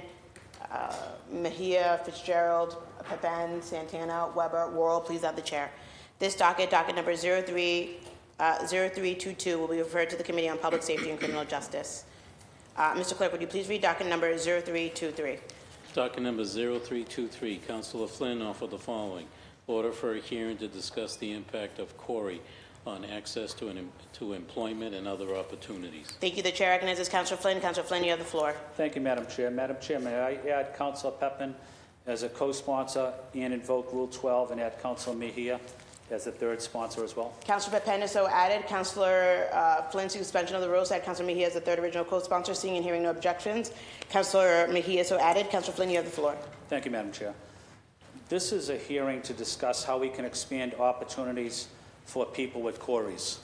Mejia, Fitzgerald, Pepin, Santana, Weber, Worrell. Please add the chair. This docket number 0322, will be referred to the Committee on Public Safety and Criminal Justice. Mr. Clerk, would you please read docket number 0323? Docket number 0323, Councilor Flynn offered the following. Order for a hearing to discuss the impact of Corey on access to employment and other opportunities. Thank you. The chair recognizes Councilor Flynn. Councilor Flynn, you have the floor. Thank you, Madam Chair. Madam Chair, may I add Councilor Pepin as a co-sponsor and invoke Rule 12 and add Councilor Mejia as a third sponsor as well? Councilor Pepin is so added. Councilor Flynn's suspension of the rules. Add Councilor Mejia as the third original co-sponsor. Seeing and hearing no objections. Councilor Mejia is so added. Councilor Flynn, you have the floor. Thank you, Madam Chair. This is a hearing to discuss how we can expand opportunities for people with CORIs,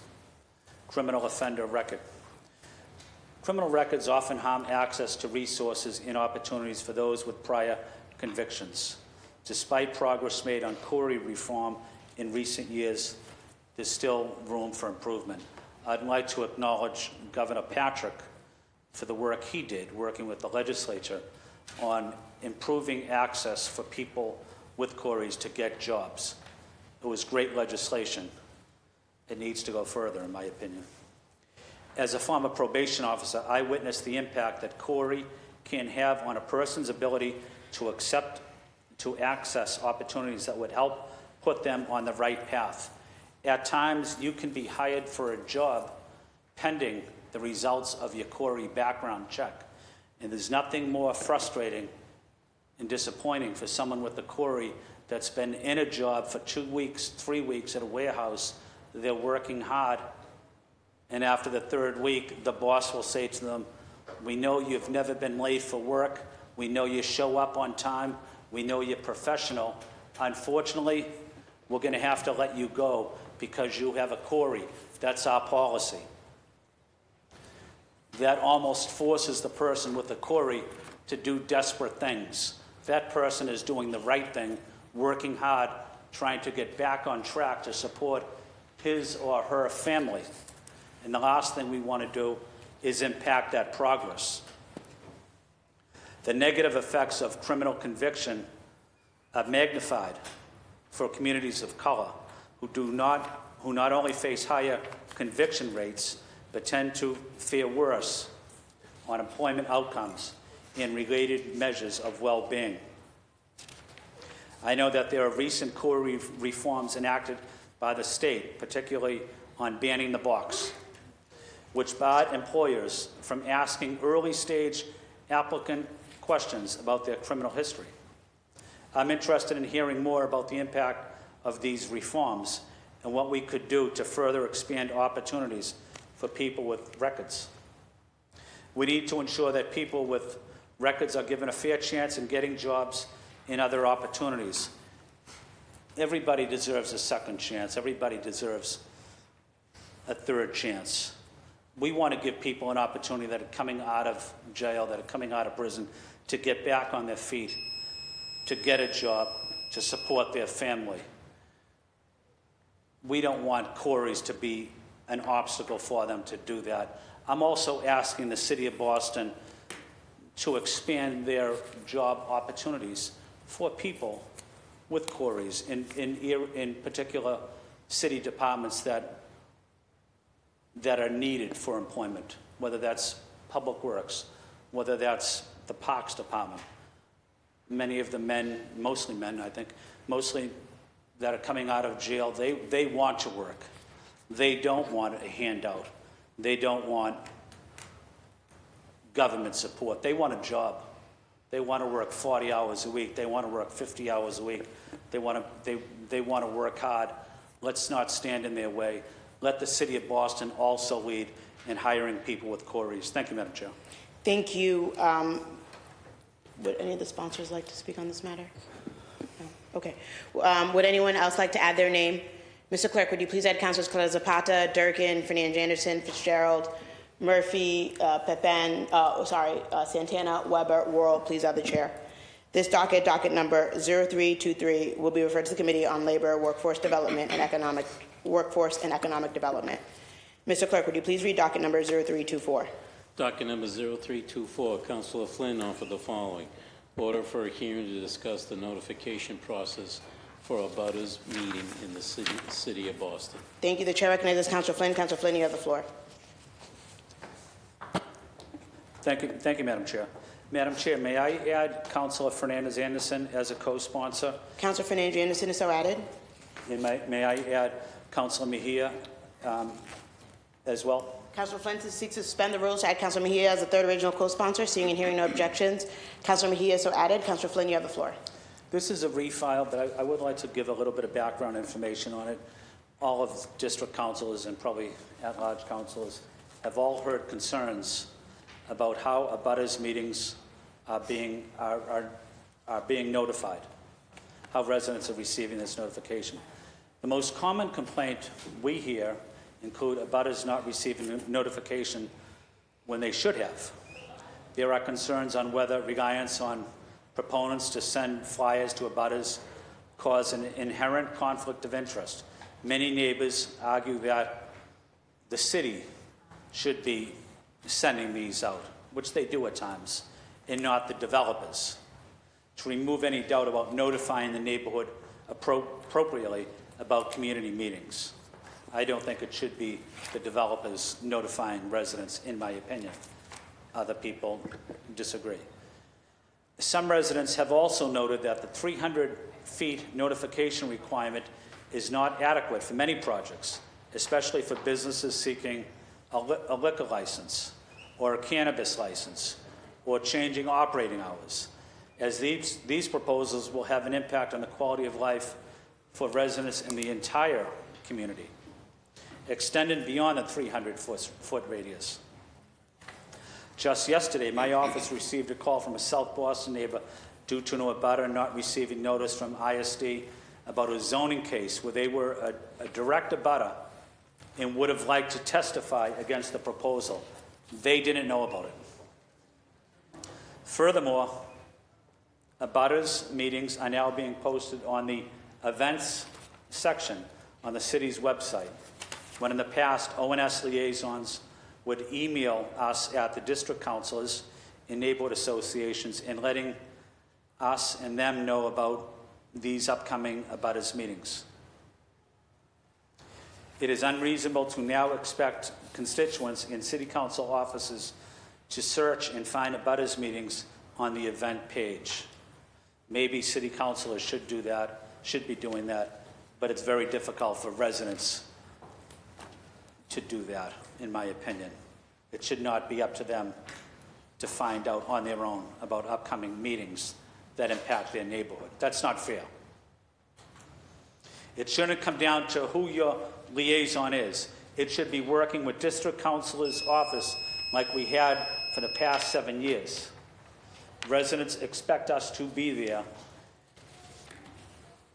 criminal offender record. Criminal records often harm access to resources and opportunities for those with prior convictions. Despite progress made on CORI reform in recent years, there's still room for improvement. I'd like to acknowledge Governor Patrick for the work he did working with the legislature on improving access for people with CORIs to get jobs. It was great legislation. It needs to go further, in my opinion. As a former probation officer, I witnessed the impact that CORI can have on a person's ability to access opportunities that would help put them on the right path. At times, you can be hired for a job pending the results of your CORI background check. And there's nothing more frustrating and disappointing for someone with a CORI that's been in a job for 2 weeks, 3 weeks at a warehouse. They're working hard, and after the third week, the boss will say to them, we know you've never been late for work. We know you show up on time. We know you're professional. Unfortunately, we're going to have to let you go because you have a CORI. That's our policy. That almost forces the person with the CORI to do desperate things. That person is doing the right thing, working hard, trying to get back on track to support his or her family. And the last thing we want to do is impact that progress. The negative effects of criminal conviction are magnified for communities of color who not only face higher conviction rates, but tend to fare worse on employment outcomes and related measures of well-being. I know that there are recent core reforms enacted by the state, particularly on banning the box, which barred employers from asking early-stage applicant questions about their criminal history. I'm interested in hearing more about the impact of these reforms and what we could do to further expand opportunities for people with records. We need to ensure that people with records are given a fair chance in getting jobs and other opportunities. Everybody deserves a second chance. Everybody deserves a third chance. We want to give people an opportunity that are coming out of jail, that are coming out of prison, to get back on their feet, to get a job, to support their family. We don't want Corys to be an obstacle for them to do that. I'm also asking the City of Boston to expand their job opportunities for people with Corys in particular city departments that are needed for employment, whether that's Public Works, whether that's the Parks Department. Many of the men, mostly men, I think, mostly that are coming out of jail, they want to work. They don't want a handout. They don't want government support. They want a job. They want to work 40 hours a week. They want to work 50 hours a week. They want to work hard. Let's not stand in their way. Let the City of Boston also lead in hiring people with Corys. Thank you, Madam Chair. Thank you. Would any of the sponsors like to speak on this matter? No? Okay. Would anyone else like to add their name? Mr. Clerk, would you please add Councilors Calais Zapata, Durkin, Fernandez Anderson, Fitzgerald, Murphy, Pepin, Santana, Weber, Worrell, please add the chair. This docket number 0323, will be referred to the Committee on Labor, Workforce and Economic Development. Mr. Clerk, would you please read docket number 0324? Docket number 0324, Councilor Flynn offered the following. Order for a hearing to discuss the notification process for a butters meeting in the city of Boston. Thank you. The chair recognizes Councilor Flynn. Councilor Flynn, you have the floor. Thank you, Madam Chair. Madam Chair, may I add Councilor Fernandez Anderson as a co-sponsor? Councilor Fernandez Anderson is so added. And may I add Councilor Mejia as well? Councilor Flynn seeks to suspend the rules to add Councilor Mejia as a third original co-sponsor. Seeing and hearing no objections, Councilor Mejia is so added. Councilor Flynn, you have the floor. This is a refile, but I would like to give a little bit of background information on it. All of district councilors and probably at-large councilors have all heard concerns about how abutters meetings are being notified, how residents are receiving this notification. The most common complaint we hear include abutters not receiving notification when they should have. There are concerns on whether reliance on proponents to send flyers to abutters cause an inherent conflict of interest. Many neighbors argue that the city should be sending these out, which they do at times, and not the developers, to remove any doubt about notifying the neighborhood appropriately about community meetings. I don't think it should be the developers notifying residents, in my opinion. Other people disagree. Some residents have also noted that the 300 feet notification requirement is not adequate for many projects, especially for businesses seeking a liquor license or a cannabis license or changing operating hours, as these proposals will have an impact on the quality of life for residents in the entire community, extended beyond the 300-foot radius. Just yesterday, my office received a call from a South Boston neighbor due to an abutter not receiving notice from ISD about a zoning case where they were a direct abutter and would have liked to testify against the proposal. They didn't know about it. Furthermore, abutters meetings are now being posted on the events section on the city's website, when in the past, ONS liaisons would email us at the district councilors and neighborhood associations and letting us and them know about these upcoming abutters meetings. It is unreasonable to now expect constituents in city council offices to search and find abutters meetings on the event page. Maybe city councilors should do that, should be doing that, but it's very difficult for residents to do that, in my opinion. It should not be up to them to find out on their own about upcoming meetings that impact their neighborhood. That's not fair. It shouldn't come down to who your liaison is. It should be working with district councilor's office like we had for the past 7 years. Residents expect us to be there,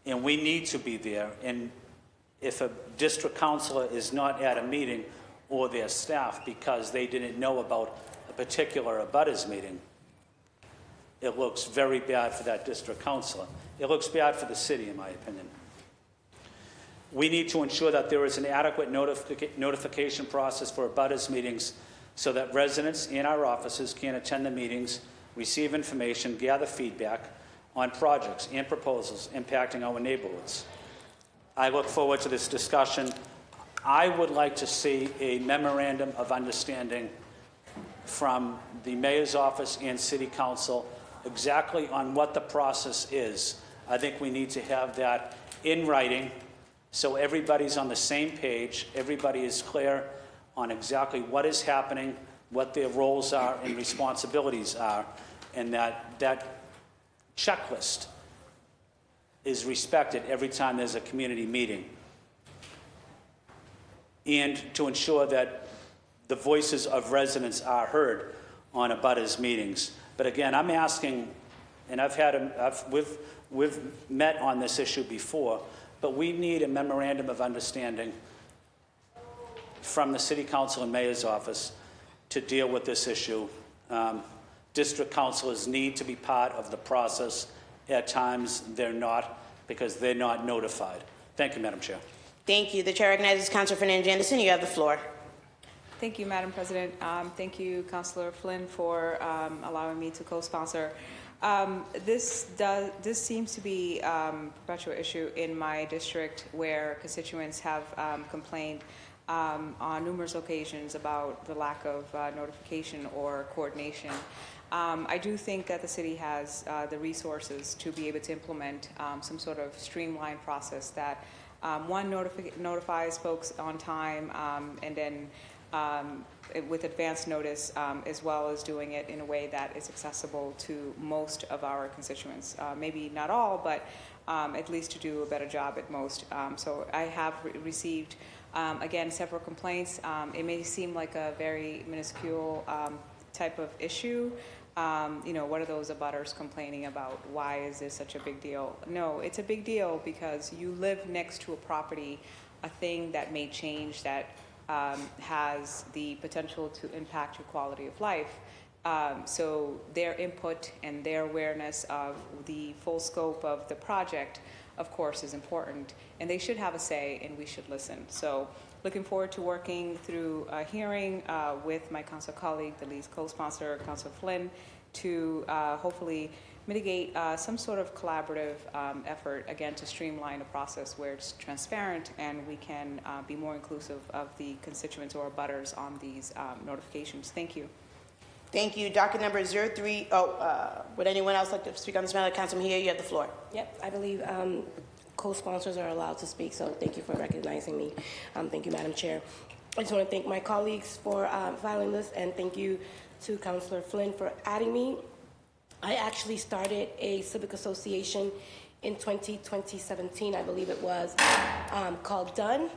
and we need to be there. And if a district councilor is not at a meeting, or their staff, because they didn't know about a particular abutters meeting, it looks very bad for that district councilor. It looks bad for the city, in my opinion. We need to ensure that there is an adequate notification process for abutters meetings so that residents in our offices can attend the meetings, receive information, gather feedback on projects and proposals impacting our neighborhoods. I look forward to this discussion. I would like to see a memorandum of understanding from the mayor's office and city council exactly on what the process is. I think we need to have that in writing so everybody's on the same page, everybody is clear on exactly what is happening, what their roles are and responsibilities are, and that checklist is respected every time there's a community meeting. And to ensure that the voices of residents are heard on abutters meetings. But again, I'm asking, and we've met on this issue before, but we need a memorandum of understanding from the city council and mayor's office to deal with this issue. District councilors need to be part of the process. At times, they're not, because they're not notified. Thank you, Madam Chair. Thank you. The chair recognizes Councilor Fernandez Anderson. You have the floor. Thank you, Madam President. Thank you, Councilor Flynn, for allowing me to co-sponsor. This seems to be a perpetual issue in my district, where constituents have complained on numerous occasions about the lack of notification or coordination. I do think that the city has the resources to be able to implement some sort of streamlined process that one notifies folks on time, and then with advance notice, as well as doing it in a way that is accessible to most of our constituents. Maybe not all, but at least to do a better job at most. So I have received, again, several complaints. It may seem like a very minuscule type of issue. What are those abutters complaining about? Why is this such a big deal? No, it's a big deal because you live next to a property, a thing that may change, that has the potential to impact your quality of life. So their input and their awareness of the full scope of the project, of course, is important, and they should have a say, and we should listen. So looking forward to working through a hearing with my council colleague, the lead co-sponsor, Councilor Flynn, to hopefully mitigate some sort of collaborative effort, again, to streamline a process where it's transparent and we can be more inclusive of the constituents or abutters on these notifications. Thank you. Thank you. Docket number 03. Would anyone else like to speak on this matter? Councilman Mejia, you have the floor. Yep, I believe co-sponsors are allowed to speak, so thank you for recognizing me. Thank you, Madam Chair. I just want to thank my colleagues for filing this, and thank you to Councilor Flynn for adding me. I actually started a civic association in 2017, I believe it was, called DUN,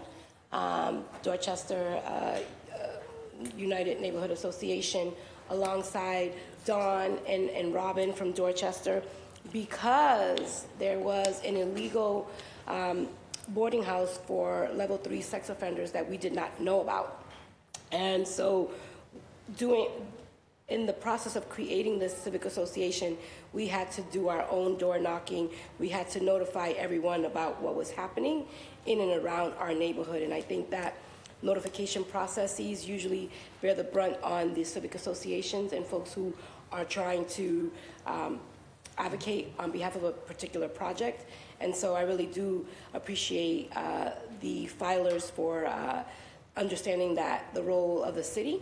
Dorchester United Neighborhood Association, alongside Dawn and Robin from Dorchester, because there was an illegal boarding house for level 3 sex offenders that we did not know about. And so in the process of creating this civic association, we had to do our own door knocking. We had to notify everyone about what was happening in and around our neighborhood. And I think that notification processes usually bear the brunt on the civic associations and folks who are trying to advocate on behalf of a particular project. And so I really do appreciate the filers for understanding that the role of the city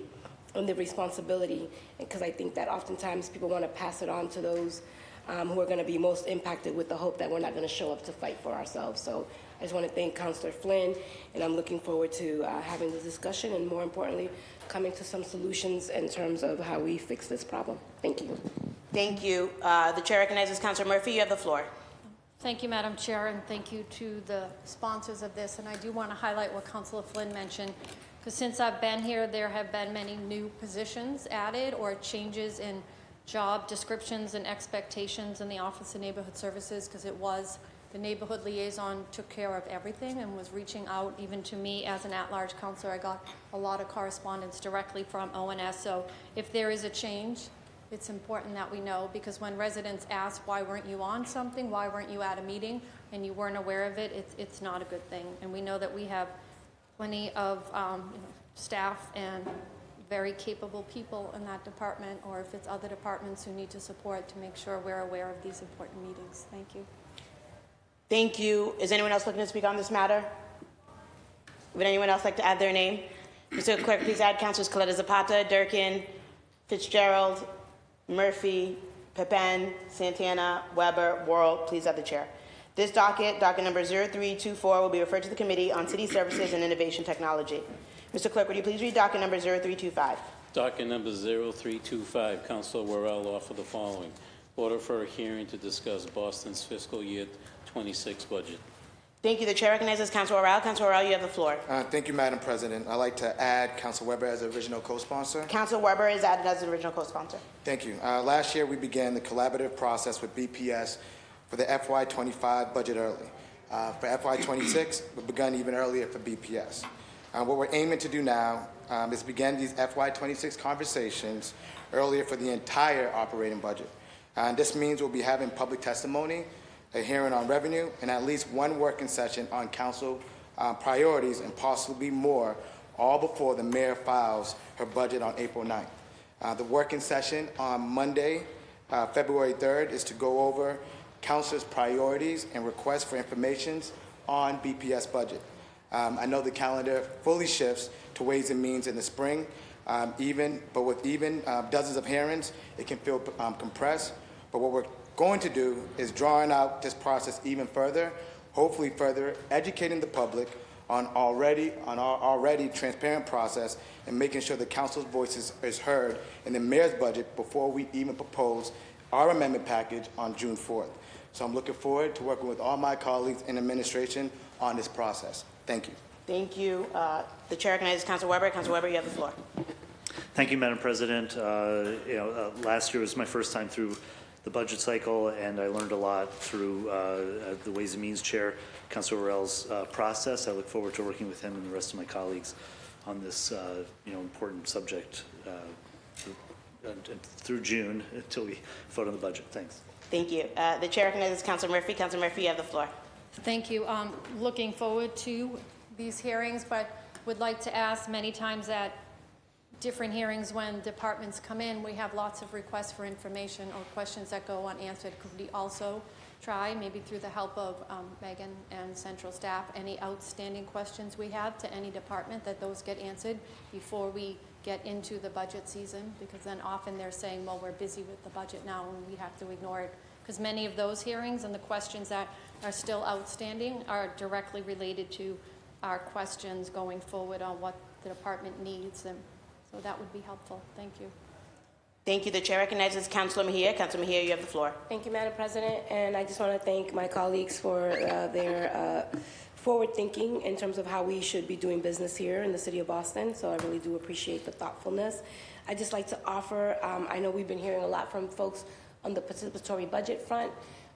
and the responsibility, because I think that oftentimes people want to pass it on to those who are going to be most impacted, with the hope that we're not going to show up to fight for ourselves. So I just want to thank Councillor Flynn, and I'm looking forward to having this discussion, and more importantly, coming to some solutions in terms of how we fix this problem. Thank you. Thank you. The chair recognizes Councillor Murphy. You have the floor. Thank you, Madam Chair, and thank you to the sponsors of this. And I do want to highlight what Councillor Flynn mentioned, because since I've been here, there have been many new positions added or changes in job descriptions and expectations in the Office of Neighborhood Services, because it was the neighborhood liaison took care of everything and was reaching out even to me as an at-large counselor. I got a lot of correspondence directly from ONS. So if there is a change, it's important that we know, because when residents ask, why weren't you on something, why weren't you at a meeting, and you weren't aware of it, it's not a good thing. And we know that we have plenty of staff and very capable people in that department, or if it's other departments who need to support, to make sure we're aware of these important meetings. Thank you. Thank you. Is anyone else looking to speak on this matter? Would anyone else like to add their name? Mr. Clerk, please add Councilors Coletta Zapata, Durkin, Fitzgerald, Murphy, Pepin, Santana, Weber, Worrell. Please add the chair. This docket number 0324, will be referred to the Committee on City Services and Innovation Technology. Mr. Clerk, would you please read docket number 0325? Docket number 0325, Councilor Worrell offer the following. Order for a hearing to discuss Boston's fiscal year 26 budget. Thank you. The chair recognizes Councilor Worrell. Councilor Worrell, you have the floor. Thank you, Madam President. I'd like to add Councilor Weber as the original co-sponsor. Councilor Weber is added as the original co-sponsor. Thank you. Last year, we began the collaborative process with BPS for the FY25 budget early. For FY26, we've begun even earlier for BPS. What we're aiming to do now is begin these FY26 conversations earlier for the entire operating budget. This means we'll be having public testimony, a hearing on revenue, and at least one working session on council priorities, and possibly more, all before the mayor files her budget on April 9th. The working session on Monday, February 3rd, is to go over council's priorities and requests for information on BPS budget. I know the calendar fully shifts to Ways and Means in the spring, but with dozens of hearings, it can feel compressed. But what we're going to do is drawing out this process even further, hopefully further educating the public on our already transparent process, and making sure the council's voice is heard in the mayor's budget before we even propose our amendment package on June 4th. So I'm looking forward to working with all my colleagues in administration on this process. Thank you. Thank you. The chair recognizes Councilor Weber. Councilor Weber, you have the floor. Thank you, Madam President. Last year was my first time through the budget cycle, and I learned a lot through the Ways and Means Chair, Councilor Worrell's process. I look forward to working with him and the rest of my colleagues on this important subject through June until we vote on the budget. Thanks. Thank you. The chair recognizes Councilor Murphy. Councilor Murphy, you have the floor. Thank you. Looking forward to these hearings, but would like to ask, many times at different hearings when departments come in, we have lots of requests for information or questions that go unanswered. Could we also try, maybe through the help of Megan and central staff, any outstanding questions we have to any department, that those get answered before we get into the budget season? Because then often they're saying, well, we're busy with the budget now and we have to ignore it. Because many of those hearings and the questions that are still outstanding are directly related to our questions going forward on what the department needs. And so that would be helpful. Thank you. Thank you. The chair recognizes Councilor Mejia. Councilor Mejia, you have the floor. Thank you, Madam President. And I just want to thank my colleagues for their forward thinking in terms of how we should be doing business here in the city of Boston. So I really do appreciate the thoughtfulness. I'd just like to offer, I know we've been hearing a lot from folks on the participatory budget front.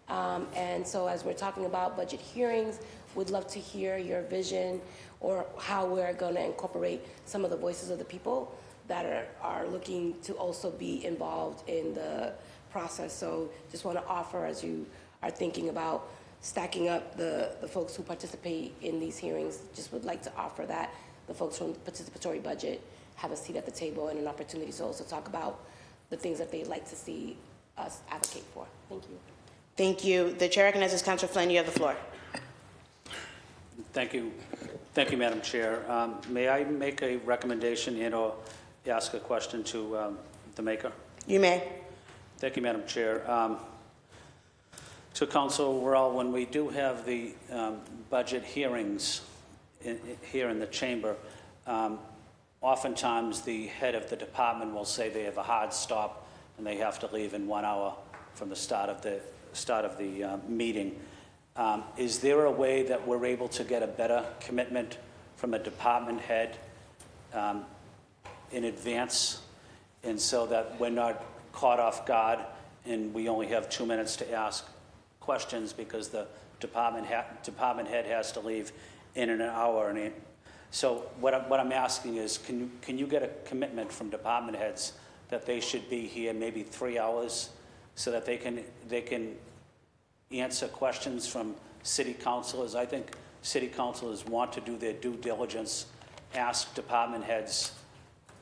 And so as we're talking about budget hearings, we'd love to hear your vision or how we're going to incorporate some of the voices of the people that are looking to also be involved in the process. So just want to offer, as you are thinking about stacking up the folks who participate in these hearings, just would like to offer that the folks from participatory budget have a seat at the table and an opportunity to also talk about the things that they'd like to see us advocate for. Thank you. Thank you. The chair recognizes Councilor Flynn. You have the floor. Thank you. Thank you, Madam Chair. May I make a recommendation and/or ask a question to the maker? You may. Thank you, Madam Chair. To Council Worrell, when we do have the budget hearings here in the chamber, oftentimes the head of the department will say they have a hard stop and they have to leave in 1 hour from the start of the meeting. Is there a way that we're able to get a better commitment from a department head in advance, and so that we're not caught off guard and we only have 2 minutes to ask questions because the department head has to leave in an hour? So what I'm asking is, can you get a commitment from department heads that they should be here maybe 3 hours so that they can answer questions from city councilors? I think city councilors want to do their due diligence, ask department heads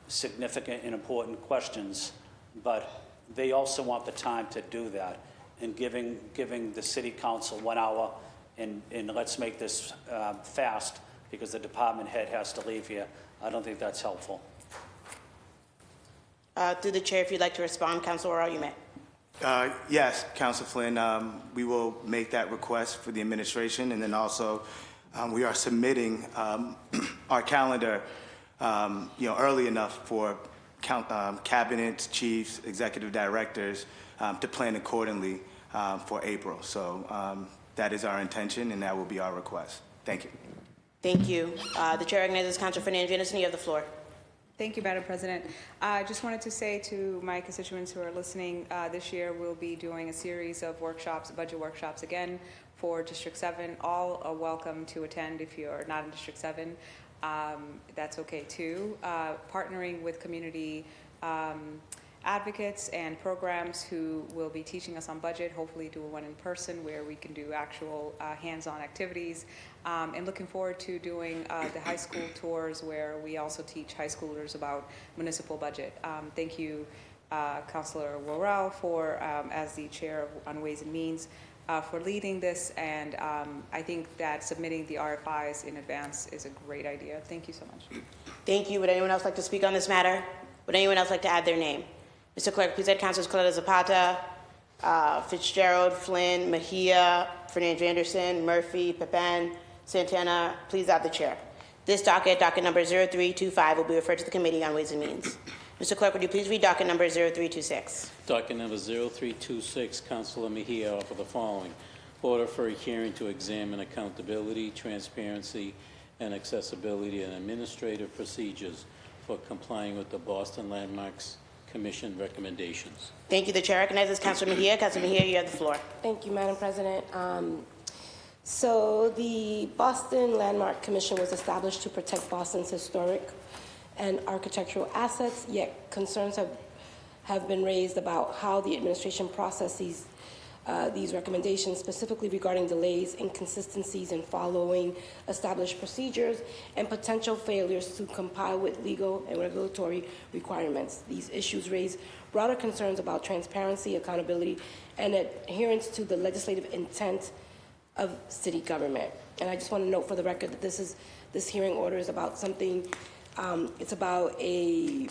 significant and important questions, but they also want the time to do that. And giving the city council 1 hour, and let's make this fast because the department head has to leave here, I don't think that's helpful. Through the chair, if you'd like to respond, Councilor Worrell, you may. Yes, Council Flynn, we will make that request for the administration, and then also we are submitting our calendar, early enough for cabinets, chiefs, executive directors to plan accordingly for April. So that is our intention, and that will be our request. Thank you. Thank you. The chair recognizes Councilor Fernandez Anderson. You have the floor. Thank you, Madam President. I just wanted to say to my constituents who are listening, this year we'll be doing a series of workshops, budget workshops again for District 7. All are welcome to attend if you're not in District 7. That's okay too. Partnering with community advocates and programs who will be teaching us on budget, hopefully do one in person where we can do actual hands-on activities, and looking forward to doing the high school tours where we also teach high schoolers about municipal budget. Thank you, Councilor Worrell, for, as the chair on Ways and Means, for leading this, and I think that submitting the RFIs in advance is a great idea. Thank you so much. Thank you. Would anyone else like to speak on this matter? Would anyone else like to add their name? Mr. Clerk, please add Councilors Coletta Zapata, Fitzgerald, Flynn, Mejia, Fernandez Anderson, Murphy, Pepin, Santana. Please add the chair. This docket number 0325, will be referred to the Committee on Ways and Means. Mr. Clerk, would you please read docket number 0326? Docket number 0326, Councilor Mejia, offer the following. Order for a hearing to examine accountability, transparency, and accessibility and administrative procedures for complying with the Boston Landmarks Commission recommendations. Thank you. The chair recognizes Councilor Mejia. Councilor Mejia, you have the floor. Thank you, Madam President. So the Boston Landmark Commission was established to protect Boston's historic and architectural assets, yet concerns have been raised about how the administration processes these recommendations, specifically regarding delays, inconsistencies in following established procedures, and potential failures to comply with legal and regulatory requirements. These issues raise broader concerns about transparency, accountability, and adherence to the legislative intent of city government. And I just want to note for the record that this hearing order is about something, it's about the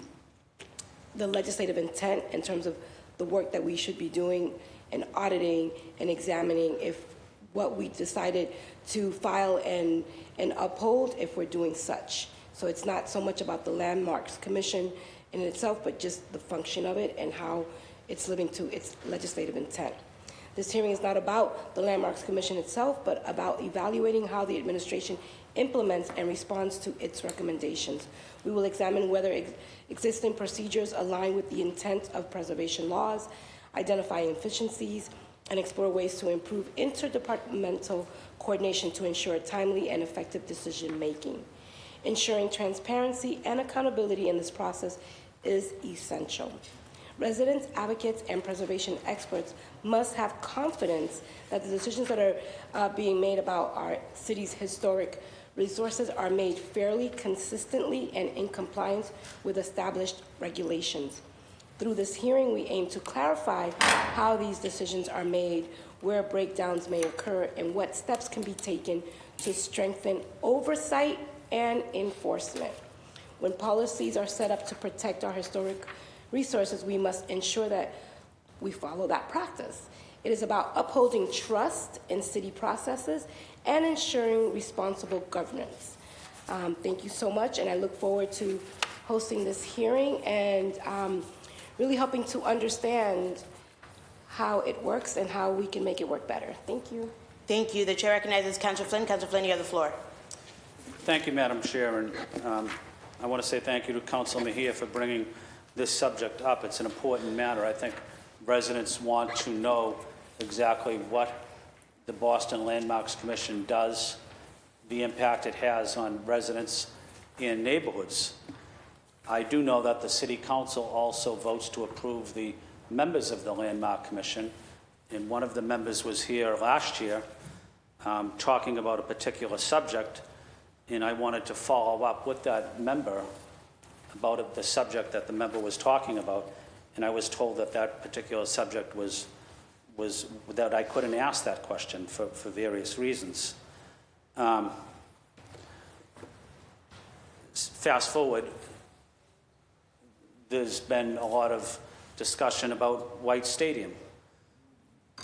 legislative intent in terms of the work that we should be doing and auditing and examining if what we decided to file and uphold, if we're doing such. So it's not so much about the Landmarks Commission in itself, but just the function of it and how it's living to its legislative intent. This hearing is not about the Landmarks Commission itself, but about evaluating how the administration implements and responds to its recommendations. We will examine whether existing procedures align with the intent of preservation laws, identify efficiencies, and explore ways to improve interdepartmental coordination to ensure timely and effective decision-making. Ensuring transparency and accountability in this process is essential. Residents, advocates, and preservation experts must have confidence that the decisions that are being made about our city's historic resources are made fairly, consistently, and in compliance with established regulations. Through this hearing, we aim to clarify how these decisions are made, where breakdowns may occur, and what steps can be taken to strengthen oversight and enforcement. When policies are set up to protect our historic resources, we must ensure that we follow that practice. It is about upholding trust in city processes and ensuring responsible governance. Thank you so much, and I look forward to hosting this hearing and really helping to understand how it works and how we can make it work better. Thank you. Thank you. The chair recognizes Councilor Flynn. Councilor Flynn, you have the floor. Thank you, Madam Chair, and I want to say thank you to Councilor Mejia for bringing this subject up. It's an important matter. I think residents want to know exactly what the Boston Landmarks Commission does, the impact it has on residents in neighborhoods. I do know that the City Council also votes to approve the members of the Landmark Commission, and one of the members was here last year talking about a particular subject, and I wanted to follow up with that member about the subject that the member was talking about, and I was told that that particular subject was that I couldn't ask that question for various reasons. Fast forward, there's been a lot of discussion about White Stadium.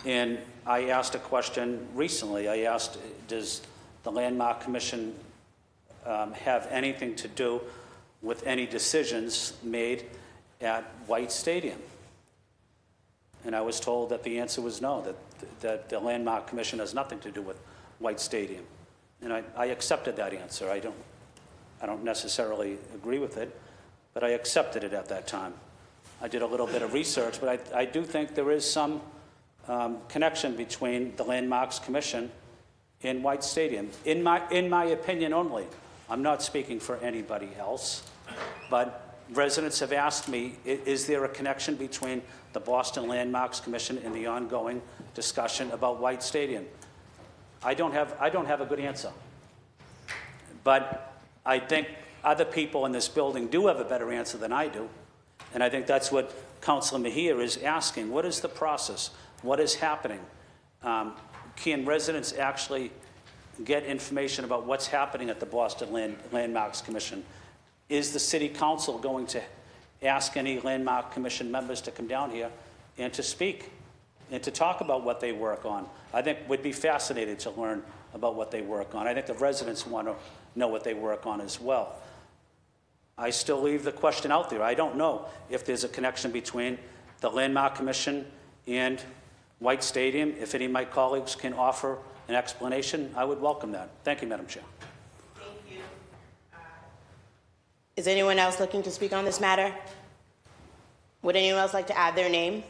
And I asked a question recently. I asked, does the Landmark Commission have anything to do with any decisions made at White Stadium? And I was told that the answer was no, that the Landmark Commission has nothing to do with White Stadium. And I accepted that answer. I don't necessarily agree with it, but I accepted it at that time. I did a little bit of research, but I do think there is some connection between the Landmarks Commission and White Stadium. In my opinion only. I'm not speaking for anybody else, but residents have asked me, is there a connection between the Boston Landmarks Commission and the ongoing discussion about White Stadium? I don't have a good answer. But I think other people in this building do have a better answer than I do. And I think that's what Councilor Mejia is asking. What is the process? What is happening? Can residents actually get information about what's happening at the Boston Landmarks Commission? Is the City Council going to ask any Landmark Commission members to come down here and to speak and to talk about what they work on? I think we'd be fascinated to learn about what they work on. I think the residents want to know what they work on as well. I still leave the question out there. I don't know if there's a connection between the Landmark Commission and White Stadium. If any of my colleagues can offer an explanation, I would welcome that. Thank you, Madam Chair. Thank you. Is anyone else looking to speak on this matter? Would anyone else like to add their name?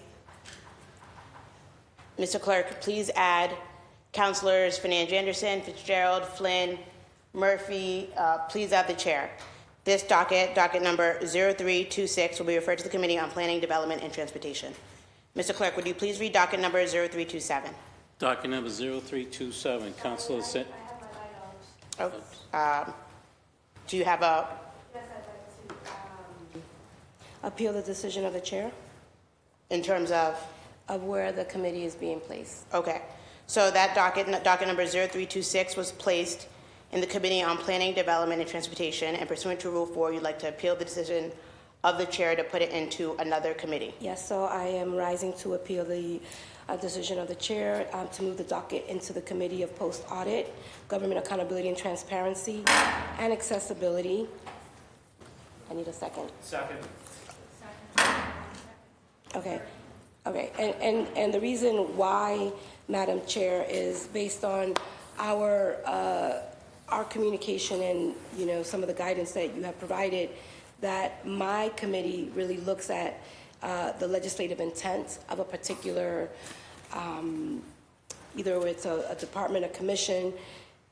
Mr. Clerk, please add Councilors Fernandes Anderson, Fitzgerald, Flynn, Murphy. Please add the chair. This docket number 0326, will be referred to the Committee on Planning, Development, and Transportation. Mr. Clerk, would you please read docket number 0327? Docket number 0327, Councilor Sen. Do you have a... Yes, I'd like to appeal the decision of the chair. In terms of? Of where the committee is being placed. Okay. So that docket number 0326 was placed in the Committee on Planning, Development, and Transportation, and pursuant to Rule 4, you'd like to appeal the decision of the chair to put it into another committee. Yes, so I am rising to appeal the decision of the chair to move the docket into the Committee of Post-Audit, Government Accountability and Transparency, and Accessibility. I need a second. Second. Okay. And the reason why, Madam Chair, is based on our communication and, some of the guidance that you have provided, that my committee really looks at the legislative intent of a particular, either it's a department, a commission,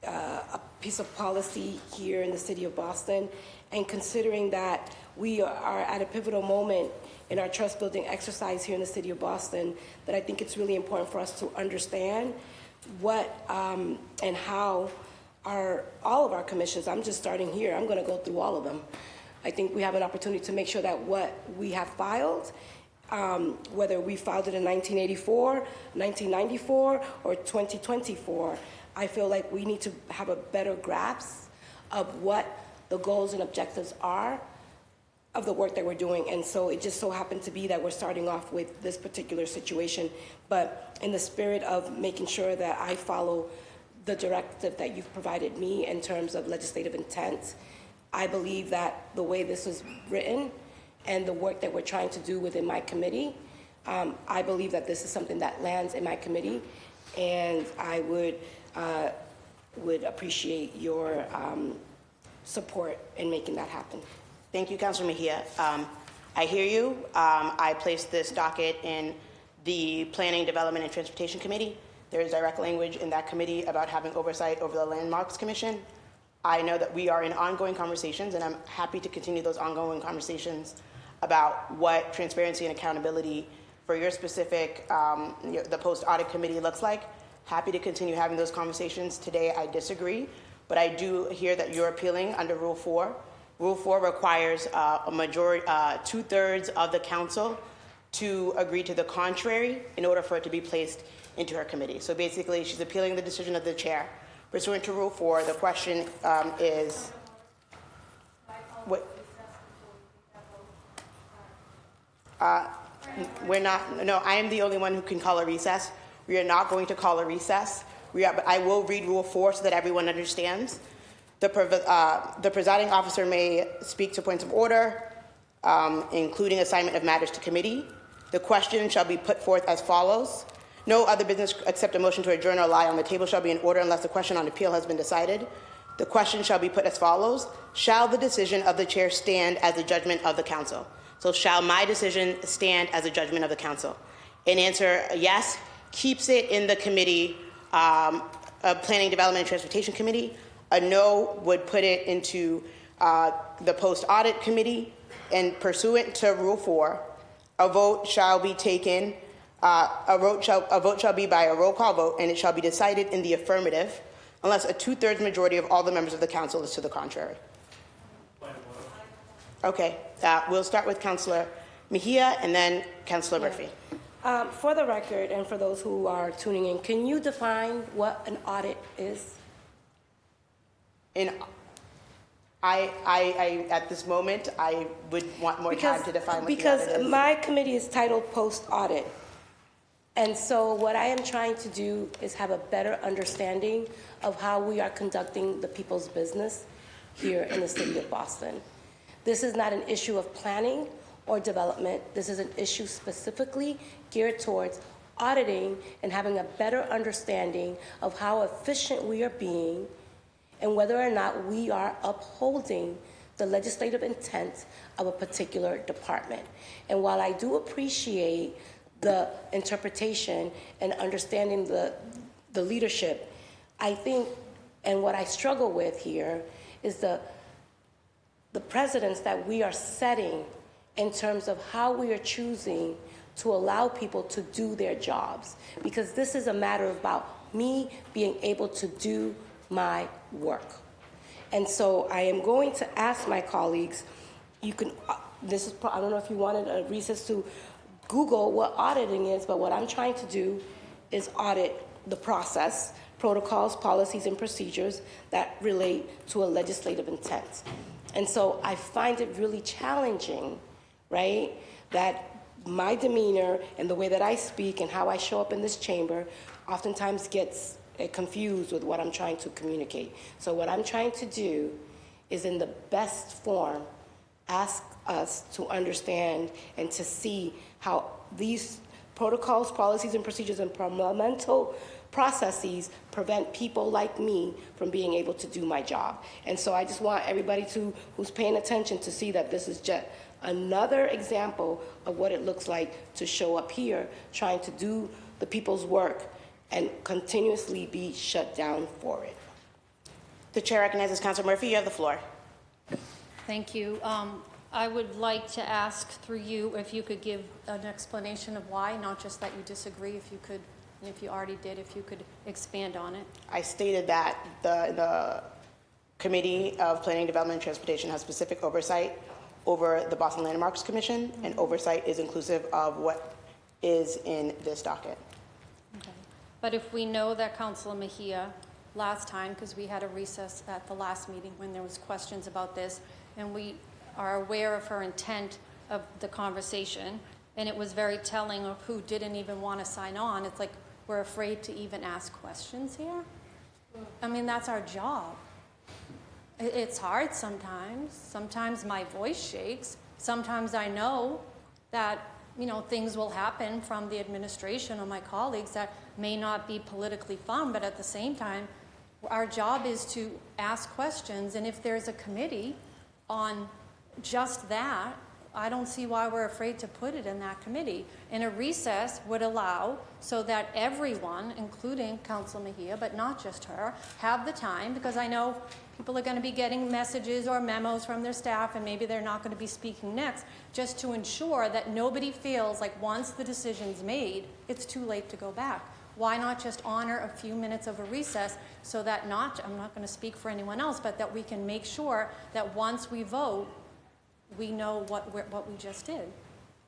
a piece of policy here in the city of Boston, and considering that we are at a pivotal moment in our trust building exercise here in the city of Boston, that I think it's really important for us to understand what and how all of our commissions, I'm just starting here, I'm going to go through all of them. I think we have an opportunity to make sure that what we have filed, whether we filed it in 1984, 1994, or 2024, I feel like we need to have a better grasp of what the goals and objectives are of the work that we're doing. And so it just so happened to be that we're starting off with this particular situation. But in the spirit of making sure that I follow the directive that you've provided me in terms of legislative intent, I believe that the way this was written and the work that we're trying to do within my committee, I believe that this is something that lands in my committee, and I would appreciate your support in making that happen. Thank you, Councilor Mejia. I hear you. I placed this docket in the Planning, Development, and Transportation Committee. There is direct language in that committee about having oversight over the Landmarks Commission. I know that we are in ongoing conversations, and I'm happy to continue those ongoing conversations about what transparency and accountability for your specific, the post-audit committee looks like. Happy to continue having those conversations. Today, I disagree, but I do hear that you're appealing under Rule 4. Rule 4 requires a majority, 2/3 of the council to agree to the contrary in order for it to be placed into her committee. So basically, she's appealing the decision of the chair. Pursuant to Rule 4, the question is, what? We're not, no, I am the only one who can call a recess. We are not going to call a recess. But I will read Rule 4 so that everyone understands. The presiding officer may speak to points of order, including assignment of matters to committee. The question shall be put forth as follows. No other business except a motion to adjourn or lie on the table shall be in order unless the question on appeal has been decided. The question shall be put as follows. Shall the decision of the chair stand as the judgment of the council? So shall my decision stand as a judgment of the council? An answer, yes, keeps it in the committee, Planning, Development, and Transportation Committee. A no would put it into the post-audit committee, and pursuant to Rule 4, a vote shall be taken, a vote shall be by a roll call vote, and it shall be decided in the affirmative unless a 2/3 majority of all the members of the council is to the contrary. Okay, we'll start with Councilor Mejia and then Councilor Murphy. For the record, and for those who are tuning in, can you define what an audit is? At this moment, I would want more time to define what the audit is. Because my committee is titled post-audit. And so what I am trying to do is have a better understanding of how we are conducting the people's business here in the city of Boston. This is not an issue of planning or development. This is an issue specifically geared towards auditing and having a better understanding of how efficient we are being and whether or not we are upholding the legislative intent of a particular department. And while I do appreciate the interpretation and understanding the leadership, I think, and what I struggle with here is the precedents that we are setting in terms of how we are choosing to allow people to do their jobs. Because this is a matter about me being able to do my work. And so I am going to ask my colleagues, you can, I don't know if you wanted a recess to Google what auditing is, but what I'm trying to do is audit the process, protocols, policies, and procedures that relate to a legislative intent. And so I find it really challenging, right, that my demeanor and the way that I speak and how I show up in this chamber oftentimes gets confused with what I'm trying to communicate. So what I'm trying to do is, in the best form, ask us to understand and to see how these protocols, policies, and procedures and parliamentary processes prevent people like me from being able to do my job. And so I just want everybody who's paying attention to see that this is just another example of what it looks like to show up here trying to do the people's work and continuously be shut down for it. The chair recognizes Councilor Murphy. You have the floor. Thank you. I would like to ask through you if you could give an explanation of why, not just that you disagree, if you could, if you already did, if you could expand on it. I stated that the Committee of Planning, Development, and Transportation has specific oversight over the Boston Landmarks Commission, and oversight is inclusive of what is in this docket. Okay. But if we know that Councilor Mejia last time because we had a recess at the last meeting when there was questions about this, and we are aware of her intent of the conversation, and it was very telling of who didn't even want to sign on. It's like we're afraid to even ask questions here. I mean, that's our job. It's hard sometimes. Sometimes my voice shakes. Sometimes I know that, you know, things will happen from the administration or my colleagues that may not be politically fun, but at the same time, our job is to ask questions, and if there's a committee on just that, I don't see why we're afraid to put it in that committee. And a recess would allow so that everyone, including Council Mejia, but not just her, have the time, because I know people are going to be getting messages or memos from their staff, and maybe they're not going to be speaking next, just to ensure that nobody feels like once the decision's made, it's too late to go back. Why not just honor a few minutes of a recess so that I'm not going to speak for anyone else, but that we can make sure that once we vote, we know what we just did.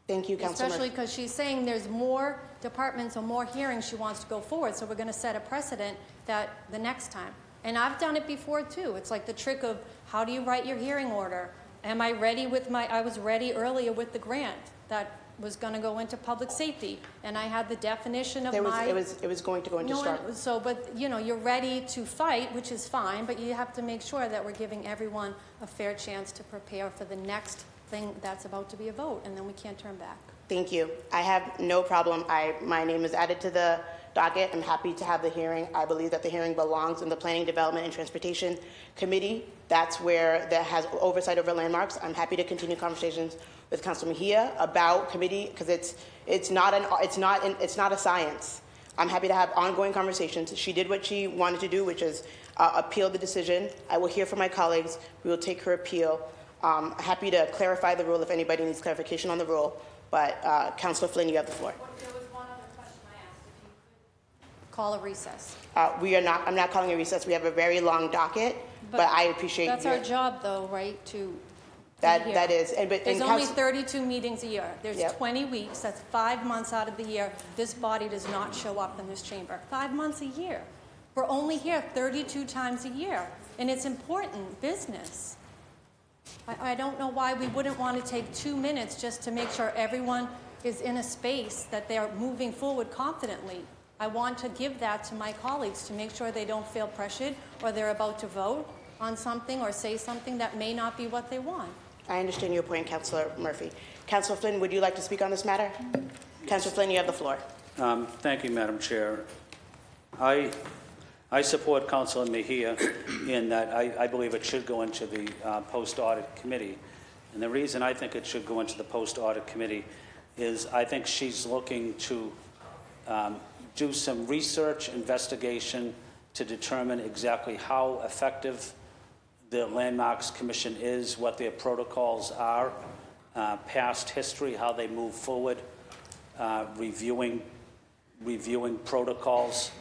Thank you, Councilor. Especially because she's saying there's more departments or more hearings she wants to go forward, so we're going to set a precedent that the next time. And I've done it before too. It's like the trick of how do you write your hearing order? Am I ready with I was ready earlier with the grant that was going to go into public safety, and I had the definition of It was going to go into start. So, but you know, you're ready to fight, which is fine, but you have to make sure that we're giving everyone a fair chance to prepare for the next thing that's about to be a vote, and then we can't turn back. Thank you. I have no problem. My name is added to the docket. I'm happy to have the hearing. I believe that the hearing belongs in the Planning, Development, and Transportation Committee. That's where that has oversight over landmarks. I'm happy to continue conversations with Councilor Mejia about committee, because it's not a science. I'm happy to have ongoing conversations. She did what she wanted to do, which is appeal the decision. I will hear from my colleagues. We will take her appeal. Happy to clarify the rule if anybody needs clarification on the rule. But Councilor Flynn, you have the floor. There was one other question I asked, if you could call a recess. I'm not calling a recess. We have a very long docket, but I appreciate That's our job, though, right? That is. There's only 32 meetings a year. There's 20 weeks. That's 5 months out of the year. This body does not show up in this chamber. 5 months a year. We're only here 32 times a year, and it's important business. I don't know why we wouldn't want to take 2 minutes just to make sure everyone is in a space that they're moving forward confidently. I want to give that to my colleagues to make sure they don't feel pressured or they're about to vote on something or say something that may not be what they want. I understand your point, Councilor Murphy. Councilor Flynn, would you like to speak on this matter? Councilor Flynn, you have the floor. Thank you, Madam Chair. I support Councilor Mejia in that I believe it should go into the post-audit committee. And the reason I think it should go into the post-audit committee is I think she's looking to do some research, investigation to determine exactly how effective the Landmarks Commission is, what their protocols are, past history, how they move forward, reviewing protocols.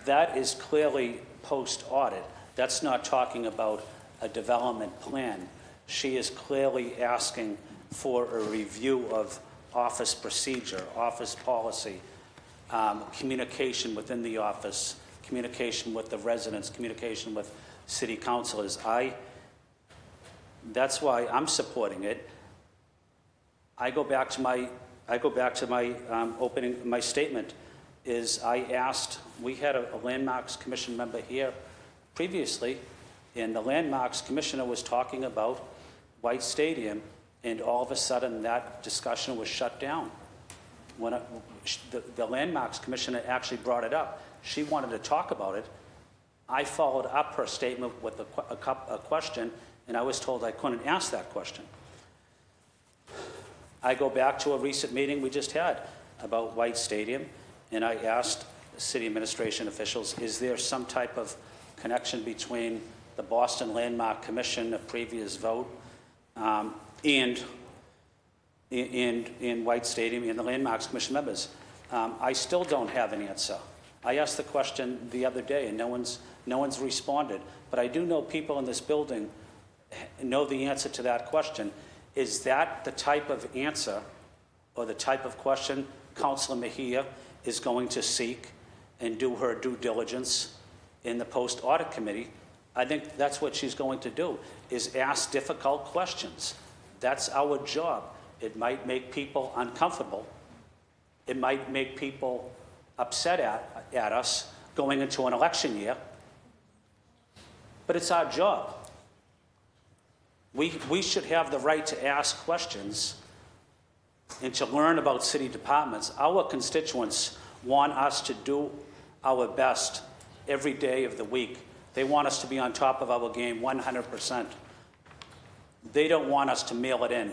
That is clearly post-audit. That's not talking about a development plan. She is clearly asking for a review of office procedure, office policy, communication within the office, communication with the residents, communication with city councilors. That's why I'm supporting it. I go back to my my statement. Is I asked, we had a Landmarks Commission member here previously, and the Landmarks Commissioner was talking about White Stadium, and all of a sudden that discussion was shut down. When the Landmarks Commissioner actually brought it up, she wanted to talk about it. I followed up her statement with a question, and I was told I couldn't ask that question. I go back to a recent meeting we just had about White Stadium, and I asked city administration officials, is there some type of connection between the Boston Landmark Commission, a previous vote, and White Stadium and the Landmarks Commission members? I still don't have an answer. I asked the question the other day, and no one's responded. But I do know people in this building know the answer to that question. Is that the type of answer or the type of question Councilor Mejia is going to seek and do her due diligence in the post-audit committee, I think that's what she's going to do, is ask difficult questions. That's our job. It might make people uncomfortable. It might make people upset at us going into an election year, but it's our job. We should have the right to ask questions and to learn about city departments. Our constituents want us to do our best every day of the week. They want us to be on top of our game 100%. They don't want us to mail it in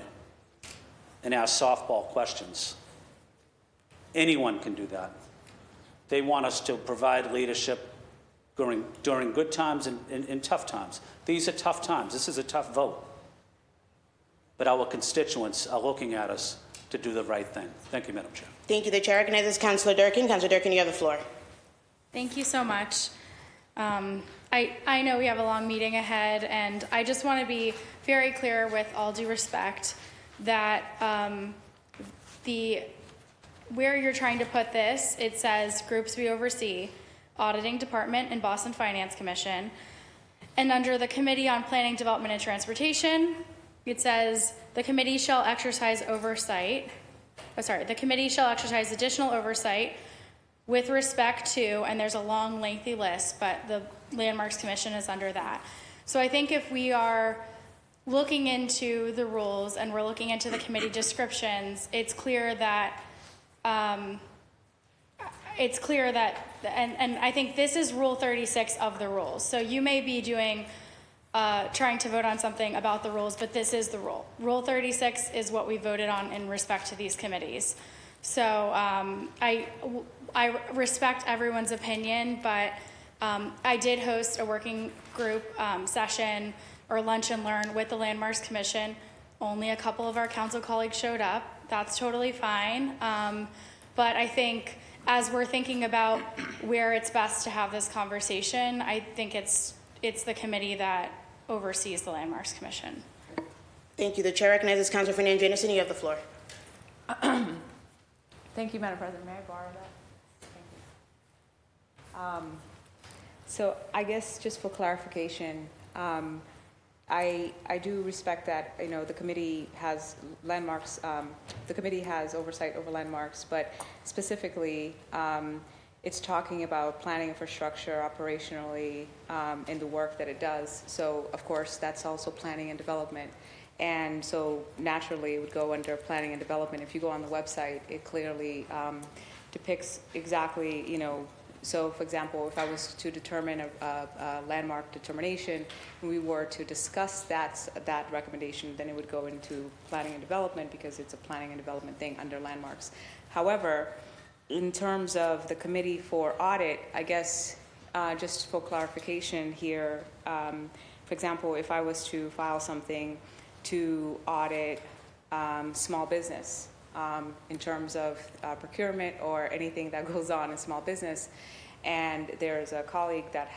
and ask softball questions. Anyone can do that. They want us to provide leadership during good times and tough times. These are tough times. This is a tough vote. But our constituents are looking at us to do the right thing. Thank you, Madam Chair. Thank you. The chair recognizes Councillor Durkin. Councillor Durkin, you have the floor. Thank you so much. I know we have a long meeting ahead, and I just want to be very clear, with all due respect, that where you're trying to put this, it says groups we oversee, Auditing Department and Boston Finance Commission, and under the Committee on Planning, Development, and Transportation, it says the committee shall exercise oversight. The committee shall exercise additional oversight with respect to, and there's a long, lengthy list, but the Landmarks Commission is under that. So I think if we are looking into the rules and we're looking into the committee descriptions, it's clear that, and I think this is Rule 36 of the rules. So you may be trying to vote on something about the rules, but this is the rule. Rule 36 is what we voted on in respect to these committees. So I respect everyone's opinion, but I did host a working group session or lunch and learn with the Landmarks Commission. Only a couple of our council colleagues showed up. That's totally fine. But I think as we're thinking about where it's best to have this conversation, I think it's the committee that oversees the Landmarks Commission. Thank you. The chair recognizes Councillor Fernandez Jamison. You have the floor. Thank you, Madam President. May I borrow that? Thank you. So I guess just for clarification, I do respect that, the committee has landmarks, the committee has oversight over landmarks, but specifically, it's talking about planning infrastructure operationally in the work that it does. So of course, that's also planning and development. And so naturally it would go under planning and development. If you go on the website, it clearly depicts exactly, so for example, if I was to determine a landmark determination, and we were to discuss that recommendation, then it would go into planning and development because it's a planning and development thing under landmarks. However, in terms of the committee for audit, I guess just for clarification here, for example, if I was to file something to audit small business in terms of procurement or anything that goes on in small business, and there's a colleague that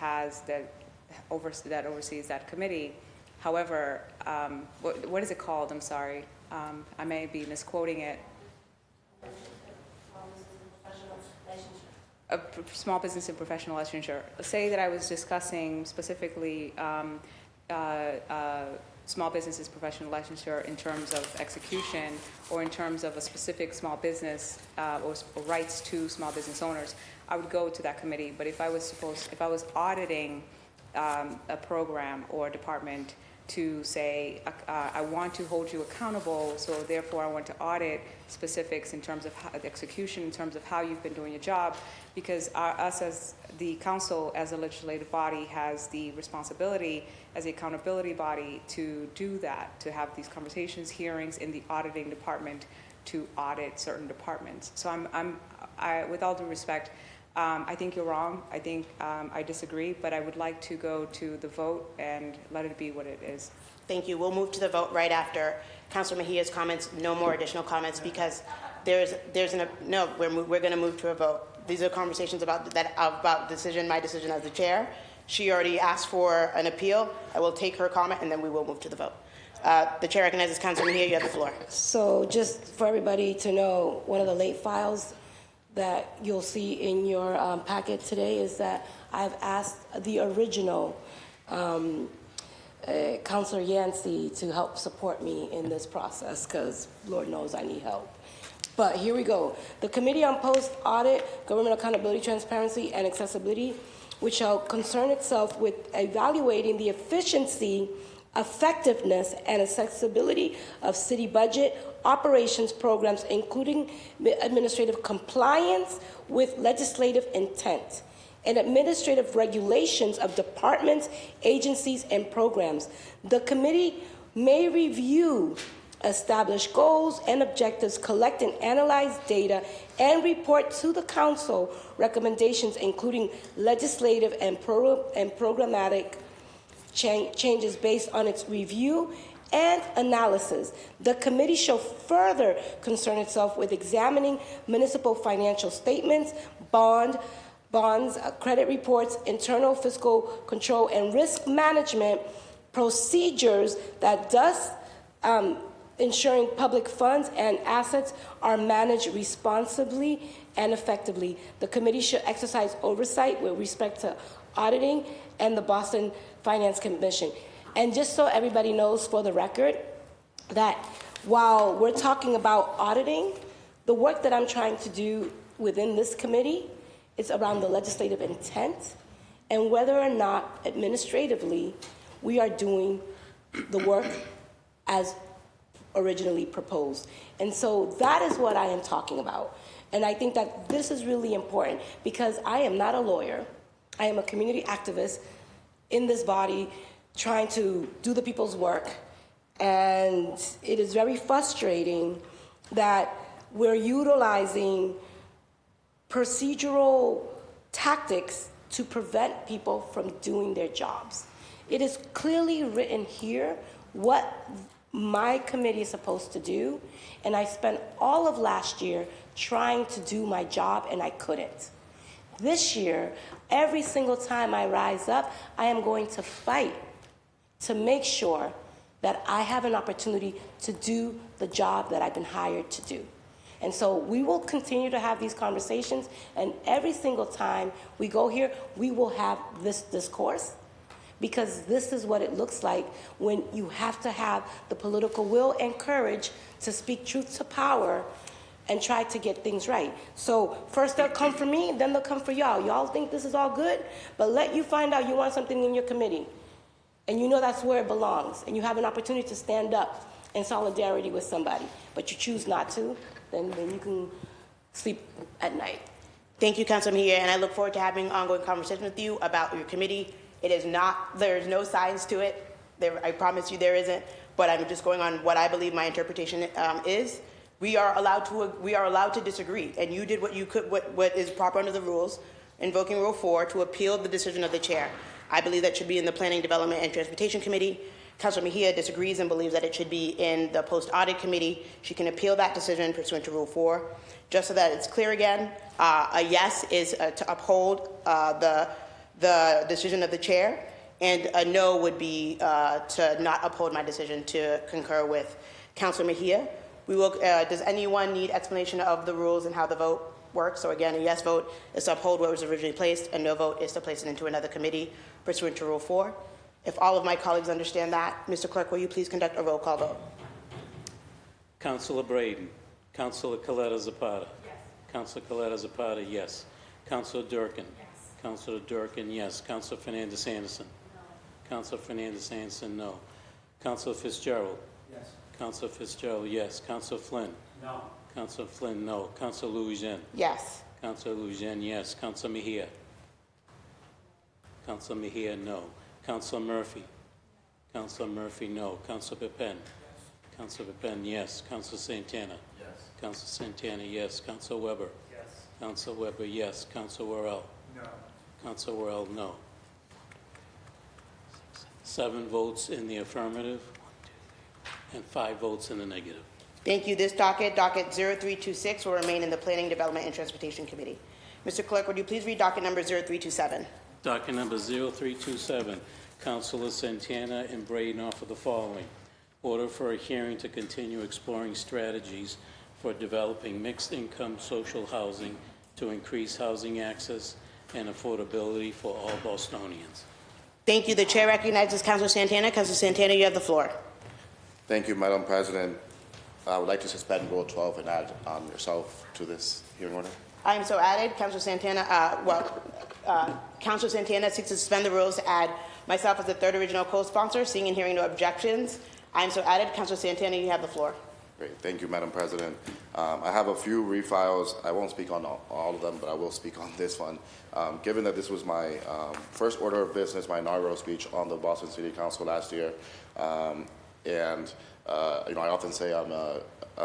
oversees that committee. However, what is it called? I'm sorry, I may be misquoting it. A small business and professional licensure. Say that I was discussing specifically small businesses professional licensure in terms of execution or in terms of a specific small business or rights to small business owners, I would go to that committee. But if I was auditing a program or a department to say, I want to hold you accountable, so therefore I want to audit specifics in terms of execution, in terms of how you've been doing your job, because us as the council, as a legislative body, has the responsibility as the accountability body to do that, to have these conversations, hearings in the auditing department to audit certain departments. So with all due respect, I think you're wrong. I think I disagree, but I would like to go to the vote and let it be what it is. Thank you. We'll move to the vote right after Councilor Mejia's comments. No more additional comments because we're going to move to a vote. These are conversations about my decision as the chair. She already asked for an appeal. I will take her comment and then we will move to the vote. The chair recognizes Councilor Mejia. You have the floor. So just for everybody to know, one of the late files, that you'll see in your packet today is that I've asked the original Councilor Yancey to help support me in this process, because Lord knows I need help. But here we go. The Committee on Post-Audit, Government Accountability, Transparency, and Accessibility, which shall concern itself with evaluating the efficiency, effectiveness, and accessibility of city budget, operations programs, including administrative compliance with legislative intent, and administrative regulations of departments, agencies, and programs. The committee may review established goals and objectives, collect and analyze data, and report to the council recommendations, including legislative and programmatic changes based on its review and analysis. The committee shall further concern itself with examining municipal financial statements, bonds, credit reports, internal fiscal control, and risk management procedures that thus ensuring public funds and assets are managed responsibly and effectively. The committee should exercise oversight with respect to auditing and the Boston Finance Commission. And just so everybody knows for the record, that while we're talking about auditing, the work that I'm trying to do within this committee is around the legislative intent and whether or not administratively we are doing the work as originally proposed. And so that is what I am talking about. And I think that this is really important because I am not a lawyer. I am a community activist in this body trying to do the people's work. And it is very frustrating that we're utilizing procedural tactics to prevent people from doing their jobs. It is clearly written here what my committee is supposed to do, and I spent all of last year trying to do my job, and I couldn't. This year, every single time I rise up, I am going to fight to make sure that I have an opportunity to do the job that I've been hired to do. And so we will continue to have these conversations, and every single time we go here, we will have this discourse, because this is what it looks like when you have to have the political will and courage to speak truth to power and try to get things right. So first they'll come for me, then they'll come for y'all. Y'all think this is all good, but let you find out you want something in your committee, and you know that's where it belongs, and you have an opportunity to stand up in solidarity with somebody, but you choose not to, then you can sleep at night. Thank you, Councilor Mejia, and I look forward to having ongoing conversations with you about your committee. It is not, there's no science to it. I promise you there isn't, but I'm just going on what I believe my interpretation is. We are allowed to disagree, and you did what you could, what is proper under the rules, invoking Rule 4 to appeal the decision of the chair. I believe that should be in the Planning, Development, and Transportation Committee. Councilor Mejia disagrees and believes that it should be in the Post-Audit Committee. She can appeal that decision pursuant to Rule 4. Just so that it's clear again, a yes is to uphold the decision of the chair, and a no would be to not uphold my decision to concur with Councilor Mejia. We will. Does anyone need explanation of the rules and how the vote works? So again, a yes vote is to uphold what was originally placed, a no vote is to place it into another committee pursuant to Rule 4. If all of my colleagues understand that, Mr. Clerk, will you please conduct a roll call vote? Councilor Braden. Councilor Coletta Zapata. Yes. Councilor Coletta Zapata, yes. Councilor Durkin. Yes. Councilor Durkin, yes. Councilor Fernandez Anderson. No. Councilor Fernandez Anderson, no. Councilor Fitzgerald. Yes. Councilor Fitzgerald, yes. Councilor Flynn. No. Councilor Flynn, no. Councilor Louisian. Yes. Councilor Louisian, yes. Councilor Mejia. Councilor Mejia, no. Councilor Murphy. Councilor Murphy, no. Councilor Pepin. Yes. Councilor Pepin, yes. Councilor Santana. Yes. Councilor Santana, yes. Councilor Weber. Yes. Councilor Weber, yes. Councilor Worrell. No. Councilor Worrell, no. 7 votes in the affirmative, and 5 votes in the negative. Thank you. This docket 0326, will remain in the Planning, Development, and Transportation Committee. Mr. Clerk, would you please read docket number 0327? Docket number 0327, Councilor Santana and Braden offer the following. Order for a hearing to continue exploring strategies for developing mixed-income social housing to increase housing access and affordability for all Bostonians. Thank you. The chair recognizes Councilor Santana. Councilor Santana, you have the floor. Thank you, Madam President. I would like to suspend Rule 12 and add yourself to this hearing order. I am so added. Councilor Santana, Councilor Santana seeks to suspend the rules to add myself as the third original co-sponsor. Seeing and hearing no objections, I am so added. Councilor Santana, you have the floor. Great. Thank you, Madam President. I have a few refiles. I won't speak on all of them, but I will speak on this one. Given that this was my first order of business, my inaugural speech on the Boston City Council last year, I often say I'm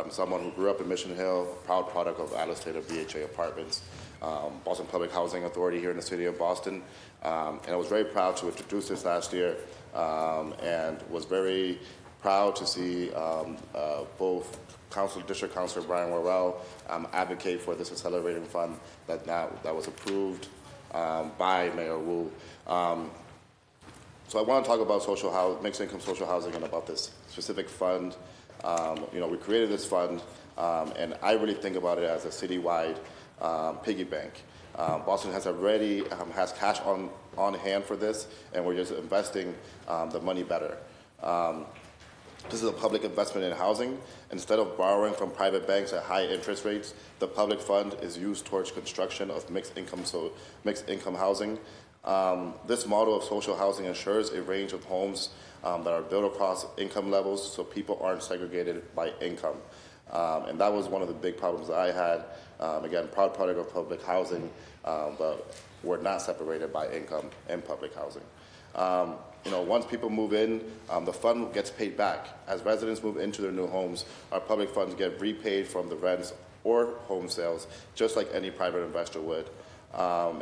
someone who grew up in Mission Hill, proud product of Alice Taylor BHA Apartments, Boston Public Housing Authority here in the city of Boston, and I was very proud to introduce this last year, and was very proud to see both District Councilor Brian Worrell advocate for this accelerating fund that was approved by Mayor Wu. So I want to talk about social housing, mixed income social housing, and about this specific fund. We created this fund, and I really think about it as a citywide piggy bank. Boston has already has cash on hand for this, and we're just investing the money better. This is a public investment in housing. Instead of borrowing from private banks at high interest rates, the public fund is used towards construction of mixed income housing. This model of social housing ensures a range of homes that are built across income levels so people aren't segregated by income. And that was one of the big problems that I had. Again, proud product of public housing, but we're not separated by income in public housing. Once people move in, the fund gets paid back. As residents move into their new homes, our public funds get repaid from the rents or home sales, just like any private investor would.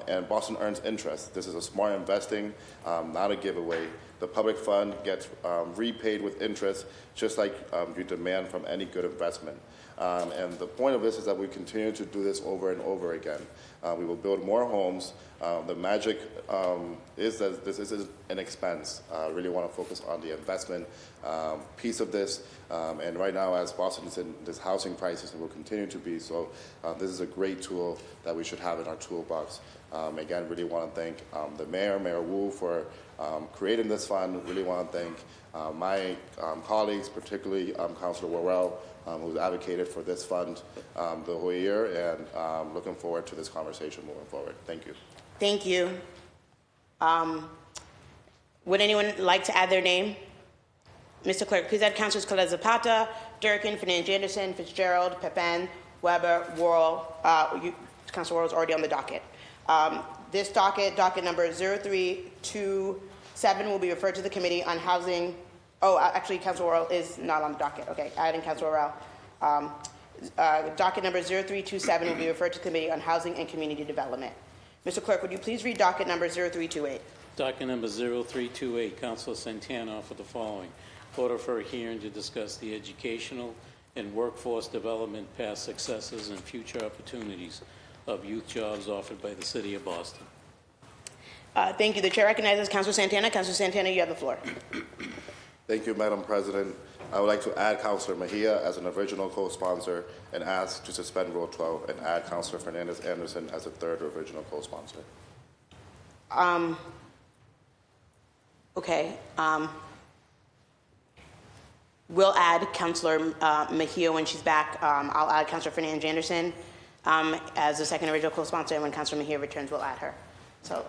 And Boston earns interest. This is a smart investing, not a giveaway. The public fund gets repaid with interest, just like you demand from any good investment. And the point of this is that we continue to do this over and over again. We will build more homes. The magic is that this isn't an expense. I really want to focus on the investment piece of this. And right now, as Boston is in this housing crisis and will continue to be so, this is a great tool that we should have in our toolbox. Again, really want to thank the mayor, Mayor Wu, for creating this fund. Really want to thank my colleagues, particularly Councilor Worrell, who's advocated for this fund the whole year, and looking forward to this conversation moving forward. Thank you. Thank you. Would anyone like to add their name? Mr. Clerk, please add Councilors Calais Zapata, Durkin, Fernandez Anderson, Fitzgerald, Pepin, Weber, Worrell. Councilor Worrell is already on the docket. This docket number 0327, will be referred to the Committee on Housing. Oh, actually, Councilor Worrell is not on the docket. Okay, adding Councilor Worrell. Docket number 0327 will be referred to the Committee on Housing and Community Development. Mr. Clerk, would you please read docket number 0328? Docket number 0328, Councilor Santana offered the following. Order for a hearing to discuss the educational and workforce development, past successes, and future opportunities of youth jobs offered by the City of Boston. Thank you. The chair recognizes Councilor Santana. Councilor Santana, you have the floor. Thank you, Madam President. I would like to add Councilor Mejia as an original co-sponsor and ask to suspend Rule 12 and add Councilor Fernandez Anderson as a third original co-sponsor. Okay. We'll add Councilor Mejia when she's back. I'll add Councilor Fernandez Anderson as the second original co-sponsor, and when Councilor Mejia returns, we'll add her. So,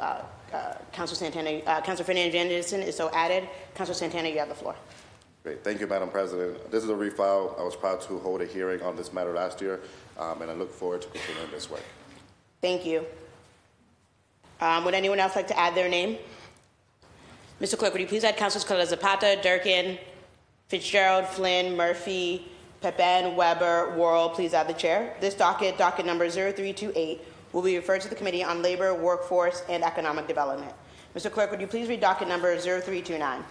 Councilor Santana, Councilor Fernandez Anderson is so added. Councilor Santana, you have the floor. Great. Thank you, Madam President. This is a refile. I was proud to hold a hearing on this matter last year, and I look forward to continuing this work. Thank you. Would anyone else like to add their name? Mr. Clerk, would you please add Councilors Calais Zapata, Durkin, Fitzgerald, Flynn, Murphy, Pepin, Weber, Worrell. Please add the chair. This docket number 0328, will be referred to the Committee on Labor, Workforce, and Economic Development. Mr. Clerk, would you please read docket number 0329?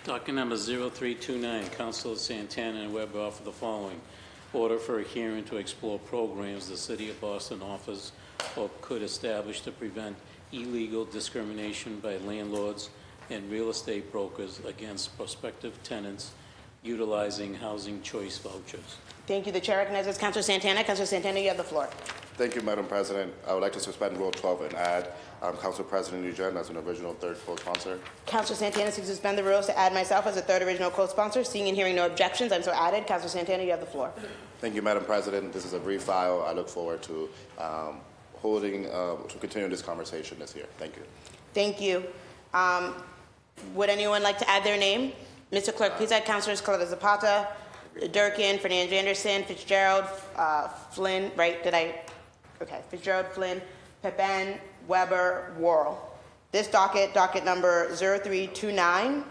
Docket number 0329, Councilor Santana and Weber offer the following. Order for a hearing to explore programs the City of Boston offers or could establish to prevent illegal discrimination by landlords and real estate brokers against prospective tenants utilizing housing choice vouchers. Thank you. The chair recognizes Councilor Santana. Councilor Santana, you have the floor. Thank you, Madam President. I would like to suspend Rule 12 and add Council President Nugent as an original third co-sponsor. Councilor Santana seeks to suspend the rules to add myself as a third original co-sponsor. Seeing and hearing no objections, I'm so added. Councilor Santana, you have the floor. Thank you, Madam President. This is a brief file. I look forward to continuing this conversation this year. Thank you. Thank you. Would anyone like to add their name? Mr. Clerk, please add Councilors Coletta Zapata, Durkin, Fernandez Anderson, Fitzgerald, Flynn, right? Okay, Fitzgerald, Flynn, Pepin, Weber, Worrell. This docket number 0329,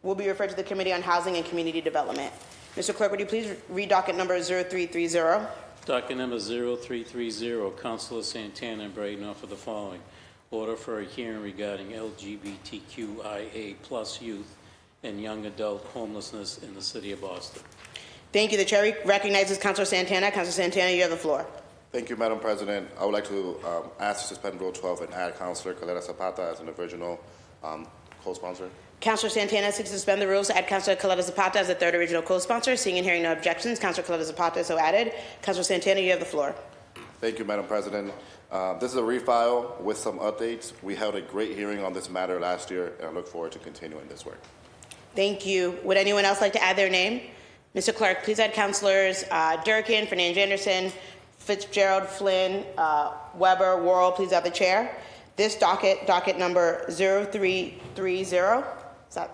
will be referred to the Committee on Housing and Community Development. Mr. Clerk, would you please read docket number 0330? Docket number 0330, Councilor Santana and Braden offer the following. Order for a hearing regarding LGBTQIA+ youth and young adult homelessness in the city of Boston. Thank you. The chair recognizes Councilor Santana. Councilor Santana, you have the floor. Thank you, Madam President. I would like to ask to suspend Rule 12 and add Councilor Coletta Zapata as an original co-sponsor. Councilor Santana seeks to suspend the rules to add Councilor Coletta Zapata as the third original co-sponsor. Seeing and hearing no objections, Councilor Coletta Zapata is so added. Councilor Santana, you have the floor. Thank you, Madam President. This is a refile with some updates. We held a great hearing on this matter last year, and I look forward to continuing this work. Thank you. Would anyone else like to add their name? Mr. Clerk, please add Councilors Durkin, Fernandez Anderson, Fitzgerald, Flynn, Weber, Worrell. Please add the chair. This docket number 0330, is that?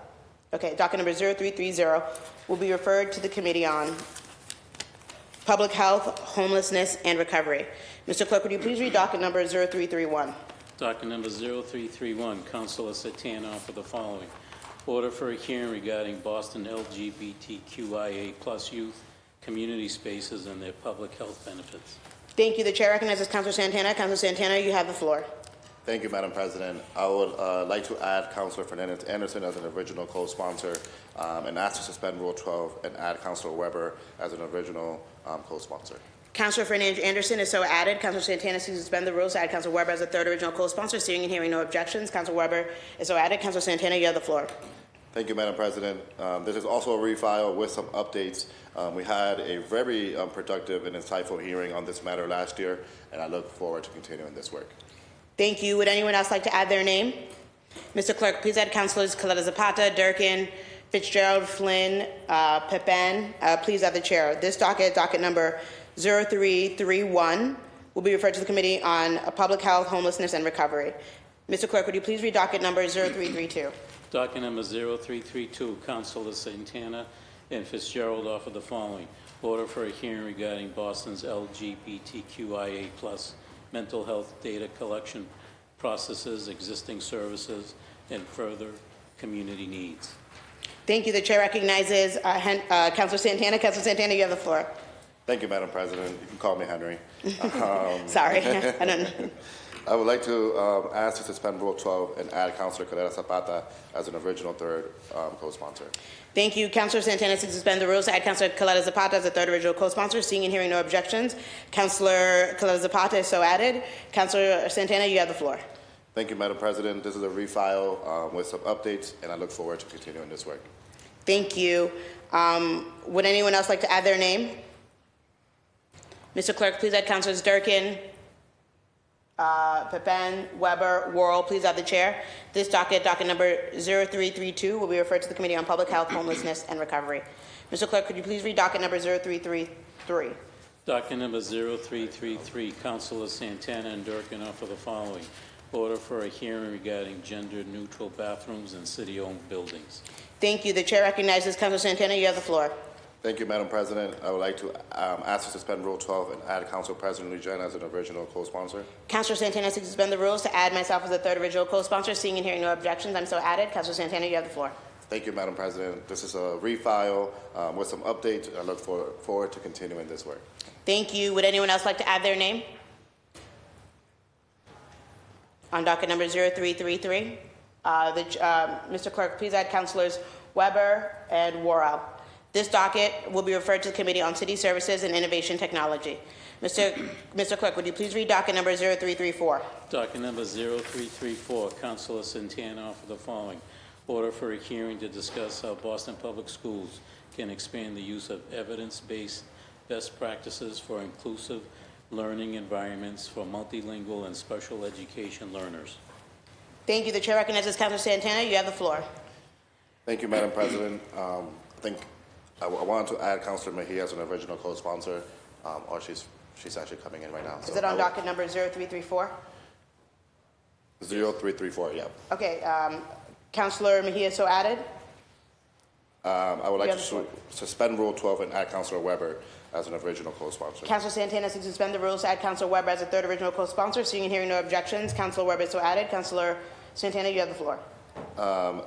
Okay, docket number 0330 will be referred to the Committee on Public Health, Homelessness, and Recovery. Mr. Clerk, would you please read docket number 0331? Docket number 0331, Councilor Santana offer the following. Order for a hearing regarding Boston LGBTQIA+ youth community spaces and their public health benefits. Thank you. The chair recognizes Councilor Santana. Councilor Santana, you have the floor. Thank you, Madam President. I would like to add Councilor Fernandez Anderson as an original co-sponsor and ask to suspend Rule 12 and add Councilor Weber as an original co-sponsor. Councilor Fernandez Anderson is so added. Councilor Santana seeks to suspend the rules to add Councilor Weber as a third original co-sponsor. Seeing and hearing no objections, Councilor Weber is so added. Councilor Santana, you have the floor. Thank you, Madam President. This is also a refile with some updates. We had a very productive and insightful hearing on this matter last year, and I look forward to continuing this work. Thank you. Would anyone else like to add their name? Mr. Clerk, please add Councilors Coletta Zapata, Durkin, Fitzgerald, Flynn, Pepin. Please add the chair. This docket number 0331, will be referred to the Committee on Public Health, Homelessness, and Recovery. Mr. Clerk, would you please read docket number 0332? Docket number 0332, Councilor Santana and Fitzgerald offer the following. Order for a hearing regarding Boston's LGBTQIA+ mental health data collection processes, existing services, and further community needs. Thank you. The chair recognizes Councilor Santana. Councilor Santana, you have the floor. Thank you, Madam President. You can call me Henry. Sorry, I don't know. I would like to ask to suspend Rule 12 and add Councilor Coletta Zapata as an original third co-sponsor. Thank you. Councilor Santana seeks to suspend the rules to add Councilor Coletta Zapata as a third original co-sponsor. Seeing and hearing no objections, Councilor Coletta Zapata is so added. Councilor Santana, you have the floor. Thank you, Madam President. This is a refile with some updates, and I look forward to continuing this work. Thank you. Would anyone else like to add their name? Mr. Clerk, please add Councilors Durkin, Pepin, Weber, Worrell. Please add the chair. This docket number 0332, will be referred to the Committee on Public Health, Homelessness, and Recovery. Mr. Clerk, could you please read docket number 0333? Docket number 0333, Councilor Santana and Durkin offer the following. Order for a hearing regarding gender-neutral bathrooms in city-owned buildings. Thank you. The chair recognizes Councilor Santana. You have the floor. Thank you, Madam President. I would like to ask to suspend Rule 12 and add Council President Nugent as an original co-sponsor. Councilor Santana seeks to suspend the rules to add myself as a third original co-sponsor. Seeing and hearing no objections, I'm so added. Councilor Santana, you have the floor. Thank you, Madam President. This is a refile with some updates. I look forward to continuing this work. Thank you. Would anyone else like to add their name? On docket number 0333, Mr. Clerk, please add Councilors Weber and Worrell. This docket will be referred to the Committee on City Services and Innovation Technology. Mr. Clerk, would you please read docket number 0334? Docket number 0334, Councilor Santana offer the following. Order for a hearing to discuss how Boston Public Schools can expand the use of evidence-based best practices for inclusive learning environments for multilingual and special education learners. Thank you. The chair recognizes Councilor Santana. You have the floor. Thank you, Madam President. I think I wanted to add Councilor Mejia as an original co-sponsor, or she's actually coming in right now. Is it on docket number 0334? 0334, yeah. Okay. Councilor Mejia so added. I would like to suspend Rule 12 and add Councilor Weber as an original co-sponsor. Councilor Santana seeks to suspend the rules to add Councilor Weber as a third original co-sponsor. Seeing and hearing no objections, Councilor Weber is so added. Councilor Santana, you have the floor.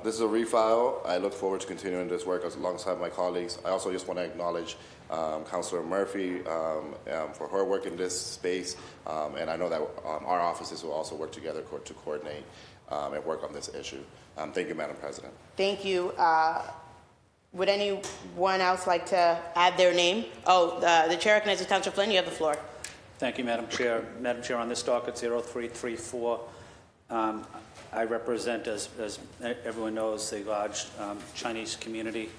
This is a refile. I look forward to continuing this work alongside my colleagues. I also just want to acknowledge Councilor Murphy for her work in this space, and I know that our offices will also work together to coordinate and work on this issue. Thank you, Madam President. Thank you. Would anyone else like to add their name? Oh, the chair recognizes Councilor Flynn. You have the floor. Thank you, Madam Chair. Madam Chair, on this docket 0334, I represent, as everyone knows, the large Chinese community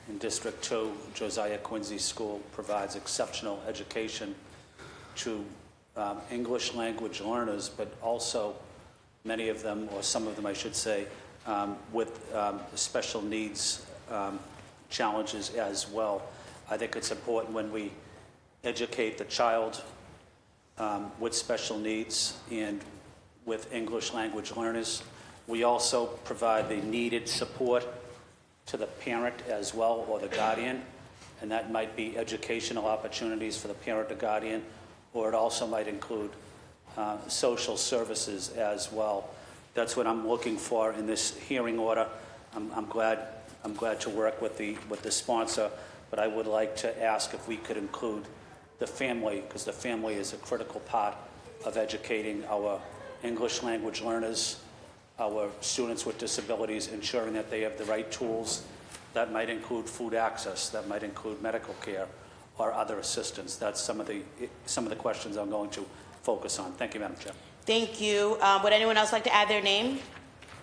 in District 2. Josiah Quincy School provides exceptional education to English language learners, but also many of them, or some of them I should say, with special needs challenges as well. I think it's important when we educate the child with special needs and with English language learners. We also provide the needed support to the parent as well, or the guardian, and that might be educational opportunities for the parent or guardian, or it also might include social services as well. That's what I'm looking for in this hearing order. I'm glad to work with the sponsor, but I would like to ask if we could include the family, because the family is a critical part of educating our English language learners, our students with disabilities, ensuring that they have the right tools. That might include food access, that might include medical care, or other assistance. That's some of the questions I'm going to focus on. Thank you, Madam Chair. Thank you. Would anyone else like to add their name?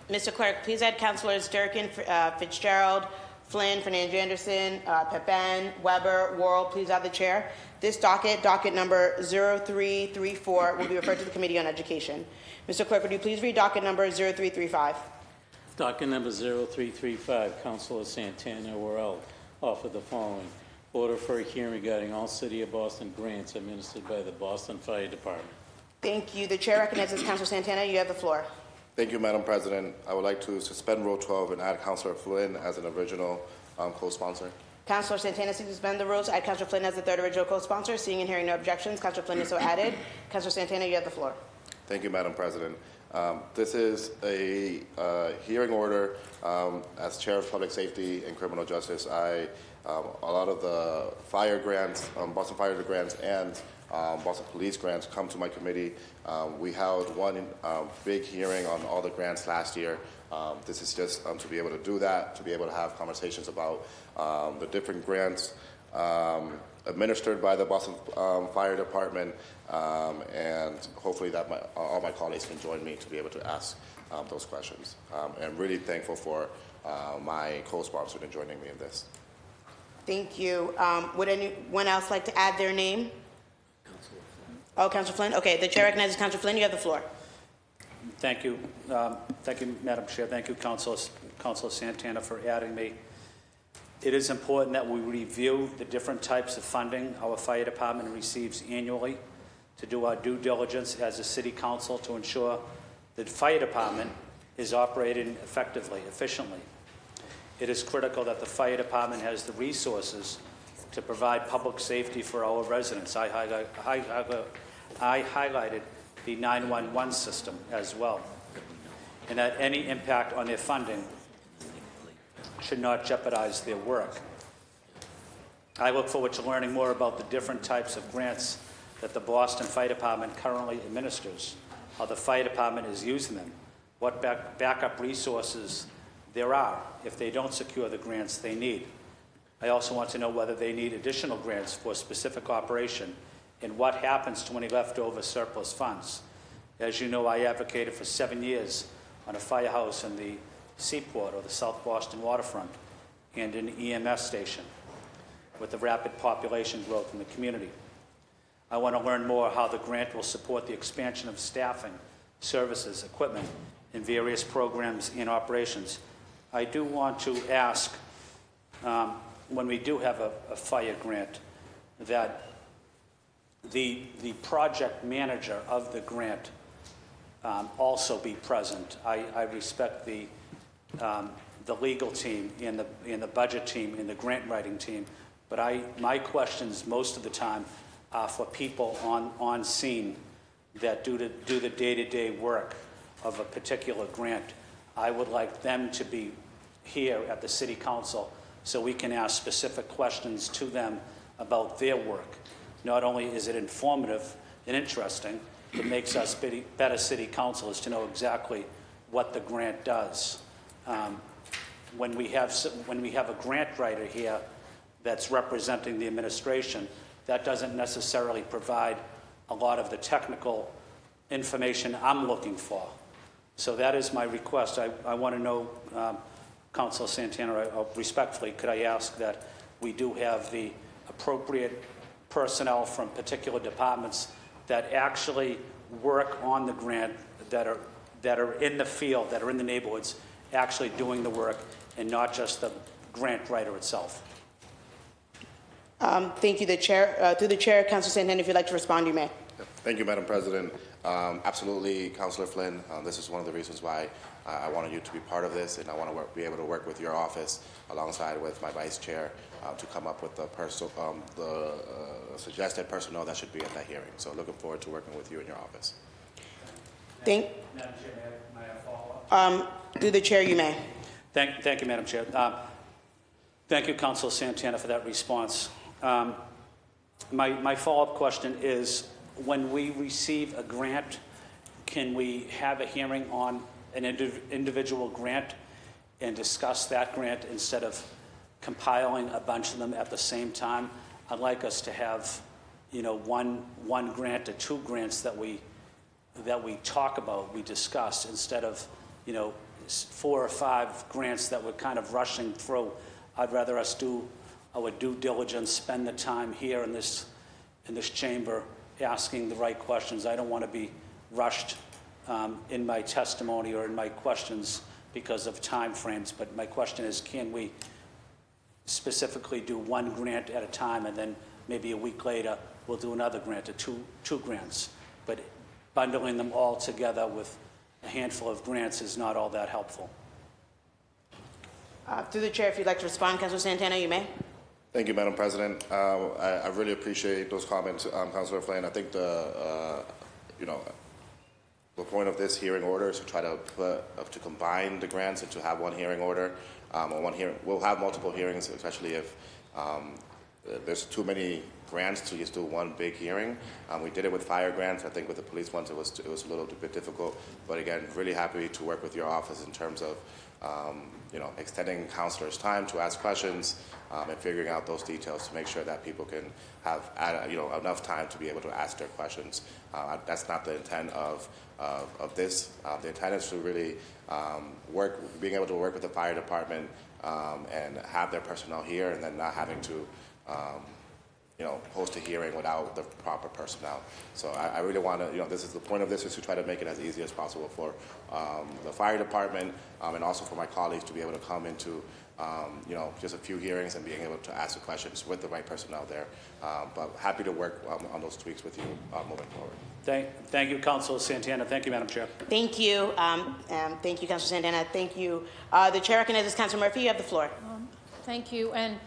Mr. Clerk, please add Councilors Durkin, Fitzgerald, Flynn, Fernandez Anderson, Pepin, Weber, Worrell. Please add the chair. This docket number 0334, will be referred to the Committee on Education. Mr. Clerk, would you please read docket number 0335? Docket number 0335, Councilor Santana Worrell offered the following. Order for a hearing regarding all City of Boston grants administered by the Boston Fire Department. Thank you. The chair recognizes Councilor Santana. You have the floor. Thank you, Madam President. I would like to suspend Rule 12 and add Councilor Flynn as an original co-sponsor. Councilor Santana seeks to suspend the rules. Add Councilor Flynn as the third original co-sponsor. Seeing and hearing no objections, Councilor Flynn is so added. Councilor Santana, you have the floor. Thank you, Madam President. This is a hearing order. As Chair of Public Safety and Criminal Justice, a lot of the fire grants, Boston Fire grants and Boston Police grants come to my committee. We held one big hearing on all the grants last year. This is just to be able to do that, to be able to have conversations about the different grants administered by the Boston Fire Department, and hopefully that all my colleagues can join me to be able to ask those questions. And I'm really thankful for my co-sponsor in joining me in this. Thank you. Would anyone else like to add their name? Oh, Councilor Flynn? Okay, the chair recognizes Councilor Flynn. You have the floor. Thank you. Thank you, Madam Chair. Thank you, Councilor Santana, for adding me. It is important that we review the different types of funding our fire department receives annually to do our due diligence as a city council to ensure that the fire department is operating effectively, efficiently. It is critical that the fire department has the resources to provide public safety for our residents. I highlighted the 911 system as well, and that any impact on their funding should not jeopardize their work. I look forward to learning more about the different types of grants that the Boston Fire Department currently administers, how the fire department is using them, what backup resources there are if they don't secure the grants they need. I also want to know whether they need additional grants for specific operation and what happens to any leftover surplus funds. As you know, I advocated for 7 years on a firehouse in the Seaport or the South Boston waterfront and an EMS station with the rapid population growth in the community. I want to learn more how the grant will support the expansion of staffing, services, equipment, and various programs and operations. I do want to ask, when we do have a fire grant, that the project manager of the grant also be present. I respect the legal team and the budget team and the grant writing team, but my questions most of the time are for people on scene that do the day-to-day work of a particular grant. I would like them to be here at the City Council so we can ask specific questions to them about their work. Not only is it informative and interesting, it makes us better city councilors to know exactly what the grant does. When we have a grant writer here that's representing the administration, that doesn't necessarily provide a lot of the technical information I'm looking for. So that is my request. I want to know, Councilor Santana, respectfully, could I ask that we do have the appropriate personnel from particular departments that actually work on the grant, that are in the field, that are in the neighborhoods, actually doing the work, and not just the grant writer itself. Thank you, the chair. Through the chair, Councilor Santana, if you'd like to respond, you may. Thank you, Madam President. Absolutely, Councilor Flynn. This is one of the reasons why I wanted you to be part of this, and I want to be able to work with your office alongside with my vice chair to come up with the suggested personnel that should be at that hearing. So looking forward to working with you in your office. Madam Chair, may I follow up? Through the chair, you may. Thank you, Madam Chair. Thank you, Councilor Santana, for that response. My follow-up question is, when we receive a grant, can we have a hearing on an individual grant and discuss that grant instead of compiling a bunch of them at the same time? I'd like us to have, one grant or two grants that we talk about, we discuss, instead of, 4 or 5 grants that we're kind of rushing through. I'd rather us do our due diligence, spend the time here in this chamber asking the right questions. I don't want to be rushed in my testimony or in my questions because of time frames, but my question is, can we specifically do one grant at a time, and then maybe a week later we'll do another grant or two grants? But bundling them all together with a handful of grants is not all that helpful. Through the chair, if you'd like to respond, Councilor Santana, you may. Thank you, Madam President. I really appreciate those comments, Councilor Flynn. I think the point of this hearing order is to try to combine the grants and to have one hearing order. One hearing. We'll have multiple hearings, especially if there's too many grants to just do one big hearing. We did it with fire grants. I think with the police ones, it was a little bit difficult. But again, really happy to work with your office in terms of extending councilors' time to ask questions and figuring out those details to make sure that people can have enough time to be able to ask their questions. That's not the intent of this. The intent is to really being able to work with the fire department and have their personnel here, and then not having to host a hearing without the proper personnel. So I really want to, this is the point of this, is to try to make it as easy as possible for the fire department and also for my colleagues to be able to come into, just a few hearings and being able to ask the questions with the right personnel there. But happy to work on those tweaks with you moving forward. Thank you, Councilor Santana. Thank you, Madam Chair. Thank you. Thank you, Councilor Santana. Thank you. The chair recognizes Councilor Murphy. You have the floor. Thank you. And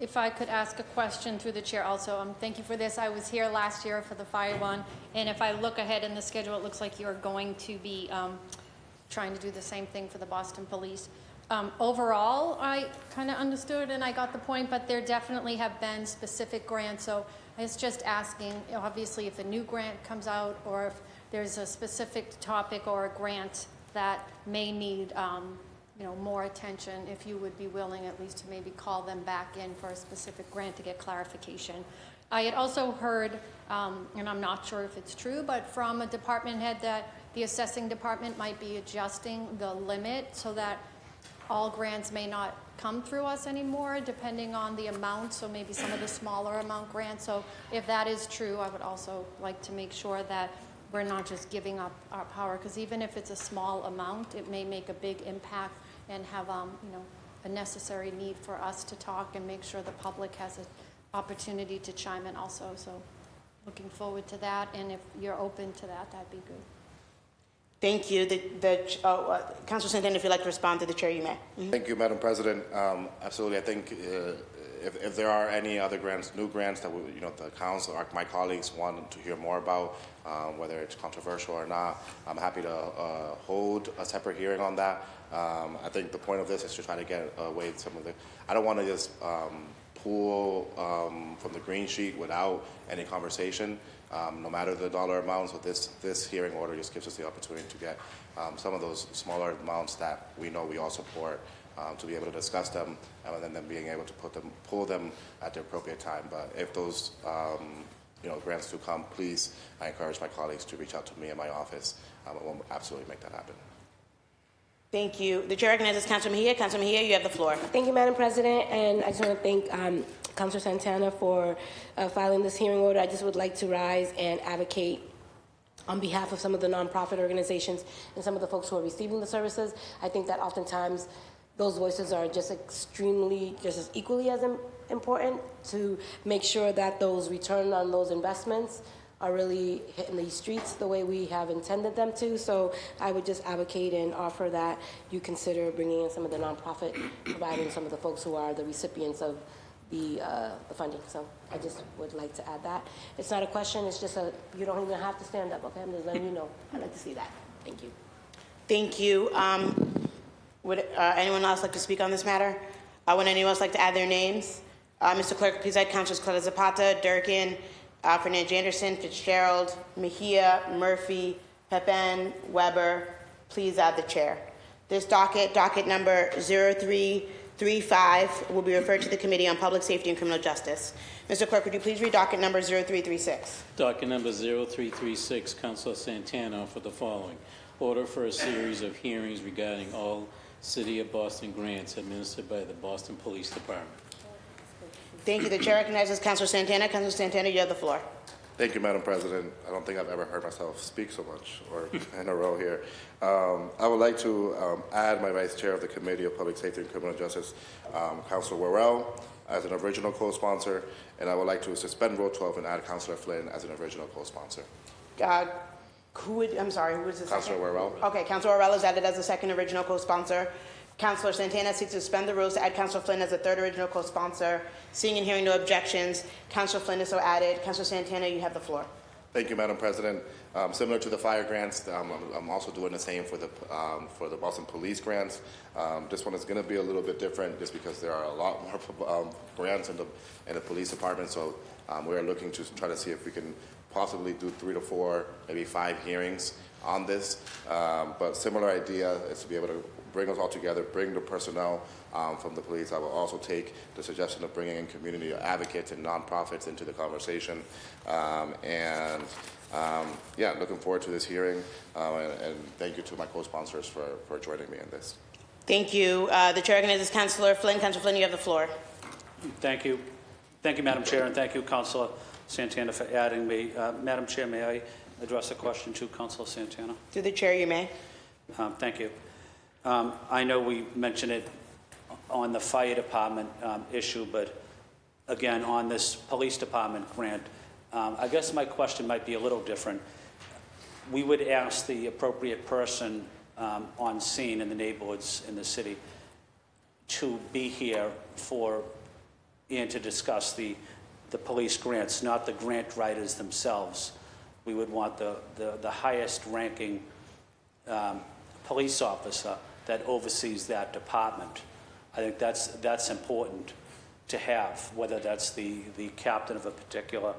if I could ask a question through the chair also, thank you for this. I was here last year for the fire one, and if I look ahead in the schedule, it looks like you're going to be trying to do the same thing for the Boston Police. Overall, I kind of understood and I got the point, but there definitely have been specific grants. So I was just asking, obviously, if a new grant comes out or if there's a specific topic or a grant that may need more attention, if you would be willing at least to maybe call them back in for a specific grant to get clarification. I had also heard, and I'm not sure if it's true, but from a department head that the assessing department might be adjusting the limit so that all grants may not come through us anymore, depending on the amount, so maybe some of the smaller amount grants. So if that is true, I would also like to make sure that we're not just giving up our power, because even if it's a small amount, it may make a big impact and have, you know, a necessary need for us to talk and make sure the public has an opportunity to chime in also. So looking forward to that, and if you're open to that, that'd be good. Thank you. Councilor Santana, if you'd like to respond to the chair, you may. Thank you, Madam President. Absolutely. I think if there are any other grants, new grants that you know the council or my colleagues want to hear more about, whether it's controversial or not, I'm happy to hold a separate hearing on that. I think the point of this is to try to get away some of the. I don't want to just pull from the green sheet without any conversation. No matter the dollar amount, so this hearing order just gives us the opportunity to get some of those smaller amounts that we know we all support, to be able to discuss them, and then being able to pull them at the appropriate time. But if those you know, grants do come, please, I encourage my colleagues to reach out to me in my office. We'll absolutely make that happen. Thank you. The chair recognizes Councilor Mejia. Councilor Mejia, you have the floor. Thank you, Madam President, and I just want to thank Councilor Santana for filing this hearing order. I just would like to rise and advocate on behalf of some of the nonprofit organizations and some of the folks who are receiving the services. I think that oftentimes those voices are just as equally as important to make sure that those return on those investments are really hitting these streets the way we have intended them to. So I would just advocate and offer that you consider bringing in some of the nonprofit providers, some of the folks who are the recipients of the funding. So I just would like to add that. It's not a question, it's just you don't even have to stand up, okay? I'm just letting you know. I'd like to see that. Thank you. Thank you. Would anyone else like to speak on this matter? Would anyone else like to add their names? Mr. Clerk, please add Councilors Claudia Zapata, Durkin, Fernandez Anderson, Fitzgerald, Mejia, Murphy, Pepin, Weber. Please add the chair. This docket number 0335, will be referred to the Committee on Public Safety and Criminal Justice. Mr. Clerk, would you please read docket number 0336? Docket number 0336, Councilor Santana for the following. Order for a series of hearings regarding all City of Boston grants administered by the Boston Police Department. Thank you. The chair recognizes Councilor Santana. Councilor Santana, you have the floor. Thank you, Madam President. I don't think I've ever heard myself speak so much or in a row here. I would like to add my Vice Chair of the Committee of Public Safety and Criminal Justice, Councilor Worrell, as an original co-sponsor, and I would like to suspend Rule 12 and add Councilor Flynn as an original co-sponsor. Who was the second? Councilor Worrell. Okay, Councilor Worrell is added as the second original co-sponsor. Councilor Santana seeks to suspend the rules to add Councilor Flynn as the third original co-sponsor. Seeing and hearing no objections, Councilor Flynn is so added. Councilor Santana, you have the floor. Thank you, Madam President. Similar to the fire grants, I'm also doing the same for the Boston Police grants. This one is going to be a little bit different just because there are a lot more grants in the police department. So we're looking to try to see if we can possibly do 3 to 4, maybe 5 hearings on this. But similar idea is to be able to bring us all together, bring the personnel from the police. I will also take the suggestion of bringing in community advocates and nonprofits into the conversation. Yeah, looking forward to this hearing, and thank you to my co-sponsors for joining me in this. Thank you. The chair recognizes Councilor Flynn. Councilor Flynn, you have the floor. Thank you. Thank you, Madam Chair, and thank you, Councilor Santana, for adding me. Madam Chair, may I address a question to Councilor Santana? Through the chair, you may. Thank you. I know we mentioned it on the fire department issue, but again, on this police department grant, I guess my question might be a little different. We would ask the appropriate person on scene in the neighborhoods in the city to be here and to discuss the police grants, not the grant writers themselves. We would want the highest ranking police officer that oversees that department. I think that's important to have, whether that's the captain of a particular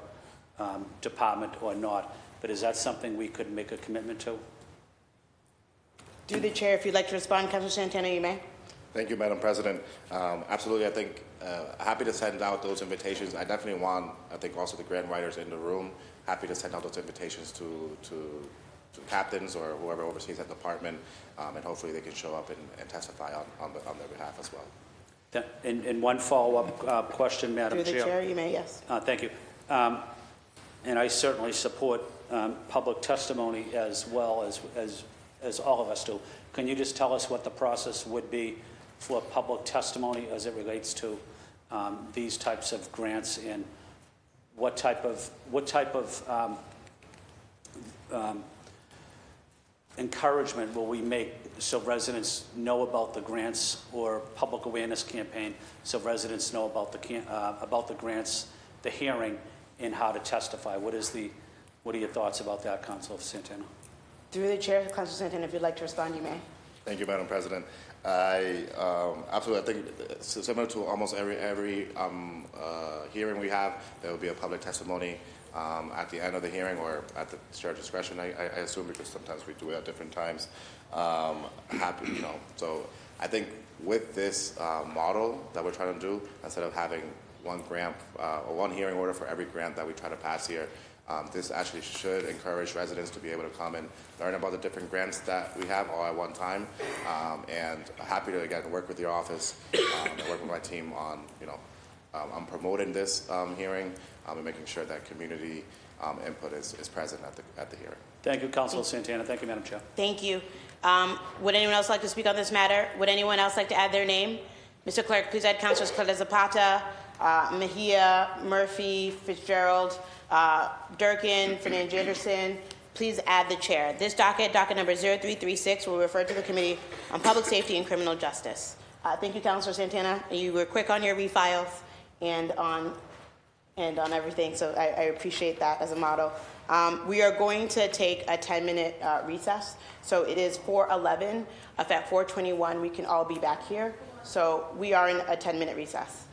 department or not. But is that something we could make a commitment to? Through the chair, if you'd like to respond, Councilor Santana, you may. Thank you, Madam President. Absolutely, I think happy to send out those invitations. I definitely want, I think, also the grant writers in the room. Happy to send out those invitations to captains or whoever oversees that department, and hopefully they can show up and testify on their behalf as well. And one follow-up question, Madam Through the Chair. chair, you may, yes. Thank you. And I certainly support public testimony as well as all of us do. Can you just tell us what the process would be for public testimony as it relates to these types of grants, and what type of encouragement will we make so residents know about the grants, or public awareness campaign so residents know about the grants, the hearing, and how to testify? What are your thoughts about that, Councilor Santana? Through the chair, Councilor Santana, if you'd like to respond, you may. Thank you, Madam President. I absolutely, I think similar to almost every hearing we have, there will be a public testimony at the end of the hearing, or at the chair's discretion, I assume, because sometimes we do it at different times. So I think with this model that we're trying to do, instead of having one grant or one hearing order for every grant that we try to pass here, this actually should encourage residents to be able to come and learn about the different grants that we have all at one time. And happy to, again, work with your office and work with my team on, on promoting this hearing and making sure that community input is present at the hearing. Thank you, Councilor Santana. Thank you, Madam Chair. Thank you. Would anyone else like to speak on this matter? Would anyone else like to add their name? Mr. Clerk, please add Councilors Claudia Zapata, Mejia, Murphy, Fitzgerald, Durkin, Fernandez Anderson. Please add the chair. This docket number 0336, will refer to the Committee on Public Safety and Criminal Justice. Thank you, Councilor Santana. You were quick on your refiles and on everything, so I appreciate that as a model. We are going to take a 10-minute recess. So it is 4:11. If at 4:21 we can all be back here. So we are in a 10-minute recess.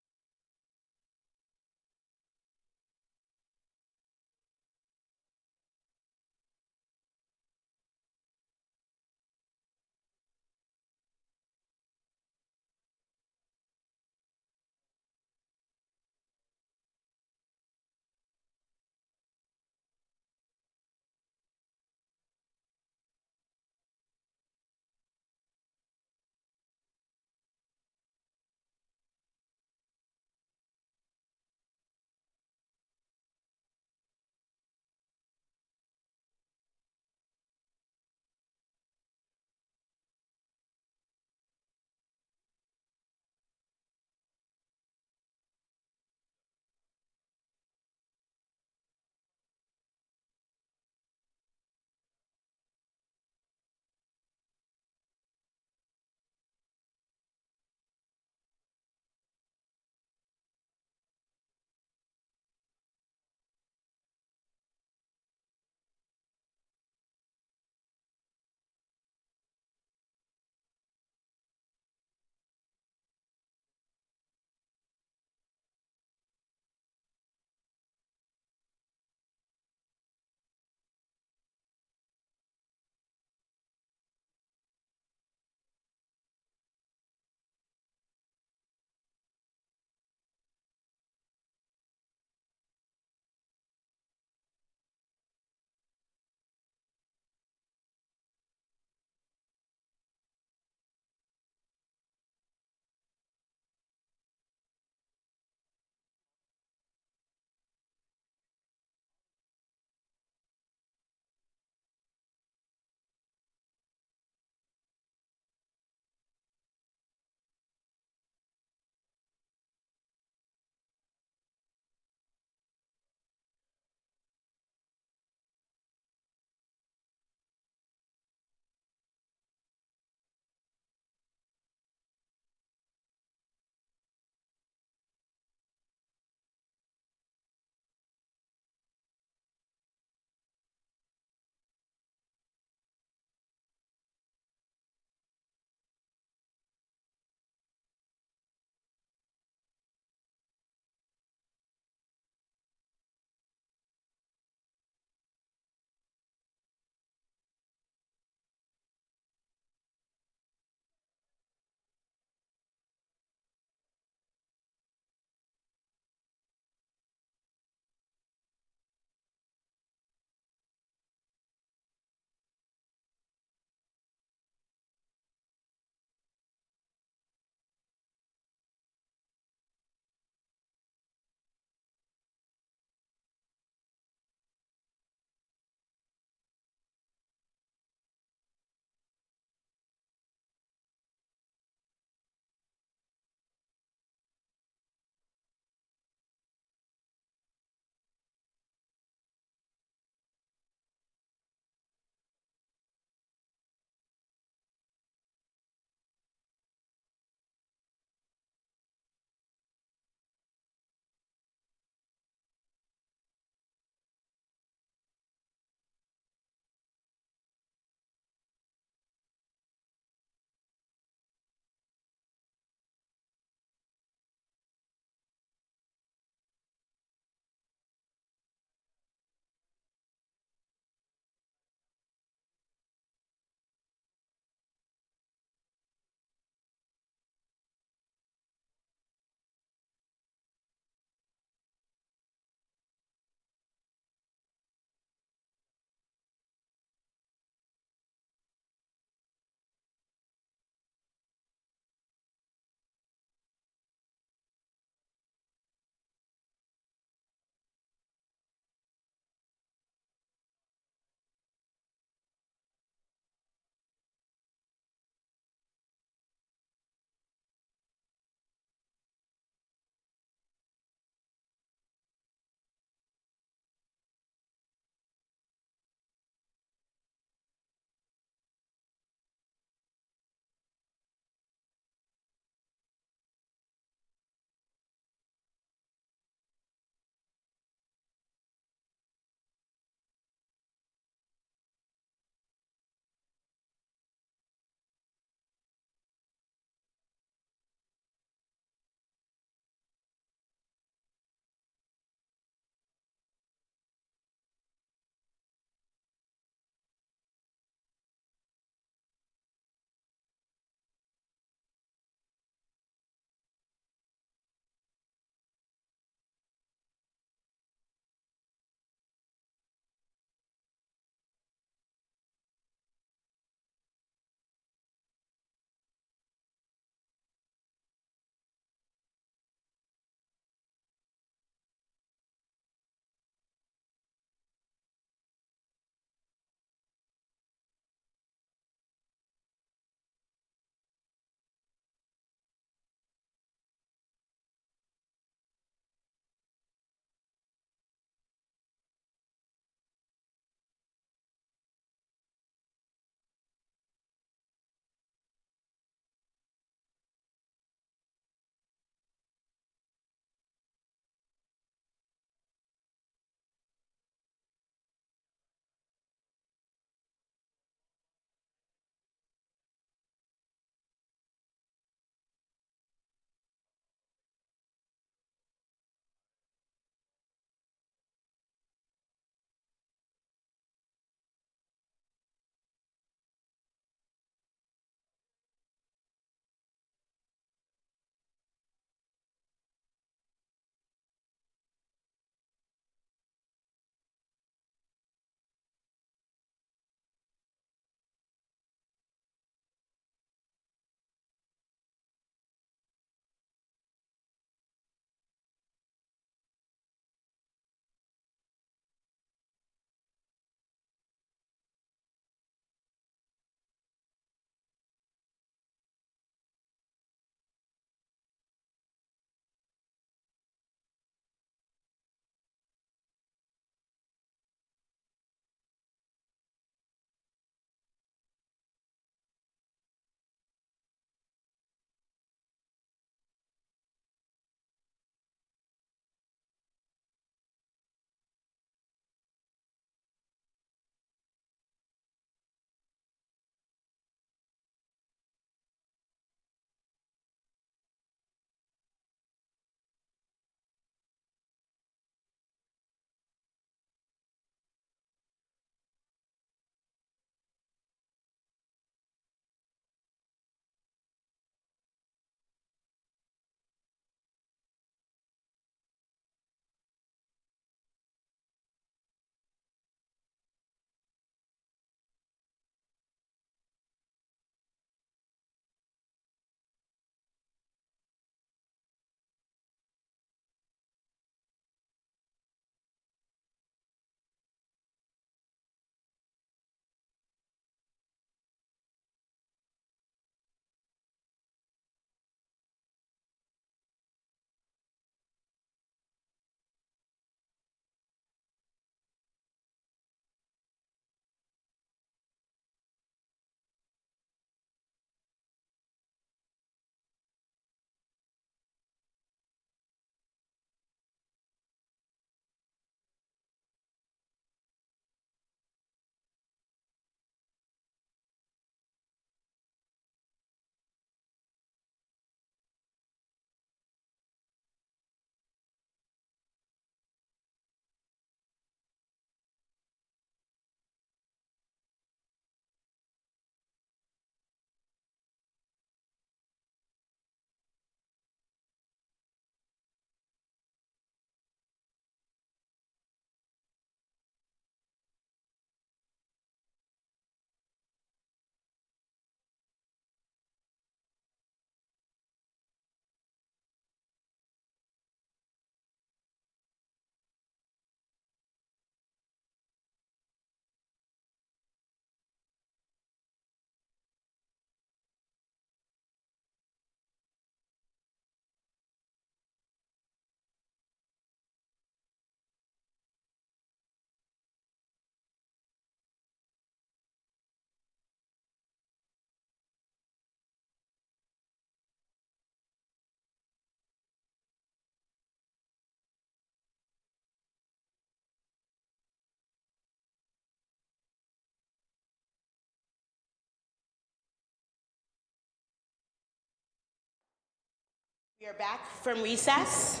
We are back from recess.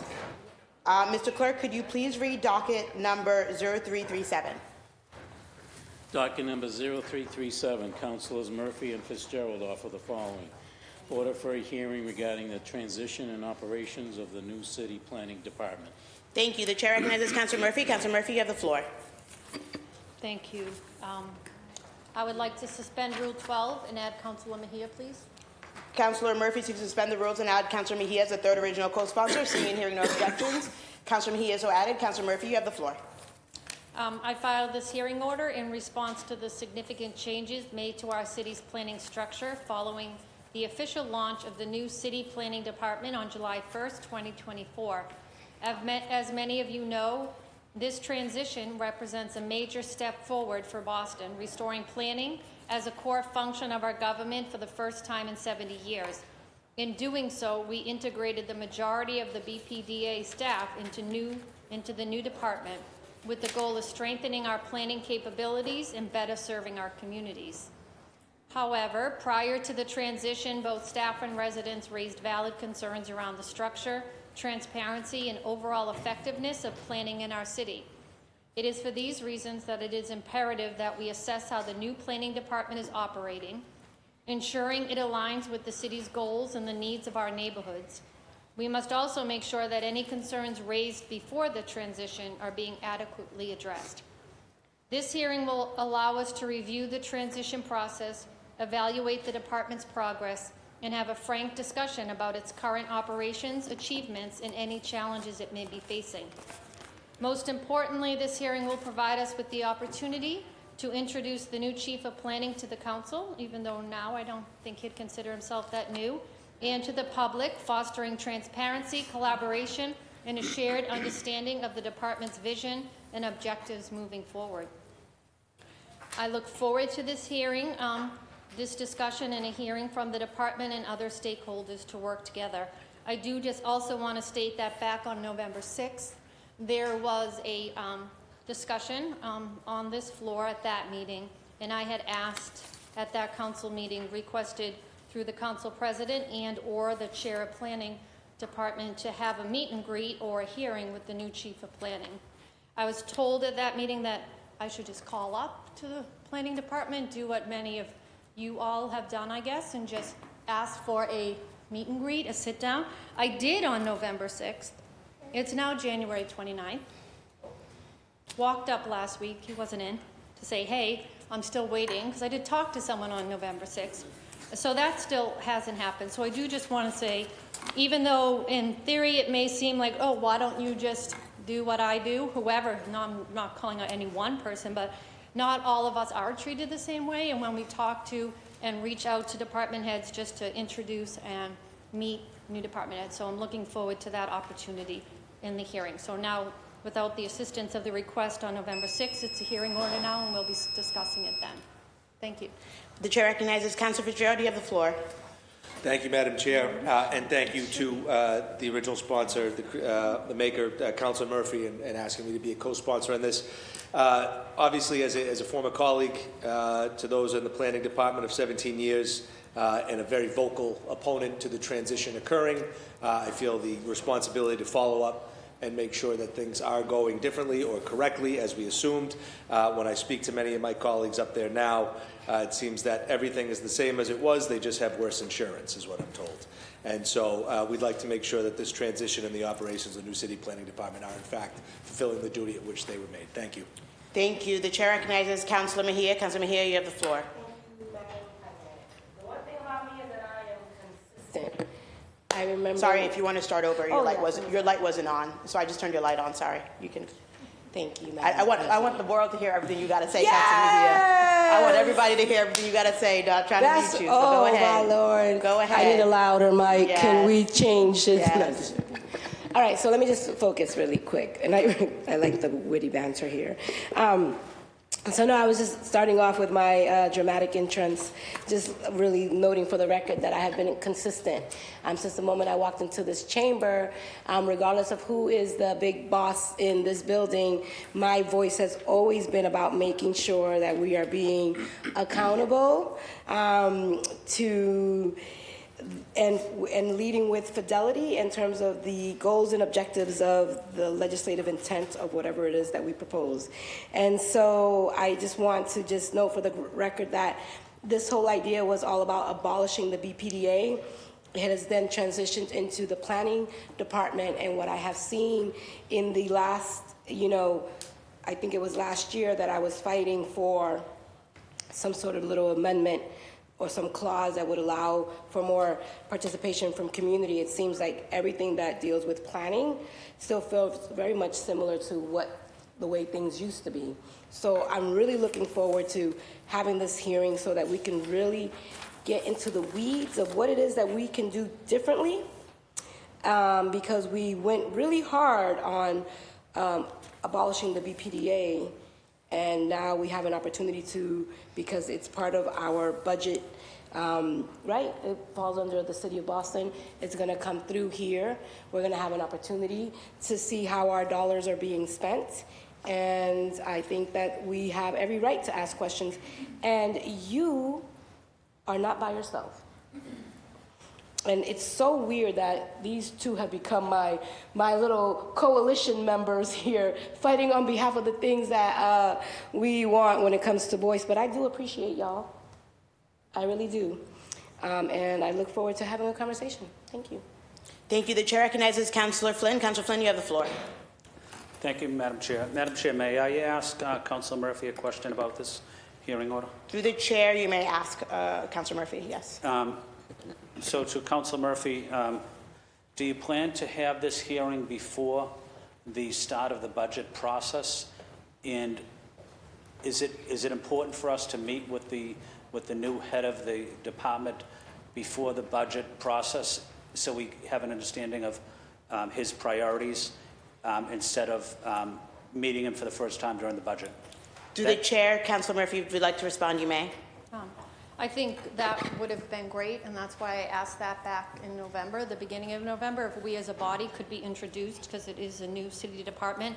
Mr. Clerk, could you please read docket number 0337? Docket number 0337, Councilors Murphy and Fitzgerald offer the following. Order for a hearing regarding the transition and operations of the new city planning department. Thank you. The chair recognizes Councilor Murphy. Councilor Murphy, you have the floor. Thank you. I would like to suspend Rule 12 and add Councilor Mejia, please. Councilor Murphy seeks to suspend the rules and add Councilor Mejia as the third original co-sponsor. Seeing and hearing no objections, Councilor Mejia is so added. Councilor Murphy, you have the floor. I filed this hearing order in response to the significant changes made to our city's planning structure following the official launch of the new city planning department on July 1st, 2024. As many of you know, this transition represents a major step forward for Boston, restoring planning as a core function of our government for the first time in 70 years. In doing so, we integrated the majority of the BPDA staff into the new department with the goal of strengthening our planning capabilities and better serving our communities. However, prior to the transition, both staff and residents raised valid concerns around the structure, transparency, and overall effectiveness of planning in our city. It is for these reasons that it is imperative that we assess how the new planning department is operating, ensuring it aligns with the city's goals and the needs of our neighborhoods. We must also make sure that any concerns raised before the transition are being adequately addressed. This hearing will allow us to review the transition process, evaluate the department's progress, and have a frank discussion about its current operations, achievements, and any challenges it may be facing. Most importantly, this hearing will provide us with the opportunity to introduce the new Chief of Planning to the Council, even though now I don't think he'd consider himself that new, and to the public, fostering transparency, collaboration, and a shared understanding of the department's vision and objectives moving forward. I look forward to this hearing, this discussion and a hearing from the department and other stakeholders to work together. I do just also want to state that back on November 6th, there was a discussion on this floor at that meeting, and I had asked at that council meeting, requested through the council president and or the chair of planning department to have a meet and greet or a hearing with the new chief of planning. I was told at that meeting that I should just call up to the planning department, do what many of you all have done, I guess, and just ask for a meet and greet, a sit down. I did on November 6th. It's now January 29th. Walked up last week, he wasn't in, to say, hey, I'm still waiting, because I did talk to someone on November 6th. So that still hasn't happened. So I do just want to say, even though in theory it may seem like, oh, why don't you just do what I do, whoever, I'm not calling out any one person, but not all of us are treated the same way. And when we talk to and reach out to department heads just to introduce and meet new department heads. So I'm looking forward to that opportunity in the hearing. So now, without the assistance of the request on November 6th, it's a hearing order now, and we'll be discussing it then. Thank you. The chair recognizes Councilor Fitzgerald. You have the floor. Thank you, Madam Chair, and thank you to the original sponsor, the maker, Councilor Murphy, and asking me to be a co-sponsor on this. Obviously, as a former colleague to those in the planning department of 17 years and a very vocal opponent to the transition occurring, I feel the responsibility to follow up and make sure that things are going differently or correctly as we assumed. When I speak to many of my colleagues up there now, it seems that everything is the same as it was, they just have worse insurance, is what I'm told. And so we'd like to make sure that this transition and the operations of the new city planning department are in fact fulfilling the duty at which they were made. Thank you. Thank you. The chair recognizes Councilor Mejia. Councilor Mejia, you have the floor. The one thing about me is that I am consistent. I remember. Sorry, if you want to start over, your light yeah. wasn't on, so I just turned your light on. Sorry, you can. Thank you, I want the world to hear everything you got to say, Councilor Mejia. I want everybody to hear everything you got to say. Not trying to mute you. So go ahead. Oh my Lord! Go ahead. I need a louder mic. Yes. Can we change it? Yes. All right, so let me just focus really quick, and I like the witty banter here. So no, I was just starting off with my dramatic entrance, just really noting for the record that I have been consistent since the moment I walked into this chamber. Regardless of who is the big boss in this building, my voice has always been about making sure that we are being accountable to and leading with fidelity in terms of the goals and objectives of the legislative intent of whatever it is that we propose. And so I just want to just note for the record that this whole idea was all about abolishing the BPDA. It has then transitioned into the planning department, and what I have seen in the last, I think it was last year that I was fighting for some sort of little amendment or some clause that would allow for more participation from community. It seems like everything that deals with planning still feels very much similar to the way things used to be. So I'm really looking forward to having this hearing so that we can really get into the weeds of what it is that we can do differently, because we went really hard on abolishing the BPDA, and now we have an opportunity to, because it's part of our budget, right? It falls under the city of Boston. It's going to come through here. We're going to have an opportunity to see how our dollars are being spent. And I think that we have every right to ask questions. And you are not by yourself. And it's so weird that these two have become my little coalition members here, fighting on behalf of the things that we want when it comes to voice. But I do appreciate y'all. I really do. And I look forward to having a conversation. Thank you. Thank you. The chair recognizes Councillor Flynn. Councillor Flynn, you have the floor. Thank you, Madam Chair. Madam Chair, may I ask Councilor Murphy a question about this hearing order? Through the chair, you may ask Councillor Murphy, yes. So to Councilor Murphy, do you plan to have this hearing before the start of the budget process? And is it important for us to meet with the new head of the department before the budget process so we have an understanding of his priorities instead of meeting him for the first time during the budget? Through the chair, Councillor Murphy, if you'd like to respond, you may. I think that would have been great, and that's why I asked that back in November, the beginning of November, if we as a body could be introduced, because it is a new city department.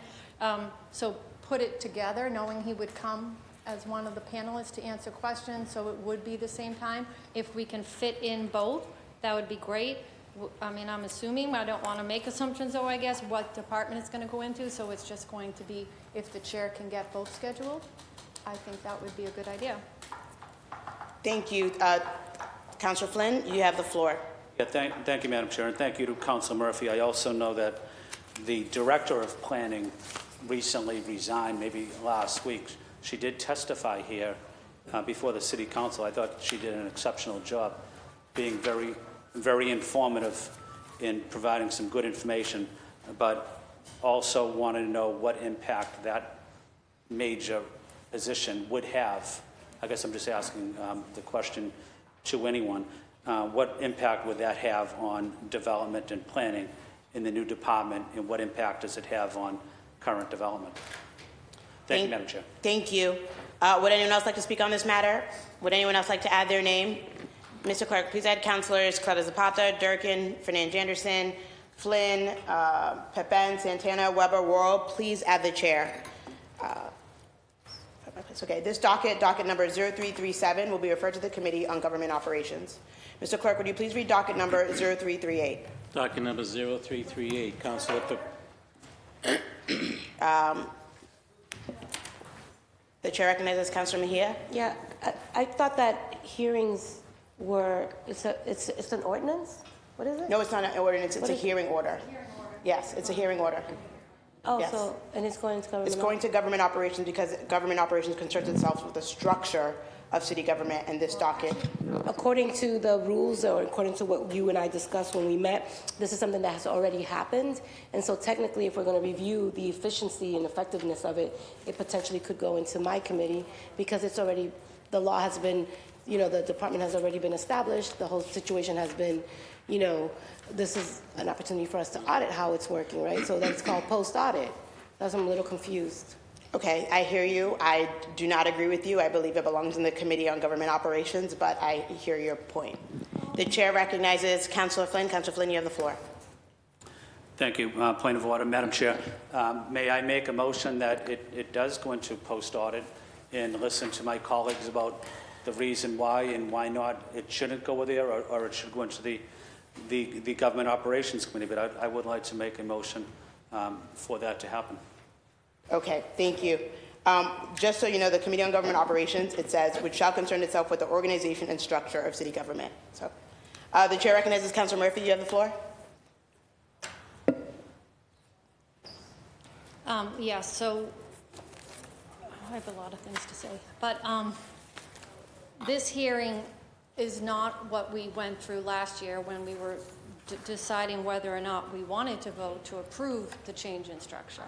So put it together, knowing he would come as one of the panelists to answer questions, so it would be the same time. If we can fit in both, that would be great. I mean, I'm assuming, I don't want to make assumptions, though, I guess, what department it's going to go into, so it's just going to be, if the chair can get both scheduled, I think that would be a good idea. Thank you. Councillor Flynn, you have the floor. Yeah, thank you, Madam Chair, and thank you to Councilor Murphy. I also know that the Director of Planning recently resigned, maybe last week. She did testify here before the City Council. I thought she did an exceptional job, being very, very informative in providing some good information, but also wanted to know what impact that major position would have. I guess I'm just asking the question to anyone. What impact would that have on development and planning in the new department, and what impact does it have on current development? Thank you, Madam Chair. Thank you. Would anyone else like to speak on this matter? Would anyone else like to add their name? Mr. Clerk, please add Councilors Clara Zapata, Durkin, Fernandez Anderson, Flynn, Pepin, Santana, Weber, Worrell. Please add the chair. Okay, this docket number 0337, will be referred to the Committee on Government Operations. Mr. Clerk, would you please read docket number 0338? Docket number 0338, Councilor. The chair recognizes Councilor Mejia. Yeah, I thought that hearings were, it's an ordinance? What is it? No, it's not an ordinance, it's a hearing order. Yes, it's a hearing order. Oh, yes. so, and it's going to government? It's going to government operations because government operations concerns itself with the structure of city government, and this docket. According to the rules, or according to what you and I discussed when we met, this is something that has already happened. And so technically, if we're going to review the efficiency and effectiveness of it, it potentially could go into my committee because it's already, the law has been, the department has already been established. The whole situation has been, this is an opportunity for us to audit how it's working, right? So that's called post-audit. That's I'm a little confused. Okay, I hear you. I do not agree with you. I believe it belongs in the Committee on Government Operations, but I hear your point. The chair recognizes Councilor Flynn. Councilor Flynn, you have the floor. Thank you. Point of order, Madam Chair. May I make a motion that it does go into post-audit and listen to my colleagues about the reason why and why not it shouldn't go there, or it should go into the Government Operations Committee. But I would like to make a motion for that to happen. Okay, thank you. Just so you know, the Committee on Government Operations, it says, which shall concern itself with the organization and structure of city government. So, the chair recognizes Councilor Murphy. You have the floor. Yes, so I have a lot of things to say, but this hearing is not what we went through last year when we were deciding whether or not we wanted to vote to approve the change in structure.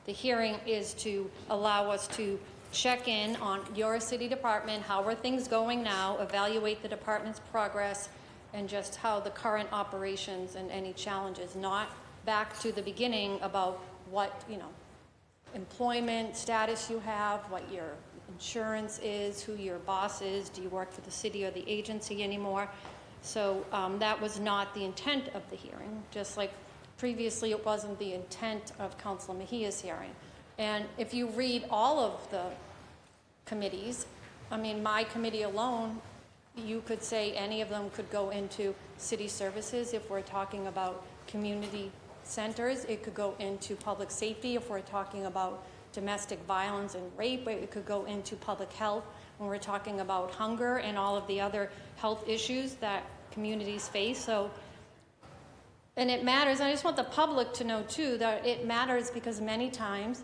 The hearing is to allow us to check in on your city department, how are things going now, evaluate the department's progress, and just how the current operations and any challenges, not back to the beginning about what, employment status you have, what your insurance is, who your boss is, do you work for the city or the agency anymore? So that was not the intent of the hearing, just like previously it wasn't the intent of Councilor Mejia's hearing. And if you read all of the committees, my committee alone, you could say any of them could go into city services if we're talking about community centers. It could go into public safety if we're talking about domestic violence and rape. It could go into public health when we're talking about hunger and all of the other health issues that communities face. So, and it matters. I just want the public to know too that it matters because many times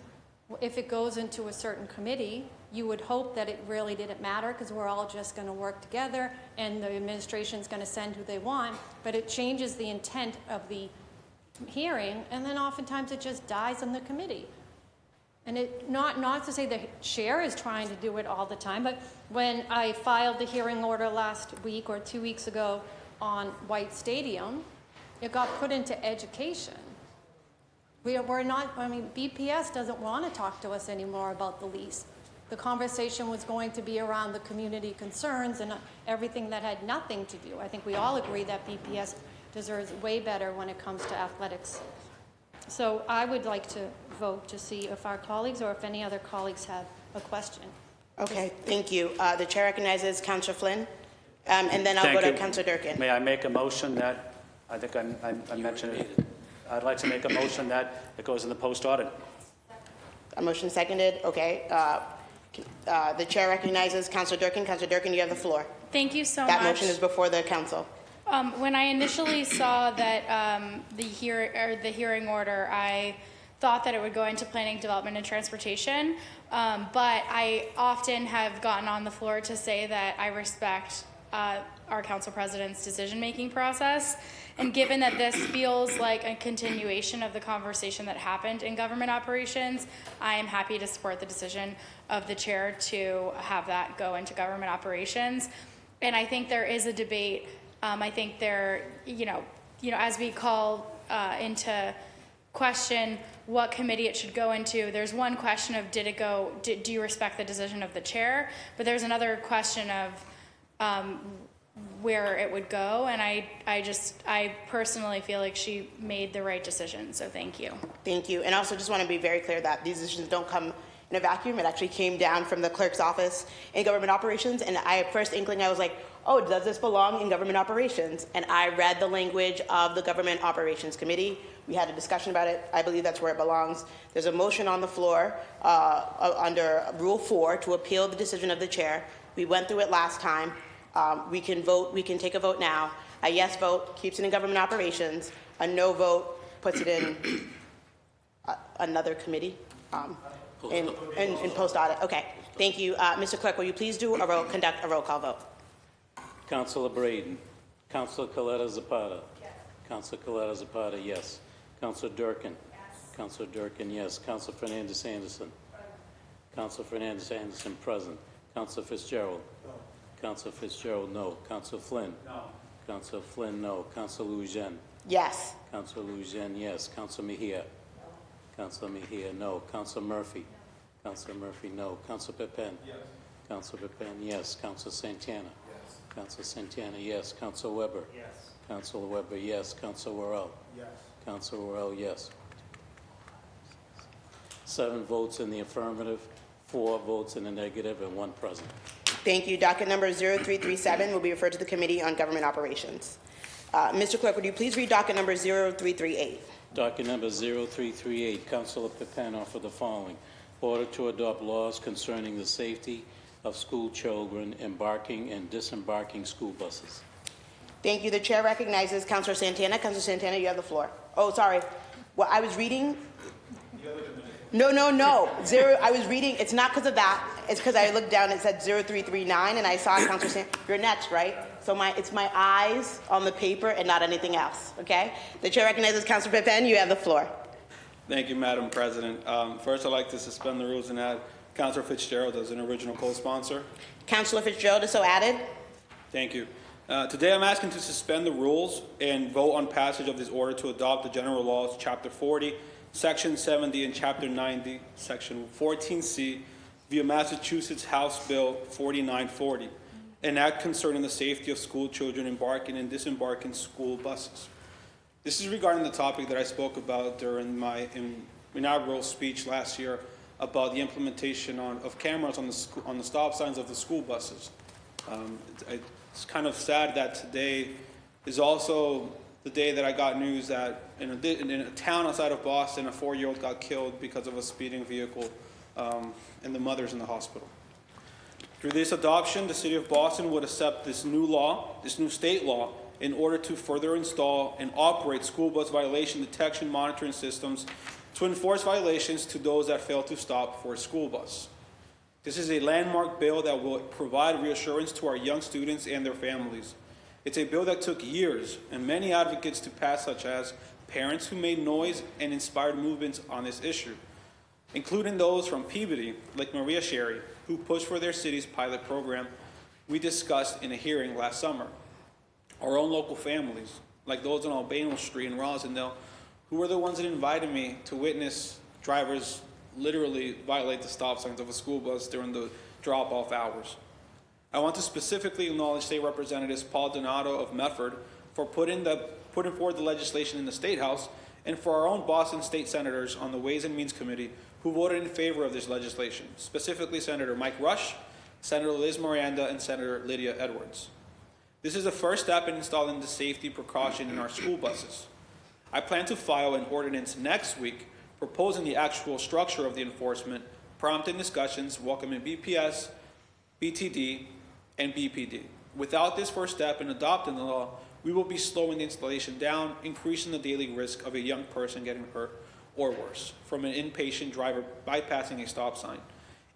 if it goes into a certain committee, you would hope that it really didn't matter because we're all just going to work together and the administration's going to send who they want, but it changes the intent of the hearing, and then oftentimes it just dies in the committee. And it not to say the chair is trying to do it all the time, but when I filed the hearing order last week or 2 weeks ago on White Stadium, it got put into education. We're not, BPS doesn't want to talk to us anymore about the lease. The conversation was going to be around the community concerns and everything that had nothing to do. I think we all agree that BPS deserves way better when it comes to athletics. So I would like to vote to see if our colleagues or if any other colleagues have a question. Okay, thank you. The chair recognizes Councilor Flynn, and then I'll go to Councilor Durkin. May I make a motion that, I think I mentioned it, I'd like to make a motion that it goes in the post audit. A motion seconded, okay. The chair recognizes Councilor Durkin. Councilor Durkin, you have the floor. Thank you so much. That motion is before the council. When I initially saw that the hearing order, I thought that it would go into planning, development, and transportation, but I often have gotten on the floor to say that I respect our council president's decision-making process, and given that this feels like a continuation of the conversation that happened in government operations, I am happy to support the decision of the chair to have that go into government operations. And I think there is a debate. I think there, as we call into question what committee it should go into, there's one question of do you respect the decision of the chair? But there's another question of where it would go, and I personally feel like she made the right decision, so thank you. Thank you, and also just want to be very clear that these decisions don't come in a vacuum. It actually came down from the clerk's office in government operations, and first inkling, I was like, oh, does this belong in government operations? And I read the language of the Government Operations Committee. We had a discussion about it. I believe that's where it belongs. There's a motion on the floor under Rule 4 to appeal the decision of the chair. We went through it last time. We can vote. We can take a vote now. A yes vote keeps it in government operations. A no vote puts it in another committee in post audit. Okay. Thank you, Mr. Clerk. Will you please conduct a roll call vote? Councilor Braden. Councilor Coletta Zapata. Yes. Councilor Coletta Zapata, yes. Councilor Durkin. Yes. Councilor Durkin, yes. Councilor Fernandez Anderson. Present. Councilor Fernandez Anderson, present. Councilor Fitzgerald. No. Councilor Fitzgerald, no. Councilor Flynn. No. Councilor Flynn, no. Councilor Lujan. Yes. Councilor Lujan, yes. Councilor Mejia. No. Councilor Mejia, no. Councilor Murphy. No. Councilor Murphy, no. Councilor Pepin. Yes. Councilor Pepin, yes. Councilor Santana. Yes. Councilor Santana, yes. Councilor Weber. Yes. Councilor Weber, yes. Councilor Worrell. Yes. Councilor Worrell, yes. 7 votes in the affirmative, 4 votes in the negative, and 1 present. Thank you. Docket number 0337 will be referred to the Committee on Government Operations. Mr. Clerk, would you please read docket number 0338? Docket number 0338, Councilor Pepin offered the following. Order to adopt laws concerning the safety of school children embarking and disembarking school buses. Thank you. The chair recognizes Councilor Santana. Councilor Santana, you have the floor. Oh, sorry. Well, I was reading. No. I was reading. It's not because of that. It's because I looked down. It said 0339, and I saw Councilor Santana. You're next, right? So it's my eyes on the paper and not anything else. Okay. The chair recognizes Councilor Pepin. You have the floor. Thank you, Madam President. First, I'd like to suspend the rules and add Councilor Fitzgerald as an original co-sponsor. Councilor Fitzgerald is so added. Thank you. Today, I'm asking to suspend the rules and vote on passage of this order to adopt the general laws, Chapter 40, Section 70, and Chapter 90, Section 14C, via Massachusetts House Bill 4940, an act concerning the safety of school children embarking and disembarking school buses. This is regarding the topic that I spoke about during my inaugural speech last year about the implementation of cameras on the stop signs of the school buses. It's kind of sad that today is also the day that I got news that in a town outside of Boston, a 4-year-old got killed because of a speeding vehicle, and the mother's in the hospital. Through this adoption, the city of Boston would accept this new law, this new state law, in order to further install and operate school bus violation detection monitoring systems to enforce violations to those that fail to stop for a school bus. This is a landmark bill that will provide reassurance to our young students and their families. It's a bill that took years and many advocates to pass, such as parents who made noise and inspired movements on this issue, including those from Peabody, like Maria Sherry, who pushed for their city's pilot program we discussed in a hearing last summer. Our own local families, like those on Albano Street in Rosendale, who were the ones that invited me to witness drivers literally violate the stop signs of a school bus during the drop-off hours. I want to specifically acknowledge State Representatives Paul Donato of Medford for putting forward the legislation in the State House, and for our own Boston State Senators on the Ways and Means Committee who voted in favor of this legislation, specifically Senator Mike Rush, Senator Liz Miranda, and Senator Lydia Edwards. This is the first step in installing the safety precaution in our school buses. I plan to file an ordinance next week proposing the actual structure of the enforcement, prompting discussions, welcoming BPS, BTD, and BPD. Without this first step in adopting the law, we will be slowing the installation down, increasing the daily risk of a young person getting hurt or worse from an impatient driver bypassing a stop sign,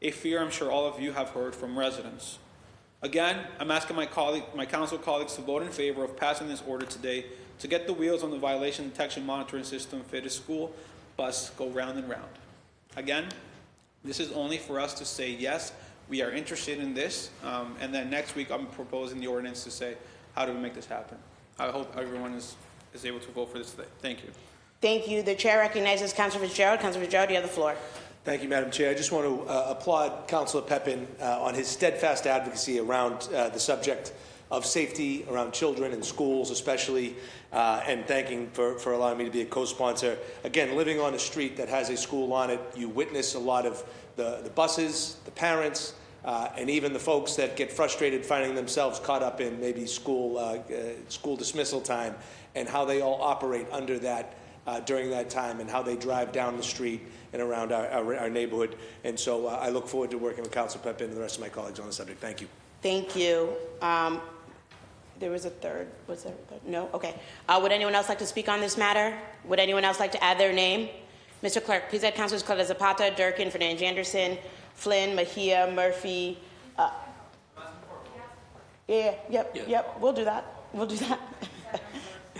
a fear I'm sure all of you have heard from residents. Again, I'm asking my council colleagues to vote in favor of passing this order today to get the wheels on the violation detection monitoring system for the school bus go round and round. Again, this is only for us to say, yes, we are interested in this, and then next week I'm proposing the ordinance to say, how do we make this happen? I hope everyone is able to vote for this today. Thank you. Thank you. The chair recognizes Councilor Fitzgerald. Councilor Fitzgerald, you have the floor. Thank you, Madam Chair. I just want to applaud Councilor Pepin on his steadfast advocacy around the subject of safety around children in schools especially, and thanking for allowing me to be a co-sponsor. Again, living on a street that has a school on it, you witness a lot of the buses, the parents, and even the folks that get frustrated finding themselves caught up in maybe school dismissal time, and how they all operate under that during that time, and how they drive down the street and around our neighborhood. And so I look forward to working with Councilor Pepin and the rest of my colleagues on the subject. Thank you. Thank you. There was a third. Was there a third? No? Okay. Would anyone else like to speak on this matter? Would anyone else like to add their name? Mr. Clerk, please add Councilors Claudia Zapata, Durkin, Fernandez Anderson, Flynn, Mejia, Murphy. Yep. We'll do that.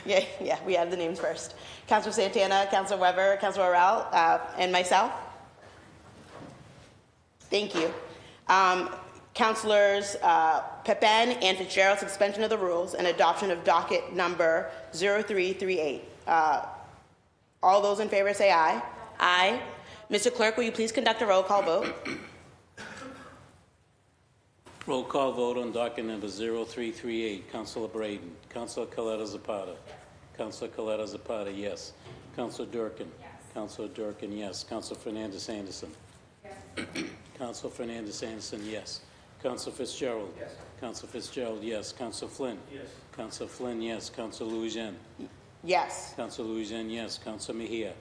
Yeah, we added the names first. Councilor Santana, Councilor Weber, Councilor Orrell, and myself. Thank you. Councilors Pepin and Fitzgerald, suspension of the rules and adoption of docket number 0338. All those in favor say aye. Aye. Mr. Clerk, will you please conduct a roll call vote? Roll call vote on docket number 0338. Councilor Braden. Councilor Coletta Zapata. Councilor Coletta Zapata, yes. Councilor Durkin. Yes. Councilor Durkin, yes. Councilor Fernandez Anderson. Yes. Councilor Fernandez Anderson, yes. Counsel Fitzgerald. Yes. Counsel Fitzgerald, yes. Counsel Flynn. Yes. Counsel Flynn, yes. Counsel Louisiana. Yes. Counsel Louisiana, yes. Counsel Mejia. Yes.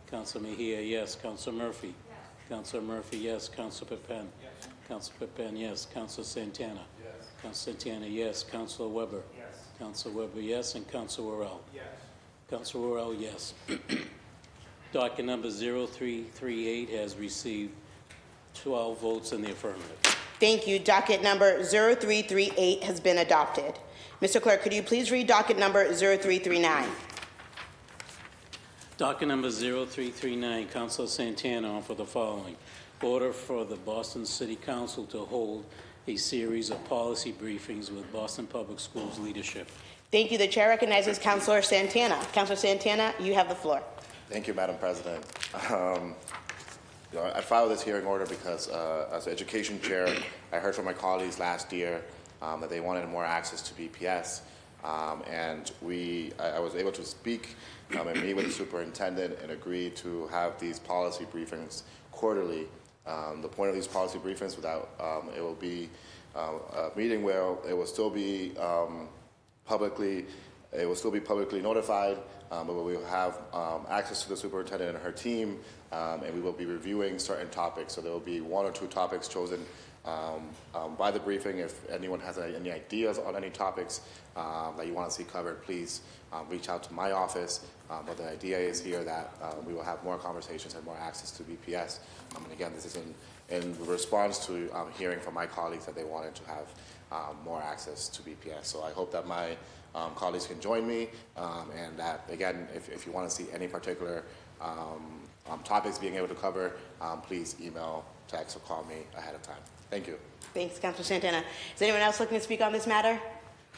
Counsel Mejia, yes. Counsel Murphy. Yes. Counsel Murphy, yes. Counsel Pepin. Yes. Counsel Pepin, yes. Counsel Santana. Yes. Counsel Santana, yes. Counsel Weber. Yes. Counsel Weber, yes. And Counsel Worrell. Yes. Counsel Worrell, yes. Docket number 0338 has received 12 votes in the affirmative. Thank you. Docket number 0338 has been adopted. Mr. Clerk, could you please read docket number 0339? Docket number 0339, Councilor Santana offer the following. Order for the Boston City Council to hold a series of policy briefings with Boston Public Schools leadership. Thank you. The chair recognizes Councilor Santana. Councilor Santana, you have the floor. Thank you, Madam President. I filed this hearing order because as education chair, I heard from my colleagues last year that they wanted more access to BPS. And I was able to speak and meet with the superintendent and agree to have these policy briefings quarterly. The point of these policy briefings it will be a meeting where it will still be publicly notified, but we will have access to the superintendent and her team, and we will be reviewing certain topics. So there will be 1 or 2 topics chosen by the briefing. If anyone has any ideas on any topics that you want to see covered, please reach out to my office. But the idea is here that we will have more conversations and more access to BPS. And again, this is in response to hearing from my colleagues that they wanted to have more access to BPS. So I hope that my colleagues can join me, and that, again, if you want to see any particular topics being able to cover, please email, text, or call me ahead of time. Thank you. Thanks, Councilor Santana. Is anyone else looking to speak on this matter?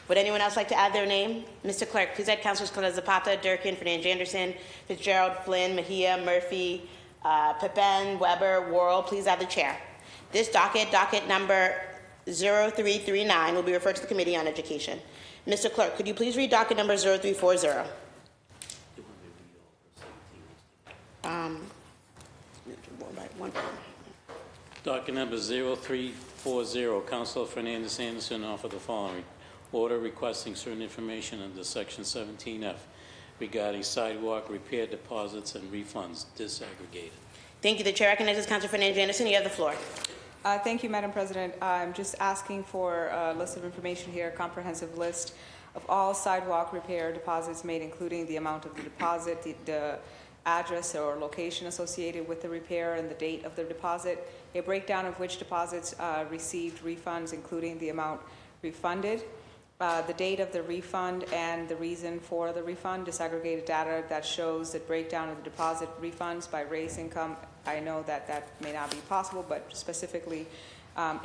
Would anyone else like to add their name? Mr. Clerk, please add Councilors Zapata, Durkin, Fernandez Anderson, Fitzgerald, Flynn, Mejia, Murphy, Pepin, Weber, Worrell. Please add the chair. This docket number 0339, will be referred to the Committee on Education. Mr. Clerk, could you please read docket number 0340? Docket number 0340, Councilor Fernandez Anderson offer the following. Order requesting certain information under Section 17F regarding sidewalk repair deposits and refunds disaggregated. Thank you. The chair recognizes Councilor Fernandez Anderson. You have the floor. Thank you, Madam President. I'm just asking for a list of information here, a comprehensive list of all sidewalk repair deposits made, including the amount of the deposit, the address or location associated with the repair, and the date of the deposit, a breakdown of which deposits received refunds, including the amount refunded, the date of the refund and the reason for the refund, disaggregated data that shows the breakdown of the deposit refunds by race, income. I know that may not be possible, but specifically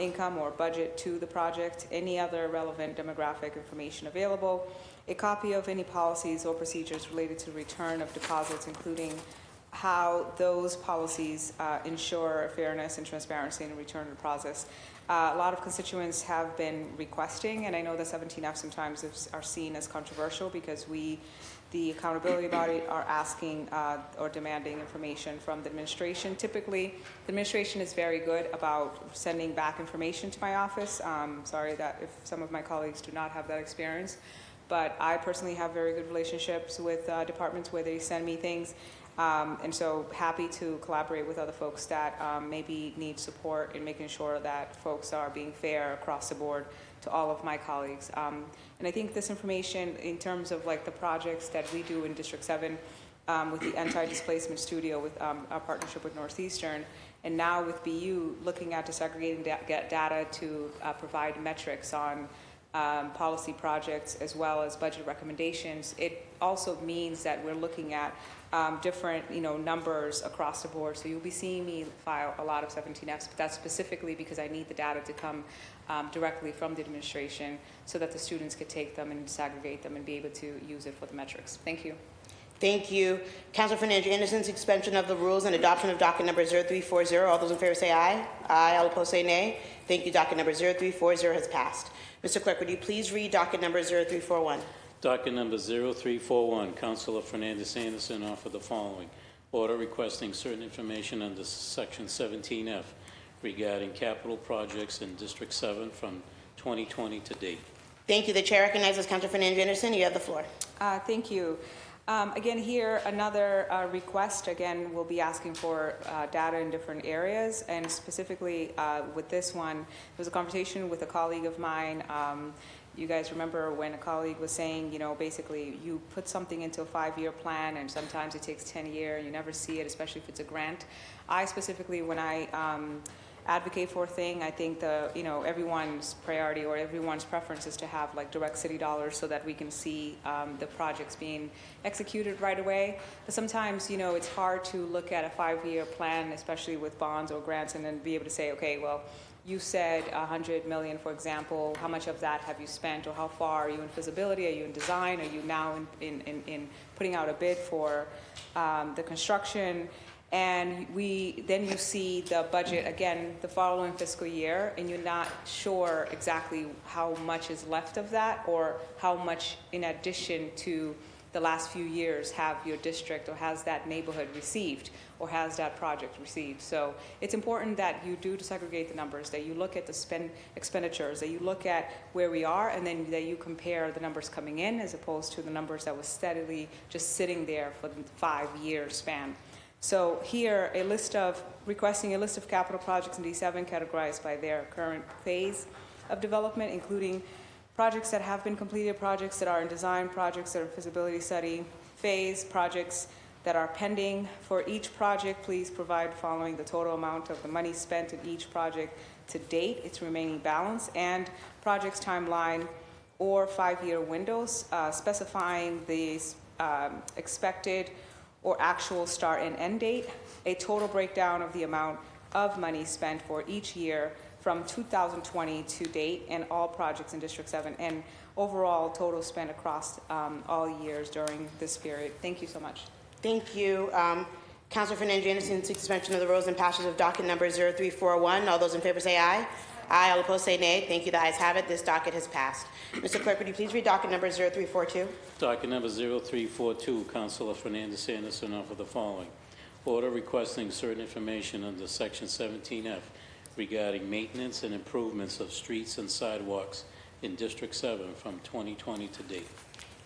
income or budget to the project, any other relevant demographic information available, a copy of any policies or procedures related to return of deposits, including how those policies ensure fairness and transparency in the return of the process. A lot of constituents have been requesting, and I know that 17F sometimes are seen as controversial because the accountability body, are asking or demanding information from the administration. Typically, the administration is very good about sending back information to my office. Sorry that if some of my colleagues do not have that experience, but I personally have very good relationships with departments where they send me things. And so happy to collaborate with other folks that maybe need support in making sure that folks are being fair across the board to all of my colleagues. And I think this information in terms of like the projects that we do in District 7 with the anti-displacement studio with our partnership with Northeastern, and now with BU looking at disaggregating data to provide metrics on policy projects as well as budget recommendations, it also means that we're looking at different numbers across the board. So you'll be seeing me file a lot of 17Fs, but that's specifically because I need the data to come directly from the administration so that the students could take them and disaggregate them and be able to use it for the metrics. Thank you. Thank you. Councilor Fernandez Anderson, suspension of the rules and adoption of docket number 0340. All those in favor say aye. Aye. All opposed say nay. Thank you. Docket number 0340 has passed. Mr. Clerk, would you please read docket number 0341? Docket number 0341, Councilor Fernandez Anderson offer the following. Order requesting certain information under Section 17F regarding capital projects in District 7 from 2020 to date. Thank you. The chair recognizes Councilor Fernandez Anderson. You have the floor. Thank you. Again, here, another request. Again, we'll be asking for data in different areas, and specifically with this one, there was a conversation with a colleague of mine. You guys remember when a colleague was saying, you know, basically you put something into a 5-year plan and sometimes it takes 10 years and you never see it, especially if it's a grant. I specifically, when I advocate for a thing, I think everyone's priority or everyone's preference is to have like direct city dollars so that we can see the projects being executed right away. But sometimes, you know, it's hard to look at a 5-year plan, especially with bonds or grants, and then be able to say, okay, well, you said $100 million, for example. How much of that have you spent, or how far are you in feasibility? Are you in design? Are you now in putting out a bid for the construction? And then you see the budget again the following fiscal year, and you're not sure exactly how much is left of that, or how much in addition to the last few years have your district or has that neighborhood received, or has that project received. So it's important that you do segregate the numbers, that you look at the expenditures, that you look at where we are, and then that you compare the numbers coming in as opposed to the numbers that was steadily just sitting there for the 5-year span. So here, requesting a list of capital projects in D7 categorized by their current phase of development, including projects that have been completed, projects that are in design, projects that are in feasibility study phase, projects that are pending. For each project, please provide following the total amount of the money spent in each project to date, its remaining balance, and project's timeline or 5-year windows, specifying the expected or actual start and end date, a total breakdown of the amount of money spent for each year from 2020 to date, and all projects in District 7, and overall total spent across all years during this period. Thank you so much. Thank you. Councilor Fernandez Anderson seeks suspension of the rules and passage of docket number 0341. All those in favor say aye. Aye. All opposed say nay. Thank you. The ayes have it. This docket has passed. Mr. Clerk, would you please read docket number 0342? Docket number 0342, Councilor Fernandez Anderson, offer the following. Order requesting certain information under Section 17F regarding maintenance and improvements of streets and sidewalks in District 7 from 2020 to date.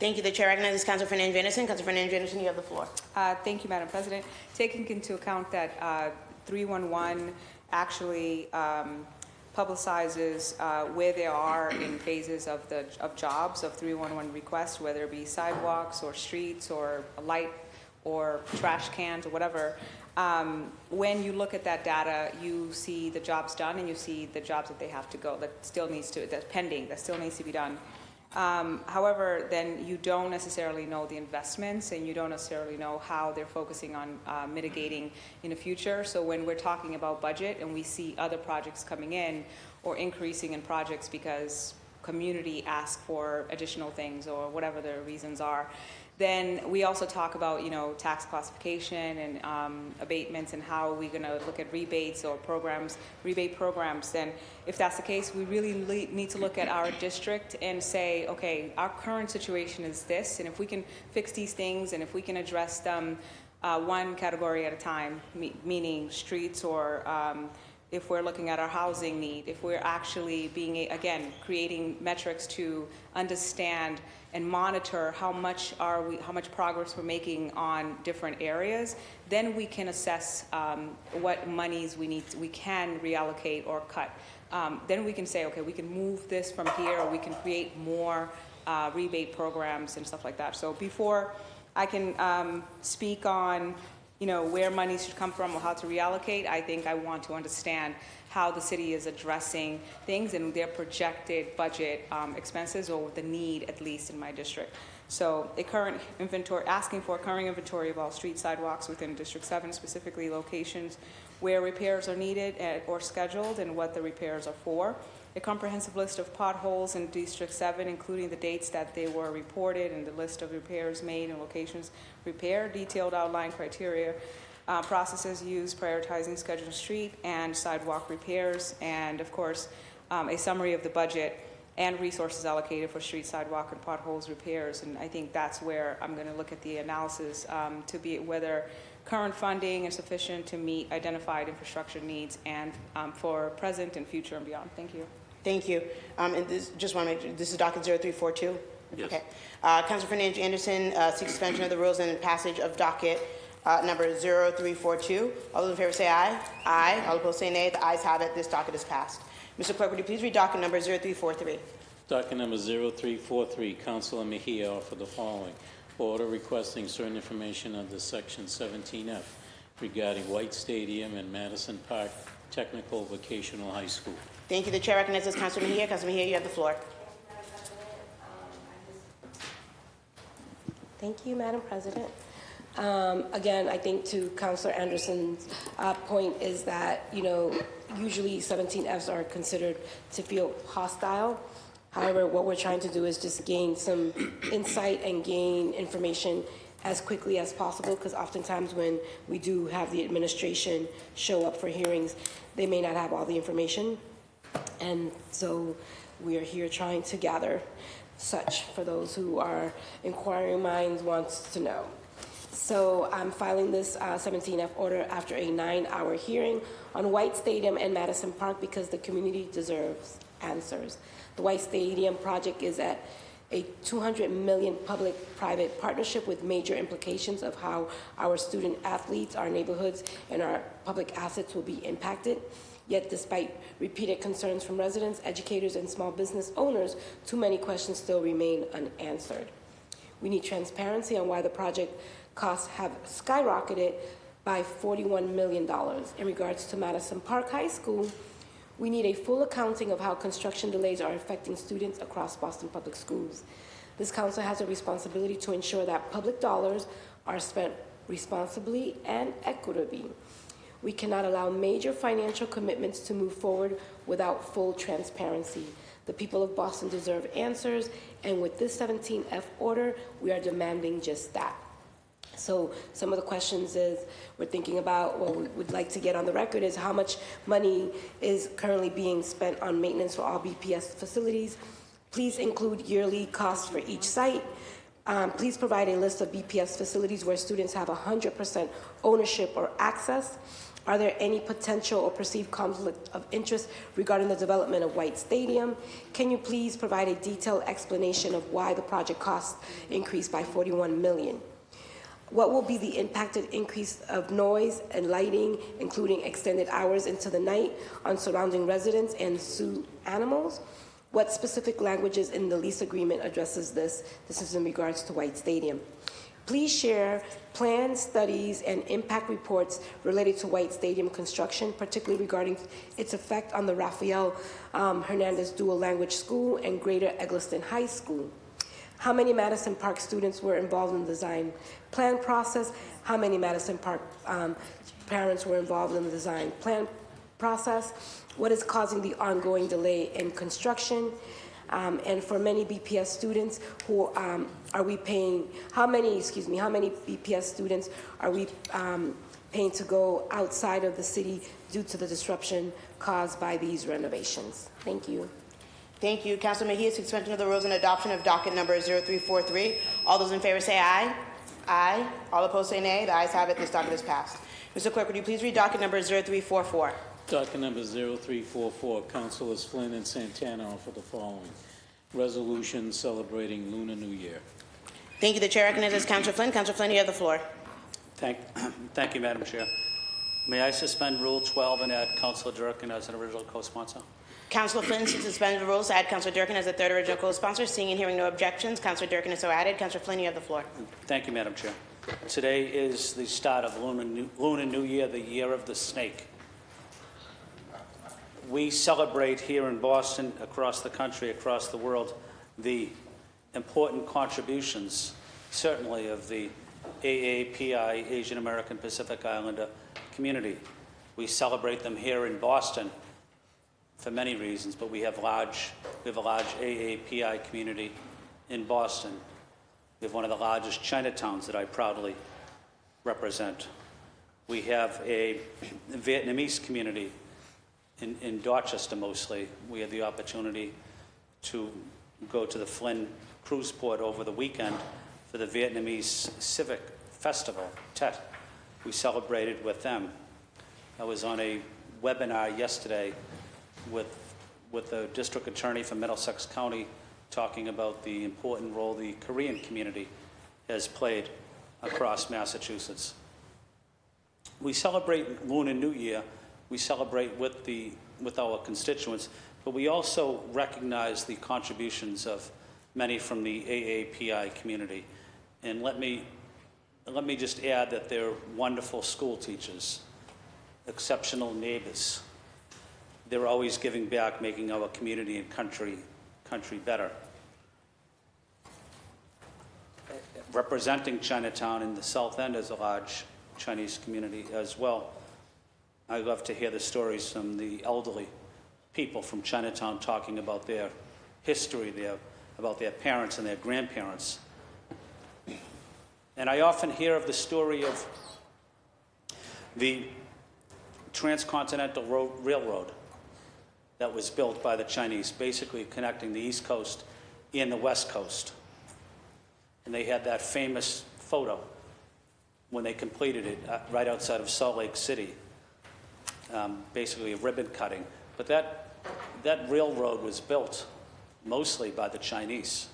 Thank you. The chair recognizes Councilor Fernandez Anderson. Councilor Fernandez Anderson, you have the floor. Thank you, Madam President. Taking into account that 311 actually publicizes where they are in phases of jobs of 311 requests, whether it be sidewalks or streets or a light or trash cans or whatever. When you look at that data, you see the jobs done and you see the jobs that they have to go, that's pending, that still needs to be done. However, then you don't necessarily know the investments, and you don't necessarily know how they're focusing on mitigating in the future. So when we're talking about budget and we see other projects coming in or increasing in projects because community asks for additional things or whatever the reasons are, then we also talk about, tax classification and abatements, and how are we going to look at rebates or rebate programs. Then if that's the case, we really need to look at our district and say, okay, our current situation is this, and if we can fix these things and if we can address them one category at a time, meaning streets, or if we're looking at our housing need, if we're actually creating metrics to understand and monitor how much progress we're making on different areas, then we can assess what monies we can reallocate or cut. Then we can say, okay, we can move this from here, or we can create more rebate programs and stuff like that. So before I can speak on where money should come from or how to reallocate, I think I want to understand how the city is addressing things and their projected budget expenses, or the need, at least in my district. So asking for a current inventory of all street sidewalks within District 7, specifically locations where repairs are needed or scheduled and what the repairs are for. A comprehensive list of potholes in District 7, including the dates that they were reported and the list of repairs made and locations repaired, detailed outline criteria, processes used, prioritizing scheduled street and sidewalk repairs, and of course, a summary of the budget and resources allocated for street, sidewalk, and potholes repairs. And I think that's where I'm going to look at the analysis to be whether current funding is sufficient to meet identified infrastructure needs and for present and future and beyond. Thank you. Thank you. And this, just want to make sure, this is docket 0342? Yes. Okay. Councilor Fernandez Anderson seeks suspension of the rules and passage of docket number 0342. All those in favor say aye. Aye. All opposed say nay. The ayes have it. This docket is passed. Mr. Clerk, would you please read docket number 0343? Docket number 0343, Councilor Mejia offered the following. Order requesting certain information under Section 17F regarding White Stadium and Madison Park Technical Vocational High School. Thank you. The chair recognizes Councilor Mejia. Councilor Mejia, you have the floor. Thank you, Madam President. Again, I think to Councilor Anderson's point is that, usually 17Fs are considered to feel hostile. However, what we're trying to do is just gain some insight and gain information as quickly as possible, because oftentimes when we do have the administration show up for hearings, they may not have all the information. And so we are here trying to gather such for those who are inquiring minds wants to know. So I'm filing this 17F order after a 9-hour hearing on White Stadium and Madison Park because the community deserves answers. The White Stadium project is at a $200 million public-private partnership with major implications of how our student athletes, our neighborhoods, and our public assets will be impacted. Yet, despite repeated concerns from residents, educators, and small business owners, too many questions still remain unanswered. We need transparency on why the project costs have skyrocketed by $41 million. In regards to Madison Park High School, we need a full accounting of how construction delays are affecting students across Boston Public Schools. This council has a responsibility to ensure that public dollars are spent responsibly and equitably. We cannot allow major financial commitments to move forward without full transparency. The people of Boston deserve answers, and with this 17F order, we are demanding just that. So some of the questions is we're thinking about, what we would like to get on the record is how much money is currently being spent on maintenance for all BPS facilities. Please include yearly costs for each site. Please provide a list of BPS facilities where students have 100% ownership or access. Are there any potential or perceived conflict of interest regarding the development of White Stadium? Can you please provide a detailed explanation of why the project costs increased by $41 million? What will be the impacted increase of noise and lighting, including extended hours into the night, on surrounding residents and zoo animals? What specific languages in the lease agreement addresses this? This is in regards to White Stadium. Please share plans, studies, and impact reports related to White Stadium construction, particularly regarding its effect on the Rafael Hernandez Dual Language School and Greater Eggleston High School. How many Madison Park students were involved in the design plan process? How many Madison Park parents were involved in the design plan process? What is causing the ongoing delay in construction? And for many BPS students, who are we paying? How many BPS students are we paying to go outside of the city due to the disruption caused by these renovations? Thank you. Thank you. Councilor Mejia, suspension of the rules and adoption of docket number 0343. All those in favor say aye. Aye. All opposed say nay. The ayes have it. This docket is passed. Mr. Clerk, would you please read docket number 0344? Docket number 0344, Councilors Flynn and Santana offer the following. Resolution celebrating Lunar New Year. Thank you. The chair recognizes Councilor Flynn. Councilor Flynn, you have the floor. Thank you, Madam Chair. May I suspend Rule 12 and add Councilor Durkin as an original co-sponsor? Councilor Flynn seeks to suspend the rules to add Councilor Durkin as a third original co-sponsor. Seeing and hearing no objections, Councilor Durkin is so added. Councilor Flynn, you have the floor. Thank you, Madam Chair. Today is the start of Lunar New Year, the year of the snake. We celebrate here in Boston, across the country, across the world, the important contributions, certainly of the AAPI, Asian American Pacific Islander community. We celebrate them here in Boston for many reasons, but we have a large AAPI community in Boston. We have one of the largest Chinatowns that I proudly represent. We have a Vietnamese community in Dorchester mostly. We had the opportunity to go to the Flynn Cruise Port over the weekend for the Vietnamese Civic Festival, Tet. we celebrated with them. I was on a webinar yesterday with the district attorney from Middlesex County talking about the important role the Korean community has played across Massachusetts. We celebrate Lunar New Year, we celebrate with our constituents, but we also recognize the contributions of many from the AAPI community. And let me just add that they're wonderful school teachers, exceptional neighbors. They're always giving back, making our community and country better. Representing Chinatown in the South End as a large Chinese community as well, I love to hear the stories from the elderly people from Chinatown talking about their history, about their parents and their grandparents. And I often hear of the story of the Transcontinental Railroad that was built by the Chinese, basically connecting the East Coast and the West Coast. And they had that famous photo when they completed it right outside of Salt Lake City, basically a ribbon cutting. But that railroad was built mostly by the Chinese.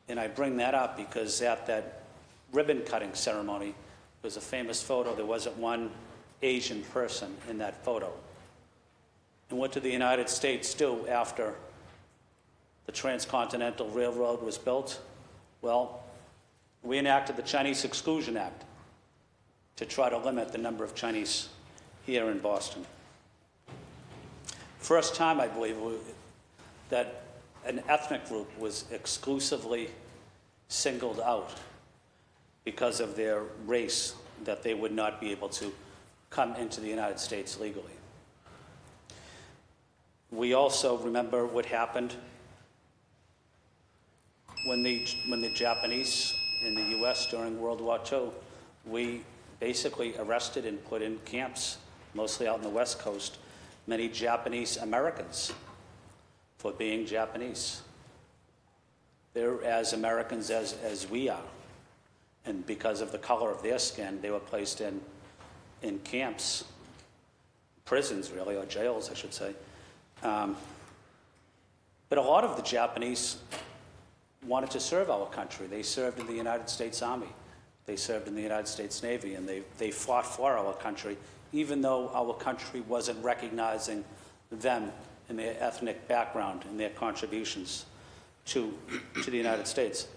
And I bring that up because at that ribbon cutting ceremony was a famous photo. There wasn't one Asian person in that photo. And what did the United States do after the Transcontinental Railroad was built? Well, we enacted the Chinese Exclusion Act to try to limit the number of Chinese here in Boston. First time, I believe, that an ethnic group was exclusively singled out because of their race, that they would not be able to come into the United States legally. We also remember what happened when the Japanese in the U.S. during World War II, we basically arrested and put in camps, mostly out on the West Coast, many Japanese Americans for being Japanese. They're as Americans as we are. And because of the color of their skin, they were placed in camps, prisons really, or jails, I should say. But a lot of the Japanese wanted to serve our country. They served in the United States Army. They served in the United States Navy, and they fought for our country, even though our country wasn't recognizing them and their ethnic background and their contributions to the United States.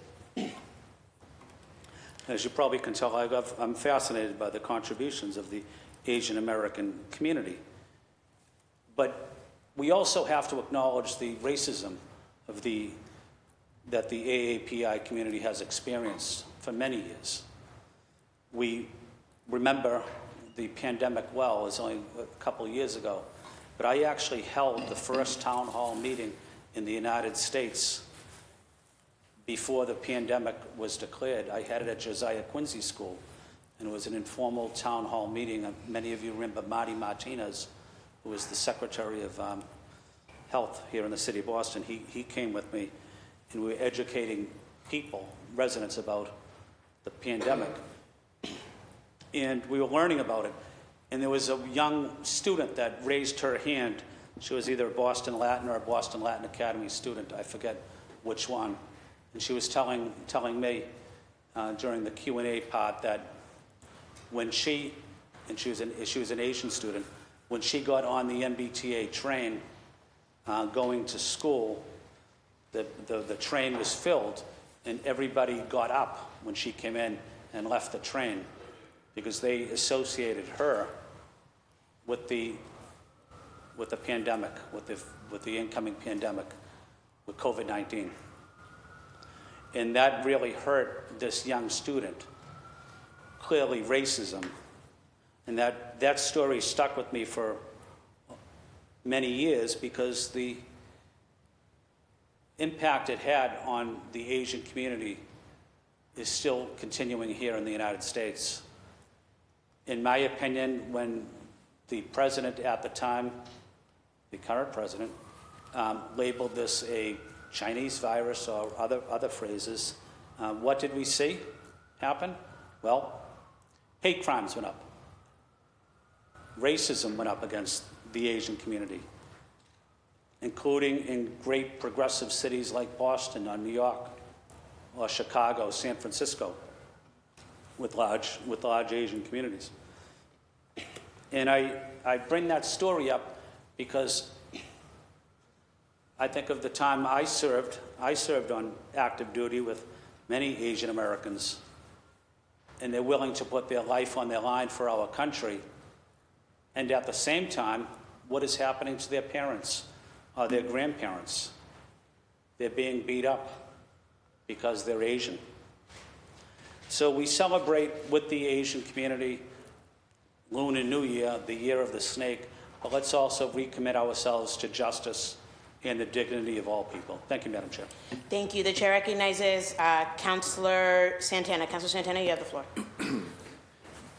As you probably can tell, I'm fascinated by the contributions of the Asian American community. But we also have to acknowledge the racism that the AAPI community has experienced for many years. We remember the pandemic well. It was only a couple of years ago. But I actually held the first town hall meeting in the United States before the pandemic was declared. I had it at Josiah Quincy School, and it was an informal town hall meeting. Many of you remember Marty Martinez, who was the Secretary of Health here in the city of Boston. He came with me, and we were educating people, residents, about the pandemic. And we were learning about it. And there was a young student that raised her hand. She was either a Boston Latin or a Boston Latin Academy student. I forget which one. And she was telling me during the Q&A part that when she was an Asian student, when she got on the MBTA train going to school, the train was filled, and everybody got up when she came in and left the train because they associated her with the pandemic, with the incoming pandemic, with COVID-19. And that really hurt this young student. Clearly racism. And that story stuck with me for many years because the impact it had on the Asian community is still continuing here in the United States. In my opinion, when the president at the time, the current president, labeled this a Chinese virus or other phrases, what did we see happen? Well, Hate crimes went up. Racism went up against the Asian community, including in great progressive cities like Boston or New York or Chicago, San Francisco, with large Asian communities. And I bring that story up because I think of the time I served on active duty with many Asian Americans, and they're willing to put their life on their line for our country. And at the same time, what is happening to their parents or their grandparents? They're being beat up because they're Asian. So we celebrate with the Asian community Lunar New Year, the Year of the Snake, but let's also recommit ourselves to justice and the dignity of all people. Thank you, Madam Chair. Thank you. The chair recognizes Councilor Santana. Councilor Santana, you have the floor.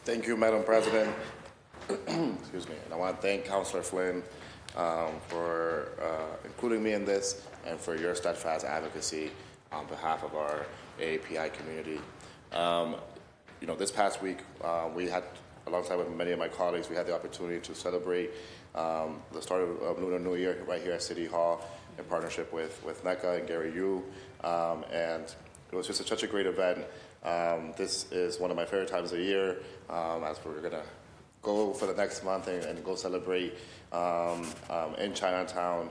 Thank you, Madam President. Excuse me. And I want to thank Councilor Flynn for including me in this and for your steadfast advocacy on behalf of our AAPI community. This past week, we had, alongside with many of my colleagues, we had the opportunity to celebrate the start of Lunar New Year right here at City Hall in partnership with NECA and Gary Yu. And it was just such a great event. This is one of my favorite times of the year, as we're going to go for the next month and go celebrate in Chinatown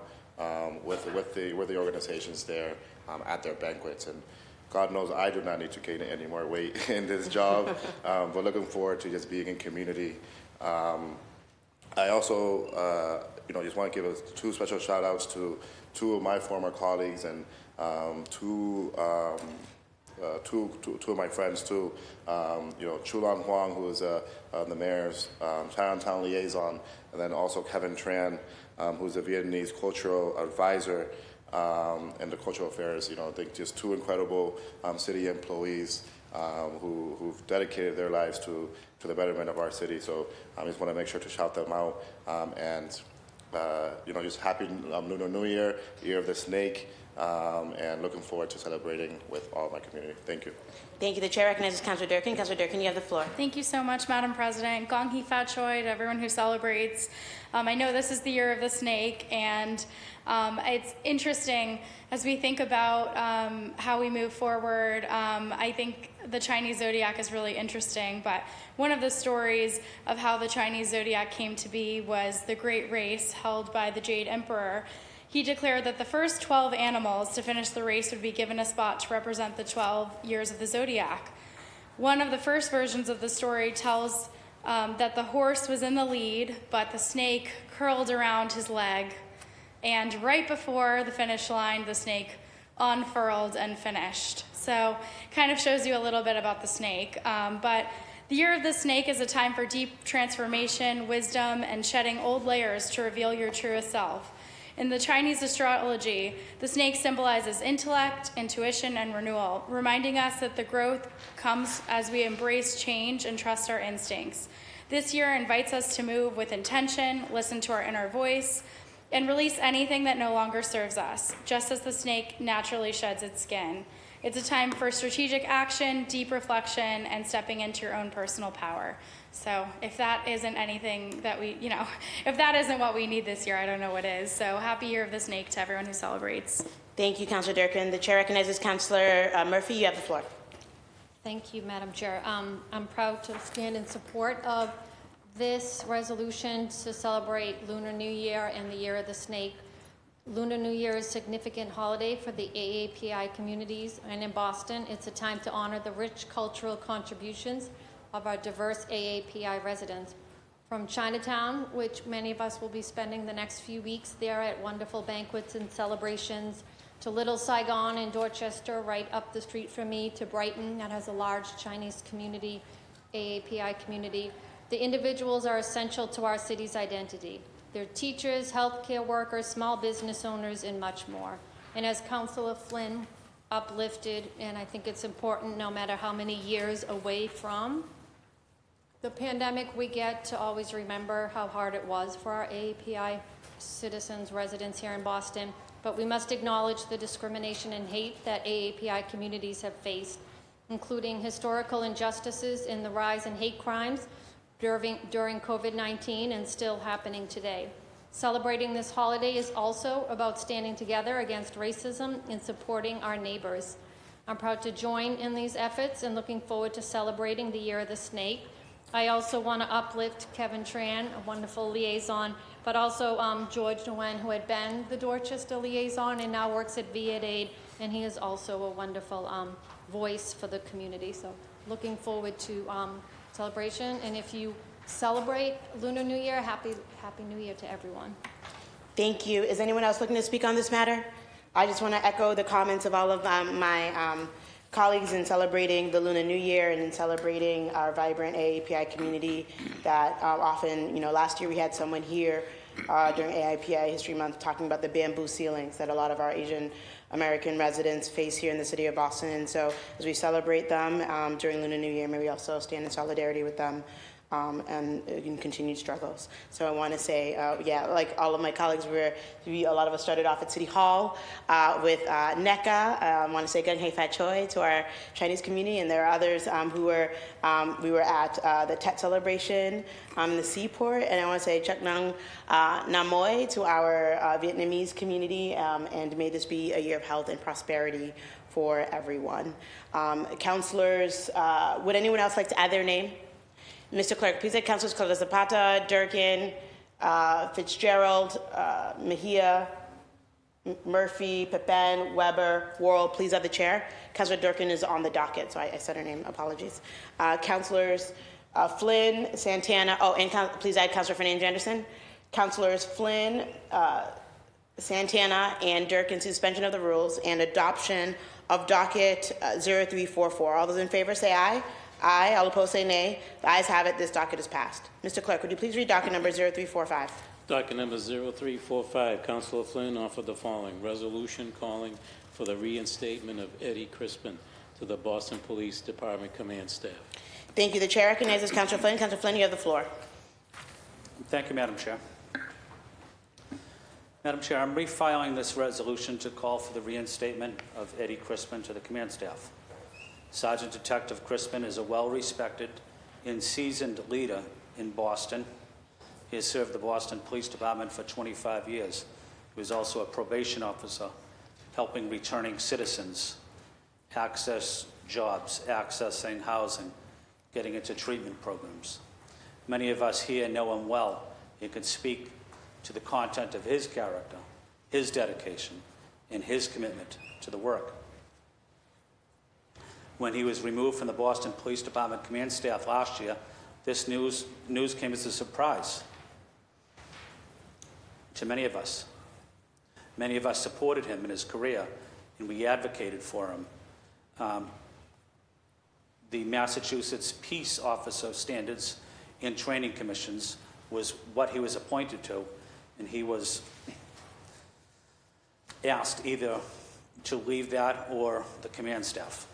with the organizations there at their banquets. And God knows I do not need to gain any more weight in this job, but looking forward to just being in community. I also, just want to give two special shout outs to two of my former colleagues and two of my friends too. Chulan Huang, who is the mayor's Chinatown liaison, and then also Kevin Tran, who's a Vietnamese cultural advisor in the cultural affairs. I think just two incredible city employees who've dedicated their lives to the betterment of our city. So I just want to make sure to shout them out. Just happy Lunar New Year, Year of the Snake, and looking forward to celebrating with all my community. Thank you. Thank you. The chair recognizes Councilor Durkin. Councilor Durkin, you have the floor. Thank you so much, Madam President. Gong Hee Fat Choi to everyone who celebrates. I know this is the Year of the Snake, and it's interesting as we think about how we move forward. I think the Chinese zodiac is really interesting, but one of the stories of how the Chinese zodiac came to be was the great race held by the Jade Emperor. He declared that the first 12 animals to finish the race would be given a spot to represent the 12 years of the zodiac. One of the first versions of the story tells that the horse was in the lead, but the snake curled around his leg. And right before the finish line, the snake unfurled and finished. So kind of shows you a little bit about the snake. But the Year of the Snake is a time for deep transformation, wisdom, and shedding old layers to reveal your truest self. In the Chinese astrology, the snake symbolizes intellect, intuition, and renewal, reminding us that the growth comes as we embrace change and trust our instincts. This year invites us to move with intention, listen to our inner voice, and release anything that no longer serves us, just as the snake naturally sheds its skin. It's a time for strategic action, deep reflection, and stepping into your own personal power. So if that isn't anything that if that isn't what we need this year, I don't know what is. So happy Year of the Snake to everyone who celebrates. Thank you, Councilor Durkin. The chair recognizes Councilor Murphy. You have the floor. Thank you, Madam Chair. I'm proud to stand in support of this resolution to celebrate Lunar New Year and the Year of the Snake. Lunar New Year is a significant holiday for the AAPI communities, and in Boston, it's a time to honor the rich cultural contributions of our diverse AAPI residents. From Chinatown, which many of us will be spending the next few weeks there at wonderful banquets and celebrations, to Little Saigon in Dorchester, right up the street from me, to Brighton, that has a large Chinese community, AAPI community. The individuals are essential to our city's identity. They're teachers, healthcare workers, small business owners, and much more. And as Councilor Flynn uplifted, and I think it's important no matter how many years away from the pandemic we get, to always remember how hard it was for our AAPI citizens, residents here in Boston. But we must acknowledge the discrimination and hate that AAPI communities have faced. including historical injustices in the rise in hate crimes during COVID-19 and still happening today. Celebrating this holiday is also about standing together against racism and supporting our neighbors. I'm proud to join in these efforts and looking forward to celebrating the Year of the Snake. I also want to uplift Kevin Tran, a wonderful liaison, but also George Nguyen, who had been the Dorchester liaison and now works at Viet Aid, and he is also a wonderful voice for the community. So looking forward to celebration, and if you celebrate Lunar New Year, Happy New Year to everyone. Thank you. Is anyone else looking to speak on this matter? I just want to echo the comments of all of my colleagues in celebrating the Lunar New Year and in celebrating our vibrant AAPI community that often, last year we had someone here during AAPI History Month talking about the bamboo ceilings that a lot of our Asian American residents face here in the city of Boston. And so as we celebrate them during Lunar New Year, may we also stand in solidarity with them and in continued struggles. So I want to say, like all of my colleagues, a lot of us started off at City Hall with NECA. I want to say Gung Hei Fat Choi to our Chinese community, and there are others who were, we were at the Tet celebration in the seaport, and I want to say Chuk Nang Nam Moi to our Vietnamese community, and may this be a year of health and prosperity for everyone. Councilors, would anyone else like to add their name? Mr. Clerk, please add Councilors Clara Zapata, Durkin, Fitzgerald, Mejia, Murphy, Pepin, Weber, Worrell. Please add the chair. Councilor Durkin is on the docket, so I said her name. Apologies. Councilors Flynn, Santana. Oh, and please add Councilor Fernandez Anderson. Councilors Flynn, Santana, and Durkin, suspension of the rules and adoption of docket 0344. All those in favor say aye. Aye. All opposed say nay. The ayes have it. This docket is passed. Mr. Clerk, would you please read docket number 0345? Docket number 0345, Councilor Flynn offered the following resolution calling for the reinstatement of Eddie Crispin to the Boston Police Department command staff. Thank you. The chair recognizes Councilor Flynn. Councilor Flynn, you have the floor. Thank you, Madam Chair. Madam Chair, I'm refiling this resolution to call for the reinstatement of Eddie Crispin to the command staff. Sergeant Detective Crispin is a well-respected and seasoned leader in Boston. He has served the Boston Police Department for 25 years. He was also a probation officer, helping returning citizens access jobs, accessing housing, getting into treatment programs. Many of us here know him well. He can speak to the content of his character, his dedication, and his commitment to the work. When he was removed from the Boston Police Department command staff last year, this news came as a surprise to many of us. Many of us supported him in his career, and we advocated for him. The Massachusetts Peace Officer Standards and Training Commissions was what he was appointed to, and he was asked either to leave that or the command staff.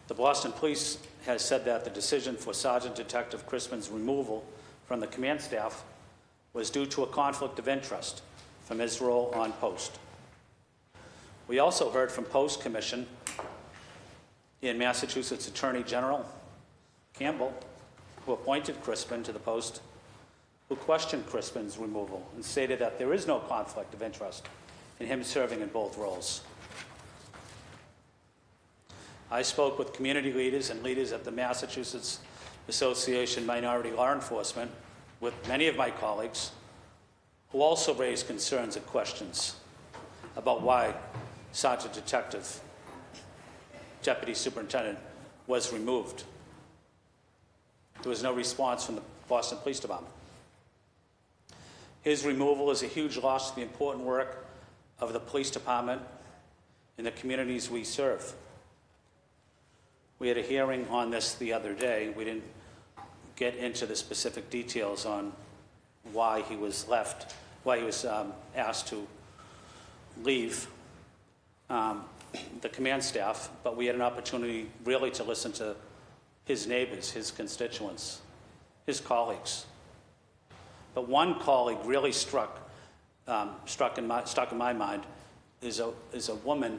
The Boston Police has said that the decision for Sergeant Detective Crispin's removal from the command staff was due to a conflict of interest from his role on post. We also heard from Post Commission and Massachusetts Attorney General Campbell, who appointed Crispin to the post, who questioned Crispin's removal and stated that there is no conflict of interest in him serving in both roles. I spoke with community leaders and leaders at the Massachusetts Association Minority Law Enforcement with many of my colleagues who also raised concerns and questions about why Sergeant Detective Deputy Superintendent was removed. There was no response from the Boston Police Department. His removal is a huge loss to the important work of the police department and the communities we serve. We had a hearing on this the other day. We didn't get into the specific details on why he was asked to leave the command staff, but we had an opportunity really to listen to his neighbors, his constituents, his colleagues. But one colleague really stuck in my mind is a woman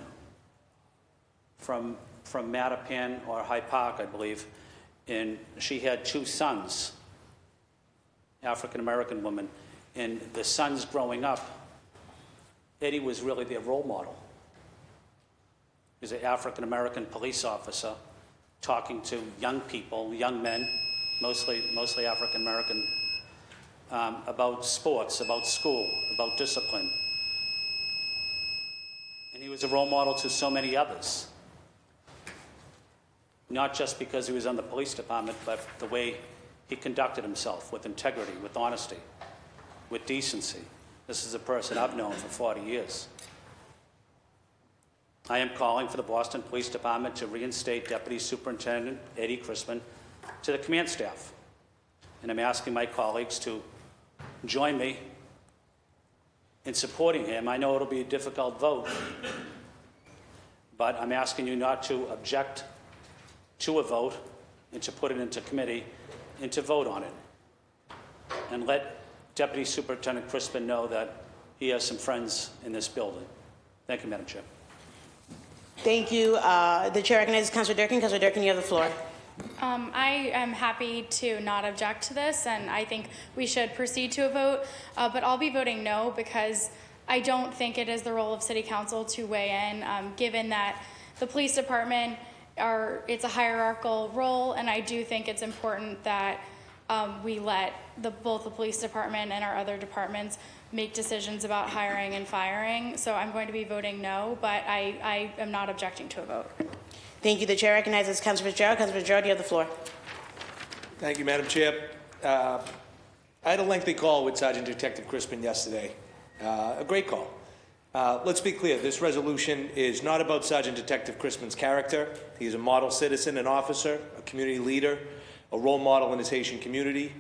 from Mattapan or High Park, I believe, and she had 2 sons, African-American women, and the sons growing up, Eddie was really their role model. He was an African-American police officer talking to young people, young men, mostly African-American, about sports, about school, about discipline. And he was a role model to so many others. Not just because he was on the police department, but the way he conducted himself with integrity, with honesty, with decency. This is a person I've known for 40 years. I am calling for the Boston Police Department to reinstate Deputy Superintendent Eddie Crispin to the command staff. And I'm asking my colleagues to join me in supporting him. I know it'll be a difficult vote, but I'm asking you not to object to a vote and to put it into committee and to vote on it. And let Deputy Superintendent Crispin know that he has some friends in this building. Thank you, Madam Chair. Thank you. The chair recognizes Councilor Durkin. Councilor Durkin, you have the floor. I am happy to not object to this, and I think we should proceed to a vote, but I'll be voting no because I don't think it is the role of City Council to weigh in, given that the police department it's a hierarchical role, and I do think it's important that we let both the police department and our other departments make decisions about hiring and firing. So I'm going to be voting no, but I am not objecting to a vote. Thank you. The chair recognizes Councilor Fitzgerald. Councilor Fitzgerald, you have the floor. Thank you, Madam Chair. I had a lengthy call with Sergeant Detective Crispin yesterday. A great call. Let's be clear, this resolution is not about Sergeant Detective Crispin's character. He is a model citizen and officer, a community leader, a role model in his Haitian community.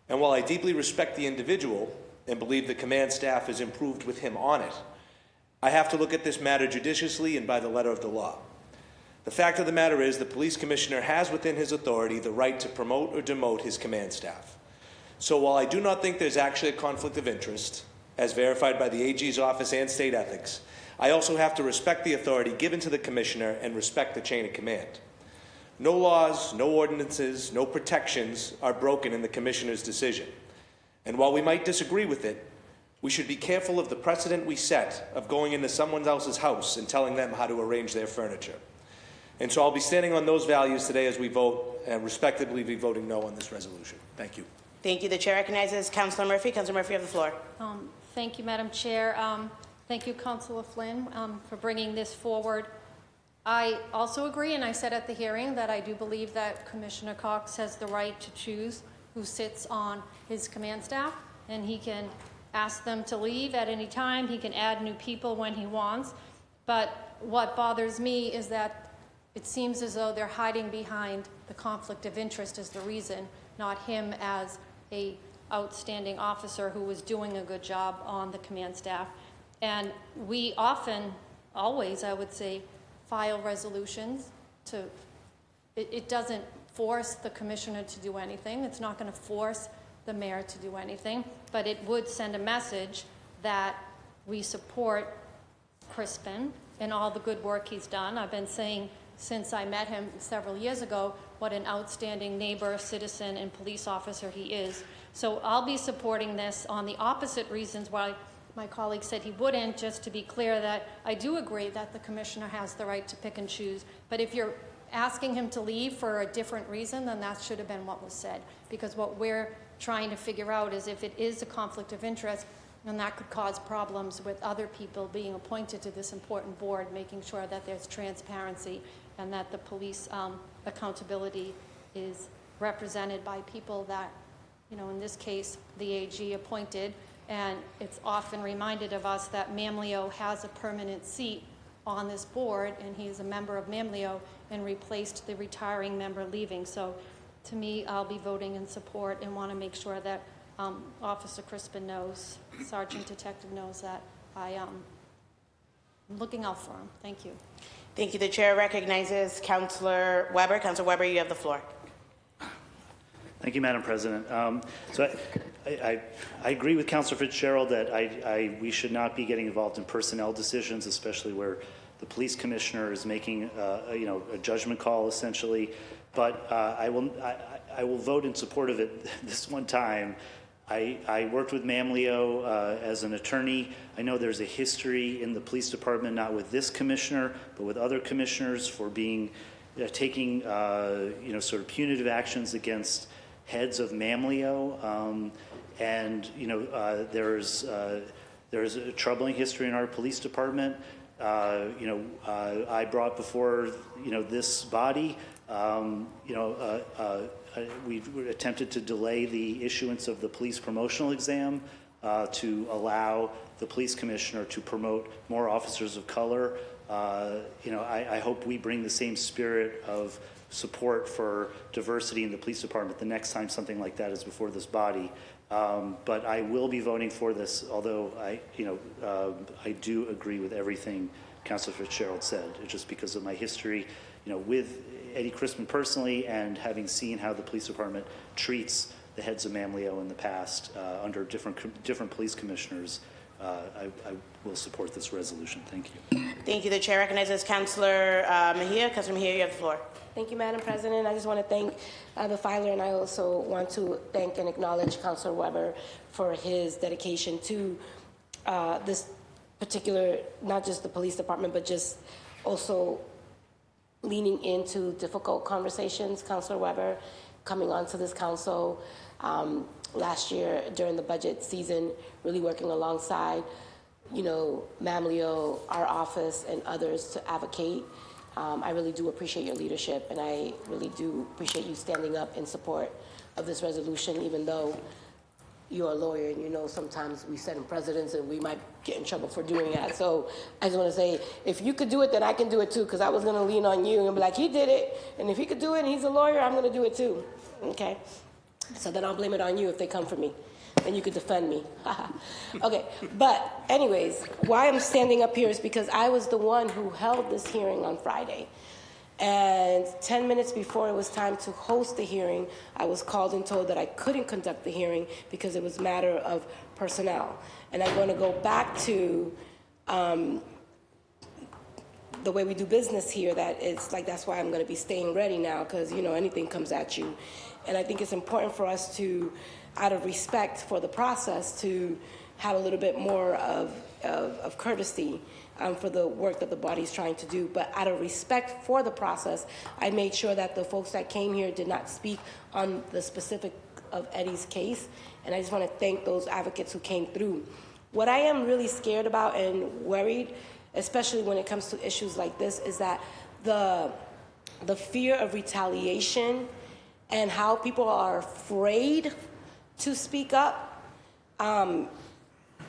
And while I deeply respect the individual and believe the command staff has improved with him on it, I have to look at this matter judiciously and by the letter of the law. The fact of the matter is the police commissioner has within his authority the right to promote or demote his command staff. So while I do not think there's actually a conflict of interest, as verified by the AG's office and state ethics, I also have to respect the authority given to the commissioner and respect the chain of command. No laws, no ordinances, no protections are broken in the commissioner's decision. And while we might disagree with it, we should be careful of the precedent we set of going into someone else's house and telling them how to arrange their furniture. And so I'll be standing on those values today as we vote, and respectively be voting no on this resolution. Thank you. Thank you. The chair recognizes Councilor Murphy. Councilor Murphy, you have the floor. Thank you, Madam Chair. Thank you, Councilor Flynn, for bringing this forward. I also agree, and I said at the hearing, that I do believe that Commissioner Cox has the right to choose who sits on his command staff, and he can ask them to leave at any time. He can add new people when he wants. But what bothers me is that it seems as though they're hiding behind the conflict of interest as the reason, not him as a outstanding officer who was doing a good job on the command staff. And we often, always, I would say, file resolutions to, it doesn't force the commissioner to do anything. It's not going to force the mayor to do anything, but it would send a message that we support Crispin and all the good work he's done. I've been saying since I met him several years ago what an outstanding neighbor, citizen, and police officer he is. So I'll be supporting this on the opposite reasons why my colleague said he wouldn't, just to be clear that I do agree that the commissioner has the right to pick and choose. But if you're asking him to leave for a different reason, then that should have been what was said. Because what we're trying to figure out is if it is a conflict of interest, then that could cause problems with other people being appointed to this important board, making sure that there's transparency and that the police accountability is represented by people that, you know, in this case, the AG appointed. And it's often reminded of us that Mamleo has a permanent seat on this board, and he is a member of Mamleo and replaced the retiring member leaving. So to me, I'll be voting in support and want to make sure that Officer Crispin knows, Sergeant Detective knows that I'm looking out for him. Thank you. Thank you. The chair recognizes Councilor Weber. Councilor Weber, you have the floor. Thank you, Madam President. So I agree with Councilor Fitzgerald that we should not be getting involved in personnel decisions, especially where the police commissioner is making, a judgment call essentially. But I will vote in support of it this one time. I worked with Mamleo as an attorney. I know there's a history in the police department, not with this commissioner, but with other commissioners for taking sort of punitive actions against heads of Mamleo. There's a troubling history in our police department. I brought before this body. We attempted to delay the issuance of the police promotional exam to allow the police commissioner to promote more officers of color. I hope we bring the same spirit of support for diversity in the police department the next time something like that is before this body. But I will be voting for this, although I do agree with everything Councilor Fitzgerald said, just because of my history, with Eddie Crispin personally, and having seen how the police department treats the heads of Mamleo in the past under different police commissioners. I will support this resolution. Thank you. Thank you. The chair recognizes Councilor Mejia. Councilor Mejia, you have the floor. Thank you, Madam President. I just want to thank the filer, and I also want to thank and acknowledge Councilor Weber for his dedication to this particular, not just the police department, but just also leaning into difficult conversations. Councilor Weber coming onto this council last year during the budget season, really working alongside, Mamleo, our office, and others to advocate. I really do appreciate your leadership, and I really do appreciate you standing up in support of this resolution, even though you're a lawyer, and sometimes we set in precedents and we might get in trouble for doing that. So I just want to say, if you could do it, then I can do it too, because I was going to lean on you and be like, he did it, and if he could do it and he's a lawyer, I'm going to do it too. Okay? So then I'll blame it on you if they come for me. Then you could defend me. Okay, but anyways, why I'm standing up here is because I was the one who held this hearing on Friday. And 10 minutes before it was time to host the hearing, I was called and told that I couldn't conduct the hearing because it was a matter of personnel. And I'm going to go back to the way we do business here, that's why I'm going to be staying ready now, because, anything comes at you. And I think it's important for us to, out of respect for the process, to have a little bit more of courtesy for the work that the body is trying to do. But out of respect for the process, I made sure that the folks that came here did not speak on the specific of Eddie's case. And I just want to thank those advocates who came through. What I am really scared about and worried, especially when it comes to issues like this, is that the fear of retaliation and how people are afraid to speak up in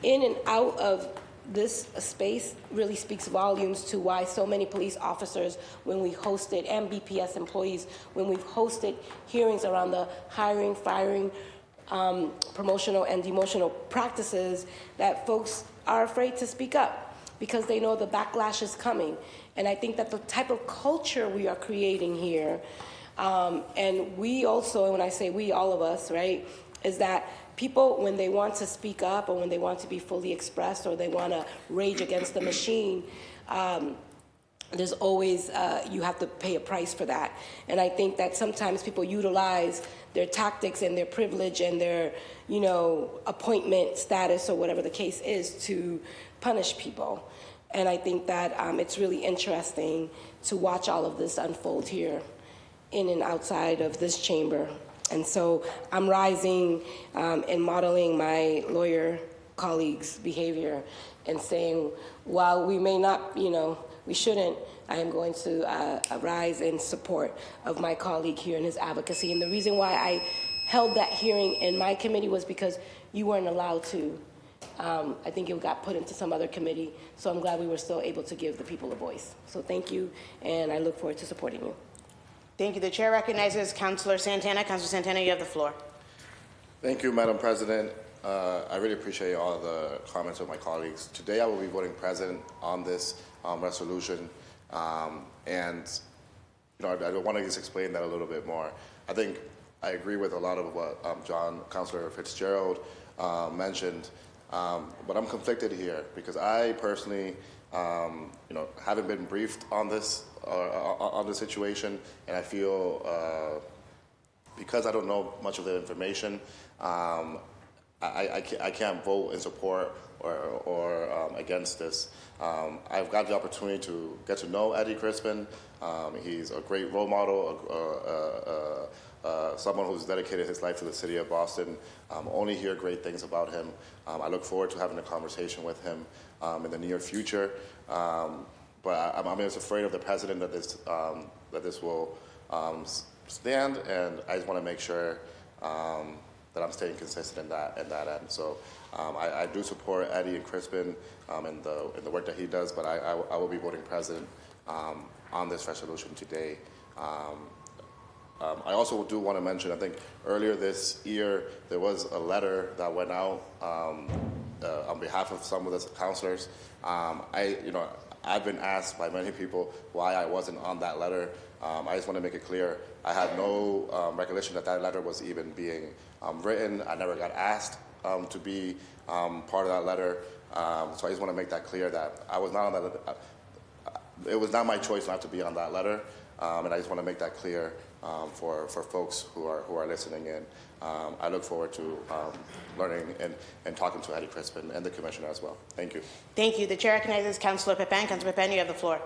and out of this space really speaks volumes to why so many police officers, when we hosted, and BPS employees, when we've hosted hearings around the hiring, firing, promotional and demotional practices, that folks are afraid to speak up because they know the backlash is coming. And I think that the type of culture we are creating here, and we also, and when I say we, all of us, right, is that people, when they want to speak up or when they want to be fully expressed or they want to rage against the machine, there's always, you have to pay a price for that. And I think that sometimes people utilize their tactics and their privilege and their, appointment status or whatever the case is to punish people. And I think that it's really interesting to watch all of this unfold here in and outside of this chamber. And so I'm rising and modeling my lawyer colleagues' behavior and saying, while we may not, we shouldn't, I am going to rise in support of my colleague here and his advocacy. And the reason why I held that hearing in my committee was because you weren't allowed to. I think it got put into some other committee, so I'm glad we were still able to give the people a voice. So thank you, and I look forward to supporting you. Thank you. The chair recognizes Councilor Santana. Councilor Santana, you have the floor. Thank you, Madam President. I really appreciate all the comments of my colleagues. Today I will be voting present on this resolution. I want to just explain that a little bit more. I think I agree with a lot of what Councilor Fitzgerald mentioned, but I'm conflicted here because I personally haven't been briefed on this on the situation, and I feel because I don't know much of the information, I can't vote in support or against this. I've got the opportunity to get to know Eddie Crispin. He's a great role model, someone who's dedicated his life to the city of Boston. Only hear great things about him. I look forward to having a conversation with him in the near future. But I'm just afraid of the precedent that this will stand, and I just want to make sure that I'm staying consistent in that end. So I do support Eddie and Crispin in the work that he does, but I will be voting president on this resolution today. I also do want to mention, I think earlier this year, there was a letter that went out on behalf of some of the councilors. I've been asked by many people why I wasn't on that letter. I just want to make it clear, I had no recollection that letter was even being written. I never got asked to be part of that letter. So I just want to make that clear that I was not on that letter. It was not my choice not to be on that letter. And I just want to make that clear for folks who are listening in. I look forward to learning and talking to Eddie Crispin and the commissioner as well. Thank you. Thank you. The chair recognizes Councilor Pepin. Councilor Pepin, you have the floor.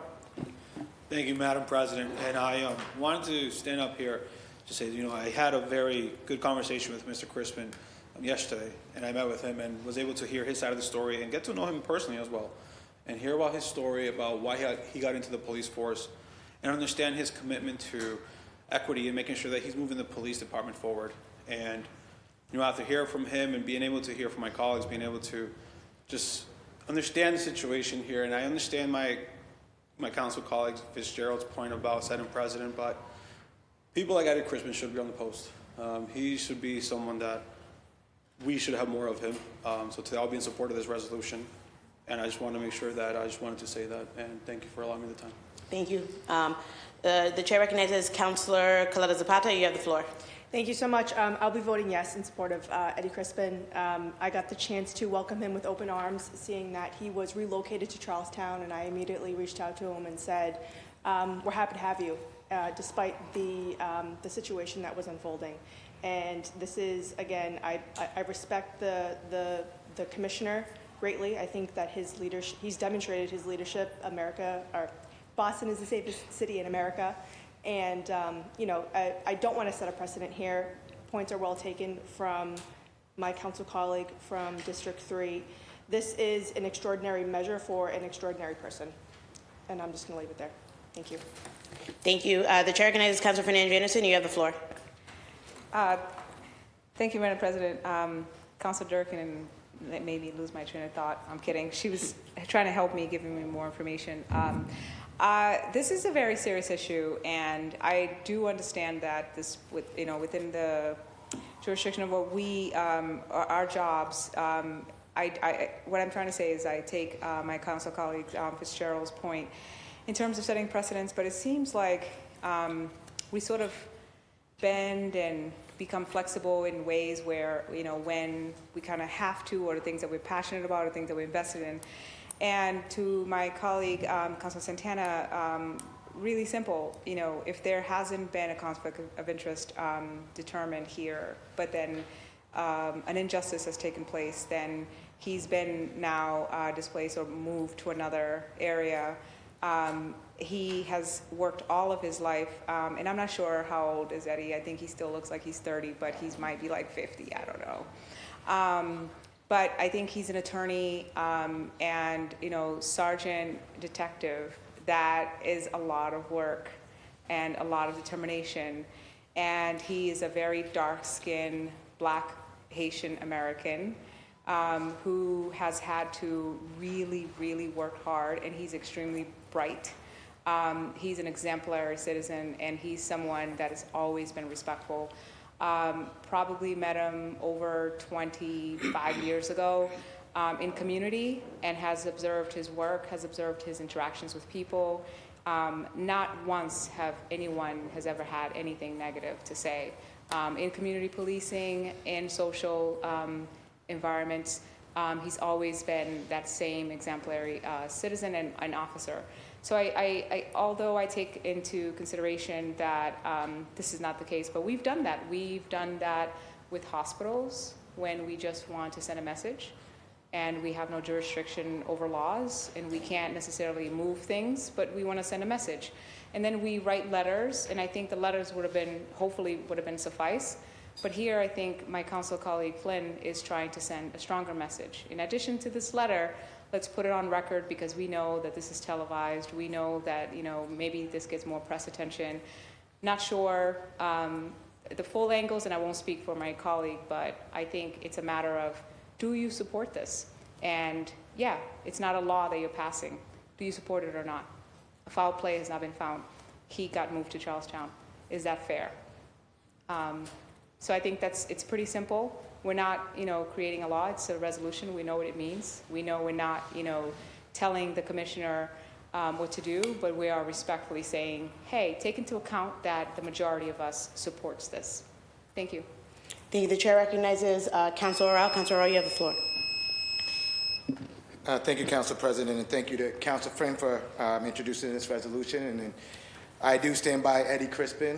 Thank you, Madam President. And I wanted to stand up here to say, I had a very good conversation with Mr. Crispin yesterday, and I met with him and was able to hear his side of the story and get to know him personally as well, and hear about his story about why he got into the police force, and understand his commitment to equity and making sure that he's moving the police department forward. And after hear from him and being able to hear from my colleagues, being able to just understand the situation here, and I understand my council colleague Fitzgerald's point about setting precedent, but people like Eddie Crispin should be on the post. He should be someone that we should have more of him. So today I'll be in support of this resolution, and I just want to make sure that I just wanted to say that, and thank you for allowing me the time. Thank you. The chair recognizes Councilor Coletta Zapata. You have the floor. Thank you so much. I'll be voting yes in support of Eddie Crispin. I got the chance to welcome him with open arms, seeing that he was relocated to Charlestown, and I immediately reached out to him and said, we're happy to have you, despite the situation that was unfolding. And this is, again, I respect the commissioner greatly. I think that his leadership, he's demonstrated his leadership. Boston is the safest city in America. And, I don't want to set a precedent here. Points are well taken from my council colleague from District 3. This is an extraordinary measure for an extraordinary person. And I'm just going to leave it there. Thank you. Thank you. The chair recognizes Councilor Fernandez Anderson. You have the floor. Thank you, Madam President. Councilor Durkin made me lose my train of thought. I'm kidding. She was trying to help me, giving me more information. This is a very serious issue, and I do understand that this, within the jurisdiction of what our jobs. What I'm trying to say is I take my council colleague Fitzgerald's point in terms of setting precedents, but it seems like we sort of bend and become flexible in ways where, when we kind of have to, or the things that we're passionate about, or things that we're invested in. And to my colleague, Councilor Santana, really simple, if there hasn't been a conflict of interest determined here, but then an injustice has taken place, then he's been now displaced or moved to another area. He has worked all of his life, and I'm not sure how old is Eddie. I think he still looks like he's 30, but he might be like 50, I don't know. But I think he's an attorney and, sergeant detective. That is a lot of work and a lot of determination. And he is a very dark-skinned, Black Haitian American who has had to really, really work hard, and he's extremely bright. He's an exemplary citizen, and he's someone that has always been respectful. Probably met him over 25 years ago in community, and has observed his work, has observed his interactions with people. Not once has ever had anything negative to say. In community policing, in social environments, He's always been that same exemplary citizen and officer. So although I take into consideration that this is not the case, but we've done that. We've done that with hospitals when we just want to send a message and we have no jurisdiction over laws and we can't necessarily move things, but we want to send a message. And then we write letters, and I think the letters hopefully would have been suffice. But here I think my council colleague Flynn is trying to send a stronger message. In addition to this letter, let's put it on record because we know that this is televised. We know that, maybe this gets more press attention. Not sure the full angles, and I won't speak for my colleague, but I think it's a matter of, do you support this? And yeah, it's not a law that you're passing. Do you support it or not? A foul play has not been found. He got moved to Charlestown. Is that fair? So I think it's pretty simple. We're not, creating a law. It's a resolution. We know what it means. We know we're not, telling the commissioner what to do, but we are respectfully saying, hey, take into account that the majority of us supports this. Thank you. Thank you. The chair recognizes Councilor Rao. Councilor Rao, you have the floor. Thank you, Council President, and thank you to Council Friend for introducing this resolution. And I do stand by Eddie Crispin.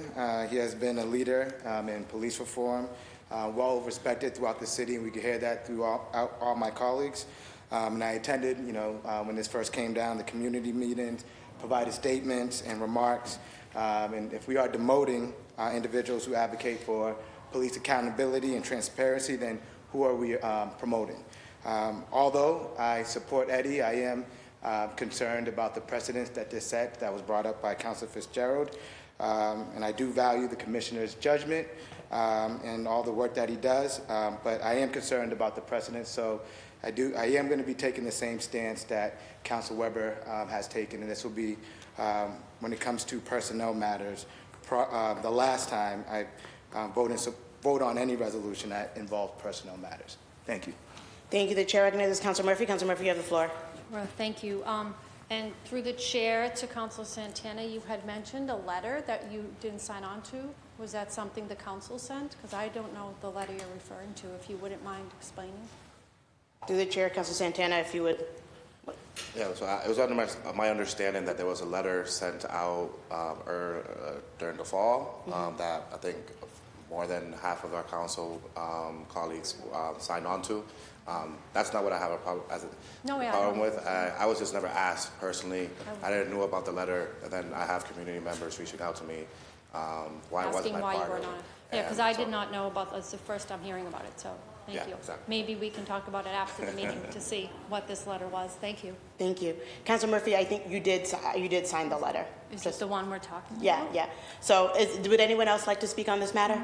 He has been a leader in police reform, well respected throughout the city, and we could hear that through all my colleagues. And I attended, when this first came down, the community meetings, provided statements and remarks. And if we are demoting individuals who advocate for police accountability and transparency, then who are we promoting? Although I support Eddie, I am concerned about the precedents that this set that was brought up by Councilor Fitzgerald. And I do value the commissioner's judgment and all the work that he does, but I am concerned about the precedents. So I am going to be taking the same stance that Council Weber has taken, and this will be, when it comes to personnel matters, the last time I vote on any resolution that involves personnel matters. Thank you. Thank you. The chair recognizes Councilor Murphy. Councilor Murphy, you have the floor. Well, thank you. And through the chair to Councilor Santana, you had mentioned a letter that you didn't sign on to. Was that something the council sent? Because I don't know the letter you're referring to, if you wouldn't mind explaining. Through the chair, Councilor Santana, if you would. Yeah, so it was under my understanding that there was a letter sent out during the fall that I think more than half of our council colleagues signed on to. That's not what I have a problem with. I was just never asked personally. I didn't know about the letter, and then I have community members reaching out to me. Why wasn't I part of it? Yeah, because I did not know about this. It's the first I'm hearing about it, so thank you. Exactly. Maybe we can talk about it after the meeting to see what this letter was. Thank you. Thank you. Councilor Murphy, I think you did sign the letter. Is this the one we're talking about? Yeah, yeah. So would anyone else like to speak on this matter?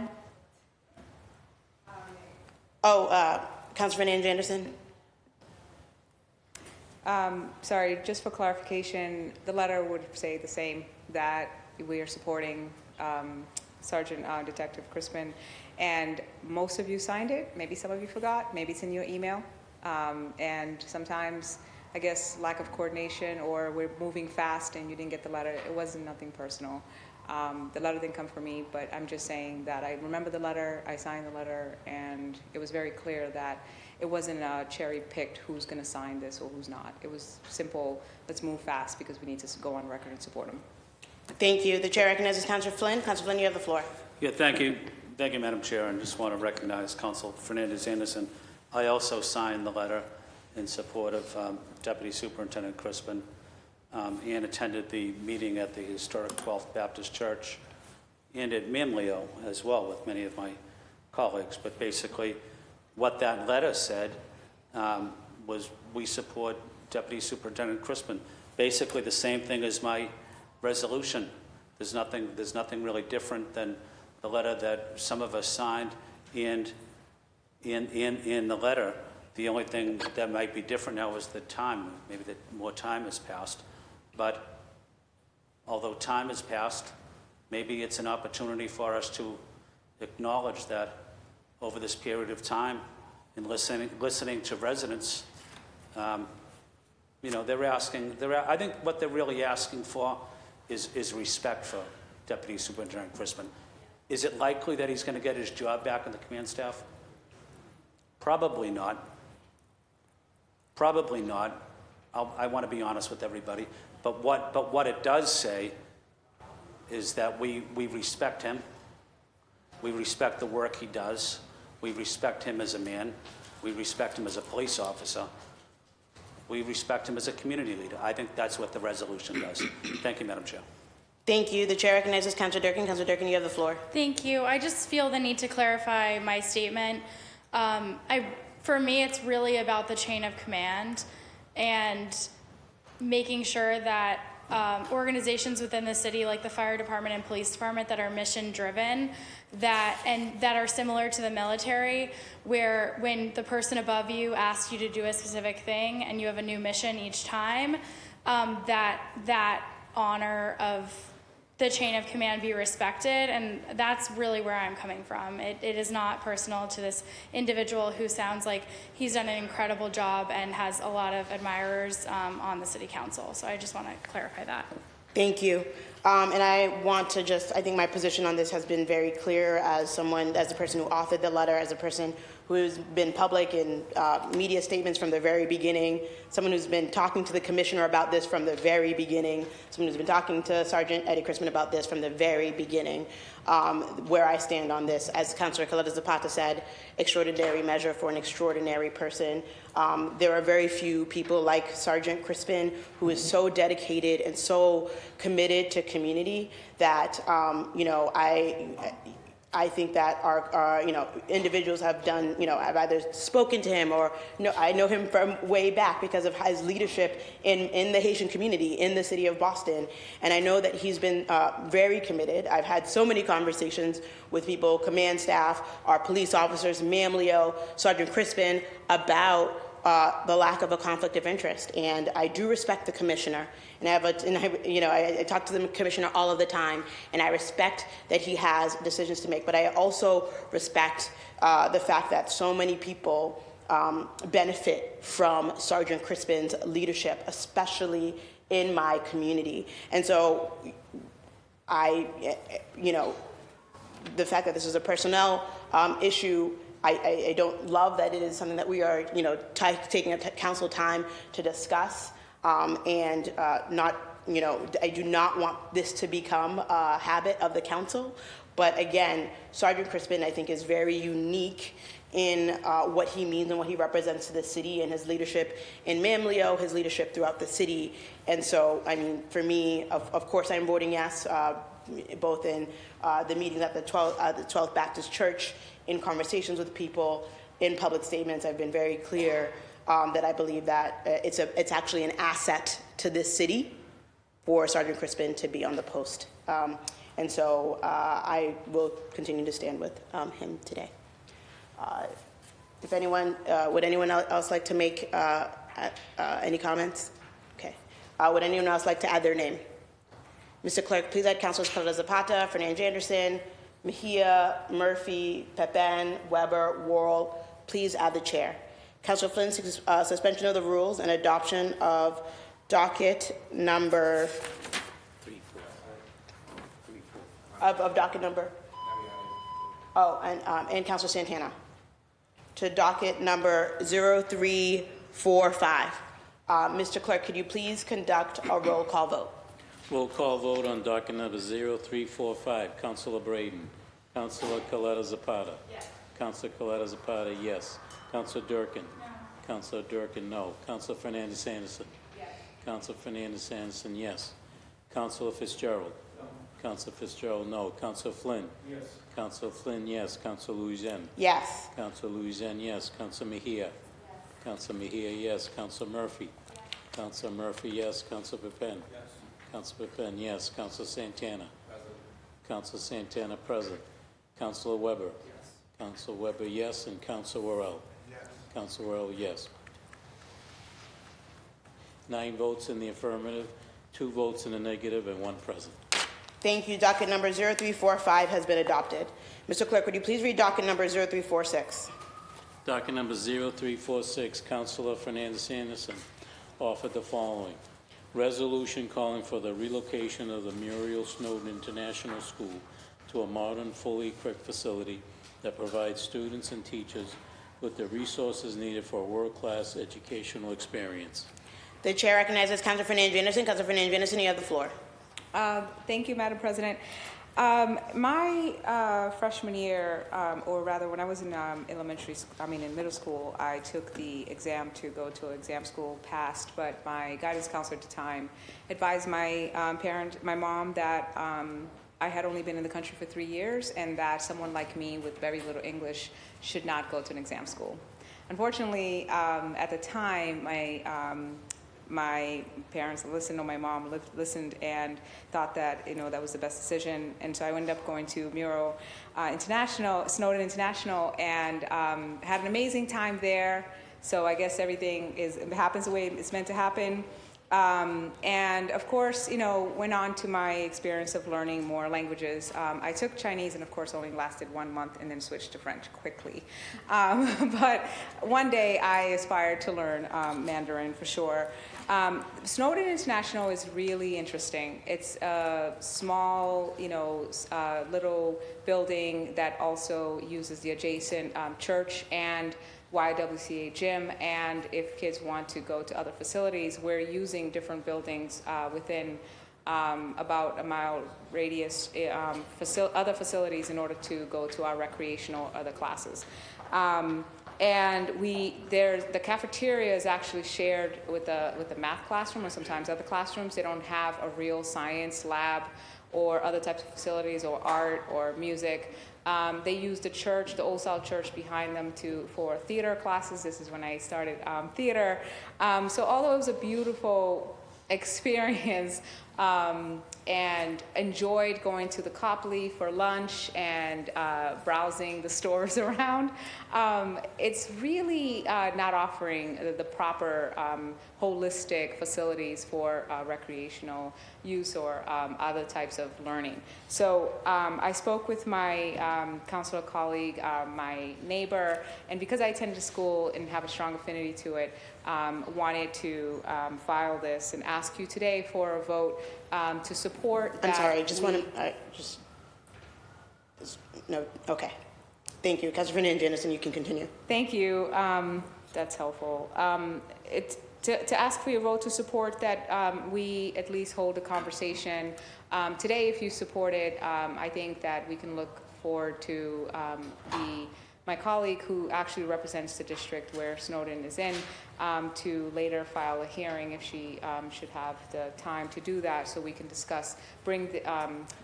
Councilor Fernandez Anderson. Sorry, just for clarification, the letter would say the same, that we are supporting Sergeant Detective Crispin, and most of you signed it. Maybe some of you forgot. Maybe it's in your email. And sometimes, I guess, lack of coordination, or we're moving fast and you didn't get the letter. It wasn't nothing personal. The letter didn't come from me, but I'm just saying that I remember the letter, I signed the letter, and it was very clear that it wasn't cherry-picked who's going to sign this or who's not. It was simple, let's move fast because we need to go on record and support them. Thank you. The chair recognizes Councilor Flynn. Councilor Flynn, you have the floor. Yeah, thank you. Thank you, Madam Chair, and just want to recognize Councilor Fernandez Anderson. I also signed the letter in support of Deputy Superintendent Crispin and attended the meeting at the historic 12th Baptist Church and at Manlio as well with many of my colleagues. But basically, what that letter said was we support Deputy Superintendent Crispin. Basically the same thing as my resolution. There's nothing really different than the letter that some of us signed, and in the letter, the only thing that might be different now is the time. Maybe that more time has passed. But although time has passed, maybe it's an opportunity for us to acknowledge that over this period of time, and listening to residents, they're asking. I think what they're really asking for is respect for Deputy Superintendent Crispin. Is it likely that he's going to get his job back in the command staff? Probably not. Probably not. I want to be honest with everybody. But what it does say is that we respect him. We respect the work he does. We respect him as a man. We respect him as a police officer. We respect him as a community leader. I think that's what the resolution does. Thank you, Madam Chair. Thank you. The chair recognizes Councilor Durkin. Councilor Durkin, you have the floor. Thank you. I just feel the need to clarify my statement. For me, it's really about the chain of command and making sure that organizations within the city, like the fire department and police department, that are mission driven, that are similar to the military, where when the person above you asks you to do a specific thing and you have a new mission each time, that honor of the chain of command be respected. And that's really where I'm coming from. It is not personal to this individual who sounds like he's done an incredible job and has a lot of admirers on the city council. So I just want to clarify that. Thank you. And I want to I think my position on this has been very clear as the person who authored the letter, as a person who's been public in media statements from the very beginning, someone who's been talking to the commissioner about this from the very beginning, someone who's been talking to Sergeant Eddie Crispin about this from the very beginning. Where I stand on this, as Councilor Coletta Zapata said, extraordinary measure for an extraordinary person. There are very few people like Sergeant Crispin, who is so dedicated and so committed to community that, I think that our individuals have done, have either spoken to him or I know him from way back because of his leadership in the Haitian community in the city of Boston. And I know that he's been very committed. I've had so many conversations with people, command staff, our police officers, Ma'am Leo, Sergeant Crispin, about the lack of a conflict of interest. And I do respect the commissioner. And I talk to the commissioner all of the time, and I respect that he has decisions to make. But I also respect the fact that so many people benefit from Sergeant Crispin's leadership, especially in my community. And so the fact that this is a personnel issue, I don't love that it is something that we are, taking a council time to discuss. I do not want this to become a habit of the council. But again, Sergeant Crispin, I think, is very unique in what he means and what he represents to the city, and his leadership in Ma'am Leo, his leadership throughout the city. And so, for me, of course, I'm voting yes, both in the meetings at the 12th Baptist Church, in conversations with people, in public statements. I've been very clear that I believe that it's actually an asset to this city for Sergeant Crispin to be on the post. And so I will continue to stand with him today. Would anyone else like to make any comments? Okay. Would anyone else like to add their name? Mr. Clerk, please add Councilors Coletta Zapata, Fernandez Anderson, Mejia, Murphy, Pepin, Weber, Worrell. Please add the chair. Councilor Flynn, suspension of the rules and adoption of docket number of docket number. Oh, and Councilor Santana to docket number 0345. Mr. Clerk, could you please conduct a roll call vote? Roll call vote on docket number 0345. Councilor Braden. Councilor Coletta Zapata. Yes. Councilor Coletta Zapata, yes. Councilor Durkin. No. Councilor Durkin, no. Councilor Fernandez Anderson. Yes. Councilor Fernandez Anderson, yes. Councilor Fitzgerald. No. Councilor Fitzgerald, no. Councilor Flynn. Yes. Councilor Flynn, yes. Councilor Louisiana. Yes. Councilor Louisiana, yes. Councilor Mejia. Yes. Councilor Mejia, yes. Councilor Murphy. Yes. Councilor Murphy, yes. Councilor Pepin. Yes. Councilor Pepin, yes. Councilor Santana. Present. Councilor Santana, present. Councilor Weber. Yes. Councilor Weber, yes. And Councilor Worrell. Yes. Councilor Worrell, yes. 9 votes in the affirmative, 2 votes in the negative, and 1 present. Thank you. Docket number 0345 has been adopted. Mr. Clerk, would you please read docket number 0346? Docket number 0346, Councilor Fernandez Anderson offered the following. Resolution calling for the relocation of the Muriel Snowden International School to a modern, fully equipped facility that provides students and teachers with the resources needed for a world-class educational experience. The chair recognizes Councilor Fernandez Anderson. Councilor Fernandez Anderson, you have the floor. Thank you, Madam President. My freshman year, or rather when I was in in middle school, I took the exam to go to exam school, passed, but my guidance counselor at the time advised my my mom, that I had only been in the country for 3 years and that someone like me with very little English should not go to an exam school. Unfortunately, at the time, my parents listened, or my mom listened, and thought that that was the best decision. And so I ended up going to Murrow International, Snowden International, and had an amazing time there. So I guess everything happens the way it's meant to happen. And of course, went on to my experience of learning more languages. I took Chinese, and of course only lasted 1 month, and then switched to French quickly. But one day I aspired to learn Mandarin for sure. Snowden International is really interesting. It's a small, little building that also uses the adjacent church and YWCA gym, and if kids want to go to other facilities, we're using different buildings within about a mile radius, other facilities, in order to go to our recreational other classes. And the cafeteria is actually shared with the math classroom, or sometimes other classrooms. They don't have a real science lab or other types of facilities, or art or music. They use the church, the Old South Church behind them for theater classes. This is when I started theater. So although it was a beautiful experience, and enjoyed going to the Copley for lunch and browsing the stores around, it's really not offering the proper holistic facilities for recreational use or other types of learning. So I spoke with my counselor colleague, my neighbor, and because I attended school and have a strong affinity to it, wanted to file this and ask you today for a vote to support that. I'm sorry, no, okay. Thank you. Councilor Fernandez Anderson, you can continue. Thank you. That's helpful. To ask for your vote to support that we at least hold a conversation. Today, if you support it, I think that we can look forward to my colleague who actually represents the district where Snowden is in, to later file a hearing if she should have the time to do that, so we can bring the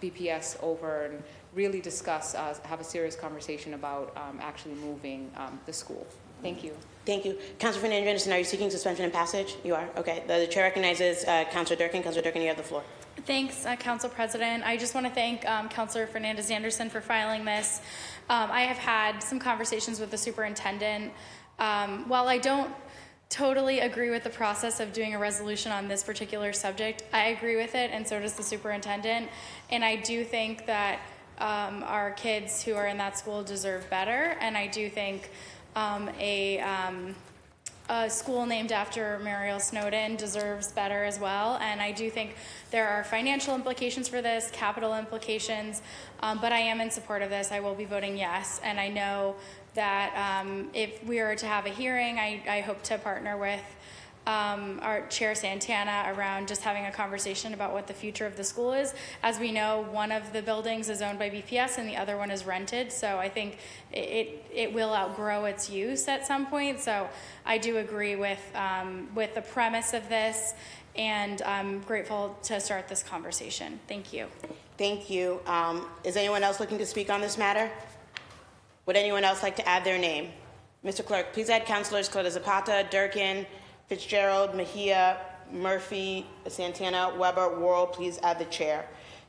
BPS over and really discuss, have a serious conversation about actually moving the school. Thank you. Thank you. Councilor Fernandez Anderson, are you seeking suspension and passage? You are? Okay. The chair recognizes Councilor Durkin. Councilor Durkin, you have the floor. Thanks, Council President. I just want to thank Councilor Fernandez Anderson for filing this. I have had some conversations with the superintendent. While I don't totally agree with the process of doing a resolution on this particular subject, I agree with it, and so does the superintendent. And I do think that our kids who are in that school deserve better, and I do think a school named after Mariel Snowden deserves better as well. And I do think there are financial implications for this, capital implications, but I am in support of this. I will be voting yes. And I know that if we were to have a hearing, I hope to partner with our Chair Santana around just having a conversation about what the future of the school is. As we know, one of the buildings is owned by BPS and the other one is rented, so I think it will outgrow its use at some point. So I do agree with the premise of this, and I'm grateful to start this conversation. Thank you. Thank you. Is anyone else looking to speak on this matter? Would anyone else like to add their name? Mr. Clerk, please add Councilors Cota Zapata, Durkin, Fitzgerald, Mejia, Murphy, Santana, Weber, Worrell. Please add the chair.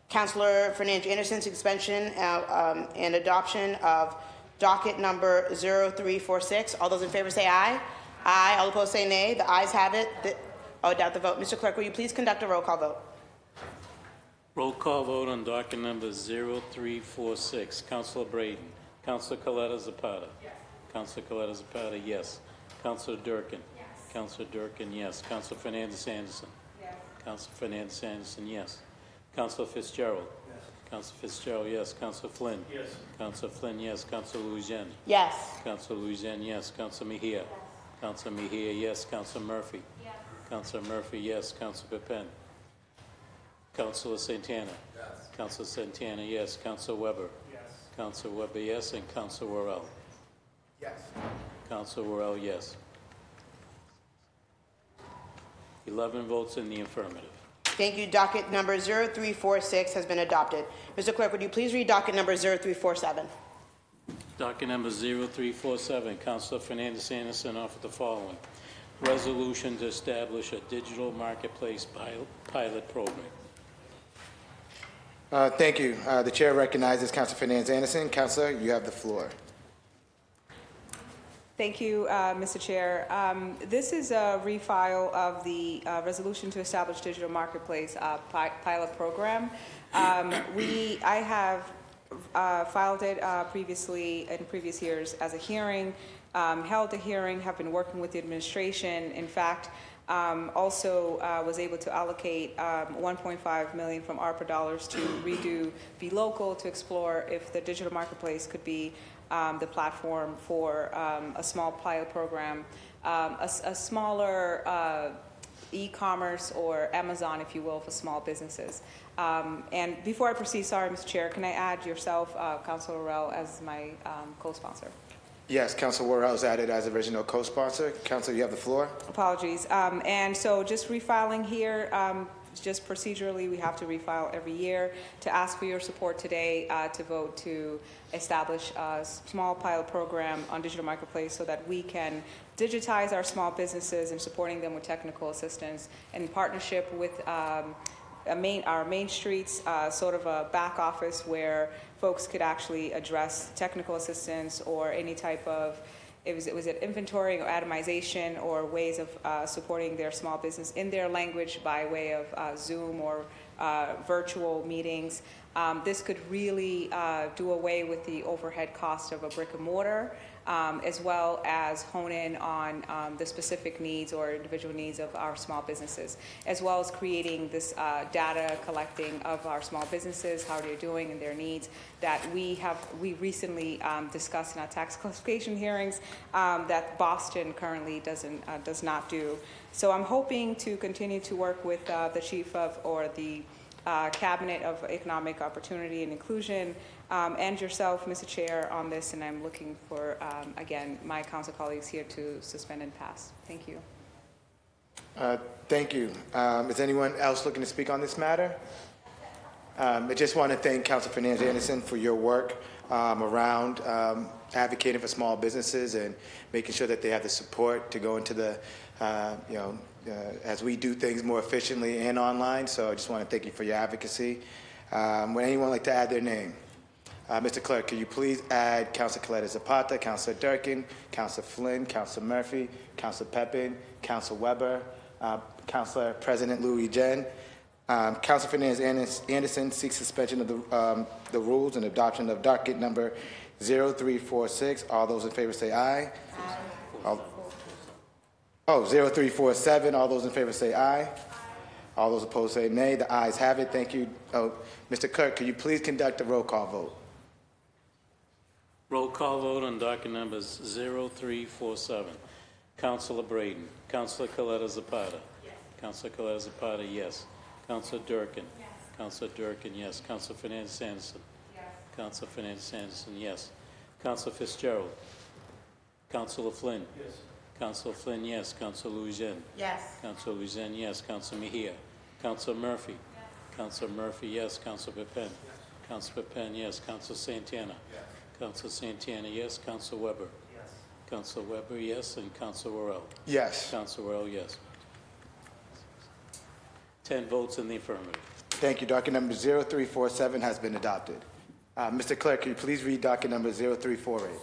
Councilor Fernandez Anderson, suspension and adoption of docket number 0346. All those in favor say aye. Aye. All opposed say nay. The ayes have it. Doubt the vote. Mr. Clerk, will you please conduct a roll call vote? Roll call vote on docket number 0346. Councilor Braden. Councilor Coletta Zapata. Yes. Councilor Coletta Zapata, yes. Councilor Durkin. Yes. Councilor Durkin, yes. Councilor Fernandez Anderson. Yes. Councilor Fernandez Anderson, yes. Councilor Fitzgerald. Yes. Council Fitzgerald, yes. Council Flynn? Yes. Council Flynn, yes. Council Louisiana? Yes. Council Louisiana, yes. Council Mejia? Council Mejia, yes. Council Murphy? Yes. Council Murphy, yes. Council Pepin? Councilor Santana? Yes. Council Santana, yes. Council Weber? Yes. Council Weber, yes. And Council Worrell? Yes. Council Worrell, yes. 11 votes in the affirmative. Thank you. Docket number 0346 has been adopted. Mr. Clerk, would you please read docket number 0347? Docket number 0347, Councilor Fernandez Anderson offered the following. Resolution to establish a digital marketplace pilot program. Thank you. The chair recognizes Councilor Fernandez Anderson. Councilor, you have the floor. Thank you, Mr. Chair. This is a refile of the resolution to establish digital marketplace pilot program. I have filed it previously in previous years as a hearing, held a hearing, have been working with the administration. In fact, also was able to allocate $1.5 million from ARPA dollars to redo Be Local to explore if the digital marketplace could be the platform for a small pilot program, a smaller e-commerce or Amazon, if you will, for small businesses. And before I proceed, sorry, Mr. Chair, can I add yourself, Councilor Worrell, as my co-sponsor? Yes, Councilor Worrell is added as original co-sponsor. Councilor, you have the floor. Apologies. And so just refiling here, just procedurally, we have to refile every year to ask for your support today to vote to establish a small pilot program on digital marketplace so that we can digitize our small businesses and supporting them with technical assistance in partnership with our main streets, sort of a back office where folks could actually address technical assistance or any type of, it was inventorying or atomization or ways of supporting their small business in their language by way of Zoom or virtual meetings. This could really do away with the overhead cost of a brick and mortar, as well as hone in on the specific needs or individual needs of our small businesses, as well as creating this data collecting of our small businesses, how they're doing and their needs that we recently discussed in our tax classification hearings that Boston currently does not do. So I'm hoping to continue to work with the chief of or the Cabinet of Economic Opportunity and Inclusion and yourself, Mr. Chair, on this, and I'm looking for, again, my council colleagues here to suspend and pass. Thank you. Thank you. Is anyone else looking to speak on this matter? I just want to thank Councilor Fernandez Anderson for your work around advocating for small businesses and making sure that they have the support to go into the, as we do things more efficiently and online. So I just want to thank you for your advocacy. Would anyone like to add their name? Mr. Clerk, could you please add Councilor Coletta Zapata, Councilor Durkin, Councilor Flynn, Councilor Murphy, Councilor Pepin, Councilor Weber, Councilor President Louis Jen. Councilor Fernandez Anderson seeks suspension of the rules and adoption of docket number 0346. All those in favor say aye. Aye. 0347. All those in favor say aye. All those opposed say nay. The ayes have it. Thank you. Mr. Clerk, could you please conduct a roll call vote? Roll call vote on docket numbers 0347. Councilor Braden. Councilor Coletta Zapata. Yes. Councilor Coletta Zapata, yes. Councilor Durkin. Yes. Councilor Durkin, yes. Councilor Fernandez Anderson. Yes. Councilor Fernandez Anderson, yes. Councilor Fitzgerald. Councilor Flynn. Yes. Councilor Flynn, yes. Councilor Louisiana. Yes. Councilor Louisiana, yes. Councilor Mejia. Councilor Murphy. Yes. Councilor Murphy, yes. Councilor Pepin. Yes. Councilor Pepin, yes. Councilor Santana. Yes. Councilor Santana, yes. Councilor Weber. Yes. Councilor Weber, yes. And Councilor Worrell. Yes. Councilor Worrell, yes. 10 votes in the affirmative. Thank you. Docket number 0347 has been adopted. Mr. Clerk, can you please read docket number 0348?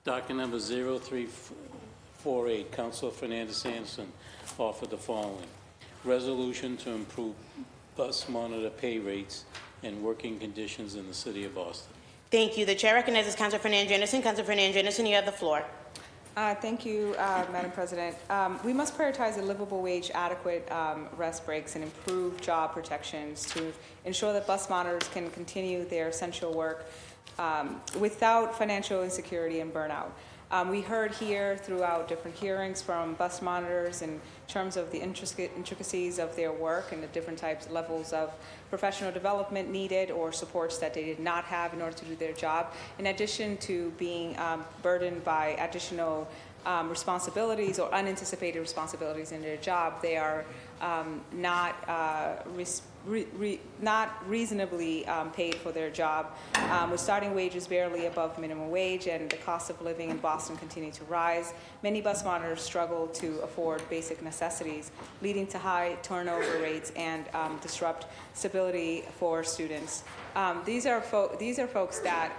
Docket number 0348, Councilor Fernandez Anderson offered the following. Resolution to improve bus monitor pay rates and working conditions in the city of Boston. Thank you. The chair recognizes Councilor Fernandez Anderson. Councilor Fernandez Anderson, you have the floor. Thank you, Madam President. We must prioritize a livable wage, adequate rest breaks, and improve job protections to ensure that bus monitors can continue their essential work without financial insecurity and burnout. We heard here throughout different hearings from bus monitors in terms of the intricacies of their work and the different types, levels of professional development needed or supports that they did not have in order to do their job. In addition to being burdened by additional responsibilities or unanticipated responsibilities in their job, they are not reasonably paid for their job, with starting wages barely above minimum wage, and the cost of living in Boston continue to rise. Many bus monitors struggle to afford basic necessities, leading to high turnover rates and disrupt stability for students. These are folks that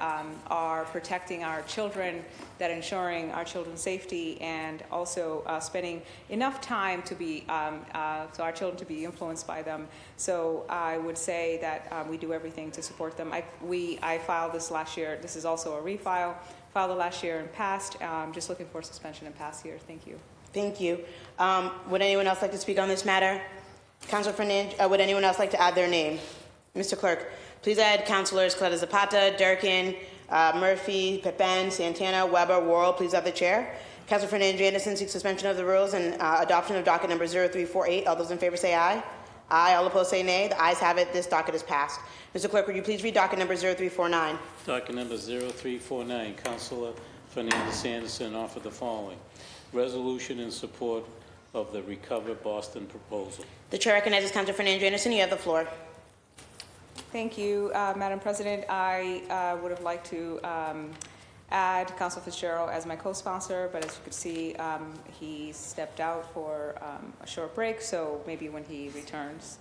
are protecting our children, that ensuring our children's safety, and also spending enough time to be so our children to be influenced by them. So I would say that we do everything to support them. I filed this last year. This is also a refile. Filed it last year and passed. Just looking for suspension and pass here. Thank you. Thank you. Would anyone else like to speak on this matter? Councilor Fernandez, would anyone else like to add their name? Mr. Clerk, please add Councilors Coletta Zapata, Durkin, Murphy, Pepin, Santana, Weber, Worrell. Please add the chair. Councilor Fernandez Anderson seeks suspension of the rules and adoption of docket number 0348. All those in favor say aye. Aye. All opposed say nay. The ayes have it. This docket is passed. Mr. Clerk, would you please read docket number 0349? Docket number 0349, Councilor Fernandez Anderson offered the following. Resolution in support of the Recover Boston proposal. The chair recognizes Councilor Fernandez Anderson. You have the floor. Thank you, Madam President. I would have liked to add Councilor Fitzgerald as my co-sponsor, but as you can see, he stepped out for a short break, so maybe when he returns.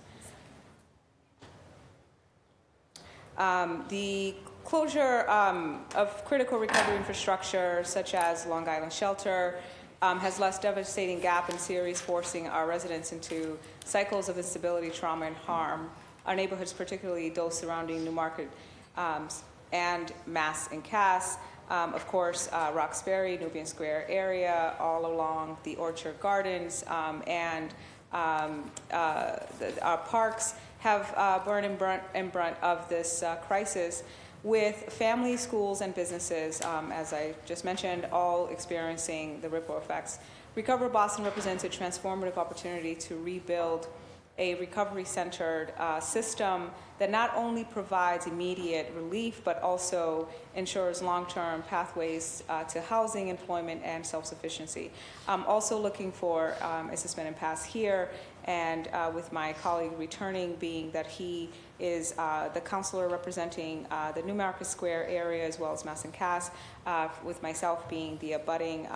The closure of critical recovery infrastructure, such as Long Island Shelter, has left devastating gap in series, forcing our residents into cycles of instability, trauma, and harm. Our neighborhoods, particularly those surrounding Newmarket and Mass and Cass, of course, Roxbury, Nubian Square area, all along the Orchard Gardens, and our parks have borne in brunt of this crisis, with families, schools, and businesses, as I just mentioned, all experiencing the ripple effects. Recover Boston represents a transformative opportunity to rebuild a recovery-centered system that not only provides immediate relief, but also ensures long-term pathways to housing, employment, and self-sufficiency. I'm also looking for a suspend and pass here, and with my colleague returning, being that he is the councilor representing the Newmarket Square area as well as Mass and Cass, with myself being the abutting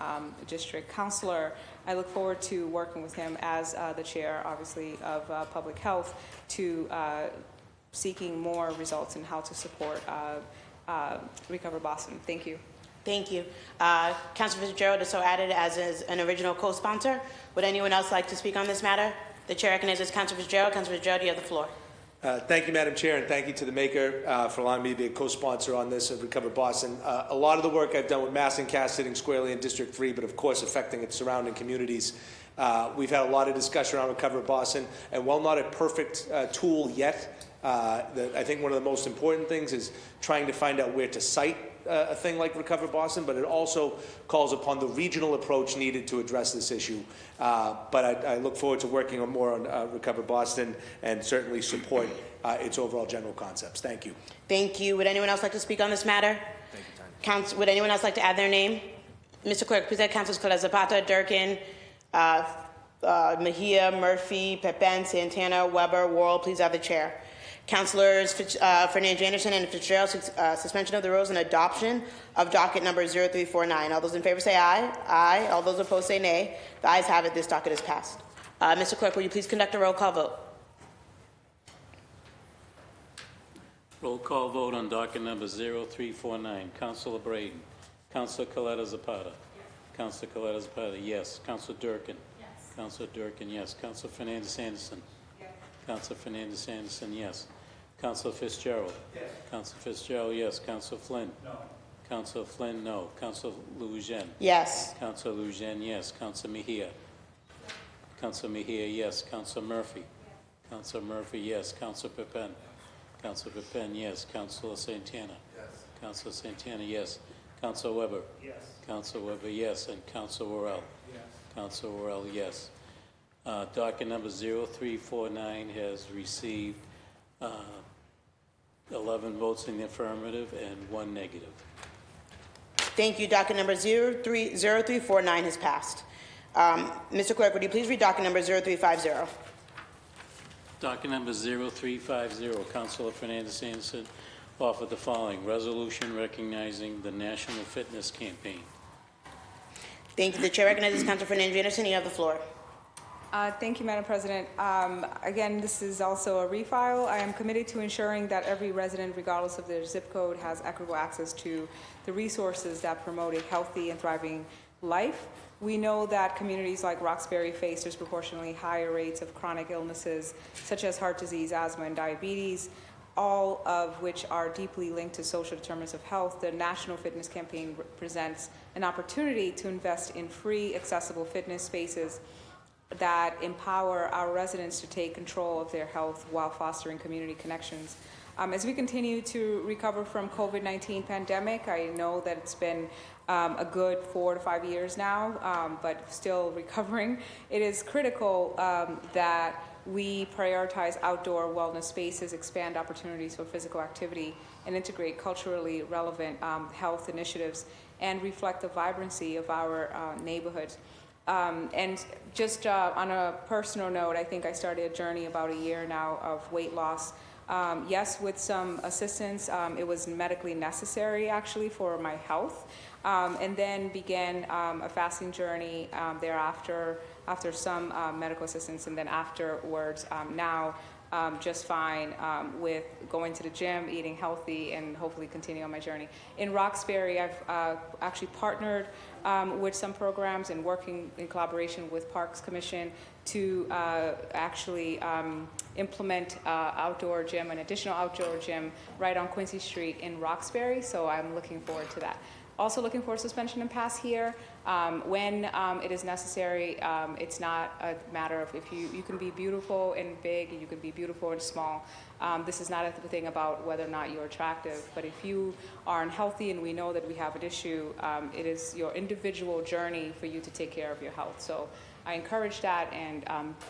district councilor. I look forward to working with him as the chair, obviously, of public health, to seeking more results in how to support Recover Boston. Thank you. Thank you. Councilor Fitzgerald is so added as is an original co-sponsor. Would anyone else like to speak on this matter? The chair recognizes Councilor Fitzgerald. Councilor Fitzgerald, you have the floor. Thank you, Madam Chair, and thank you to the maker for allowing me to be a co-sponsor on this of Recover Boston. A lot of the work I've done with Mass and Cass sitting squarely in District 3, but of course affecting its surrounding communities. We've had a lot of discussion around Recover Boston, and while not a perfect tool yet, I think one of the most important things is trying to find out where to site a thing like Recover Boston, but it also calls upon the regional approach needed to address this issue. But I look forward to working on more on Recover Boston and certainly support its overall general concepts. Thank you. Thank you. Would anyone else like to speak on this matter? Thank you, Tanya. Would anyone else like to add their name? Mr. Clerk, please add Councilors Coletta Zapata, Durkin, Mejia, Murphy, Pepin, Santana, Weber, Worrell. Please add the chair. Councilors Fernandez Anderson and Fitzgerald, suspension of the rules and adoption of docket number 0349. All those in favor say aye. Aye. All those opposed say nay. The ayes have it. This docket is passed. Mr. Clerk, will you please conduct a roll call vote? Roll call vote on docket number 0349. Councilor Braden. Councilor Coletta Zapata. Councilor Coletta Zapata, yes. Councilor Durkin. Yes. Councilor Durkin, yes. Councilor Fernandez Anderson. Yes. Councilor Fernandez Anderson, yes. Councilor Fitzgerald. Yes. Councilor Fitzgerald, yes. Councilor Flynn. No. Councilor Flynn, no. Councilor Loujain. Yes. Councilor Loujain, yes. Councilor Mejia. Councilor Mejia, yes. Councilor Murphy. Councilor Murphy, yes. Councilor Pepin. Councilor Pepin, yes. Councilor Santana. Yes. Councilor Santana, yes. Councilor Weber. Yes. Councilor Weber, yes. And Councilor Worrell. Yes. Councilor Worrell, yes. Docket number 0349 has received 11 votes in the affirmative and 1 negative. Thank you. Docket number 0349 has passed. Mr. Clerk, would you please read docket number 0350? Docket number 0350, Councilor Fernandez Anderson offered the following: resolution recognizing the National Fitness Campaign. Thank you. The chair recognizes Councilor Fernandez Anderson. You have the floor. Thank you, Madam President. Again, this is also a refile. I am committed to ensuring that every resident, regardless of their zip code, has equitable access to the resources that promote a healthy and thriving life. We know that communities like Roxbury face disproportionately higher rates of chronic illnesses such as heart disease, asthma, and diabetes, all of which are deeply linked to social determinants of health. The National Fitness Campaign presents an opportunity to invest in free, accessible fitness spaces that empower our residents to take control of their health while fostering community connections. As we continue to recover from COVID-19 pandemic, I know that it's been a good 4 to 5 years now, but still recovering. It is critical that we prioritize outdoor wellness spaces, expand opportunities for physical activity, and integrate culturally relevant health initiatives and reflect the vibrancy of our neighborhoods. And just on a personal note, I think I started a journey about a year now of weight loss. Yes, with some assistance, it was medically necessary actually for my health, and then began a fasting journey thereafter, after some medical assistance, and then afterwards, now just fine with going to the gym, eating healthy, and hopefully continue on my journey. In Roxbury, I've actually partnered with some programs and working in collaboration with Parks Commission to actually implement outdoor gym, an additional outdoor gym right on Quincy Street in Roxbury, so I'm looking forward to that. Also looking for suspension and pass here when it is necessary. It's not a matter of if you can be beautiful and big, and you can be beautiful and small. This is not a thing about whether or not you're attractive, but if you are unhealthy and we know that we have an issue, it is your individual journey for you to take care of your health. So I encourage that, and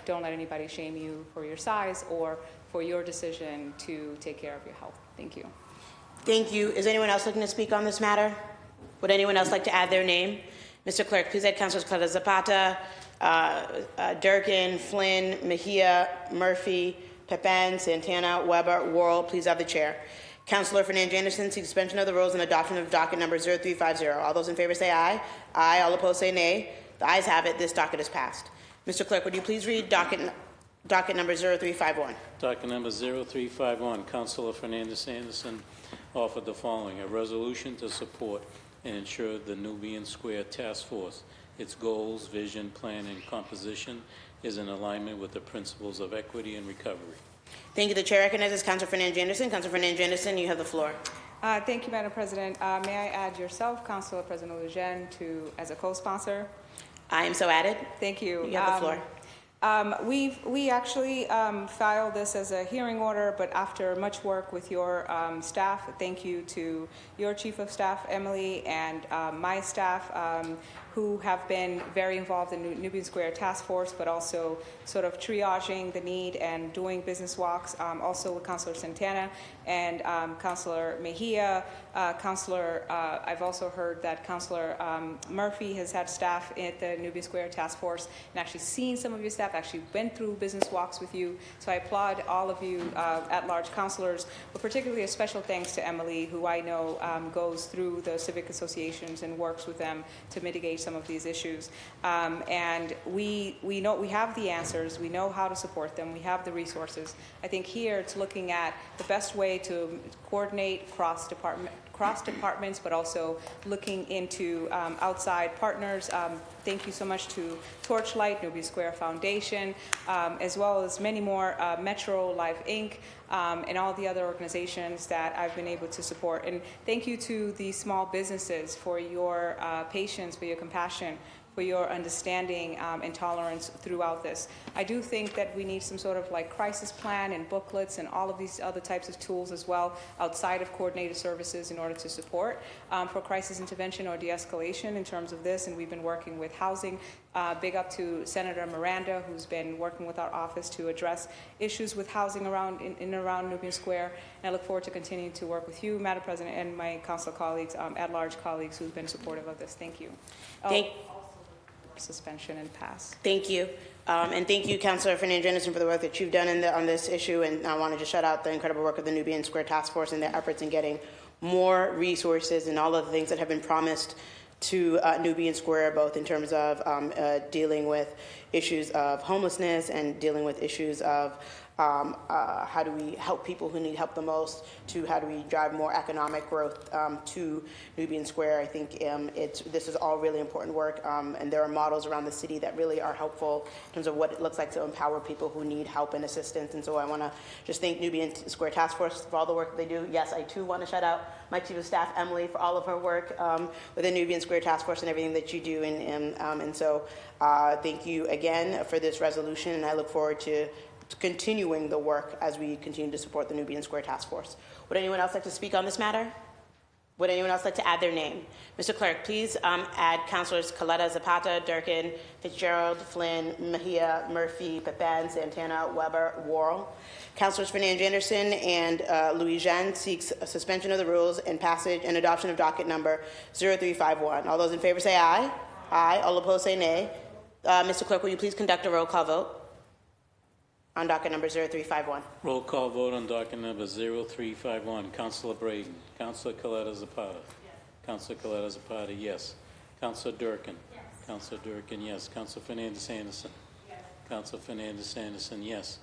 don't let anybody shame you for your size or for your decision to take care of your health. Thank you. Thank you. Is anyone else looking to speak on this matter? Would anyone else like to add their name? Mr. Clerk, please add Councilors Clara Zapata, Durkin, Flynn, Mejia, Murphy, Pepin, Santana, Weber, Worrell. Please have the chair. Councilor Fernandez Anderson seeks suspension of the rules and adoption of docket number 0350. All those in favor say aye. Aye. All opposed say nay. The ayes have it. This docket is passed. Mr. Clerk, would you please read docket number 0351? Docket number 0351, Councilor Fernandez Anderson offered the following: a resolution to support and ensure the Nubian Square Task Force, its goals, vision, plan, and composition is in alignment with the principles of equity and recovery. Thank you. The chair recognizes Councilor Fernandez Anderson. Councilor Fernandez Anderson, you have the floor. Thank you, Madam President. May I add yourself, Councilor President Loujain, as a co-sponsor? I am so added. Thank you. You have the floor. We actually filed this as a hearing order, but after much work with your staff, thank you to your Chief of Staff, Emily, and my staff, who have been very involved in Nubian Square Task Force, but also sort of triaging the need and doing business walks, also with Councilor Santana and Councilor Mejia. I've also heard that Councilor Murphy has had staff at the Nubian Square Task Force and actually seen some of your staff, actually went through business walks with you. So I applaud all of you at-large councilors, but particularly a special thanks to Emily, who I know goes through the civic associations and works with them to mitigate some of these issues. And we know we have the answers, we know how to support them, we have the resources. I think here it's looking at the best way to coordinate cross departments, but also looking into outside partners thank you so much to Torchlight, Newby Square Foundation, as well as many more, Metro Life Inc., and all the other organizations that I've been able to support. And thank you to the small businesses for your patience, for your compassion, for your understanding and tolerance throughout this. I do think that we need some sort of like crisis plan and booklets and all of these other types of tools as well outside of coordinated services in order to support for crisis intervention or de-escalation in terms of this. And we've been working with housing. Big up to Senator Miranda, who's been working with our office to address issues with housing around in and around Nubian Square. And I look forward to continuing to work with you, Madam President, and my council colleagues, at-large colleagues who've been supportive of this. Thank you. Suspension and pass. Thank you. And thank you, Councilor Fernandez Anderson, for the work that you've done on this issue. And I want to just shout out the incredible work of the Nubian Square Task Force and their efforts in getting more resources and all of the things that have been promised to Nubian Square, both in terms of dealing with issues of homelessness and dealing with issues of how do we help people who need help the most, to how do we drive more economic growth to Nubian Square. I think this is all really important work, and there are models around the city that really are helpful in terms of what it looks like to empower people who need help and assistance. And so I want to just thank Nubian Square Task Force for all the work they do. Yes, I too want to shout out my Chief of Staff, Emily, for all of her work with the Nubian Square Task Force and everything that you do. And so thank you again for this resolution, and I look forward to continuing the work as we continue to support the Nubian Square Task Force. Would anyone else like to speak on this matter? Would anyone else like to add their name? Mr. Clerk, please add Councilors Coletta, Zapata, Durkin, Fitzgerald, Flynn, Mejia, Murphy, Pepin, Santana, Weber, Worrell. Councilors Fernandez Anderson and Louis Jean seeks a suspension of the rules and passage and adoption of docket number 0351. All those in favor say aye. Aye. All opposed say nay. Mr. Clerk, will you please conduct a roll call vote on docket number 0351? Roll call vote on docket number 0351. Councilor Braden. Councilor Coletta Zapata. Yes. Councilor Coletta Zapata, yes. Councilor Durkin. Yes. Councilor Durkin, yes. Councilor Fernandez Anderson. Yes. Councilor Fernandez Anderson, yes.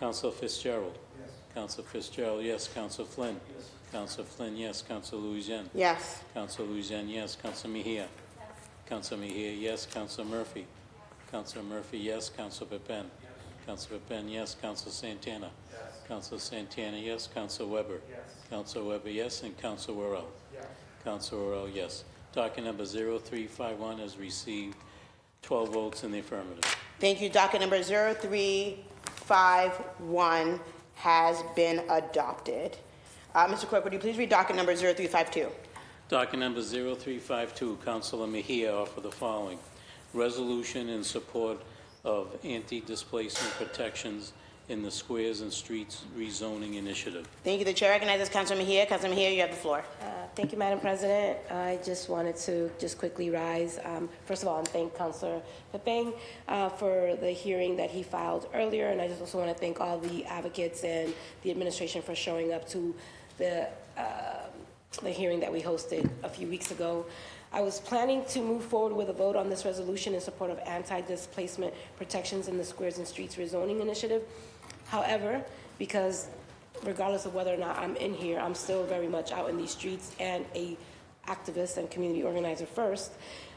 Councilor Fitzgerald. Yes. Councilor Fitzgerald, yes. Councilor Flynn. Yes. Councilor Flynn, yes. Councilor Louisiana. Yes. Councilor Louisiana, yes. Councilor Mejia. Yes. Councilor Mejia, yes. Councilor Murphy. Councilor Murphy, yes. Councilor Pepin. Yes. Councilor Pepin, yes. Councilor Santana. Yes. Councilor Santana, yes. Councilor Weber. Yes. Councilor Weber, yes. And Councilor Worrell. Yes. Councilor Worrell, yes. Docket number 0351 has received 12 votes in the affirmative. Thank you. Docket number 0351 has been adopted. Mr. Clerk, would you please read docket number 0352? Docket number 0352, Councilor Mejia offer the following. Resolution in support of anti-displacement protections in the Squares and Streets Rezoning Initiative. Thank you. The chair recognizes Councilor Mejia. Councilor Mejia, you have the floor. Thank you, Madam President. I just wanted to quickly rise. First of all, and thank Councilor Pepin for the hearing that he filed earlier, and I just also want to thank all the advocates and the administration for showing up to the hearing that we hosted a few weeks ago. I was planning to move forward with a vote on this resolution in support of anti-displacement protections in the Squares and Streets Rezoning Initiative. However, because regardless of whether or not I'm in here, I'm still very much out in these streets and a activist and community organizer first.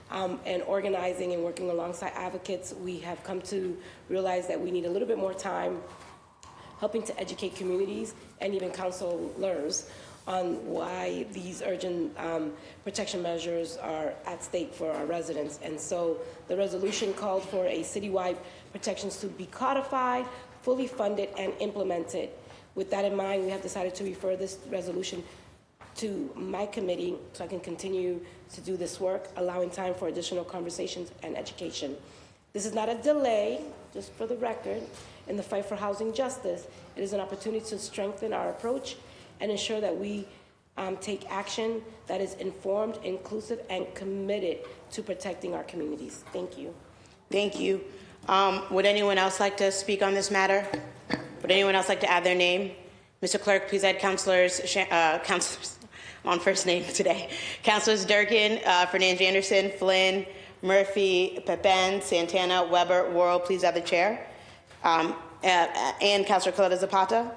And organizing and working alongside advocates, we have come to realize that we need a little bit more time helping to educate communities and even councilors on why these urgent protection measures are at stake for our residents. And so the resolution called for a citywide protections to be codified, fully funded, and implemented. With that in mind, we have decided to refer this resolution to my committee so I can continue to do this work, allowing time for additional conversations and education. This is not a delay, just for the record, in the fight for housing justice. It is an opportunity to strengthen our approach and ensure that we take action that is informed, inclusive, and committed to protecting our communities. Thank you. Thank you. Would anyone else like to speak on this matter? Would anyone else like to add their name? Mr. Clerk, please add councilors on first name today. Councilors Durkin, Fernandez Anderson, Flynn, Murphy, Pepin, Santana, Weber, Worrell, please add the chair. And Councilor Coletta Zapata.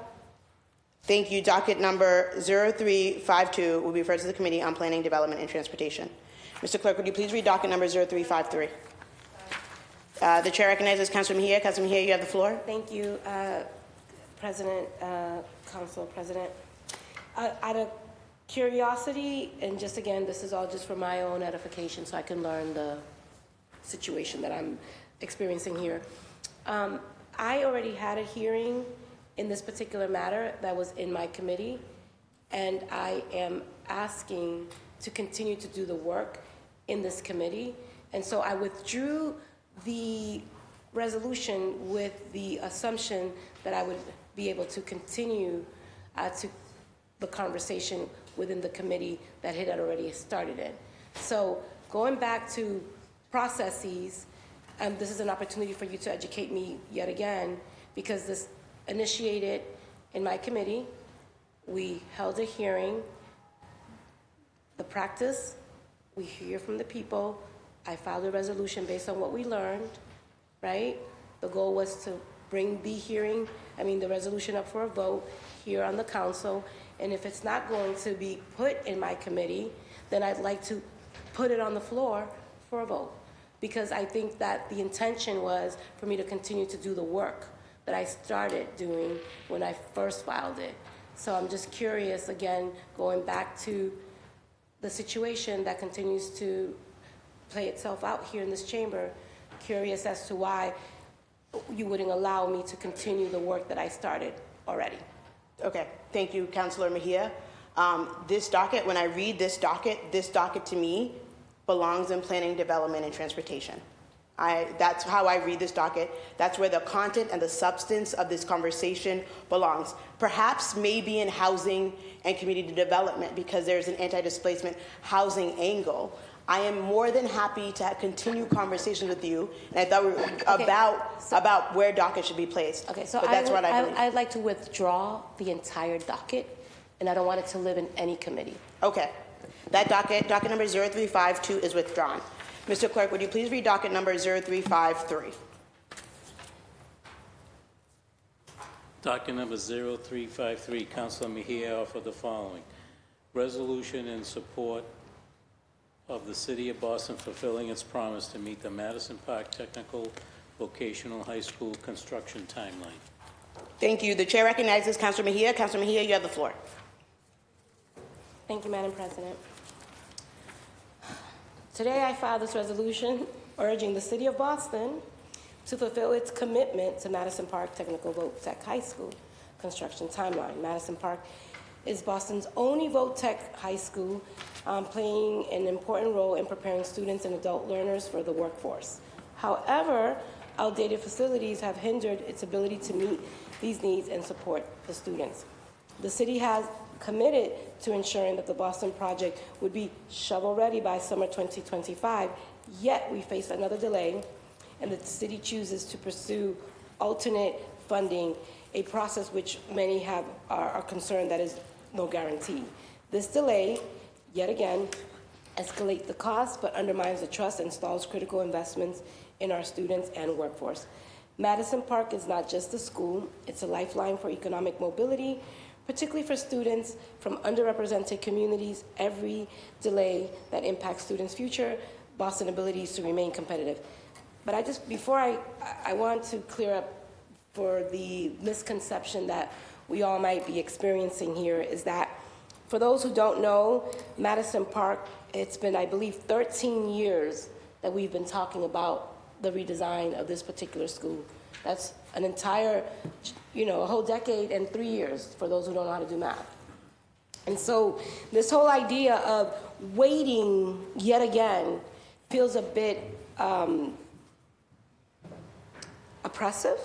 Thank you. Docket number 0352 will be referred to the Committee on Planning, Development, and Transportation. Mr. Clerk, would you please read docket number 0353? The chair recognizes Councilor Mejia. Councilor Mejia, you have the floor. Thank you, President, Council President. Out of curiosity, and just again, this is all just for my own edification so I can learn the situation that I'm experiencing here. I already had a hearing in this particular matter that was in my committee, and I am asking to continue to do the work in this committee. And so I withdrew the resolution with the assumption that I would be able to continue to the conversation within the committee that it had already started in. So going back to processes, this is an opportunity for you to educate me yet again, because this initiated in my committee. We held a hearing. The practice, we hear from the people. I filed a resolution based on what we learned, right? The goal was to bring the resolution up for a vote here on the council. And if it's not going to be put in my committee, then I'd like to put it on the floor for a vote. Because I think that the intention was for me to continue to do the work that I started doing when I first filed it. So I'm just curious, again, going back to the situation that continues to play itself out here in this chamber, curious as to why you wouldn't allow me to continue the work that I started already. Okay, thank you, Councilor Mejia. This docket, when I read this docket to me belongs in planning, development, and transportation. That's how I read this docket. That's where the content and the substance of this conversation belongs. Perhaps maybe in housing and community development, because there's an anti-displacement housing angle. I am more than happy to continue conversations with you, and I thought we were about where docket should be placed. Okay, so but that's what I believe. I'd like to withdraw the entire docket, and I don't want it to live in any committee. Okay, that docket number 0352 is withdrawn. Mr. Clerk, would you please read docket number 0353? Docket number 0353, Councilor Mejia offered the following. Resolution in support of the City of Boston fulfilling its promise to meet the Madison Park Technical Vocational High School construction timeline. Thank you. The chair recognizes Councilor Mejia. Councilor Mejia, you have the floor. Thank you, Madam President. Today I filed this resolution urging the City of Boston to fulfill its commitment to Madison Park Technical Voc Tech High School construction timeline. Madison Park is Boston's only Voc Tech high school, playing an important role in preparing students and adult learners for the workforce. However, outdated facilities have hindered its ability to meet these needs and support the students. The city has committed to ensuring that the Boston project would be shovel-ready by summer 2025, yet we face another delay, and the city chooses to pursue alternate funding, a process which many are concerned that is no guarantee. This delay, yet again, escalates the cost but undermines the trust and stalls critical investments in our students and workforce. Madison Park is not just a school, it's a lifeline for economic mobility, particularly for students from underrepresented communities. Every delay that impacts students' future, Boston's abilities to remain competitive. But I want to clear up for the misconception that we all might be experiencing here is that, for those who don't know, Madison Park, it's been, I believe, 13 years that we've been talking about the redesign of this particular school. That's an entire, a whole decade and 3 years for those who don't know how to do math. And so this whole idea of waiting yet again feels a bit oppressive.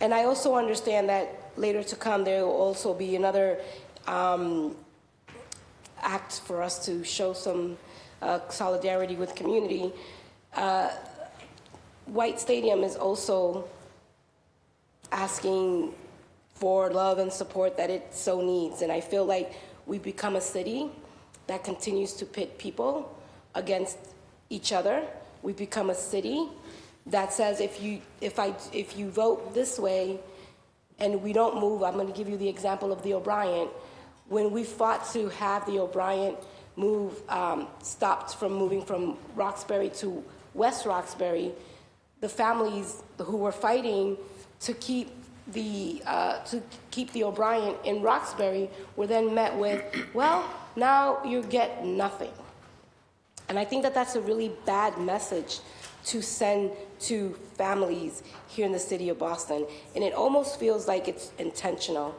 And I also understand that later to come there will also be another act for us to show some solidarity with community. White Stadium is also asking for love and support that it so needs. And I feel like we've become a city that continues to pit people against each other. We've become a city that says if you vote this way and we don't move, I'm going to give you the example of the O'Brien. When we fought to have the O'Brien move, stopped from moving from Roxbury to West Roxbury, the families who were fighting to keep the O'Brien in Roxbury were then met with, well, now you get nothing. And I think that that's a really bad message to send to families here in the city of Boston. And it almost feels like it's intentional.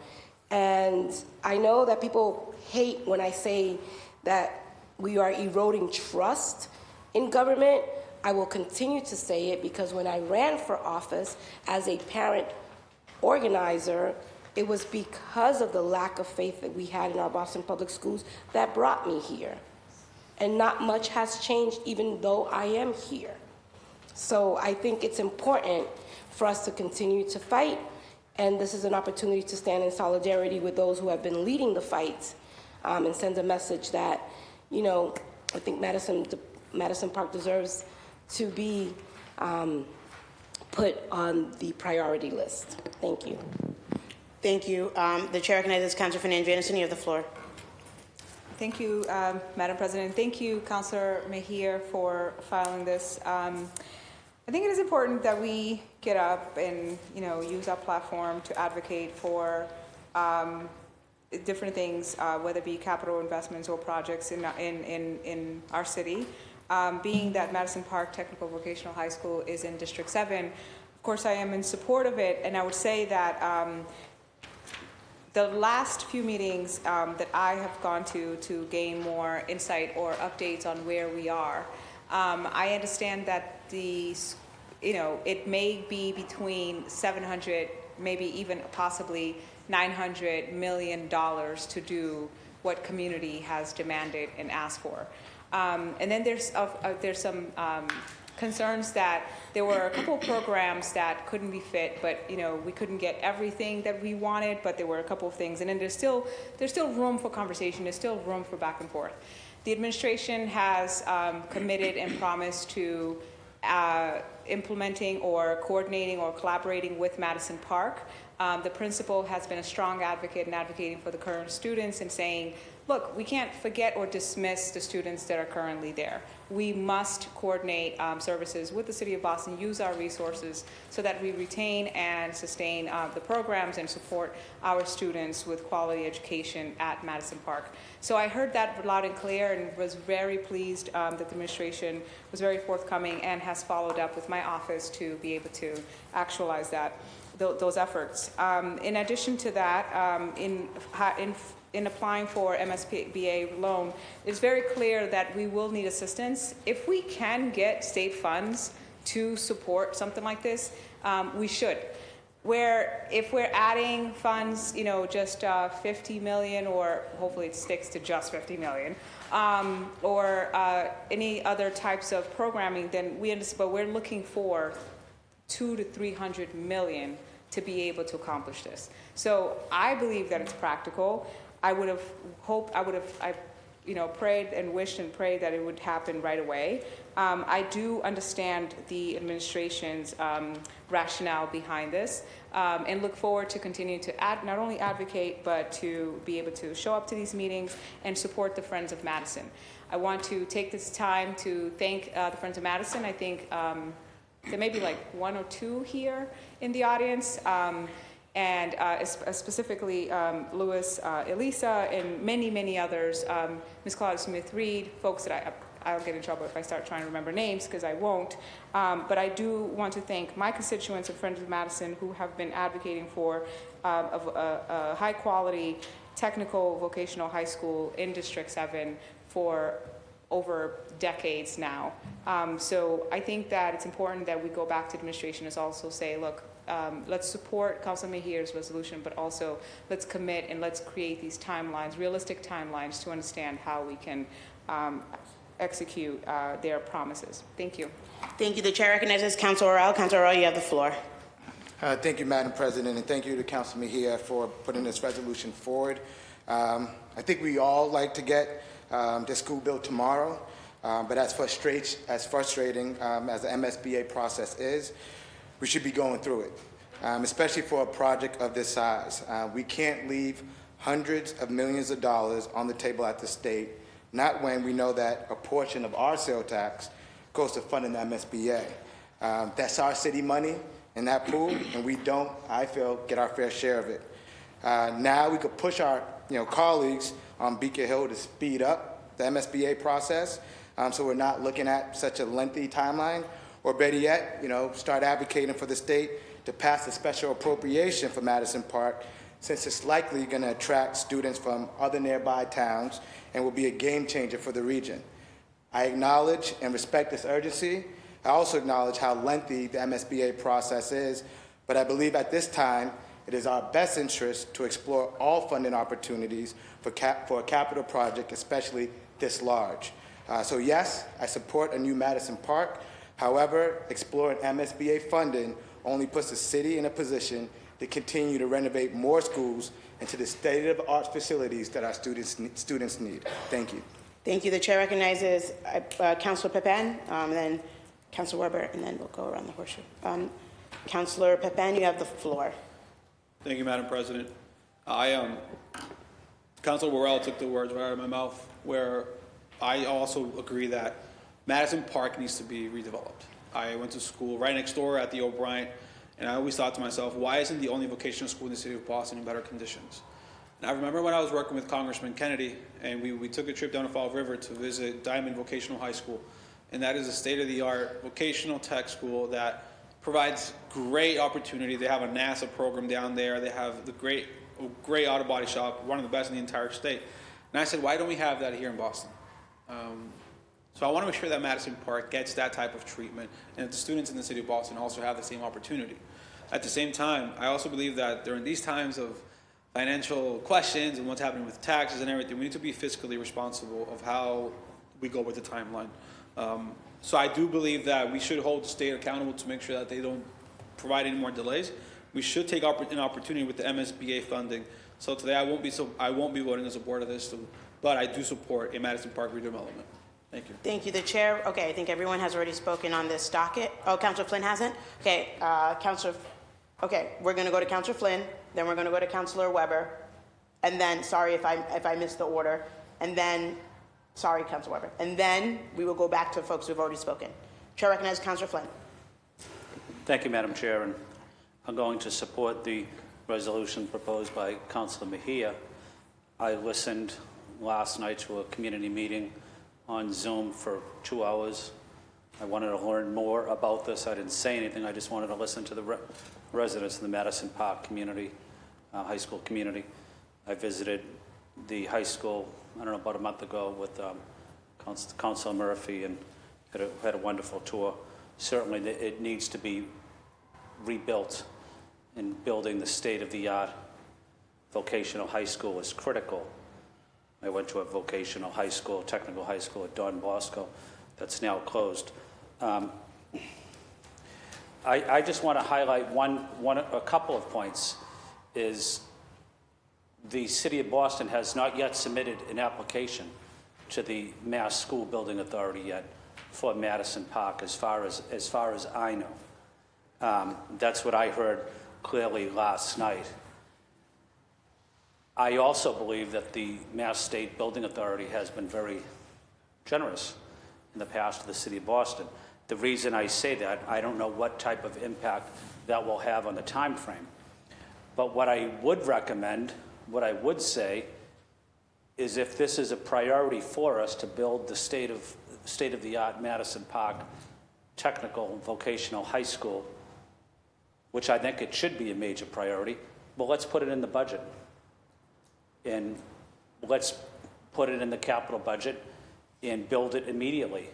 And I know that people hate when I say that we are eroding trust in government. I will continue to say it because when I ran for office as a parent organizer, it was because of the lack of faith that we had in our Boston Public Schools that brought me here. And not much has changed even though I am here. So I think it's important for us to continue to fight, and this is an opportunity to stand in solidarity with those who have been leading the fight, and send a message that, you know, I think Madison Park deserves to be put on the priority list. Thank you. Thank you. The chair recognizes Councilor Fernandez Anderson. You have the floor. Thank you, Madam President. Thank you, Councilor Mejia, for filing this. I think it is important that we get up and, you know, use our platform to advocate for different things, whether it be capital investments or projects in our city. Being that Madison Park Technical Vocational High School is in District 7, of course I am in support of it, and I would say that the last few meetings that I have gone to gain more insight or updates on where we are, I understand that it may be between 700, maybe even possibly $900 million to do what community has demanded and asked for. And then there's some concerns that there were a couple of programs that couldn't be fit, but we couldn't get everything that we wanted, but there were a couple of things. And then there's still room for conversation. There's still room for back and forth. The administration has committed and promised to implementing or coordinating or collaborating with Madison Park. The principal has been a strong advocate in advocating for the current students and saying, look, we can't forget or dismiss the students that are currently there. We must coordinate services with the City of Boston, use our resources so that we retain and sustain the programs and support our students with quality education at Madison Park. So I heard that loud and clear and was very pleased that the administration was very forthcoming and has followed up with my office to be able to actualize those efforts. In addition to that, in applying for MSBA loan, it's very clear that we will need assistance. If we can get state funds to support something like this, we should. If we're adding funds, just 50 million, or hopefully it sticks to just 50 million, or any other types of programming, then but we're looking for 200 to 300 million to be able to accomplish this. So I believe that it's practical. I prayed and wished and prayed that it would happen right away. I do understand the administration's rationale behind this, and look forward to continue to not only advocate, but to be able to show up to these meetings and support the Friends of Madison. I want to take this time to thank the Friends of Madison. I think there may be like one or two here in the audience. And specifically Louis, Elisa, and many, many others, Ms. Claudia Smith-Reed, folks that I'll get in trouble if I start trying to remember names, because I won't. But I do want to thank my constituents and Friends of Madison who have been advocating for a high-quality technical vocational high school in District 7 for over decades now. So I think that it's important that we go back to administration and also say, look, let's support Councilor Mejia's resolution, but also let's commit and let's create these timelines, realistic timelines, to understand how we can execute their promises. Thank you. Thank you. The chair recognizes Councilor Orell. Councilor Orell, you have the floor. Thank you, Madam President, and thank you to Councilor Mejia for putting this resolution forward. I think we all like to get this school built tomorrow, but as frustrating as the MSBA process is, we should be going through it, especially for a project of this size. We can't leave hundreds of millions of dollars on the table at the state, not when we know that a portion of our sales tax goes to funding the MSBA. That's our city money in that pool, and we don't, I feel, get our fair share of it. Now we could push our colleagues on Beacon Hill to speed up the MSBA process, so we're not looking at such a lengthy timeline, or better yet, start advocating for the state to pass a special appropriation for Madison Park, since it's likely going to attract students from other nearby towns and will be a game changer for the region. I acknowledge and respect this urgency. I also acknowledge how lengthy the MSBA process is, but I believe at this time it is our best interest to explore all funding opportunities for a capital project, especially this large. So yes, I support a new Madison Park. However, exploring MSBA funding only puts the city in a position to continue to renovate more schools into the state-of-the-art facilities that our students need. Thank you. Thank you. The chair recognizes Councilor Pepin, then Councilor Weber, and then we'll go around the horseshoe. Councilor Pepin, you have the floor. Thank you, Madam President. Councilor Worrell took the words right out of my mouth, where I also agree that Madison Park needs to be redeveloped. I went to school right next door at the O'Brien, and I always thought to myself, why isn't the only vocational school in the city of Boston in better conditions? And I remember when I was working with Congressman Kennedy, and we took a trip down to Fall River to visit Diamond Vocational High School, and that is a state-of-the-art vocational tech school that provides great opportunity. They have a NASA program down there. They have the great auto body shop, one of the best in the entire state. And I said, why don't we have that here in Boston? So I want to make sure that Madison Park gets that type of treatment, and that the students in the city of Boston also have the same opportunity. At the same time, I also believe that during these times of financial questions and what's happening with taxes and everything, we need to be fiscally responsible of how we go with the timeline. So I do believe that we should hold the state accountable to make sure that they don't provide any more delays. We should take an opportunity with the MSBA funding. So today I won't be voting in support of this, but I do support a Madison Park redevelopment. Thank you. Thank you. The chair, okay, I think everyone has already spoken on this docket. Oh, Councilor Flynn hasn't? Okay, we're going to go to Councilor Flynn, then we're going to go to Councilor Weber, and then, sorry if I missed the order, and then, sorry, Councilor Weber, and then we will go back to folks who've already spoken. Chair recognizes Councilor Flynn. Thank you, Madam Chair, and I'm going to support the resolution proposed by Councilor Mejia. I listened last night to a community meeting on Zoom for 2 hours. I wanted to learn more about this. I didn't say anything. I just wanted to listen to the residents in the Madison Park community, high school community. I visited the high school, I don't know, about a month ago with Councilor Murphy, and had a wonderful tour. Certainly it needs to be rebuilt, and building the state-of-the-art vocational high school is critical. I went to a vocational high school, technical high school at Don Bosco that's now closed. I just want to highlight a couple of points. Is the City of Boston has not yet submitted an application to the Mass School Building Authority yet for Madison Park, as far as I know. That's what I heard clearly last night. I also believe that the Mass State Building Authority has been very generous in the past to the City of Boston. The reason I say that, I don't know what type of impact that will have on the time frame. But what I would recommend, what I would say, is if this is a priority for us to build the state-of-the-art Madison Park Technical Vocational High School, which I think it should be a major priority, well, let's put it in the budget. And let's put it in the capital budget and build it immediately.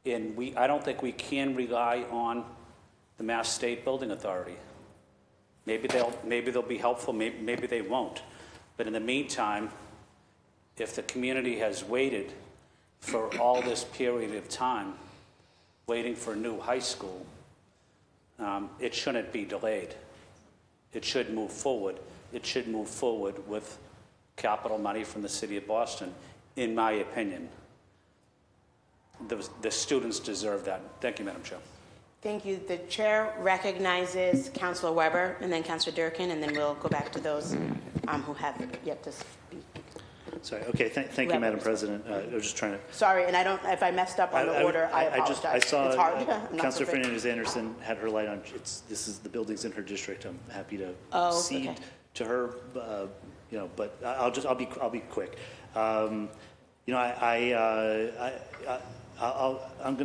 And I don't think we can rely on the Mass State Building Authority. Maybe they'll be helpful, maybe they won't. But in the meantime, if the community has waited for all this period of time, waiting for a new high school, it shouldn't be delayed. It should move forward. It should move forward with capital money from the City of Boston, in my opinion. The students deserve that. Thank you, Madam Chair. Thank you. The chair recognizes Councilor Weber, and then Councilor Durkin, and then we'll go back to those who have yet to speak. Sorry. Okay. Thank you, Madam President. I was just trying to. Sorry, and I don't, if I messed up on the order, I apologize. I saw It's hard. I'm not Councilor perfect. Fernandez Anderson had her light on. This is the buildings in her district. I'm happy to Oh, cede okay. to her, but I'll be quick. I'm going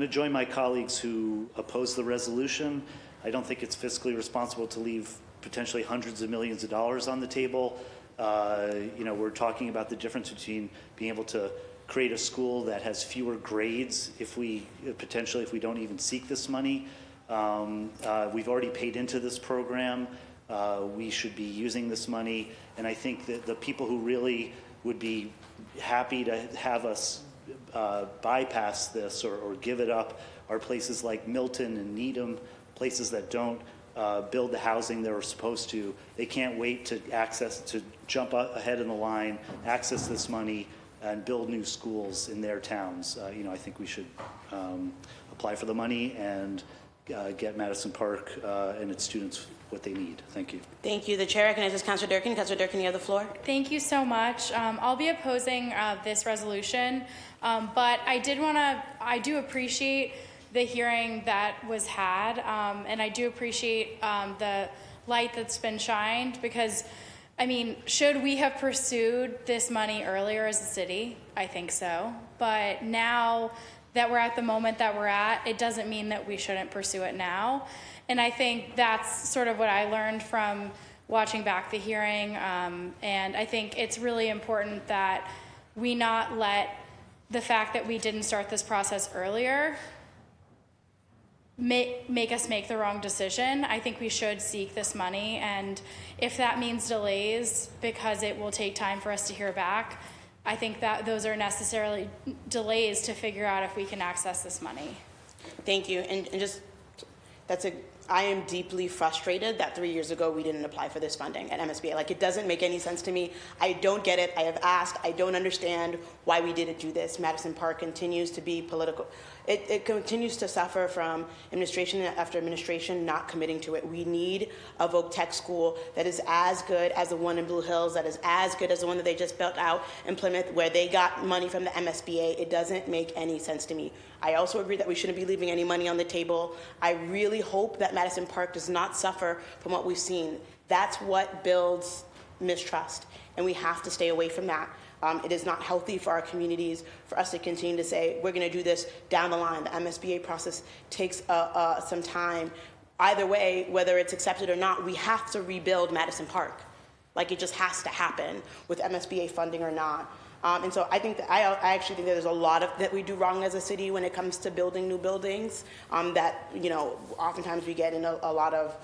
to join my colleagues who oppose the resolution. I don't think it's fiscally responsible to leave potentially hundreds of millions of dollars on the table. We're talking about the difference between being able to create a school that has fewer grades if we don't even seek this money. We've already paid into this program. We should be using this money, and I think that the people who really would be happy to have us bypass this or give it up are places like Milton and Needham, places that don't build the housing they were supposed to. They can't wait to jump ahead in the line, access this money, and build new schools in their towns. I think we should apply for the money and get Madison Park and its students what they need. Thank you. Thank you. The chair recognizes Councilor Durkin. Councilor Durkin, you have the floor. Thank you so much. I'll be opposing this resolution, but I do appreciate the hearing that was had, and I do appreciate the light that's been shined because, should we have pursued this money earlier as a city? I think so. But now that we're at the moment that we're at, it doesn't mean that we shouldn't pursue it now. And I think that's sort of what I learned from watching back the hearing. And I think it's really important that we not let the fact that we didn't start this process earlier make us make the wrong decision. I think we should seek this money, and if that means delays because it will take time for us to hear back, I think that those are necessarily delays to figure out if we can access this money. Thank you. And just, I am deeply frustrated that 3 years ago we didn't apply for this funding at MSBA. It doesn't make any sense to me. I don't get it. I have asked. I don't understand why we didn't do this. Madison Park continues to be political. It continues to suffer from administration after administration not committing to it. We need a Voc Tech school that is as good as the one in Blue Hills, that is as good as the one that they just built out in Plymouth, where they got money from the MSBA. It doesn't make any sense to me. I also agree that we shouldn't be leaving any money on the table. I really hope that Madison Park does not suffer from what we've seen. That's what builds mistrust, and we have to stay away from that. It is not healthy for our communities for us to continue to say, we're going to do this down the line. The MSBA process takes some time. Either way, whether it's accepted or not, we have to rebuild Madison Park. It just has to happen with MSBA funding or not. And so I think that I actually think that there's a lot that we do wrong as a city when it comes to building new buildings, that, oftentimes we get in a lot of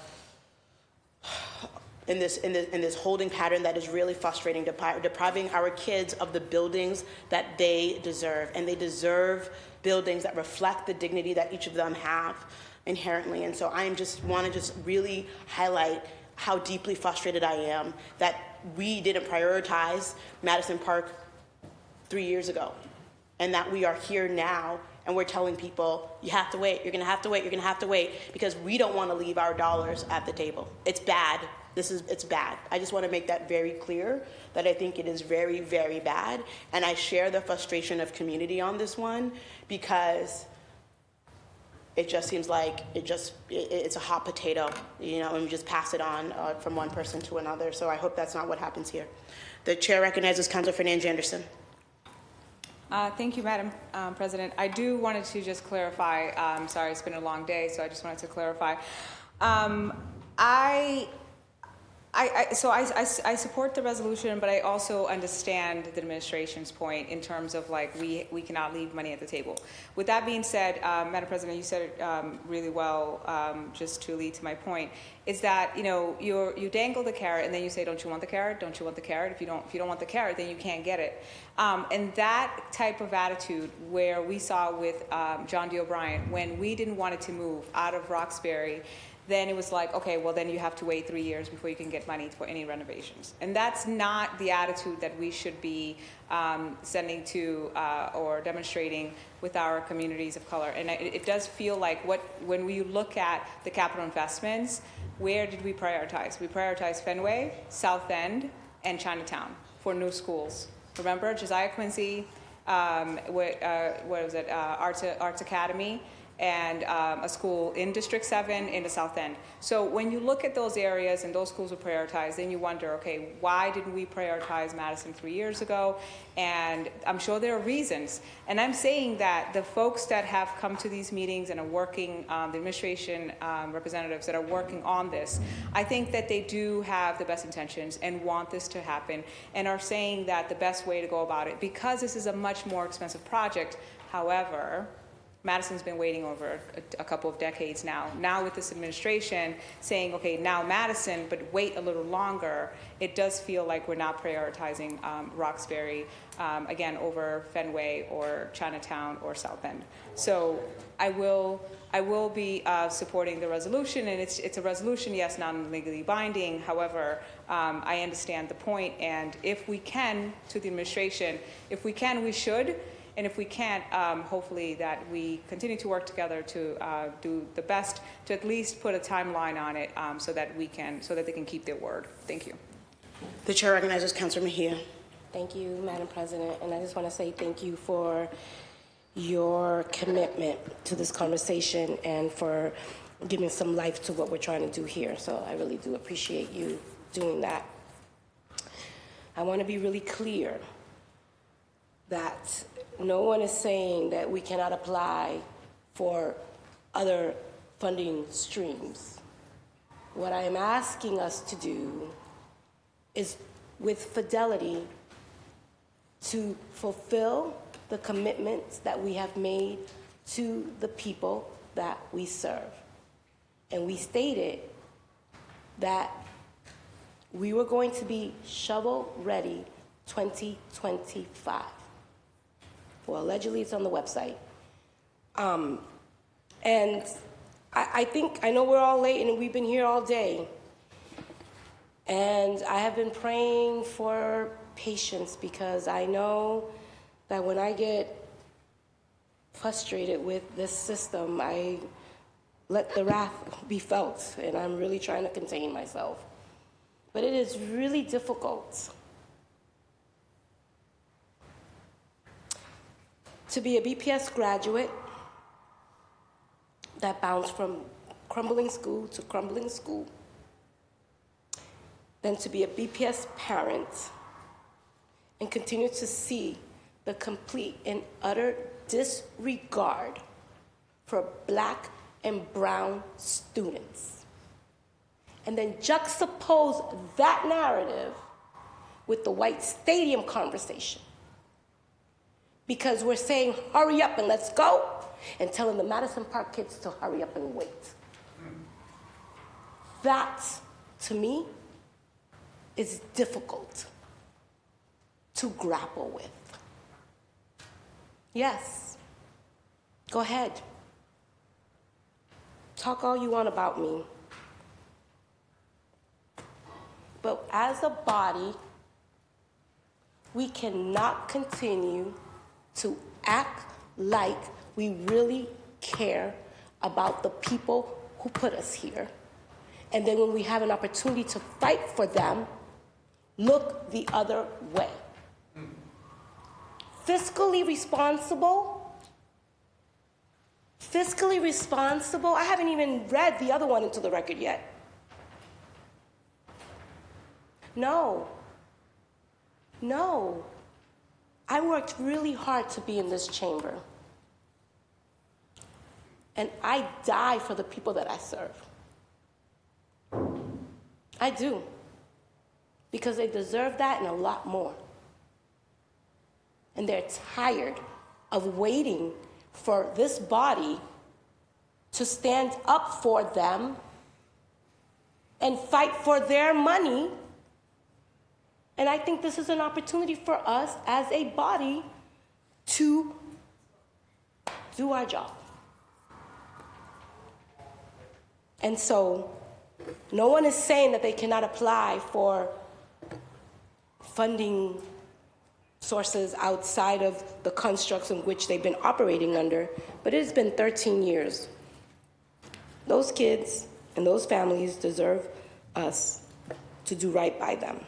in this holding pattern that is really frustrating, depriving our kids of the buildings that they deserve. And they deserve buildings that reflect the dignity that each of them have inherently. And so I want to really highlight how deeply frustrated I am that we didn't prioritize Madison Park 3 years ago, and that we are here now and we're telling people, you have to wait, you're gonna have to wait, you're gonna have to wait, because we don't want to leave our dollars at the table. It's bad. It's bad. I just want to make that very clear, that I think it is very, very bad. And I share the frustration of community on this one, because it just seems like it's a hot potato, and we just pass it on from one person to another. So I hope that's not what happens here. The chair recognizes Councilor Fernandez Anderson. Thank you, Madam President. I do wanted to just clarify. Sorry, it's been a long day, so I just wanted to clarify. I support the resolution, but I also understand the administration's point in terms of we cannot leave money at the table. With that being said, Madam President, you said it really well. Just to lead to my point, is that you dangle the carrot and then you say, don't you want the carrot? Don't you want the carrot? If you don't want the carrot, then you can't get it. And that type of attitude, where we saw with John D. O'Brien, when we didn't want it to move out of Roxbury, then it was like, okay, well, then you have to wait 3 years before you can get money for any renovations. And that's not the attitude that we should be sending to or demonstrating with our communities of color. And it does feel like when we look at the capital investments, where did we prioritize? We prioritized Fenway, South End, and Chinatown for new schools. Remember, Josiah Quincy, what was it, Arts Academy, and a school in District 7 in the South End. So when you look at those areas and those schools were prioritized, then you wonder, okay, why didn't we prioritize Madison 3 years ago? And I'm sure there are reasons. And I'm saying that the folks that have come to these meetings and are working, the administration representatives that are working on this, I think that they do have the best intentions and want this to happen and are saying that the best way to go about it, because this is a much more expensive project, however, Madison's been waiting over a couple of decades now. Now with this administration saying, okay, now Madison, but wait a little longer, it does feel like we're not prioritizing Roxbury, again, over Fenway or Chinatown or South End. So I will be supporting the resolution, and it's a resolution, yes, non-legally binding. However, I understand the point, and if we can, to the administration, if we can, we should. And if we can't, hopefully that we continue to work together to do the best to at least put a timeline on it so that they can keep their word. Thank you. The chair recognizes Councilor Mejia. Thank you, Madam President. And I just want to say thank you for your commitment to this conversation and for giving some life to what we're trying to do here. So I really do appreciate you doing that. I want to be really clear that no one is saying that we cannot apply for other funding streams. What I am asking us to do is, with fidelity, to fulfill the commitments that we have made to the people that we serve. And we stated that we were going to be shovel-ready 2025. Well, allegedly it's on the website. And I know we're all late and we've been here all day. And I have been praying for patience because I know that when I get frustrated with this system, I let the wrath be felt, and I'm really trying to contain myself. But it is really difficult to be a BPS graduate that bounced from crumbling school to crumbling school, then to be a BPS parent and continue to see the complete and utter disregard for Black and brown students. And then juxtapose that narrative with the white stadium conversation. Because we're saying, hurry up and let's go, and telling the Madison Park kids to hurry up and wait. That, to me, is difficult to grapple with. Yes, go ahead. Talk all you want about me. But as a body, we cannot continue to act like we really care about the people who put us here. And then when we have an opportunity to fight for them, look the other way. Fiscally responsible, I haven't even read the other one into the record yet. No. I worked really hard to be in this chamber. And I die for the people that I serve. I do. Because they deserve that and a lot more. And they're tired of waiting for this body to stand up for them and fight for their money. And I think this is an opportunity for us as a body to do our job. And so, no one is saying that they cannot apply for funding sources outside of the constructs in which they've been operating under, but it has been 13 years. Those kids and those families deserve us to do right by them.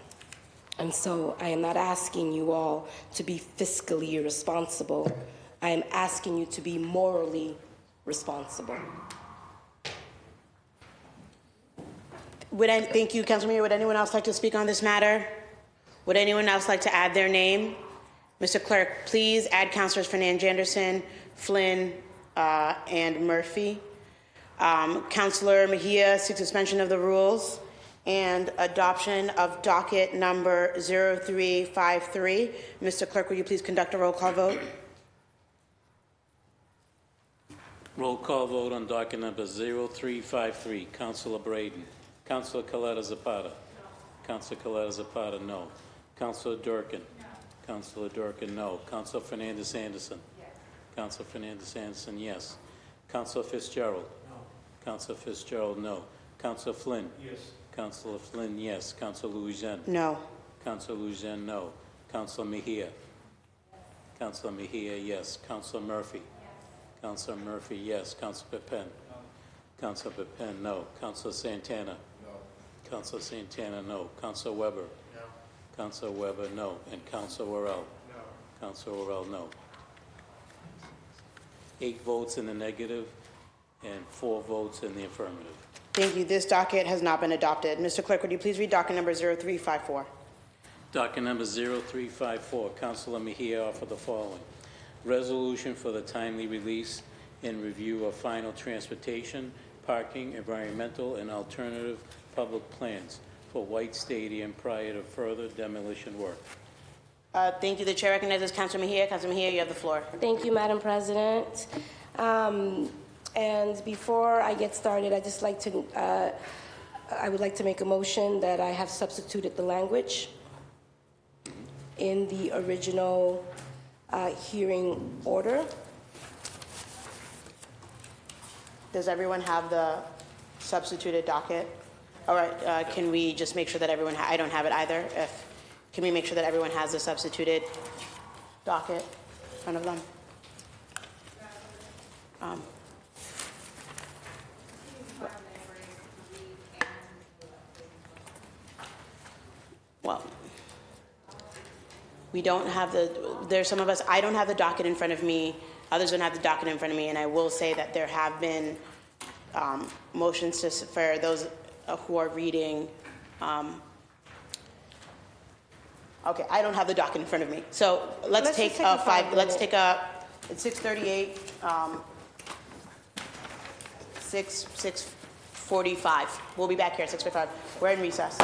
And so I am not asking you all to be fiscally irresponsible. I am asking you to be morally responsible. Thank you, Councilman Mayor. Would anyone else like to speak on this matter? Would anyone else like to add their name? Mr. Clerk, please add Councilors Fernand Janderson, Flynn, and Murphy. Councilor Mejia seeks suspension of the rules and adoption of docket number 0353. Mr. Clerk, will you please conduct a roll call vote? Roll call vote on docket number 0353. Councilor Braden. Councilor Coletta Zapata. Councilor Coletta Zapata, no. Councilor Durkin. Councilor Durkin, no. Councilor Fernandez Anderson. Councilor Fernandez Anderson, yes. Councilor Fitzgerald. Councilor Fitzgerald, no. Councilor Flynn. Yes. Councilor Flynn, yes. Councilor Louisiana. No. Councilor Louisiana, no. Councilor Mejia. Councilor Mejia, yes. Councilor Murphy. Councilor Murphy, yes. Councilor Pepin. Councilor Pepin, no. Councilor Santana. No. Councilor Santana, no. Councilor Weber. No. Councilor Weber, no. And Councilor Worrell. No. Councilor Worrell, no. 8 votes in the negative and 4 votes in the affirmative. Thank you. This docket has not been adopted. Mr. Clerk, would you please read docket number 0354? Docket number 0354, Councilor Mejia offered the following. Resolution for the timely release and review of final transportation, parking, environmental, and alternative public plans for White Stadium prior to further demolition work. Thank you. The chair recognizes Councilor Mejia. Councilor Mejia, you have the floor. Thank you, Madam President. And before I get started, I would like to make a motion that I have substituted the language in the original hearing order. Does everyone have the substituted docket? All right, can we just make sure that everyone, I don't have it either. Can we make sure that everyone has the substituted docket in front of them? Well, we don't have there's some of us, I don't have the docket in front of me, others don't have the docket in front of me, and I will say that there have been motions for those who are reading. Okay, I don't have the docket in front of me. So let's take a 6:38, 6:45. We'll be back here at 6:45. We're in recess.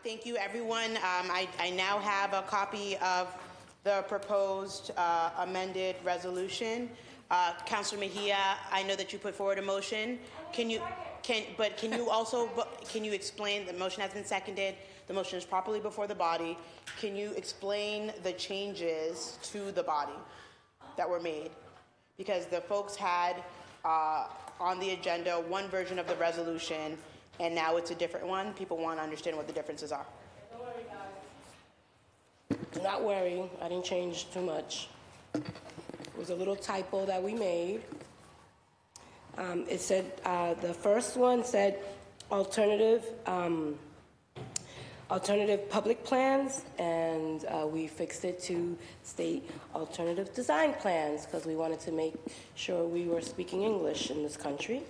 Thank you, everyone. I now have a copy of the proposed amended resolution. Councilor Mejia, I know that you put forward a motion. Can you explain, the motion has been seconded, the motion is properly before the body. Can you explain the changes to the body that were made? Because the folks had on the agenda one version of the resolution, and now it's a different one. People want to understand what the differences are. Do not worry, I didn't change too much. It was a little typo that we made. It said, the first one said alternative public plans, and we fixed it to state alternative design plans because we wanted to make sure we were speaking English in this country.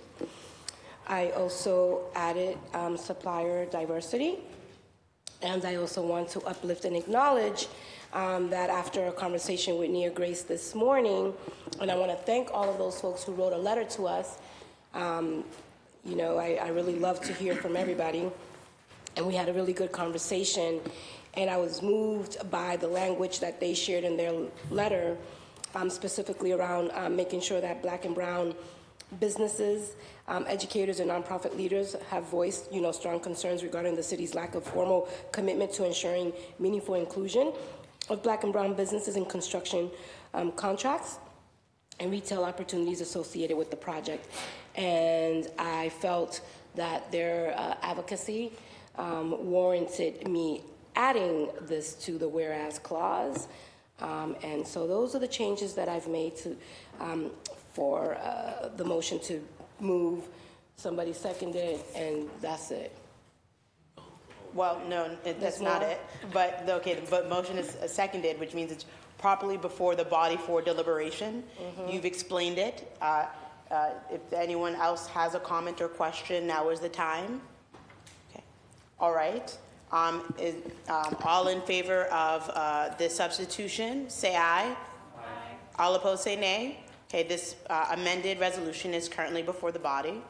I also added supplier diversity, and I also want to uplift and acknowledge that after a conversation with Nia Grace this morning, and I want to thank all of those folks who wrote a letter to us. You know, I really love to hear from everybody, and we had a really good conversation, and I was moved by the language that they shared in their letter, specifically around making sure that Black and brown businesses, educators, and nonprofit leaders have voiced, you know, strong concerns regarding the city's lack of formal commitment to ensuring meaningful inclusion of Black and brown businesses in construction contracts and retail opportunities associated with the project. And I felt that their advocacy warranted me adding this to the whereas clause. And so those are the changes that I've made to for the motion to move. Somebody seconded, and that's it. Well, no, that's not it. But but motion is seconded, which means it's properly before the body for deliberation. You've explained it. If anyone else has a comment or question, now is the time. Okay. All right. All in favor of this substitution, say aye. Aye. All opposed, say nay. Okay, this amended resolution is currently before the body.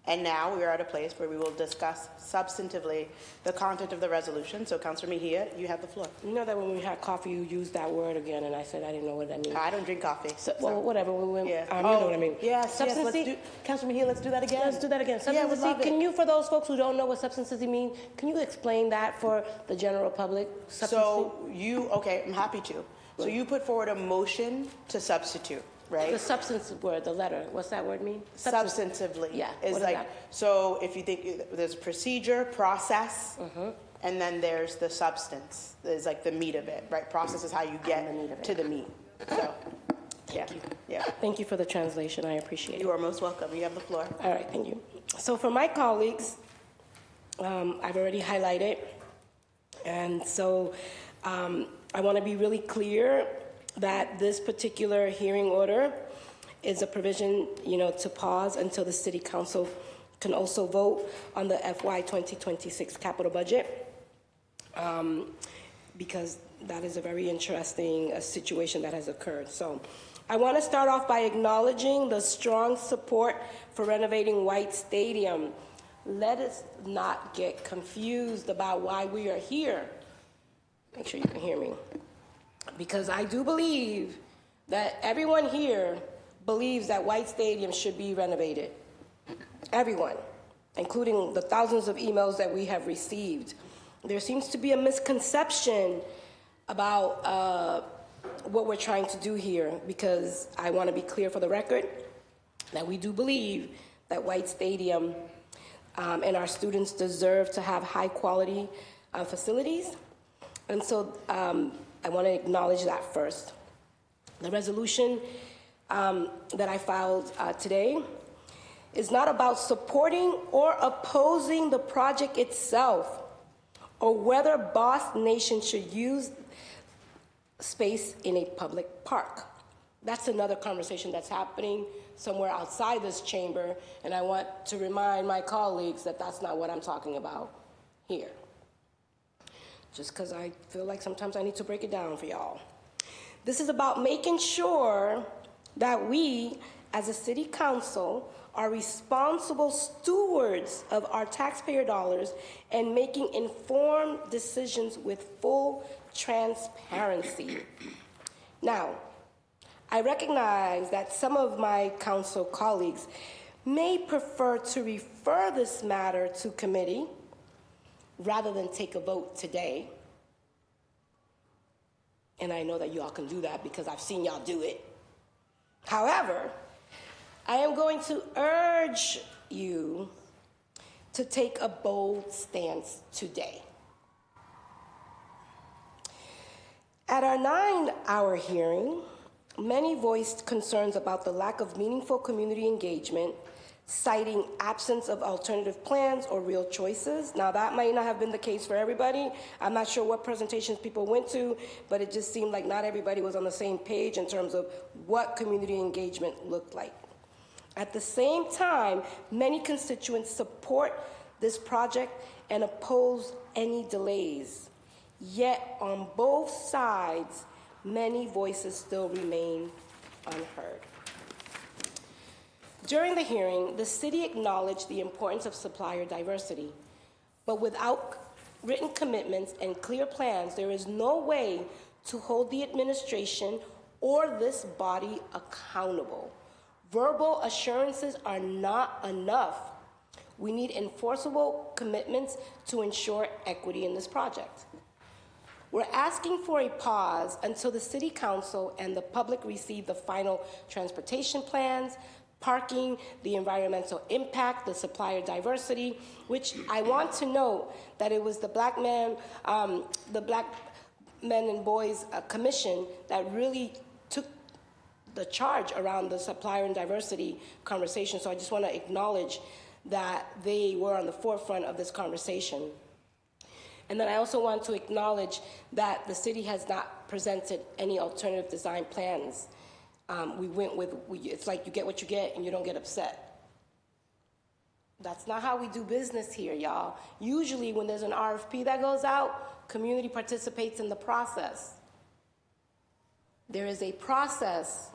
And now we are at a place where we will discuss substantively the content of the resolution. So, Councilor Mejia, you have the floor. You know that when we had coffee, you used that word again, and I said I didn't know what that means. I don't drink coffee. Well, whatever. You know what I mean. Yes, substancy. Councilor Mejia, let's do that again. Let's do that again. Substancy. Yeah, can you, for those folks who don't know what substancy means, can you explain that for the general public? So okay, I'm happy to. So you put forward a motion to substitute. Right? The substance word, the letter, what's that word mean? Substantively. Yeah. Is what like, is that? so if you think there's procedure, process, and then there's the substance. There's like the meat of it, right? Process is how you get to the meat. So, Thank you. Yeah. Thank you for the translation. I appreciate it. You are most welcome. You have the floor. All right, thank you. So for my colleagues, I've already highlighted, and so I want to be really clear that this particular hearing order is a provision, you know, to pause until the City Council can also vote on the FY 2026 capital budget, because that is a very interesting situation that has occurred. So I want to start off by acknowledging the strong support for renovating White Stadium. Let us not get confused about why we are here. Make sure you can hear me. Because I do believe that everyone here believes that White Stadium should be renovated. Everyone, including the thousands of emails that we have received. There seems to be a misconception about what we're trying to do here, because I want to be clear for the record that we do believe that White Stadium and our students deserve to have high quality facilities. And so I want to acknowledge that first. The resolution that I filed today is not about supporting or opposing the project itself, or whether Boss Nation should use space in a public park. That's another conversation that's happening somewhere outside this chamber, and I want to remind my colleagues that that's not what I'm talking about here. Just because I feel like sometimes I need to break it down for y'all. This is about making sure that we, as a city council, are responsible stewards of our taxpayer dollars and making informed decisions with full transparency. Now, I recognize that some of my council colleagues may prefer to refer this matter to committee rather than take a vote today. And I know that you all can do that because I've seen y'all do it. However, I am going to urge you to take a bold stance today. At our 9-hour hearing, many voiced concerns about the lack of meaningful community engagement, citing absence of alternative plans or real choices. Now, that might not have been the case for everybody. I'm not sure what presentations people went to, but it just seemed like not everybody was on the same page in terms of what community engagement looked like. At the same time, many constituents support this project and oppose any delays. Yet, on both sides, many voices still remain unheard. During the hearing, the city acknowledged the importance of supplier diversity, but without written commitments and clear plans, there is no way to hold the administration or this body accountable. Verbal assurances are not enough. We need enforceable commitments to ensure equity in this project. We're asking for a pause until the City Council and the public receive the final transportation plans, parking, the environmental impact, the supplier diversity, which I want to note that it was the Black Men and Boys Commission that really took the charge around the supplier and diversity conversation. So I just want to acknowledge that they were on the forefront of this conversation. And then I also want to acknowledge that the city has not presented any alternative design plans. We went with, it's like you get what you get and you don't get upset. That's not how we do business here, y'all. Usually when there's an RFP that goes out, community participates in the process. There is a process,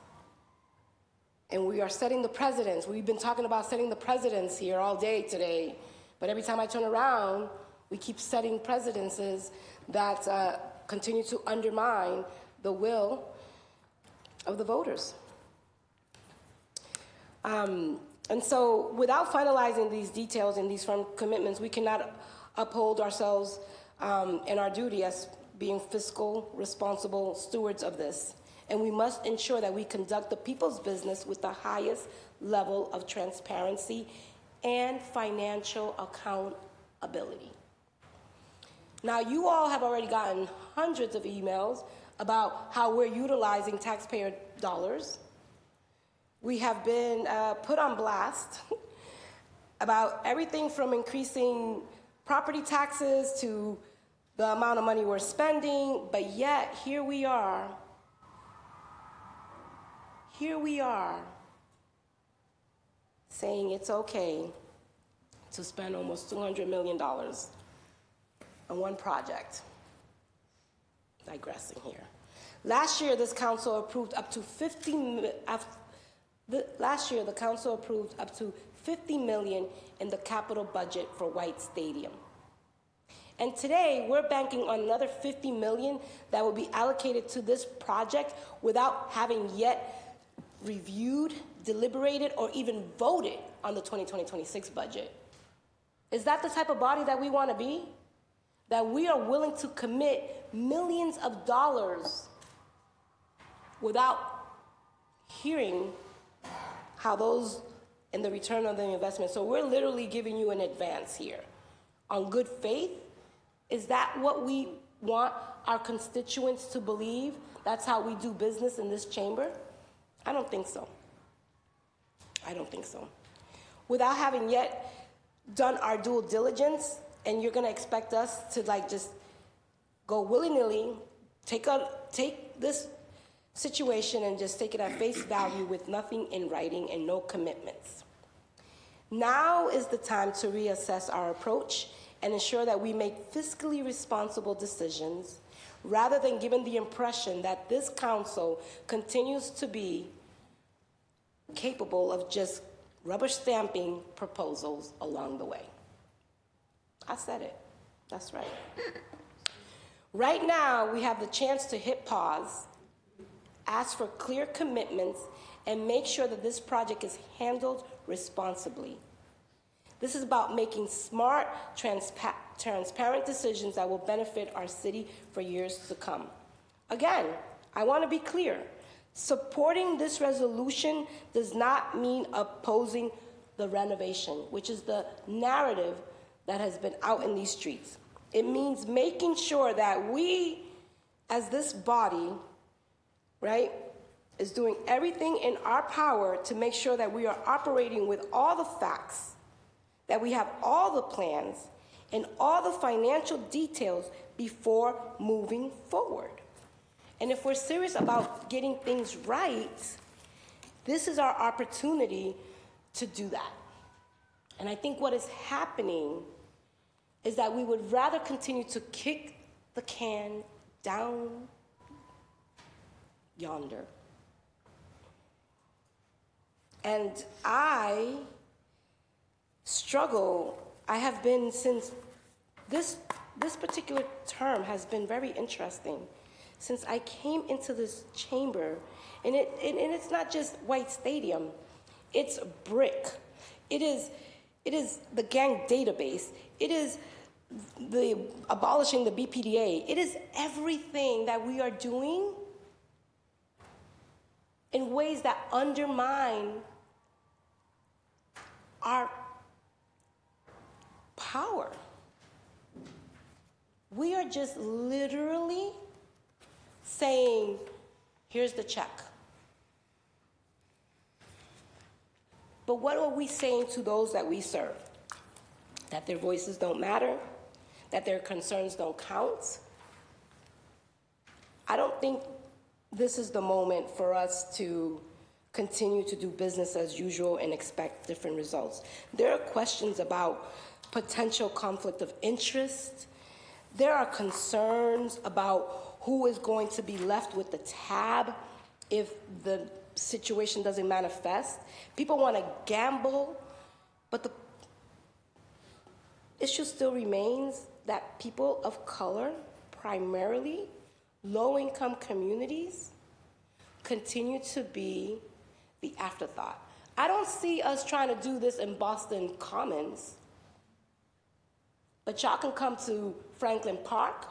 and we are setting the precedents. We've been talking about setting the precedents here all day today, but every time I turn around, we keep setting precedences that continue to undermine the will of the voters. And so without finalizing these details and these firm commitments, we cannot uphold ourselves in our duty as being fiscal, responsible stewards of this. And we must ensure that we conduct the people's business with the highest level of transparency and financial accountability. Now, you all have already gotten hundreds of emails about how we're utilizing taxpayer dollars. We have been put on blast about everything from increasing property taxes to the amount of money we're spending, but yet here we are saying it's okay to spend almost $200 million on one project. Digressing here. Last year, this council approved up to $50 million in the capital budget for White Stadium. And today, we're banking on another $50 million that will be allocated to this project without having yet reviewed, deliberated, or even voted on the 2020-26 budget. Is that the type of body that we want to be? That we are willing to commit millions of dollars without hearing how those and the return on the investment. So we're literally giving you an advance here on good faith. Is that what we want our constituents to believe? That's how we do business in this chamber? I don't think so. I don't think so. Without having yet done our due diligence, and you're gonna expect us to just go willy-nilly, take this situation and just take it at face value with nothing in writing and no commitments. Now is the time to reassess our approach and ensure that we make fiscally responsible decisions rather than giving the impression that this council continues to be capable of just rubber stamping proposals along the way. I said it. That's right. Right now, we have the chance to hit pause, ask for clear commitments, and make sure that this project is handled responsibly. This is about making smart, transparent decisions that will benefit our city for years to come. Again, I want to be clear. Supporting this resolution does not mean opposing the renovation, which is the narrative that has been out in these streets. It means making sure that we, as this body, right, is doing everything in our power to make sure that we are operating with all the facts, that we have all the plans and all the financial details before moving forward. And if we're serious about getting things right, this is our opportunity to do that. And I think what is happening is that we would rather continue to kick the can down yonder. And I struggle. I have been since this particular term has been very interesting. Since I came into this chamber, and it's not just White Stadium, it's brick. It is the gang database. It is the abolishing the BPDA. It is everything that we are doing in ways that undermine our power. We are just literally saying, here's the check. But what are we saying to those that we serve? That their voices don't matter? That their concerns don't count? I don't think this is the moment for us to continue to do business as usual and expect different results. There are questions about potential conflict of interest. There are concerns about who is going to be left with the tab if the situation doesn't manifest. People want to gamble, but the issue still remains that people of color, primarily low-income communities, continue to be the afterthought. I don't see us trying to do this in Boston Commons, but y'all can come to Franklin Park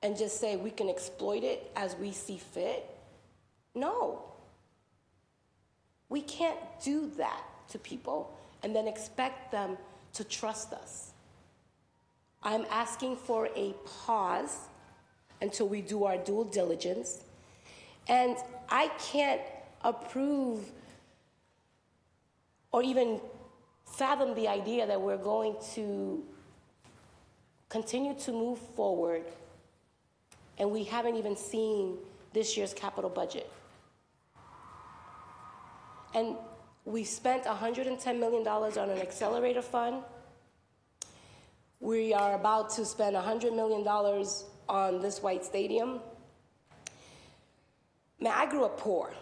and just say we can exploit it as we see fit. No. We can't do that to people and then expect them to trust us. I'm asking for a pause until we do our due diligence. And I can't approve or even fathom the idea that we're going to continue to move forward and we haven't even seen this year's capital budget. And we spent $110 million on an accelerator fund. We are about to spend $100 million on this White Stadium. Man, I grew up poor.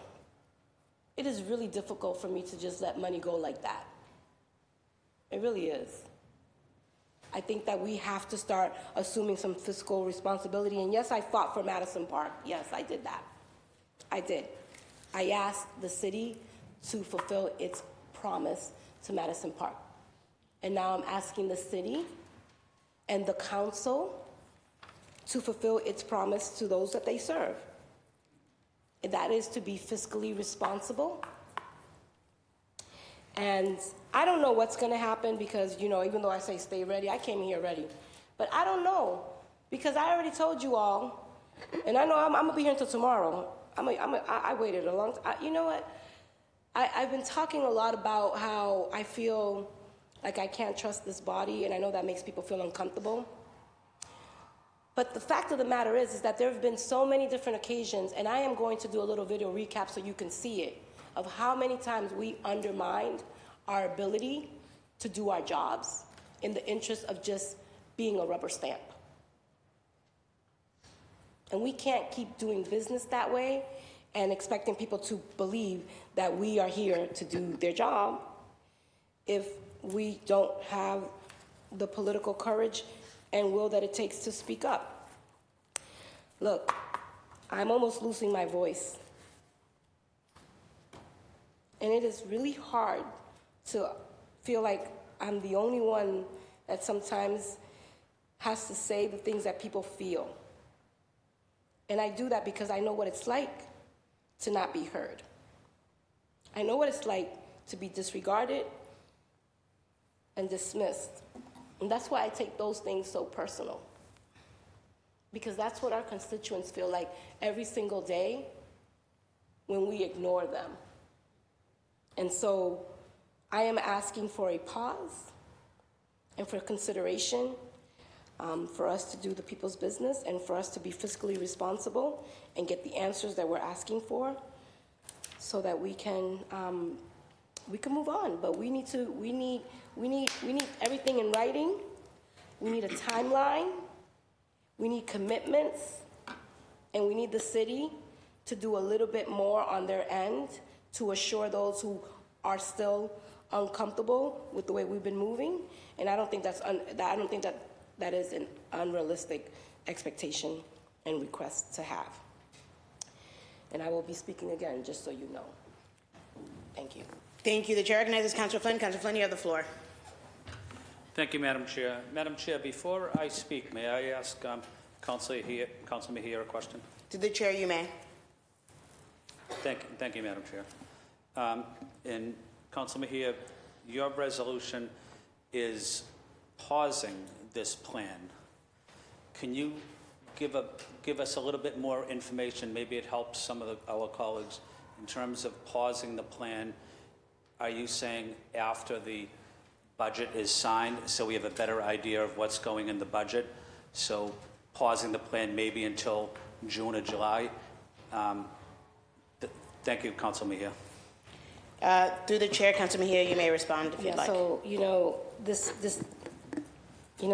It is really difficult for me to just let money go like that. It really is. I think that we have to start assuming some fiscal responsibility. And yes, I fought for Madison Park. Yes, I did that. I did. I asked the city to fulfill its promise to Madison Park. And now I'm asking the city and the council to fulfill its promise to those that they serve. And that is to be fiscally responsible. And I don't know what's going to happen because, even though I say stay ready, I came here ready. But I don't know because I already told you all, and I know I'm going to be here until tomorrow. I waited a long time. You know what? I've been talking a lot about how I feel like I can't trust this body, and I know that makes people feel uncomfortable. But the fact of the matter is that there have been so many different occasions, and I am going to do a little video recap so you can see it, of how many times we undermined our ability to do our jobs in the interest of just being a rubber stamp. And we can't keep doing business that way and expecting people to believe that we are here to do their job if we don't have the political courage and will that it takes to speak up. Look, I'm almost losing my voice. And it is really hard to feel like I'm the only one that sometimes has to say the things that people feel. And I do that because I know what it's like to not be heard. I know what it's like to be disregarded and dismissed. And that's why I take those things so personal. Because that's what our constituents feel like every single day when we ignore them. And so I am asking for a pause and for consideration for us to do the people's business and for us to be fiscally responsible and get the answers that we're asking for so that we can move on. But we need everything in writing. We need a timeline. We need commitments, and we need the city to do a little bit more on their end to assure those who are still uncomfortable with the way we've been moving. And I don't think that is an unrealistic expectation and request to have. And I will be speaking again, just so you know. Thank you. Thank you. The chair recognizes Councilor Flynn. Councilor Flynn, you have the floor. Thank you, Madam Chair. Madam Chair, before I speak, may I ask Councilor Mejia a question? To the chair, you may. Thank you, Madam Chair. And Councilor Mejia, your resolution is pausing this plan. Can you give us a little bit more information? Maybe it helps some of our colleagues in terms of pausing the plan. Are you saying after the budget is signed, so we have a better idea of what's going in the budget? So pausing the plan maybe until June or July? Thank you, Councilor Mejia. Through the chair, Councilor Mejia, you may respond if you'd like. So,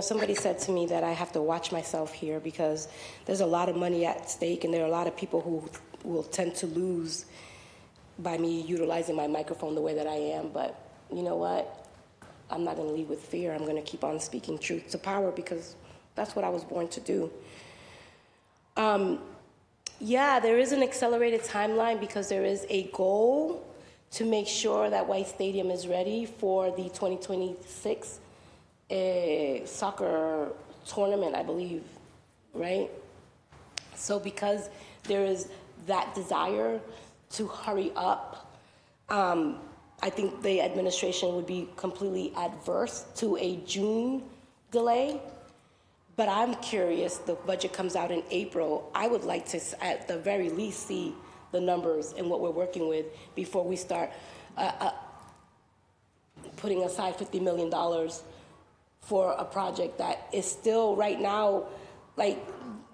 somebody said to me that I have to watch myself here because there's a lot of money at stake and there are a lot of people who will tend to lose by me utilizing my microphone the way that I am. But you know what? I'm not going to lead with fear. I'm going to keep on speaking truth to power because that's what I was born to do. Yeah, there is an accelerated timeline because there is a goal to make sure that White Stadium is ready for the 2026 soccer tournament, I believe, right? So because there is that desire to hurry up, I think the administration would be completely adverse to a June delay. But I'm curious, the budget comes out in April. I would like to, at the very least, see the numbers and what we're working with before we start putting aside $50 million for a project that is still right now, like,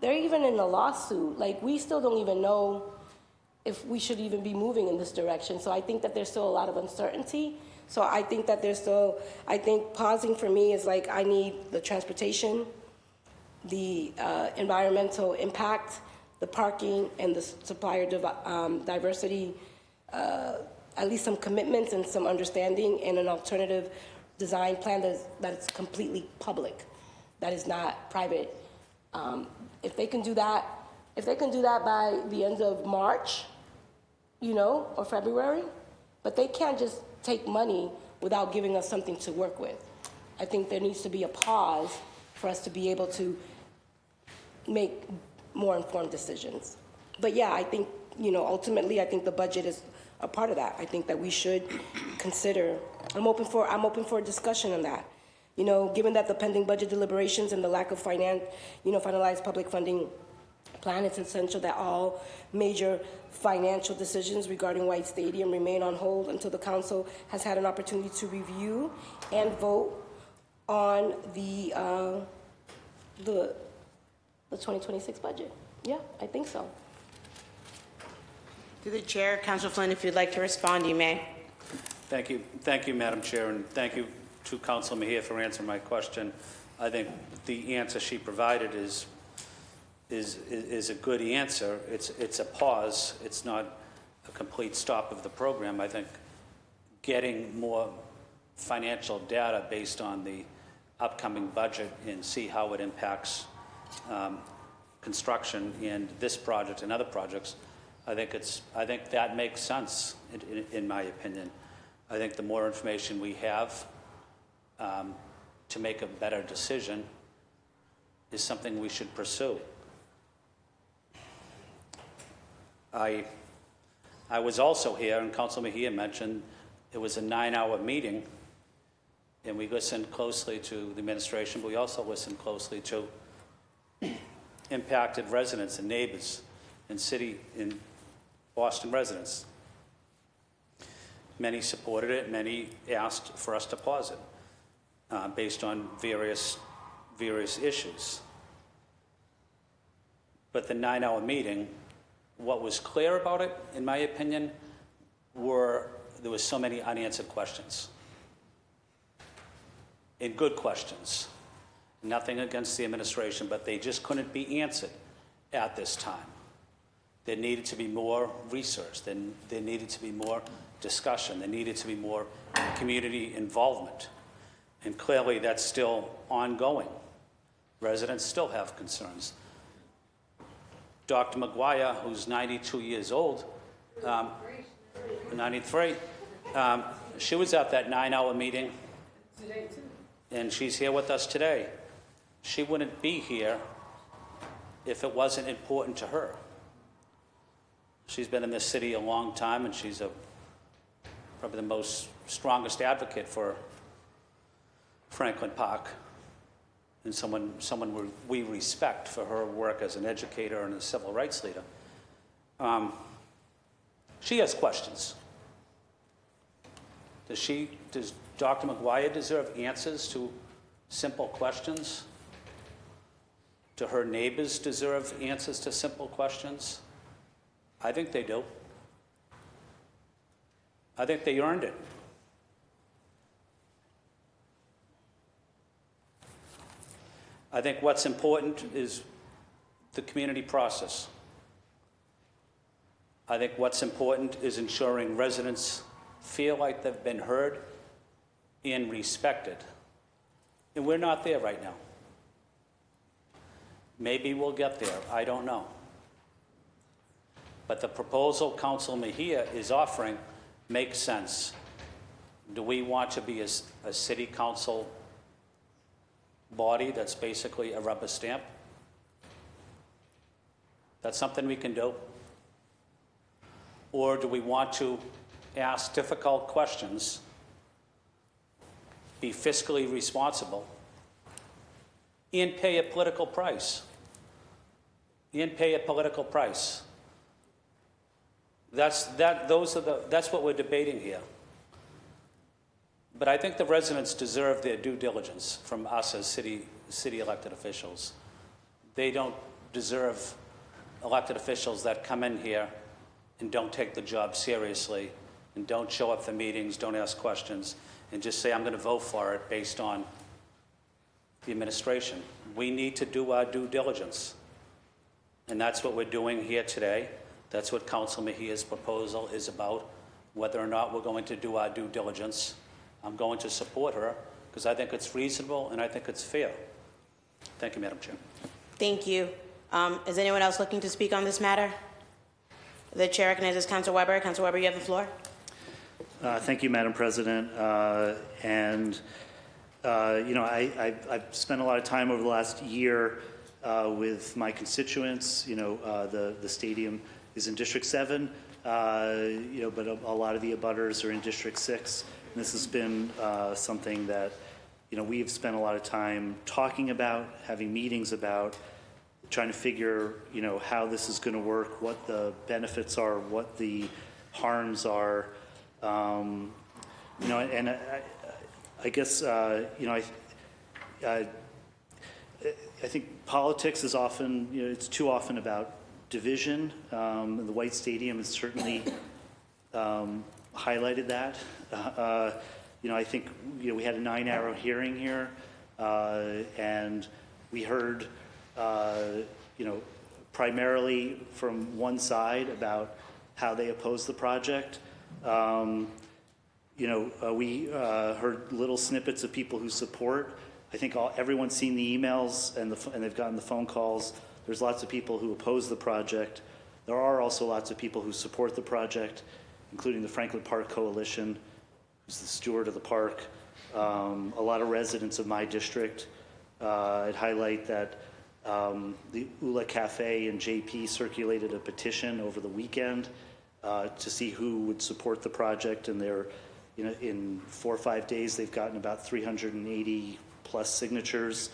they're even in a lawsuit. Like, we still don't even know if we should even be moving in this direction. So I think that there's still a lot of uncertainty. So I think that I think pausing for me is like, I need the transportation, the environmental impact, the parking, and the supplier diversity, at least some commitments and some understanding, and an alternative design plan that is completely public, that is not private. If they can do that by the end of March, or February, but they can't just take money without giving us something to work with. I think there needs to be a pause for us to be able to make more informed decisions. But yeah, I think, ultimately, I think the budget is a part of that. I think that we should consider, I'm open for a discussion on that. Given that the pending budget deliberations and the lack of finalized public funding plan, it's essential that all major financial decisions regarding White Stadium remain on hold until the council has had an opportunity to review and vote on the 2026 budget. Yeah, I think so. Through the chair, Councilor Flynn, if you'd like to respond, you may. Thank you, Madam Chair, and thank you to Councilor Mejia for answering my question. I think the answer she provided is is a good answer. It's a pause. It's not a complete stop of the program. I think getting more financial data based on the upcoming budget and see how it impacts construction and this project and other projects, I think that makes sense in my opinion. I think the more information we have to make a better decision is something we should pursue. I was also here, and Council Mejia mentioned it was a 9-hour meeting, and we listened closely to the administration, but we also listened closely to impacted residents and neighbors in Boston residents. Many supported it, many asked for us to pause it based on various issues. But the 9-hour meeting, what was clear about it, in my opinion, there was so many unanswered questions. And good questions. Nothing against the administration, but they just couldn't be answered at this time. There needed to be more research. There needed to be more discussion. There needed to be more community involvement. And clearly that's still ongoing. Residents still have concerns. Dr. McGuire, who's 92 years old, 93, she was at that 9-hour meeting, and she's here with us today. She wouldn't be here if it wasn't important to her. She's been in this city a long time, and she's probably the strongest advocate for Franklin Park, and someone we respect for her work as an educator and a civil rights leader. She has questions. Does Dr. McGuire deserve answers to simple questions? Do her neighbors deserve answers to simple questions? I think they do. I think they earned it. I think what's important is the community process. I think what's important is ensuring residents feel like they've been heard and respected. And we're not there right now. Maybe we'll get there, I don't know. But the proposal Council Mejia is offering makes sense. Do we want to be a city council body that's basically a rubber stamp? That's something we can do. Or do we want to ask difficult questions, be fiscally responsible, and pay a political price? That's what we're debating here. But I think the residents deserve their due diligence from us as city elected officials. They don't deserve elected officials that come in here and don't take the job seriously and don't show up for meetings, don't ask questions, and just say, I'm going to vote for it based on the administration. We need to do our due diligence. And that's what we're doing here today. That's what Council Mejia's proposal is about, whether or not we're going to do our due diligence. I'm going to support her because I think it's reasonable and I think it's fair. Thank you, Madam Chair. Thank you. Is anyone else looking to speak on this matter? The chair recognizes Councilor Weber. Councilor Weber, you have the floor. Thank you, Madam President. I've spent a lot of time over the last year with my constituents. The stadium is in District 7, but a lot of the abutters are in District 6. And this has been something that, we've spent a lot of time talking about, having meetings about, trying to figure, how this is going to work, what the benefits are, what the harms are. And I guess, I think politics is often, it's too often about division. The White Stadium has certainly highlighted that. I think, we had a 9-hour hearing here, and we heard, primarily from one side about how they oppose the project. We heard little snippets of people who support. I think everyone's seen the emails and they've gotten the phone calls. There's lots of people who oppose the project. There are also lots of people who support the project, including the Franklin Park Coalition, who's the steward of the park. A lot of residents of my district. I'd highlight that the Ula Cafe and JP circulated a petition over the weekend to see who would support the project, and in 4 or 5 days they've gotten about 380 plus signatures.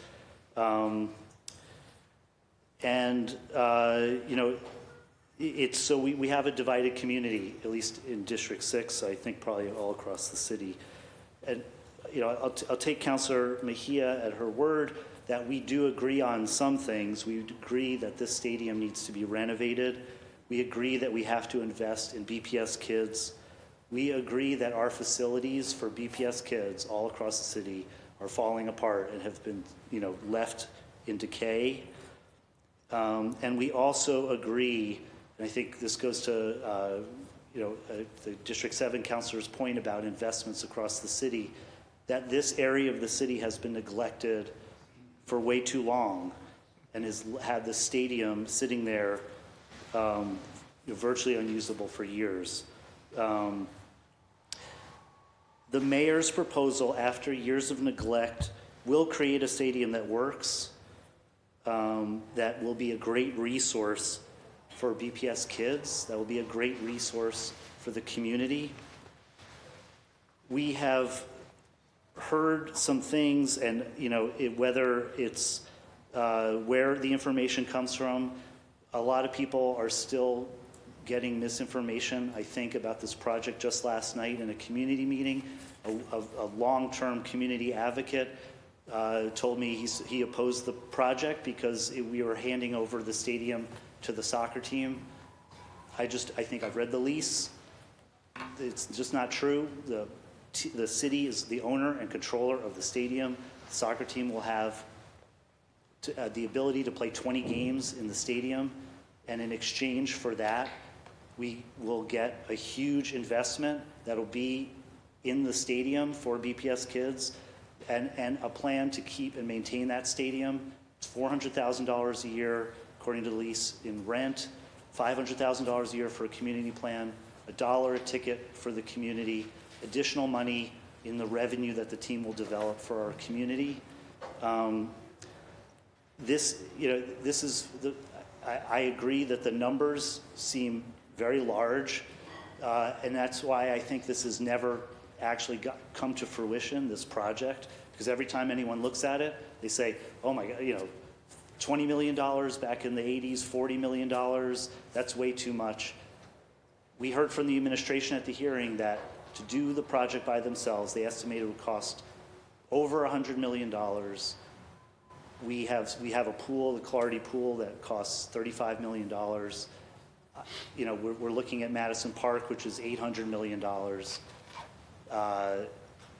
It's so we have a divided community, at least in District 6, I think probably all across the city. And I'll take Councilor Mejia at her word that we do agree on some things. We agree that this stadium needs to be renovated. We agree that we have to invest in BPS kids. We agree that our facilities for BPS kids all across the city are falling apart and have been, left in decay. And we also agree, and I think this goes to, the District 7 councilor's point about investments across the city, that this area of the city has been neglected for way too long and has had the stadium sitting there virtually unusable for years. The mayor's proposal, after years of neglect, will create a stadium that works, that will be a great resource for BPS kids, that will be a great resource for the community. We have heard some things, and whether it's where the information comes from, a lot of people are still getting misinformation, I think, about this project. Just last night in a community meeting, a long-term community advocate told me he opposed the project because we were handing over the stadium to the soccer team. I think I've read the lease. It's just not true. The city is the owner and controller of the stadium. The soccer team will have the ability to play 20 games in the stadium, and in exchange for that, we will get a huge investment that'll be in the stadium for BPS kids, and a plan to keep and maintain that stadium. It's $400,000 a year, according to the lease, in rent, $500,000 a year for a community plan, $1 a ticket for the community, additional money in the revenue that the team will develop for our community. I agree that the numbers seem very large, and that's why I think this has never actually come to fruition, this project, because every time anyone looks at it, they say, oh my God, $20 million back in the 80s, $40 million, that's way too much. We heard from the administration at the hearing that to do the project by themselves, they estimated it would cost over $100 million. We have a pool, the Clardy pool, that costs $35 million. We're looking at Madison Park, which is $800 million.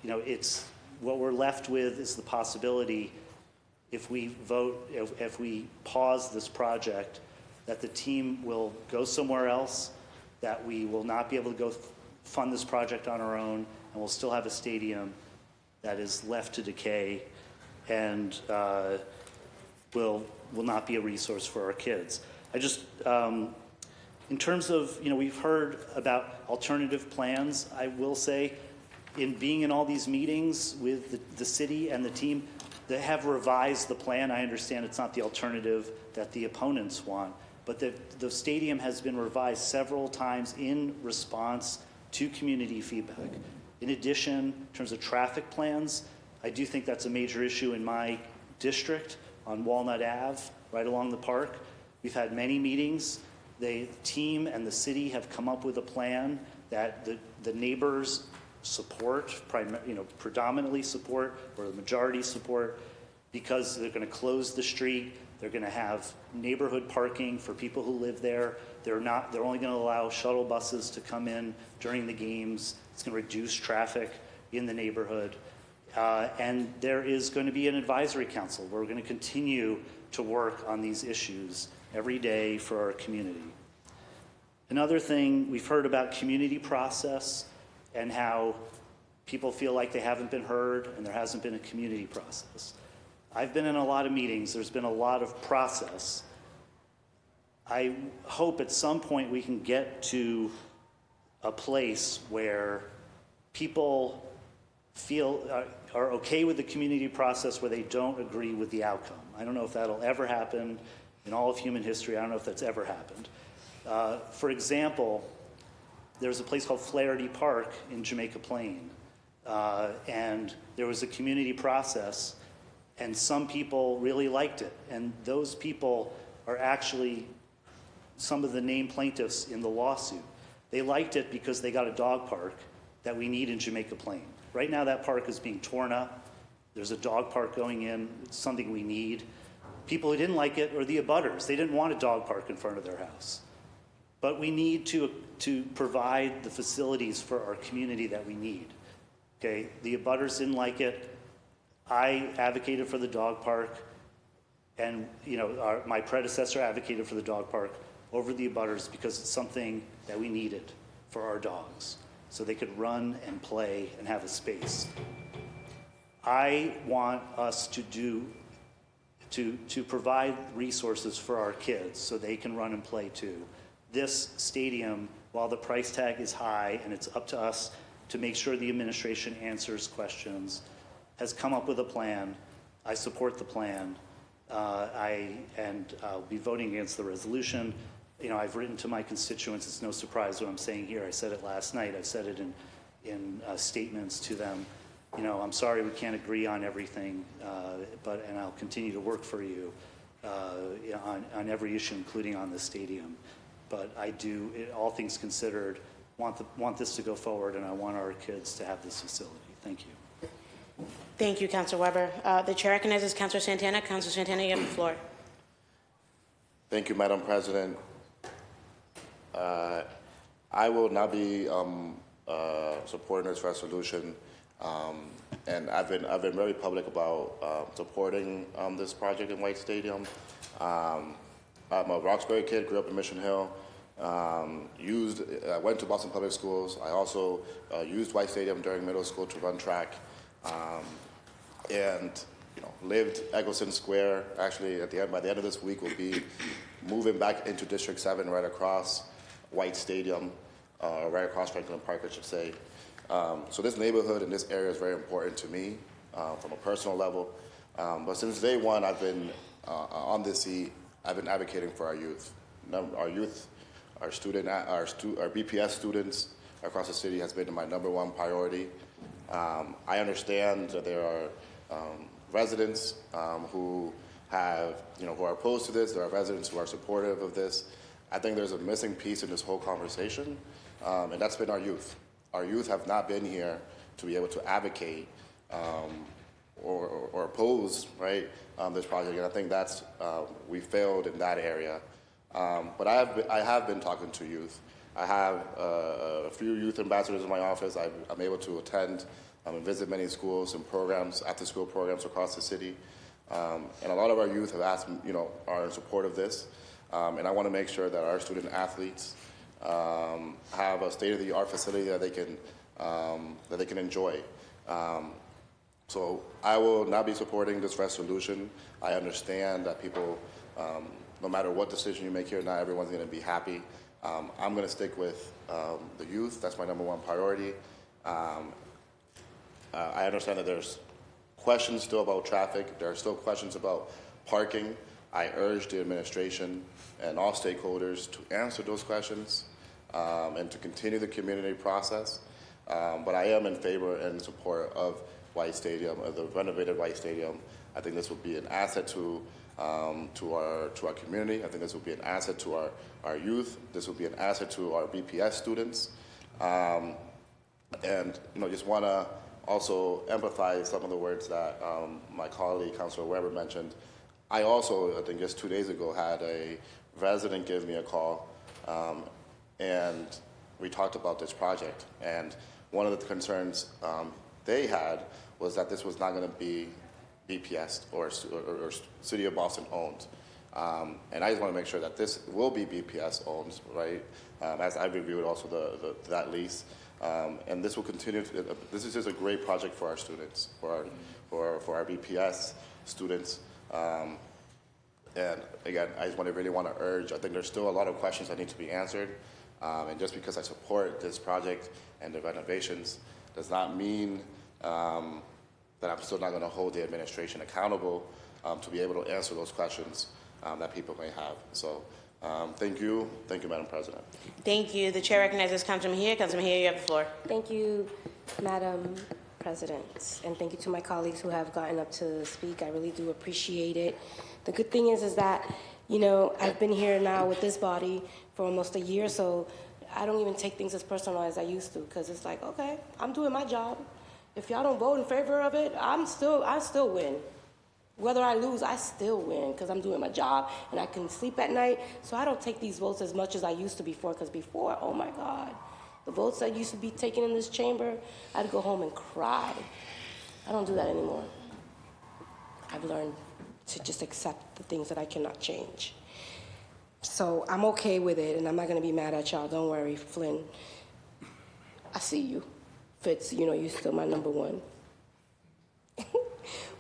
It's what we're left with is the possibility, if we pause this project, that the team will go somewhere else, that we will not be able to go fund this project on our own, and we'll still have a stadium that is left to decay and will not be a resource for our kids. In terms of, we've heard about alternative plans. I will say, in being in all these meetings with the city and the team, they have revised the plan. I understand it's not the alternative that the opponents want, but the stadium has been revised several times in response to community feedback. In addition, in terms of traffic plans, I do think that's a major issue in my district on Walnut Ave, right along the park. We've had many meetings. The team and the city have come up with a plan that the neighbors support, predominantly support, or the majority support, because they're going to close the street. They're going to have neighborhood parking for people who live there. They're only going to allow shuttle buses to come in during the games. It's going to reduce traffic in the neighborhood. And there is going to be an advisory council. We're going to continue to work on these issues every day for our community. Another thing, we've heard about community process and how people feel like they haven't been heard and there hasn't been a community process. I've been in a lot of meetings. There's been a lot of process. I hope at some point we can get to a place where people feel are okay with the community process where they don't agree with the outcome. I don't know if that'll ever happen in all of human history. I don't know if that's ever happened. For example, there's a place called Flaherty Park in Jamaica Plain, and there was a community process, and some people really liked it, and those people are actually some of the named plaintiffs in the lawsuit. They liked it because they got a dog park that we need in Jamaica Plain. Right now that park is being torn up. There's a dog park going in. It's something we need. People who didn't like it are the abutters. They didn't want a dog park in front of their house. But we need to provide the facilities for our community that we need. Okay, the abutters didn't like it. I advocated for the dog park, and my predecessor advocated for the dog park over the abutters because it's something that we needed for our dogs, so they could run and play and have a space. I want us to provide resources for our kids so they can run and play too. This stadium, while the price tag is high and it's up to us to make sure the administration answers questions, has come up with a plan. I support the plan. I'll be voting against the resolution. I've written to my constituents. It's no surprise what I'm saying here. I said it last night. I've said it in statements to them. I'm sorry we can't agree on everything, and I'll continue to work for you on every issue, including on the stadium. But I do, all things considered, want this to go forward, and I want our kids to have this facility. Thank you. Thank you, Councilor Weber. The chair recognizes Councilor Santana. Councilor Santana, you have the floor. Thank you, Madam President. I will now be supporting this resolution, and I've been very public about supporting this project in White Stadium. I'm a Roxbury kid, grew up in Mission Hill. I went to Boston Public Schools. I also used White Stadium during middle school to run track, and lived Eggleston Square. Actually, by the end of this week, we'll be moving back into District 7, right across White Stadium, right across Franklin Park, I should say. So this neighborhood and this area is very important to me from a personal level. But since day one, I've been on this seat. I've been advocating for our youth. Our BPS students across the city has been my #1 priority. I understand that there are residents who are opposed to this. There are residents who are supportive of this. I think there's a missing piece in this whole conversation, and that's been our youth. Our youth have not been here to be able to advocate or oppose, right, this project, and I think that's we failed in that area. But I have been talking to youth. I have a few youth ambassadors in my office. I'm able to attend and visit many schools and programs, after-school programs across the city, and a lot of our youth have asked, are in support of this, and I want to make sure that our student athletes have a state-of-the-art facility that they can enjoy. So I will not be supporting this resolution. I understand that people, no matter what decision you make here, not everyone's going to be happy. I'm going to stick with the youth. That's my #1 priority. I understand that there's questions still about traffic. There are still questions about parking. I urge the administration and all stakeholders to answer those questions and to continue the community process. But I am in favor and in support of White Stadium, the renovated White Stadium. I think this will be an asset to our community. I think this will be an asset to our youth. This will be an asset to our BPS students. And just want to also empathize some of the words that my colleague, Councilor Weber, mentioned. I also, I think just 2 days ago, had a resident give me a call, and we talked about this project. And one of the concerns they had was that this was not going to be BPS or City of Boston owned. And I just want to make sure that this will be BPS owned, right? As I reviewed also that lease. And this will continue to, this is just a great project for our students, for our BPS students. And again, I just really want to urge, I think there's still a lot of questions that need to be answered. And just because I support this project and the renovations does not mean that I'm still not going to hold the administration accountable to be able to answer those questions that people may have. So thank you, Madam President. Thank you. The chair recognizes Councilman Mejia. Councilman Mejia, you have the floor. Thank you, Madam President, and thank you to my colleagues who have gotten up to speak. I really do appreciate it. The good thing is that, you know, I've been here now with this body for almost a year, so I don't even take things as personal as I used to, because it's like, okay, I'm doing my job. If y'all don't vote in favor of it, I still win. Whether I lose, I still win, because I'm doing my job and I can sleep at night. So I don't take these votes as much as I used to before, because before, oh my God, the votes that used to be taken in this chamber, I'd go home and cry. I don't do that anymore. I've learned to just accept the things that I cannot change. So I'm okay with it, and I'm not going to be mad at y'all. Don't worry, Flynn. I see you. Fitz, you know, you're still my number one.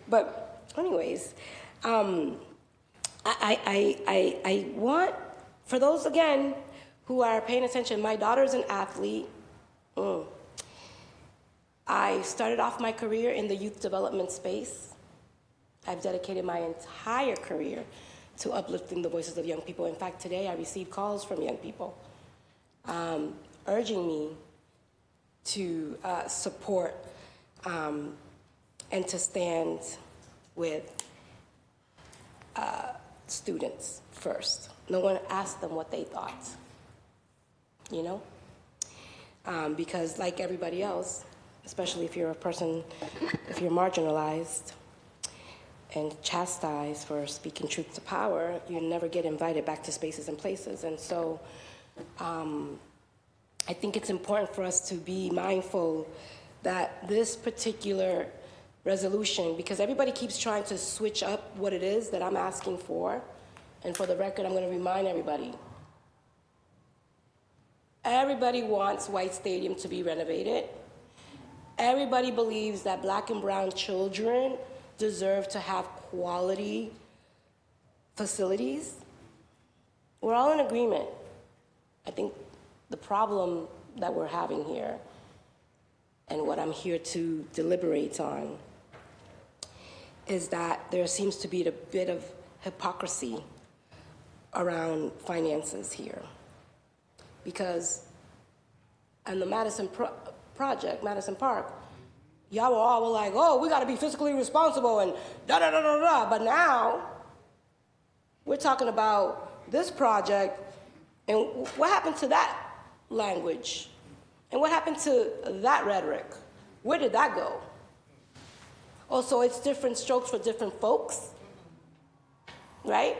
But anyways, I want, for those, again, who are paying attention, my daughter's an athlete. I started off my career in the youth development space. I've dedicated my entire career to uplifting the voices of young people. In fact, today I received calls from young people urging me to support and to stand with students first. No one asked them what they thought, you know? Because like everybody else, especially if you're a person, if you're marginalized and chastised for speaking truth to power, you never get invited back to spaces and places. And so I think it's important for us to be mindful that this particular resolution, because everybody keeps trying to switch up what it is that I'm asking for, and for the record, I'm going to remind everybody, everybody wants White Stadium to be renovated. Everybody believes that Black and brown children deserve to have quality facilities. We're all in agreement. I think the problem that we're having here, and what I'm here to deliberate on, is that there seems to be a bit of hypocrisy around finances here. Because in the Madison project, Madison Park, y'all were all like, oh, we gotta be fiscally responsible and da-da-da-da-da. But now, we're talking about this project, and what happened to that language? And what happened to that rhetoric? Where did that go? Oh, so it's different strokes for different folks, right?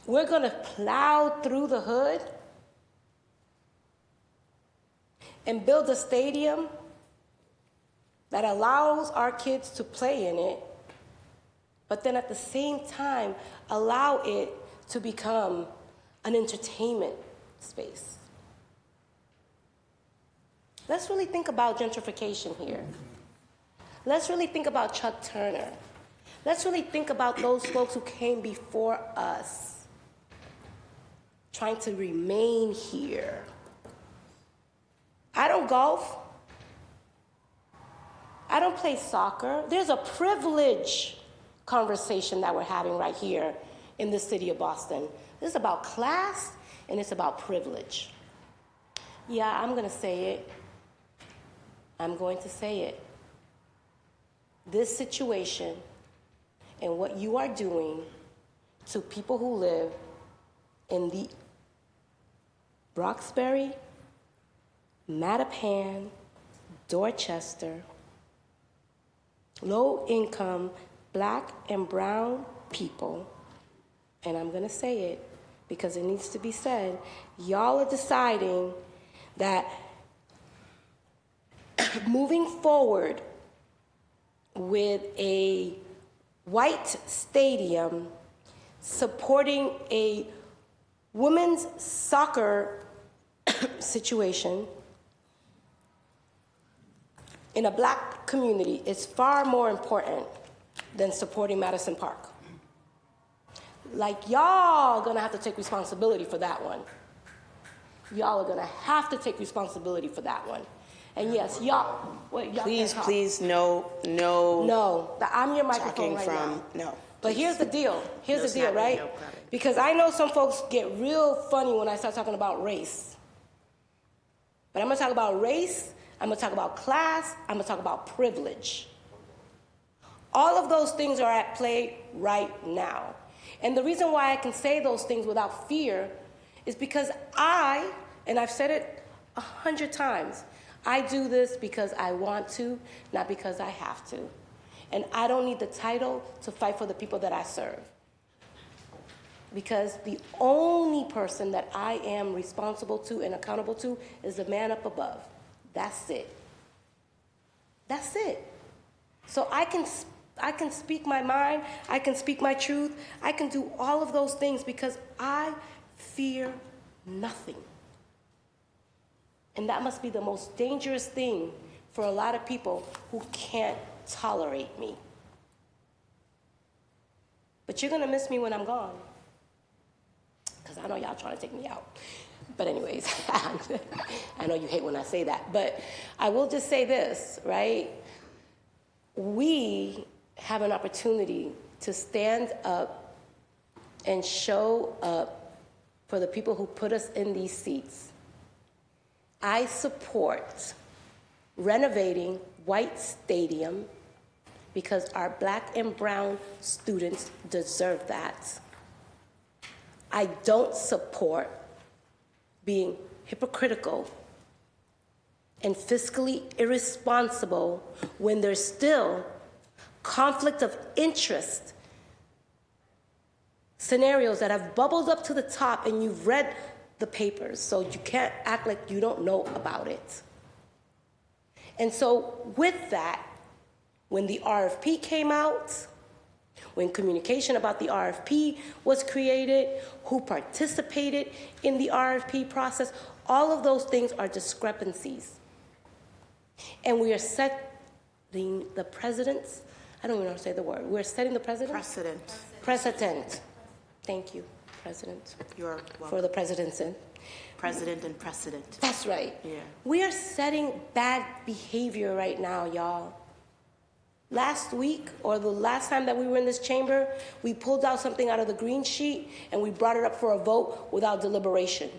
We're gonna plow through the hood and build a stadium that allows our kids to play in it, but then at the same time, allow it to become an entertainment space. Let's really think about gentrification here. Let's really think about Chuck Turner. Let's really think about those folks who came before us, trying to remain here. I don't golf. I don't play soccer. There's a privilege conversation that we're having right here in the city of Boston. This is about class, and it's about privilege. Yeah, I'm going to say it. I'm going to say it. This situation and what you are doing to people who live in the Roxbury, Mattapan, Dorchester, low-income Black and brown people, and I'm going to say it because it needs to be said, y'all are deciding that moving forward with a White Stadium supporting a women's soccer situation in a black community is far more important than supporting Madison Park. Like, y'all gonna have to take responsibility for that one. Y'all are gonna have to take responsibility for that one. And yes, y'all, wait, y'all Please, can't talk. please, no. No, I'm your microphone talking right from, now. no. But here's the deal. Here's No the deal, snapping, right? no clapping. Because I know some folks get real funny when I start talking about race. But I'm gonna talk about race, I'm gonna talk about class, I'm gonna talk about privilege. All of those things are at play right now. And the reason why I can say those things without fear is because and I've said it 100 times, I do this because I want to, not because I have to. And I don't need the title to fight for the people that I serve. Because the only person that I am responsible to and accountable to is the man up above. That's it. That's it. So I can speak my mind, I can speak my truth, I can do all of those things because I fear nothing. And that must be the most dangerous thing for a lot of people who can't tolerate me. But you're gonna miss me when I'm gone. Because I know y'all trying to take me out. But anyways, I know you hate when I say that. But I will just say this, right? We have an opportunity to stand up and show up for the people who put us in these seats. I support renovating White Stadium because our black and brown students deserve that. I don't support being hypocritical and fiscally irresponsible when there's still conflict of interest scenarios that have bubbled up to the top and you've read the papers, so you can't act like you don't know about it. And so with that, when the RFP came out, when communication about the RFP was created, who participated in the RFP process, all of those things are discrepancies. And we are setting the precedents. I don't even know how to say the word. We're setting the precedent? Precedent. Thank you, President. You're welcome. For the presidency. President and precedent. That's right. Yeah. We are setting bad behavior right now, y'all. Last week, or the last time that we were in this chamber, we pulled out something out of the green sheet and we brought it up for a vote without deliberation,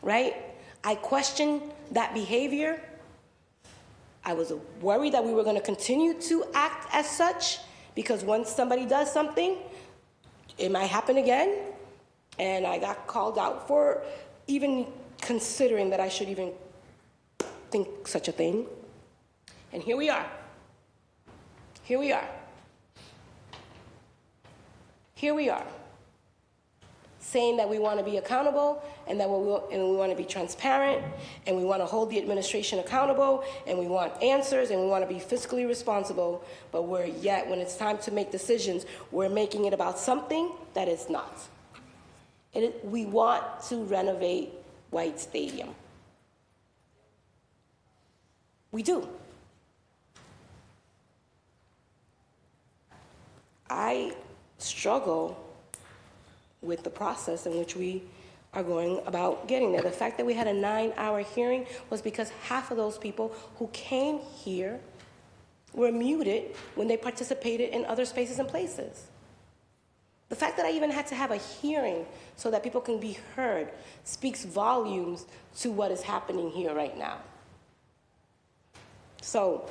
right? I questioned that behavior. I was worried that we were going to continue to act as such because once somebody does something, it might happen again. And I got called out for even considering that I should even think such a thing. And here we are. Here we are. Here we are, saying that we want to be accountable and that we want to be transparent and we want to hold the administration accountable and we want answers and we want to be fiscally responsible, but yet when it's time to make decisions, we're making it about something that is not. We want to renovate White Stadium. We do. I struggle with the process in which we are going about getting there. The fact that we had a 9-hour hearing was because half of those people who came here were muted when they participated in other spaces and places. The fact that I even had to have a hearing so that people can be heard speaks volumes to what is happening here right now. So,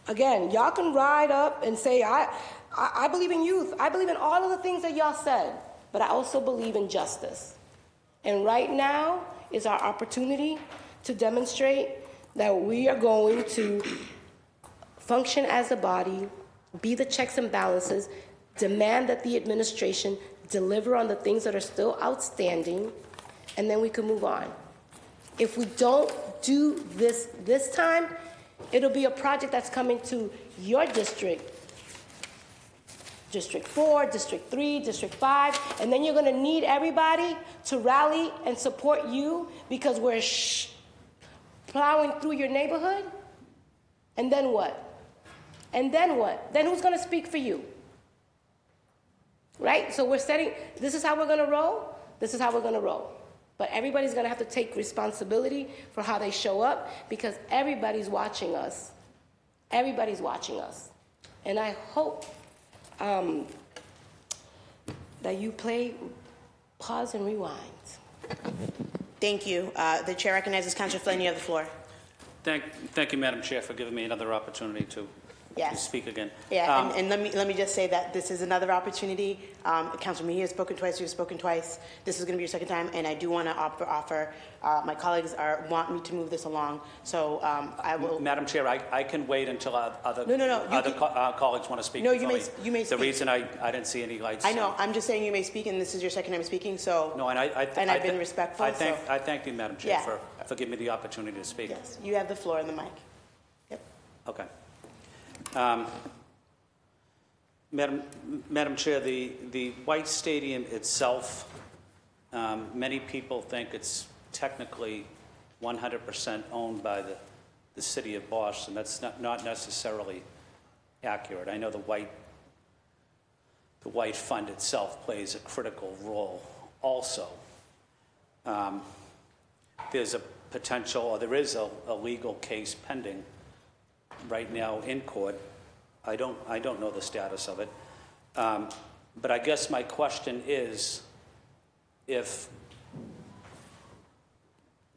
again, y'all can ride up and say, I believe in youth. I believe in all of the things that y'all said, but I also believe in justice. And right now is our opportunity to demonstrate that we are going to function as a body, be the checks and balances, demand that the administration deliver on the things that are still outstanding, and then we can move on. If we don't do this time, it'll be a project that's coming to your district District 4, District 3, District 5, and then you're gonna need everybody to rally and support you because we're plowing through your neighborhood? And then what? And then what? Then who's gonna speak for you? Right? So this is how we're gonna roll, this is how we're gonna roll. But everybody's gonna have to take responsibility for how they show up because everybody's watching us. Everybody's watching us. And I hope that you play pause and rewind. Thank you. The chair recognizes Councilor Flynn. You have the floor. Thank you, Madam Chair, for giving me another opportunity to speak again. Yeah, and let me just say that this is another opportunity. Councilor Mejia has spoken twice. You've spoken twice. This is going to be your second time, and I do want to offer. My colleagues want me to move this along, so I will. Madam Chair, I can wait until other colleagues want to speak. No, you may speak. The reason I didn't see any lights. I know. I'm just saying you may speak, and this is your second time speaking. So no, and I've been respectful. I thank you, Madam Chair, for giving me the opportunity to speak. Yes, you have the floor and the mic. Yep. Okay. Madam Chair, the White Stadium itself, many people think it's technically 100% owned by the city of Boston. That's not necessarily accurate. I know the White Fund itself plays a critical role also. There's a potential, or there is a legal case pending right now in court. I don't know the status of it. But I guess my question is, if,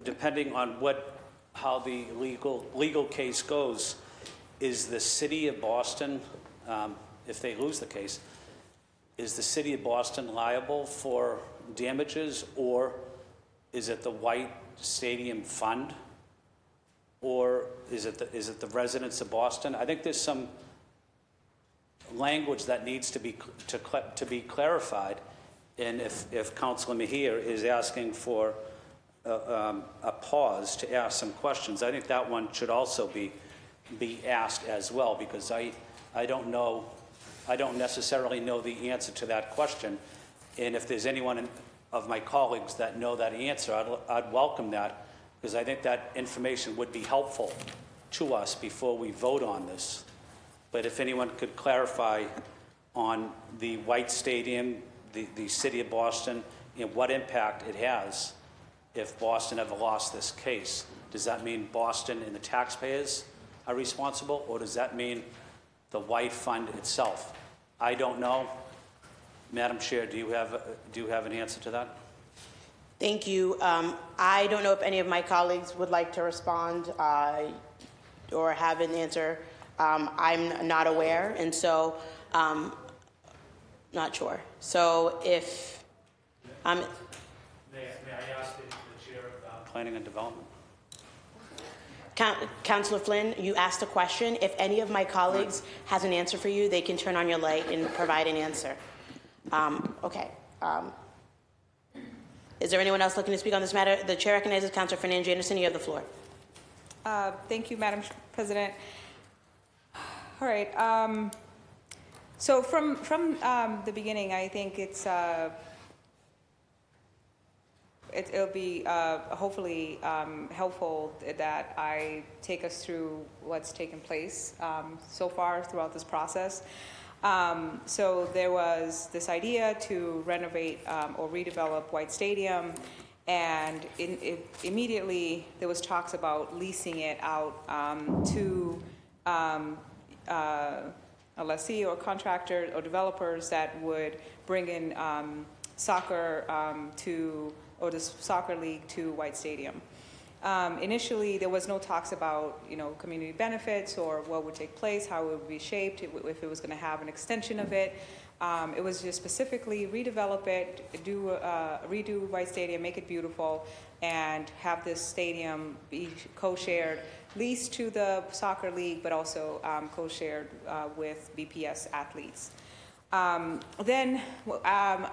depending on how the legal case goes, is the city of Boston, if they lose the case, is the city of Boston liable for damages, or is it the White Stadium Fund? Or is it the residents of Boston? I think there's some language that needs to be clarified. And if Councilor Mejia is asking for a pause to ask some questions, I think that one should also be asked as well, because I don't necessarily know the answer to that question. And if there's anyone of my colleagues that know that answer, I'd welcome that, because I think that information would be helpful to us before we vote on this. But if anyone could clarify on the White Stadium, the city of Boston, and what impact it has if Boston ever lost this case. Does that mean Boston and the taxpayers are responsible, or does that mean the White Fund itself? I don't know. Madam Chair, do you have an answer to that? Thank you. I don't know if any of my colleagues would like to respond or have an answer. I'm not aware, and so not sure. So if May I ask the Chair of Planning and Development? Councilor Flynn, you asked a question. If any of my colleagues has an answer for you, they can turn on your light and provide an answer. Okay. Is there anyone else looking to speak on this matter? The Chair recognizes Councilor Fernandez Anderson. You have the floor. Thank you, Madam President. All right. So from the beginning, I think it'll be hopefully helpful that I take us through what's taken place so far throughout this process. So there was this idea to renovate or redevelop White Stadium, and immediately there was talks about leasing it out to a lessee or contractor or developers that would bring in soccer or the soccer league to White Stadium. Initially, there was no talks about community benefits or what would take place, how it would be shaped, if it was going to have an extension of it. It was just specifically redevelop it, redo White Stadium, make it beautiful, and have this stadium be co-shared, leased to the soccer league, but also co-shared with BPS athletes. Then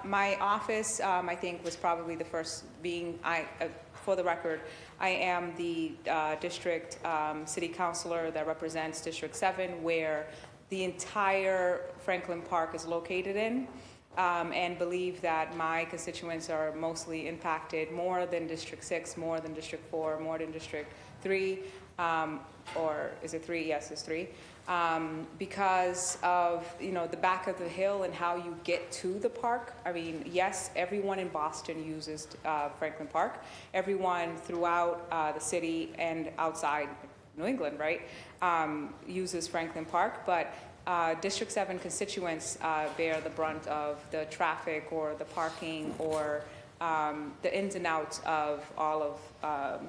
my office, I think, was probably the first being, for the record, I am the district city councilor that represents District 7, where the entire Franklin Park is located in, and believe that my constituents are mostly impacted more than District 6, more than District 4, more than District 3, or is it 3? Yes, it's 3. Because of, the back of the hill and how you get to the park. I mean, yes, everyone in Boston uses Franklin Park. Everyone throughout the city and outside New England, right, uses Franklin Park, but District 7 constituents bear the brunt of the traffic or the parking or the ins and outs of all of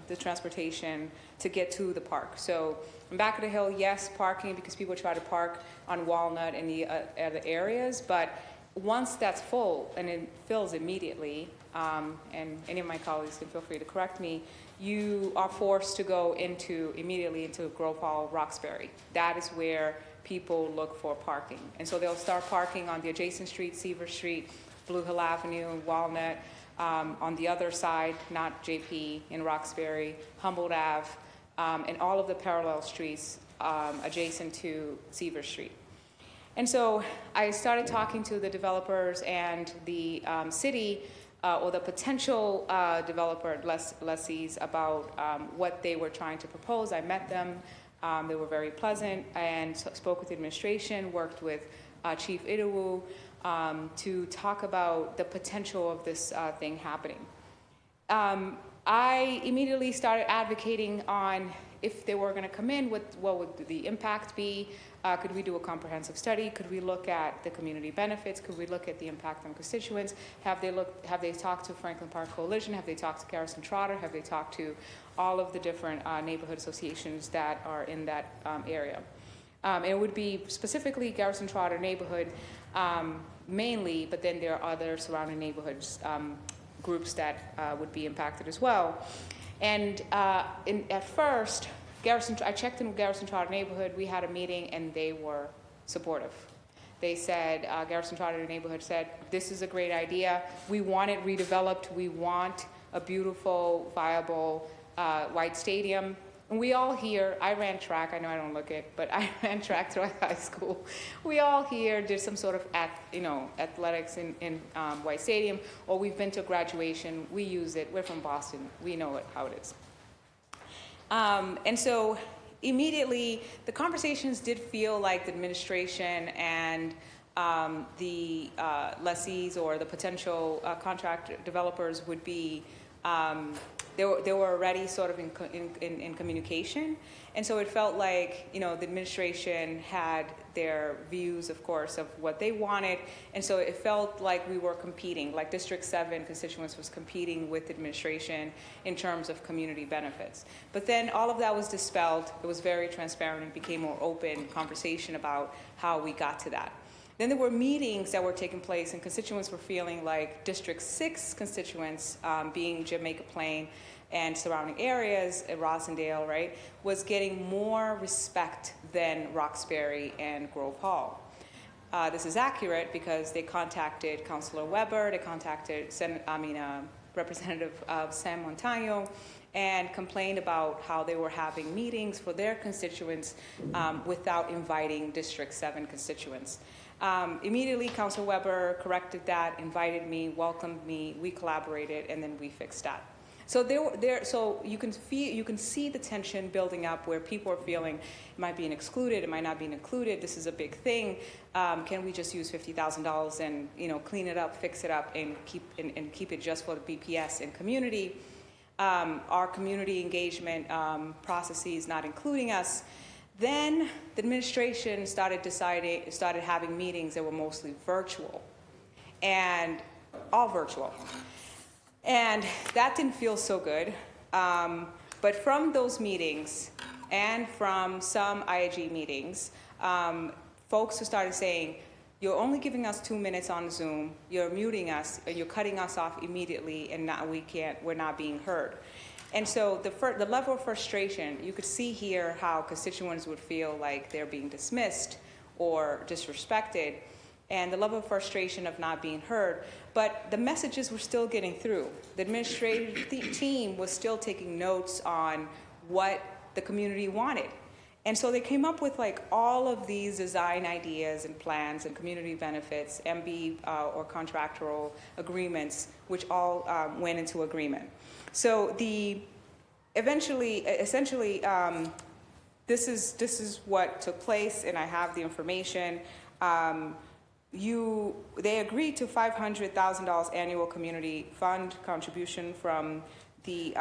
the transportation to get to the park. So back of the hill, yes, parking, because people try to park on Walnut and the other areas, but once that's full, and it fills immediately, and any of my colleagues can feel free to correct me, you are forced to go immediately into Grove Hall, Roxbury. That is where people look for parking. And so they'll start parking on the adjacent street, Seaver Street, Blue Hill Avenue, Walnut, on the other side, not JP, in Roxbury, Humboldt Ave, and all of the parallel streets adjacent to Seaver Street. And so I started talking to the developers and the city or the potential developer lessees about what they were trying to propose. I met them. They were very pleasant and spoke with the administration, worked with Chief Idowu to talk about the potential of this thing happening. I immediately started advocating on if they were going to come in, what would the impact be? Could we do a comprehensive study? Could we look at the community benefits? Could we look at the impact on constituents? Have they talked to Franklin Park Coalition? Have they talked to Garrison Trotter? Have they talked to all of the different neighborhood associations that are in that area? It would be specifically Garrison Trotter neighborhood mainly, but then there are other surrounding neighborhoods, groups that would be impacted as well. And at first, I checked in with Garrison Trotter neighborhood. We had a meeting, and they were supportive. They said, Garrison Trotter neighborhood said, this is a great idea. We want it redeveloped. We want a beautiful, viable white stadium. And we all here, I ran track. I know I don't look it, but I ran track throughout high school. We all here did some sort of athletics in White Stadium, or we've been to graduation. We use it. We're from Boston. We know how it is. And so immediately, the conversations did feel like the administration and the lessees or the potential contract developers would be, they were already sort of in communication. And so it felt like, the administration had their views, of course, of what they wanted. And so it felt like we were competing, like District 7 constituents was competing with the administration in terms of community benefits. But then all of that was dispelled. It was very transparent and became more open conversation about how we got to that. Then there were meetings that were taking place, and constituents were feeling like District 6 constituents, being Jamaica Plain and surrounding areas, Rosendale, right, was getting more respect than Roxbury and Grove Hall. This is accurate because they contacted Councilor Weber, they contacted Representative Sam Montano, and complained about how they were having meetings for their constituents without inviting District 7 constituents. Immediately, Councilor Weber corrected that, invited me, welcomed me, we collaborated, and then we fixed that. So so you can see the tension building up where people are feeling it might be excluded, it might not be included. This is a big thing. Can we just use $50,000 and clean it up, fix it up, and keep it just for the BPS and community? Our community engagement processes not including us. Then the administration started having meetings that were mostly virtual, and all virtual. And that didn't feel so good. But from those meetings and from some IAG meetings, folks who started saying, you're only giving us 2 minutes on Zoom, you're muting us, and you're cutting us off immediately, and now we're not being heard. And so the level of frustration, you could see here how constituents would feel like they're being dismissed or disrespected, and the level of frustration of not being heard. But the messages were still getting through. The administrative team was still taking notes on what the community wanted. And so they came up with like all of these design ideas and plans and community benefits, MB or contractual agreements, which all went into agreement. So essentially, this is what took place, and I have the information. They agreed to $500,000 annual community fund contribution from the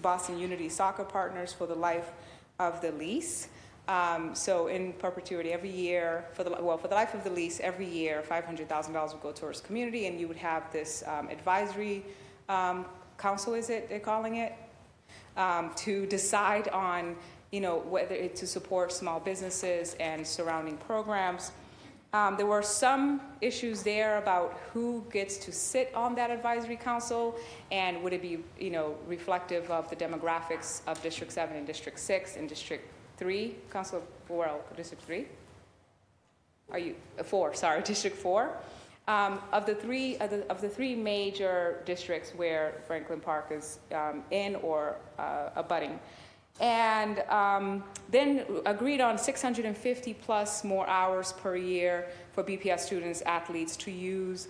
Boston Unity Soccer Partners for the life of the lease. So in perpetuity, every year, for the life of the lease, every year, $500,000 would go towards community, and you would have this advisory council, is it they're calling it, to decide on, whether to support small businesses and surrounding programs. There were some issues there about who gets to sit on that advisory council, and would it be, reflective of the demographics of District 7 and District 6 and District 3, Councilor Worrell, District 3? Are you 4? Sorry, District 4. Of the three major districts where Franklin Park is in or abutting, and then agreed on 650 plus more hours per year for BPS students, athletes to use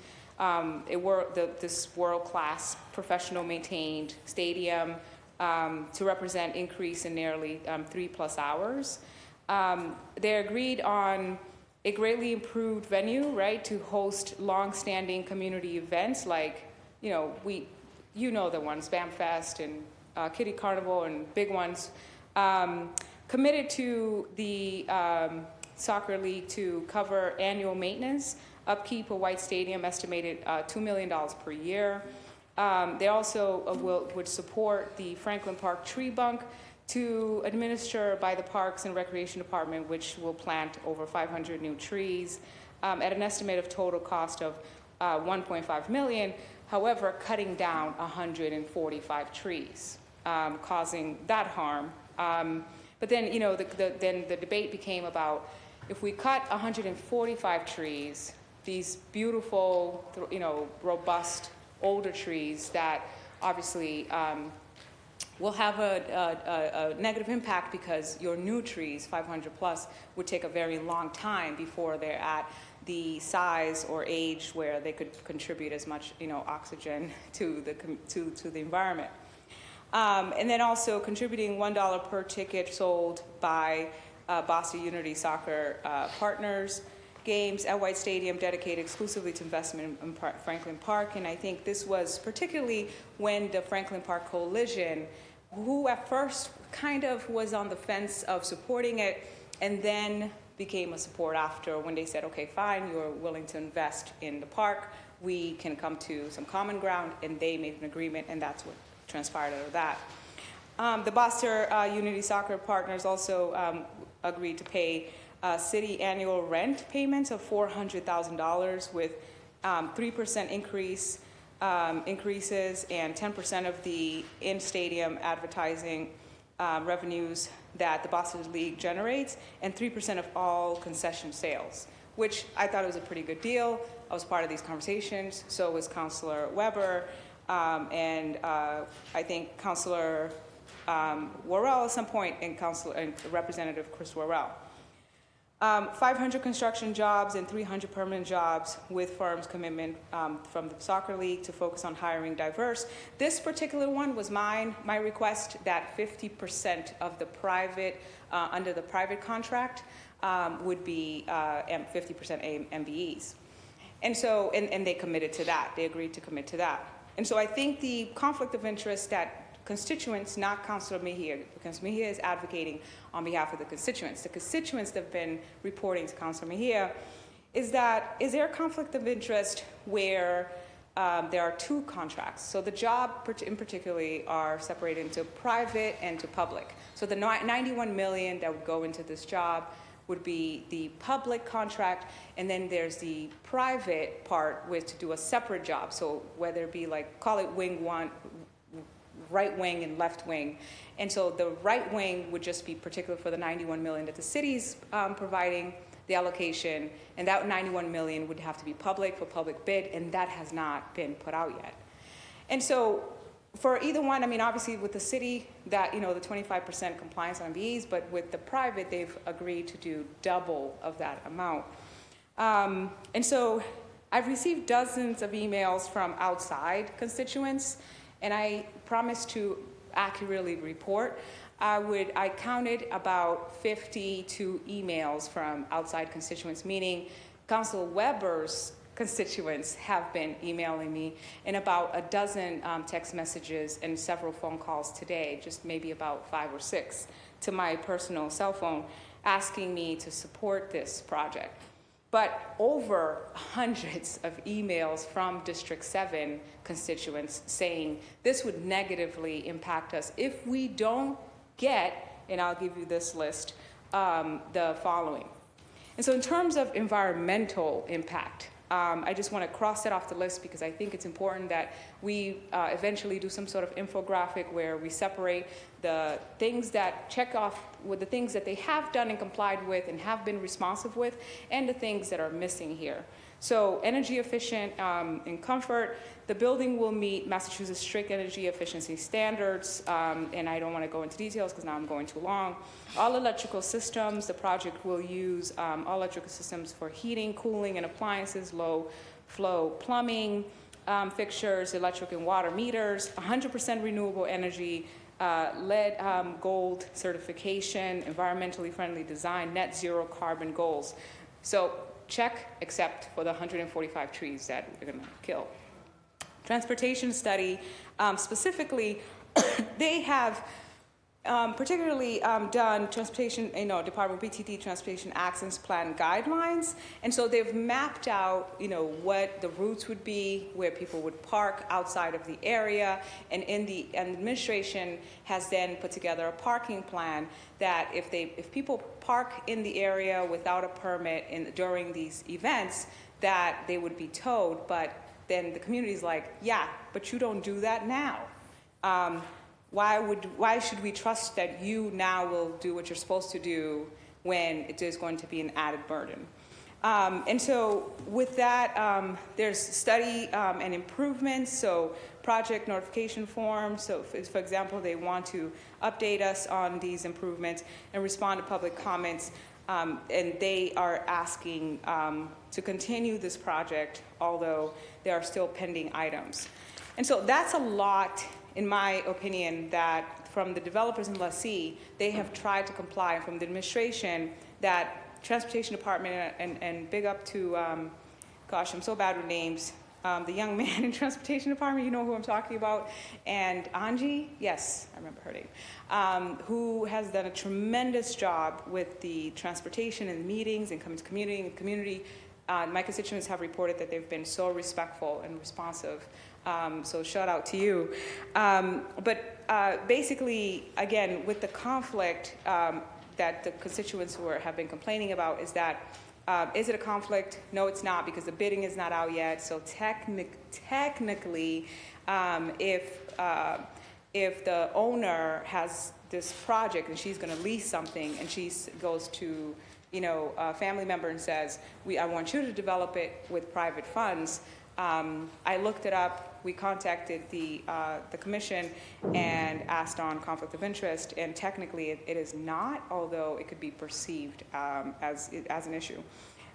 this world-class professional maintained stadium to represent increase in nearly 3+ hours. They agreed on a greatly improved venue, right, to host long-standing community events like, the ones, BAM Fest and Kitty Carnival and big ones. Committed to the soccer league to cover annual maintenance, upkeep of White Stadium, estimated $2 million per year. They also would support the Franklin Park Tree Bunk to administer by the Parks and Recreation Department, which will plant over 500 new trees at an estimated total cost of $1.5 million. However, cutting down 145 trees, causing that harm. But then, then the debate became about if we cut 145 trees, these beautiful, robust, older trees that obviously will have a negative impact because your new trees, 500 plus, would take a very long time before they're at the size or age where they could contribute as much, oxygen to the environment. And then also contributing $1 per ticket sold by Boston Unity Soccer Partners games at White Stadium dedicated exclusively to investment in Franklin Park. And I think this was particularly when the Franklin Park Coalition, who at first kind of was on the fence of supporting it, and then became a support after when they said, okay, fine, you're willing to invest in the park, we can come to some common ground, and they made an agreement, and that's what transpired out of that. The Boston Unity Soccer Partners also agreed to pay city annual rent payments of $400,000 with 3% increases and 10% of the in-stadium advertising revenues that the Boston League generates, and 3% of all concession sales, which I thought was a pretty good deal. I was part of these conversations, so was Councilor Weber, and I think Councilor Worrell at some point, and Representative Chris Worrell. 500 construction jobs and 300 permanent jobs with firms' commitment from the soccer league to focus on hiring diverse. This particular one was my request that 50% of the private, under the private contract, would be 50% MBEs. And so, and they committed to that. They agreed to commit to that. And so I think the conflict of interest that constituents, not Councilor Mejia, because Mejia is advocating on behalf of the constituents. The constituents that have been reporting to Councilor Mejia is there a conflict of interest where there are two contracts? So the job in particularly are separated into private and to public. So the $91 million that would go into this job would be the public contract, and then there's the private part with to do a separate job. So whether it be like, call it wing one, right wing and left wing. And so the right wing would just be particular for the $91 million that the city's providing the allocation, and that $91 million would have to be public for public bid, and that has not been put out yet. And so for either one, I mean, obviously with the city, that, the 25% compliance on MBEs, but with the private, they've agreed to do double of that amount. And so I've received dozens of emails from outside constituents, and I promise to accurately report. I counted about 52 emails from outside constituents, meaning Council Weber's constituents have been emailing me, and about a dozen text messages and several phone calls today, just maybe about 5 or 6, to my personal cell phone, asking me to support this project. But over hundreds of emails from District 7 constituents saying this would negatively impact us if we don't get, and I'll give you this list, the following. And so in terms of environmental impact, I just want to cross that off the list because I think it's important that we eventually do some sort of infographic where we separate the things that check off with the things that they have done and complied with and have been responsive with, and the things that are missing here. So energy efficient and comfort, the building will meet Massachusetts strict energy efficiency standards, and I don't want to go into details because now I'm going too long. All electrical systems, the project will use all electrical systems for heating, cooling, and appliances, low flow plumbing, fixtures, electric and water meters, 100% renewable energy, lead gold certification, environmentally friendly design, net zero carbon goals. So check, except for the 145 trees that we're going to kill. Transportation study, specifically, they have particularly done transportation, Department of BTD Transportation Actions Plan guidelines, and so they've mapped out, what the routes would be, where people would park outside of the area, and the administration has then put together a parking plan that if people park in the area without a permit during these events, that they would be towed. But then the community's like, yeah, but you don't do that now. Why should we trust that you now will do what you're supposed to do when it is going to be an added burden? And so with that, there's study and improvements, so project notification forms. So for example, they want to update us on these improvements and respond to public comments. And they are asking to continue this project, although there are still pending items. And so that's a lot, in my opinion, that from the developers in lessee, they have tried to comply. From the administration, that Transportation Department, and big up to, gosh, I'm so bad with names, the young man in Transportation Department, you know who I'm talking about, and Angie, yes, I remember her name, who has done a tremendous job with the transportation and meetings and coming to community. My constituents have reported that they've been so respectful and responsive. So shout out to you. But basically, again, with the conflict that the constituents have been complaining about is that, is it a conflict? No, it's not, because the bidding is not out yet. So technically, if the owner has this project and she's going to lease something and she goes to a family member and says, I want you to develop it with private funds. I looked it up. We contacted the commission and asked on conflict of interest, and technically it is not, although it could be perceived as an issue.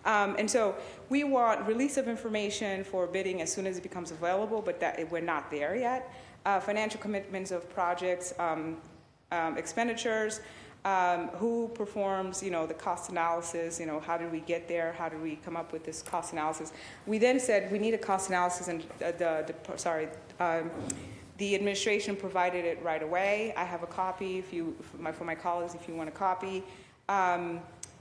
And so we want release of information for bidding as soon as it becomes available, but we're not there yet. Financial commitments of projects, expenditures, who performs, the cost analysis, how did we get there? How did we come up with this cost analysis? We then said we need a cost analysis, and the administration provided it right away. I have a copy for my colleagues if you want a copy.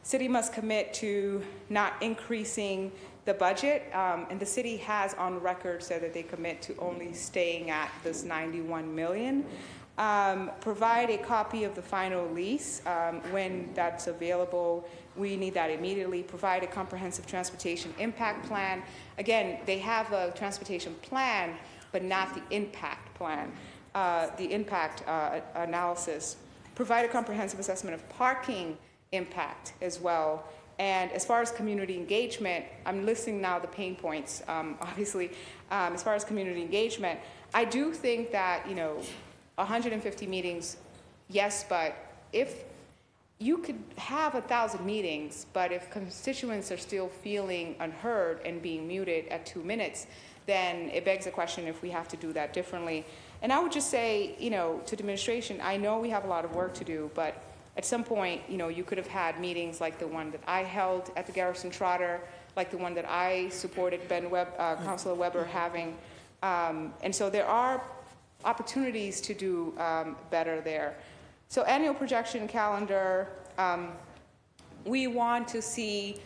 City must commit to not increasing the budget, and the city has on record said that they commit to only staying at this 91 million. Provide a copy of the final lease when that's available. We need that immediately. Provide a comprehensive transportation impact plan. Again, they have a transportation plan, but not the impact plan, the impact analysis. Provide a comprehensive assessment of parking impact as well, And as far as community engagement, I'm listing now the pain points, obviously. As far as community engagement, I do think that, 150 meetings, yes, but if you could have 1,000 meetings, but if constituents are still feeling unheard and being muted at 2 minutes, then it begs the question if we have to do that differently. And I would just say, to the administration, I know we have a lot of work to do, but at some point, you could have had meetings like the one that I held at the Garrison Trotter, like the one that I supported Councilor Weber having. And so there are opportunities to do better there. So annual projection calendar, we want to see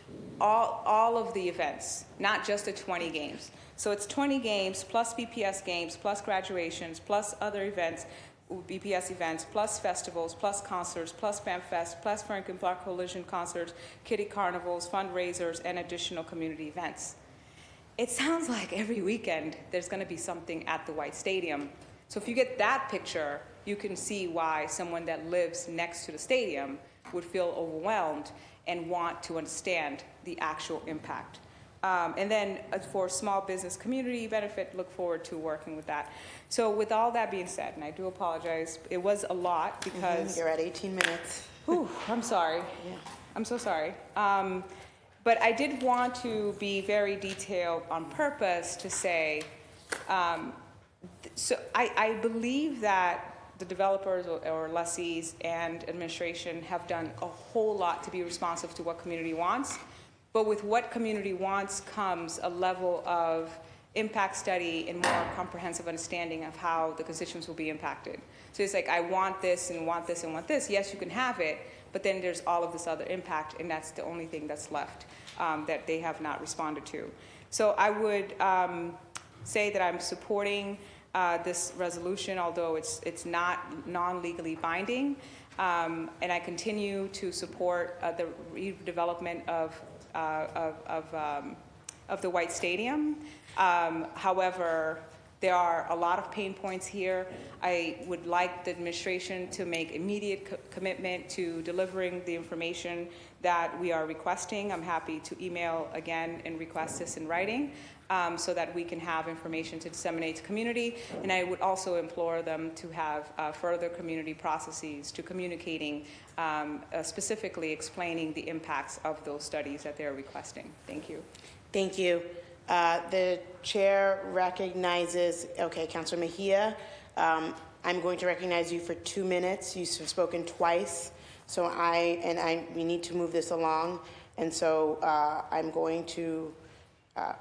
all of the events, not just the 20 games. So it's 20 games plus BPS games plus graduations plus other events, BPS events, plus festivals, plus concerts, plus FanFest, plus Franklin Park Coalition concerts, kiddie carnivals, fundraisers, and additional community events. It sounds like every weekend there's going to be something at the White Stadium. So if you get that picture, you can see why someone that lives next to the stadium would feel overwhelmed and want to understand the actual impact. And then for small business community benefit, look forward to working with that. So with all that being said, and I do apologize, it was a lot because... You're at 18 minutes. Whew, I'm sorry. Yeah. I'm so sorry. But I did want to be very detailed on purpose to say, so I believe that the developers or lessees and administration have done a whole lot to be responsive to what community wants. But with what community wants comes a level of impact study and more comprehensive understanding of how the constituents will be impacted. So it's like, I want this and want this and want this. Yes, you can have it, but then there's all of this other impact, and that's the only thing that's left that they have not responded to. So I would say that I'm supporting this resolution, although it's not non-legally binding, and I continue to support the redevelopment of the White Stadium. However, there are a lot of pain points here. I would like the administration to make immediate commitment to delivering the information that we are requesting. I'm happy to email again and request this in writing so that we can have information to disseminate to community. And I would also implore them to have further community processes to communicating, specifically explaining the impacts of those studies that they're requesting. Thank you. Thank you. The chair recognizes, okay, Councilor Mejia, I'm going to recognize you for 2 minutes. You've spoken twice, so we need to move this along. And so I'm going to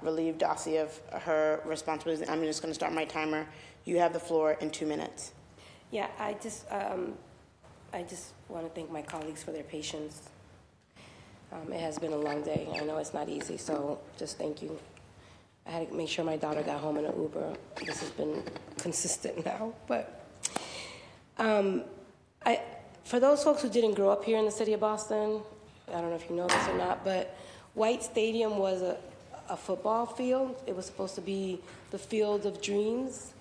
relieve Dossie of her responsibilities. I'm just going to start my timer. You have the floor in 2 minutes. Yeah, I just want to thank my colleagues for their patience. It has been a long day. I know it's not easy, so just thank you. I had to make sure my daughter got home in an Uber. This has been consistent now, but for those folks who didn't grow up here in the city of Boston, I don't know if you know this or not, but White Stadium was a football field. It was supposed to be the field of dreams,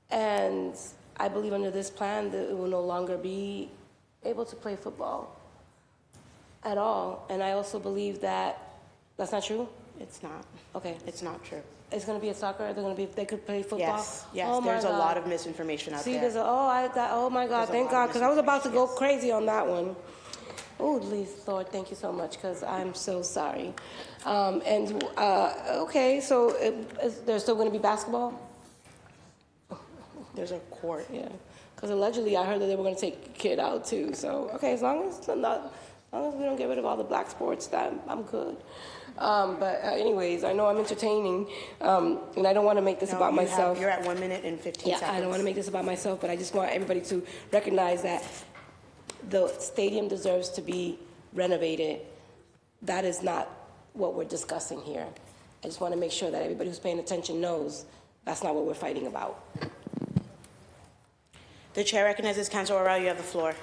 and I believe under this plan that it will no longer be able to play football at all. And I also believe that that's not true. It's not. Okay. It's not true. It's going to be a soccer. They could play football. Yes. Oh There's a God. lot of misinformation out there. Oh my God, thank God, because I was about to go crazy on that one. Oh, please, Lord, thank you so much, because I'm so sorry. Okay, so there's still going to be basketball? There's a court. Yeah, because allegedly I heard that they were going to take a kid out too. So okay, as long as we don't get rid of all the black sports, that I'm good. But anyways, I know I'm entertaining, and I don't want to make this about myself. You're at 1 minute and 15 seconds. I don't want to make this about myself, but I just want everybody to recognize that the stadium deserves to be renovated. That is not what we're discussing here. I just want to make sure that everybody who's paying attention knows that's not what we're fighting about. The chair recognizes Councilor O'Reilly. You have the floor.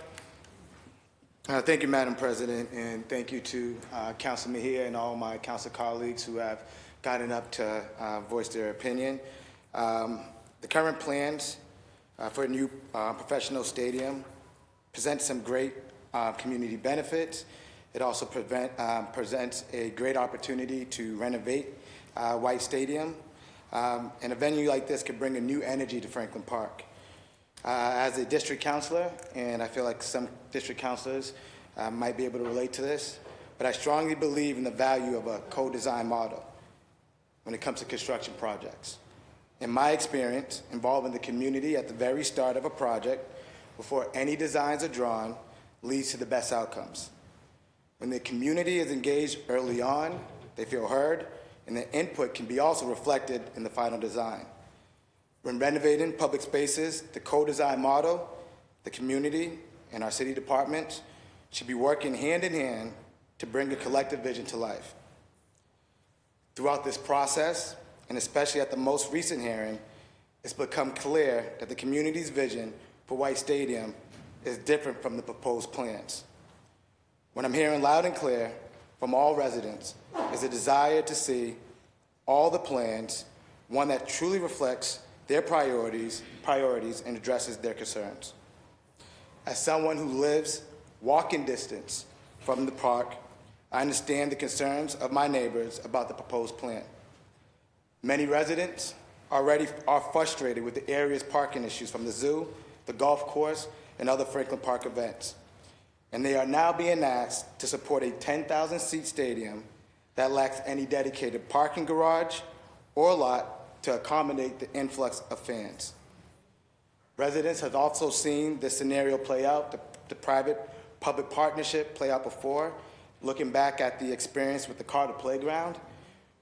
Thank you, Madam President, and thank you to Council Mejia and all my council colleagues who have gotten up to voice their opinion. The current plans for a new professional stadium present some great community benefits, It also presents a great opportunity to renovate White Stadium. And a venue like this could bring a new energy to Franklin Park. As a district counselor, and I feel like some district counselors might be able to relate to this, but I strongly believe in the value of a co-design model when it comes to construction projects. In my experience, involving the community at the very start of a project before any designs are drawn leads to the best outcomes. When the community is engaged early on, they feel heard, and their input can be also reflected in the final design. When renovating public spaces, the co-design model, the community, and our city departments should be working hand in hand to bring a collective vision to life. Throughout this process, and especially at the most recent hearing, it's become clear that the community's vision for White Stadium is different from the proposed plans. What I'm hearing loud and clear from all residents is a desire to see all the plans, one that truly reflects their priorities and addresses their concerns. As someone who lives walking distance from the park, I understand the concerns of my neighbors about the proposed plan. Many residents already are frustrated with the area's parking issues from the zoo, the golf course, and other Franklin Park events. And they are now being asked to support a 10,000-seat stadium that lacks any dedicated parking garage or lot to accommodate the influx of fans. Residents have also seen this scenario play out, the private-public partnership play out before. Looking back at the experience with the Carter Playground,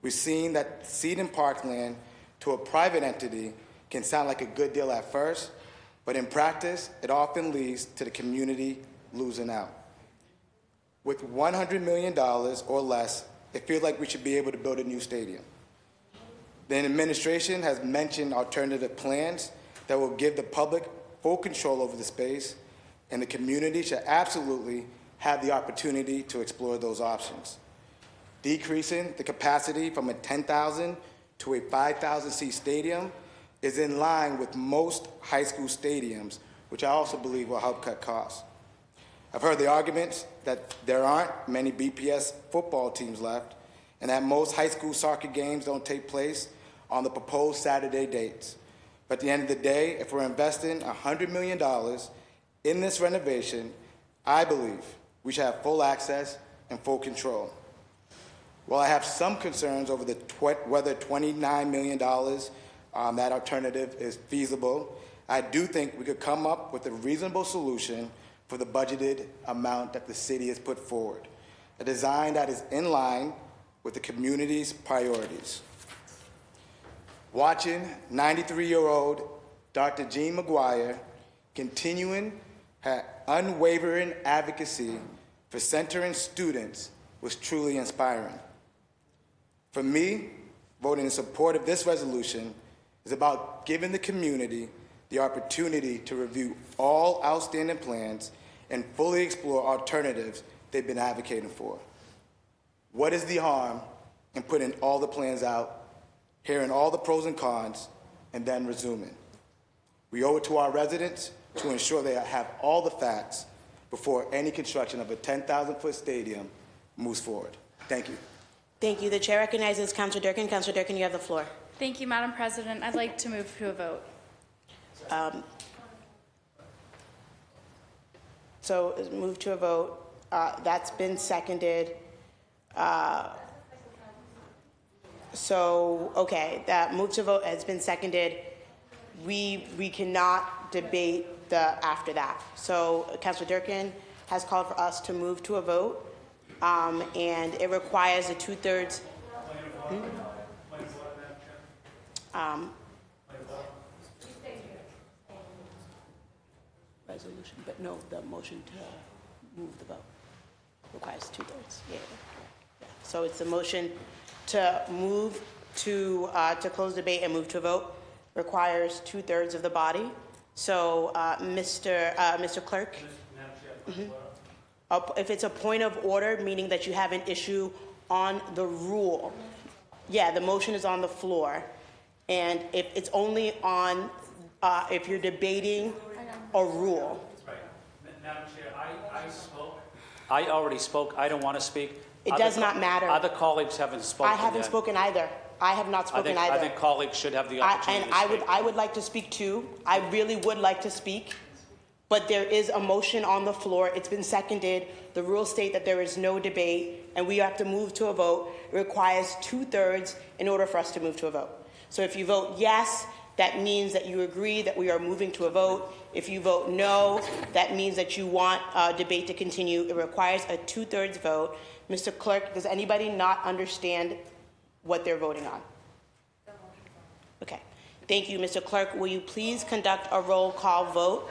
we've seen that ceding parkland to a private entity can sound like a good deal at first, but in practice, it often leads to the community losing out. With $100 million or less, it feels like we should be able to build a new stadium. The administration has mentioned alternative plans that will give the public full control over the space, and the community should absolutely have the opportunity to explore those options. Decreasing the capacity from a 10,000 to a 5,000-seat stadium is in line with most high school stadiums, which I also believe will help cut costs. I've heard the arguments that there aren't many BPS football teams left, and that most high school soccer games don't take place on the proposed Saturday dates. But at the end of the day, if we're investing $100 million in this renovation, I believe we should have full access and full control. While I have some concerns over whether $29 million that alternative is feasible, I do think we could come up with a reasonable solution for the budgeted amount that the city has put forward, a design that is in line with the community's priorities. Watching 93-year-old Dr. Jean McGuire continuing her unwavering advocacy for centering students was truly inspiring. For me, voting in support of this resolution is about giving the community the opportunity to review all outstanding plans and fully explore alternatives they've been advocating for. What is the harm in putting all the plans out, hearing all the pros and cons, and then resuming? We owe it to our residents to ensure they have all the facts before any construction of a 10,000-foot stadium moves forward. Thank you. Thank you. The chair recognizes Councilor Durkin. Councilor Durkin, you have the floor. Thank you, Madam President. I'd like to move to a vote. So move to a vote. That's been seconded. Okay, that move to vote has been seconded. We cannot debate the after that. So Councilor Durkin has called for us to move to a vote, and it requires a 2/3. Resolution, but no, the motion to move the vote requires 2/3. Yeah. So it's a motion to move to close debate and move to a vote requires 2/3 of the body. So, Mr. Clerk, if it's a point of order, meaning that you have an issue on the rule, yeah, the motion is on the floor, and if it's only on if you're debating a rule. Right. Madam Chair, I spoke. I already spoke. I don't want to speak. It does not matter. Other colleagues haven't spoken I haven't yet. spoken either. I have not spoken I either. think colleagues should have the opportunity to speak. I would like to speak too. I really would like to speak, but there is a motion on the floor. It's been seconded. The rules state that there is no debate, and we have to move to a vote. It requires 2/3 in order for us to move to a vote. So if you vote yes, that means that you agree that we are moving to a vote. If you vote no, that means that you want debate to continue. It requires a 2/3 vote. Mr. Clerk, does anybody not understand what they're voting on? Okay. Thank you, Mr. Clerk. Will you please conduct a roll call vote?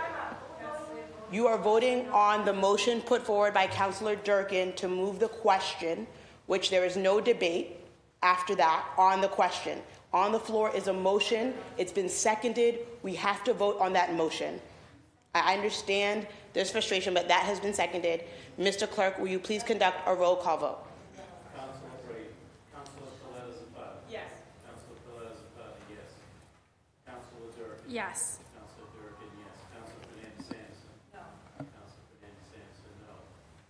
You are voting on the motion put forward by Councillor Durkin to move the question, which there is no debate after that on the question. On the floor is a motion. It's been seconded. We have to vote on that motion. I understand there's frustration, but that has been seconded. Mr. Clerk, will you please conduct a roll call vote? Councilor Brady. Councilor Coletta Zapata. Yes. Councilor Coletta Zapata, yes. Councilor Durkin. Yes. Councilor Durkin, yes. Councilor Fernandez Anderson. No. Councilor Fernandez Anderson, no.